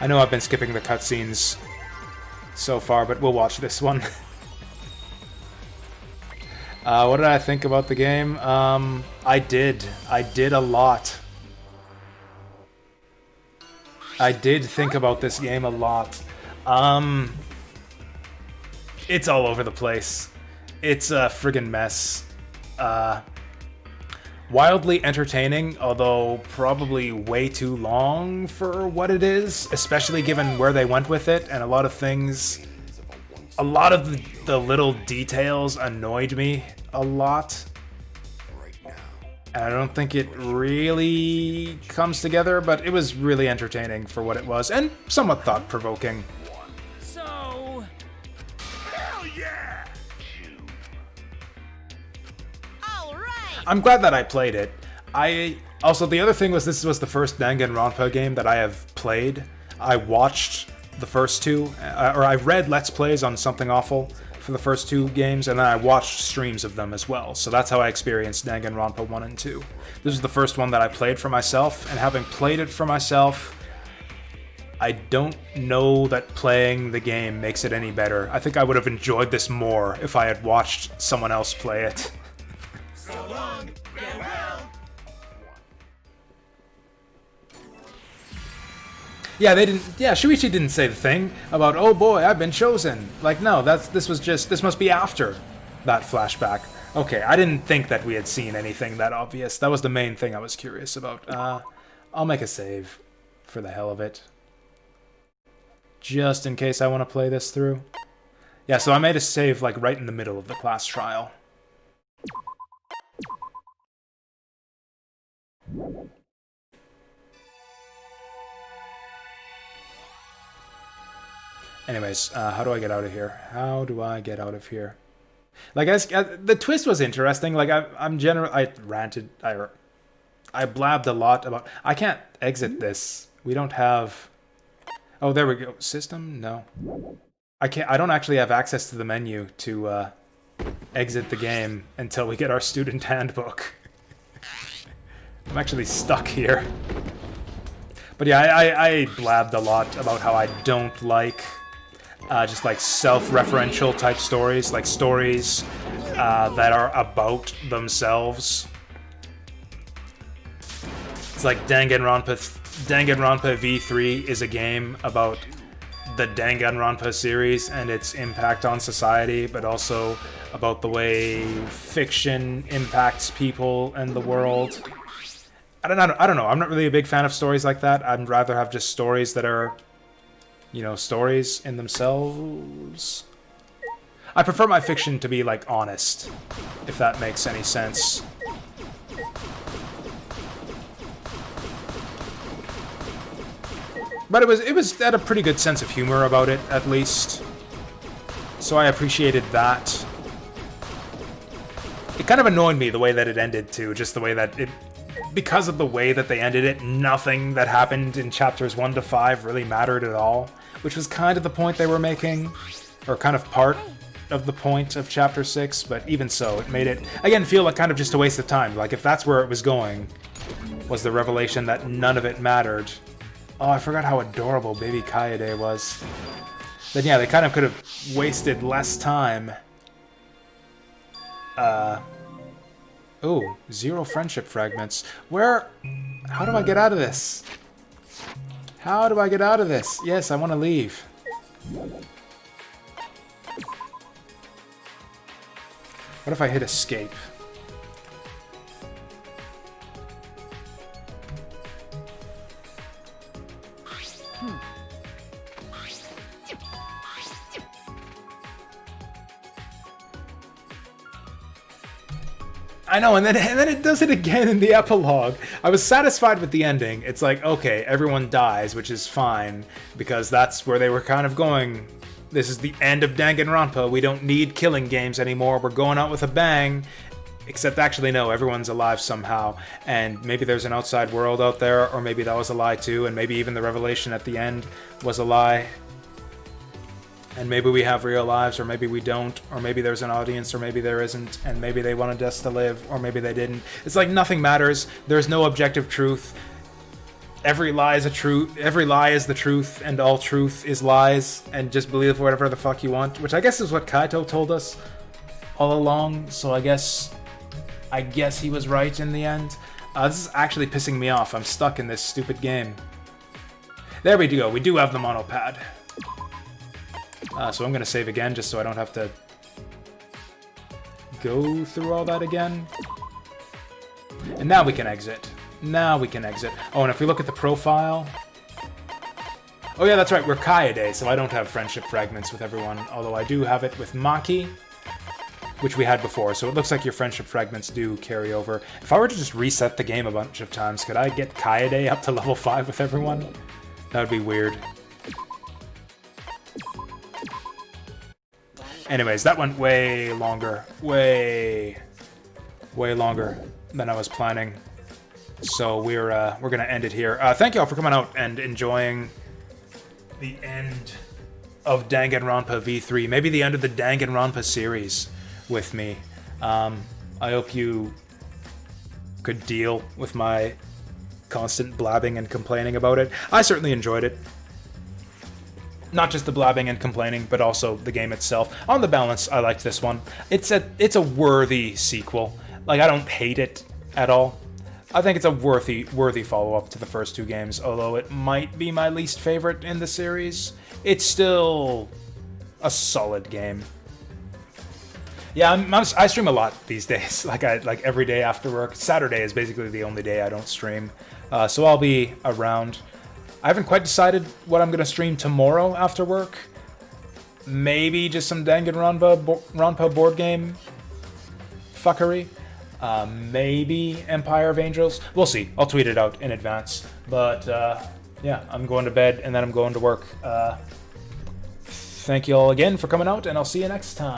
I know I've been skipping the cutscenes so far, but we'll watch this one. What did I think about the game? I did a lot. I did think about this game a lot. It's all over the place. It's a friggin' mess. Wildly entertaining, although probably way too long for what it is, especially given where they went with it, and a lot of things... A lot of the little details annoyed me a lot. And I don't think it really comes together, but it was really entertaining for what it was, and somewhat thought-provoking. So... Hell yeah! I'm glad that I played it. Also, the other thing was this was the first Danganronpa game that I have played. I watched the first two, or I read Let's Plays on Something Awful for the first two games, and then I watched streams of them as well. So that's how I experienced Danganronpa 1 and 2. This is the first one that I played for myself, and having played it for myself, I don't know that playing the game makes it any better. I think I would have enjoyed this more if I had watched someone else play it. So long, farewell. Yeah, they didn't. Yeah, Shuichi didn't say the thing about, oh boy, I've been chosen. Like, no, this must be after that flashback. Okay, I didn't think that we had seen anything that obvious. That was the main thing I was curious about. I'll make a save for the hell of it, just in case I want to play this through. Yeah, so I made a save like right in the middle of the class trial. Anyways, how do I get out of here? How do I get out of here? Like, the twist was interesting. Like, I ranted, I blabbed a lot about... I can't exit this. We don't have... Oh, there we go. System? No. I don't actually have access to the menu to exit the game until we get our student handbook. I'm actually stuck here. But yeah, I blabbed a lot about how I don't like... just like self-referential type stories, like stories that are about themselves. It's like Danganronpa V3 is a game about the Danganronpa series and its impact on society, but also about the way fiction impacts people and the world. I don't know. I'm not really a big fan of stories like that. I'd rather have just stories that are, you know, stories in themselves. I prefer my fiction to be, like, honest, if that makes any sense. But it was had a pretty good sense of humor about it, at least. So I appreciated that. It kind of annoyed me the way that it ended, too. Just the way that it... Because of the way that they ended it, nothing that happened in chapters 1 to 5 really mattered at all. Which was kind of the point they were making. Or kind of part of the point of chapter 6. But even so, it made it, again, feel like kind of just a waste of time. Like, if that's where it was going, was the revelation that none of it mattered. Oh, I forgot how adorable baby Kaede was. Then yeah, they kind of could have wasted less time. Ooh, 0 friendship fragments. Where... How do I get out of this? How do I get out of this? Yes, I want to leave. What if I hit escape? I know, and then it does it again in the epilogue. I was satisfied with the ending. It's like, okay, everyone dies, which is fine, because that's where they were kind of going. This is the end of Danganronpa. We don't need killing games anymore. We're going out with a bang. Except actually, no, everyone's alive somehow. And maybe there's an outside world out there, or maybe that was a lie too, and maybe even the revelation at the end was a lie. And maybe we have real lives, or maybe we don't, or maybe there's an audience, or maybe there isn't, and maybe they wanted us to live, or maybe they didn't. It's like nothing matters. There's no objective truth. Every lie is a truth. Every lie is the truth, and all truth is lies. And just believe whatever the fuck you want, which I guess is what Kaito told us all along. So I guess he was right in the end. This is actually pissing me off. I'm stuck in this stupid game. There we go. We do have the monopad. So I'm going to save again, just so I don't have to go through all that again. And now we can exit. Now we can exit. Oh, and if we look at the profile... Oh yeah, that's right, we're Kaede, so I don't have friendship fragments with everyone, although I do have it with Maki, which we had before, so it looks like your friendship fragments do carry over. If I were to just reset the game a bunch of times, could I get Kaede up to level 5 with everyone? That would be weird. Anyways, that went way longer. Way longer than I was planning. So we're gonna end it here. Thank you all for coming out and enjoying the end of Danganronpa V3. Maybe the end of the Danganronpa series with me. I hope you could deal with my constant blabbing and complaining about it. I certainly enjoyed it. Not just the blabbing and complaining, but also the game itself. On the balance, I liked this one. It's a worthy sequel. Like, I don't hate it at all. I think it's a worthy follow-up to the first two games, although it might be my least favorite in the series. It's still a solid game. Yeah, I stream a lot these days. Like every day after work. Saturday is basically the only day I don't stream, so I'll be around. I haven't quite decided what I'm going to stream tomorrow after work. Maybe just some Danganronpa board game fuckery. Maybe Empire of Angels. We'll see. I'll tweet it out in advance. But yeah, I'm going to bed and then I'm going to work. Thank you all again for coming out, and I'll see you next time.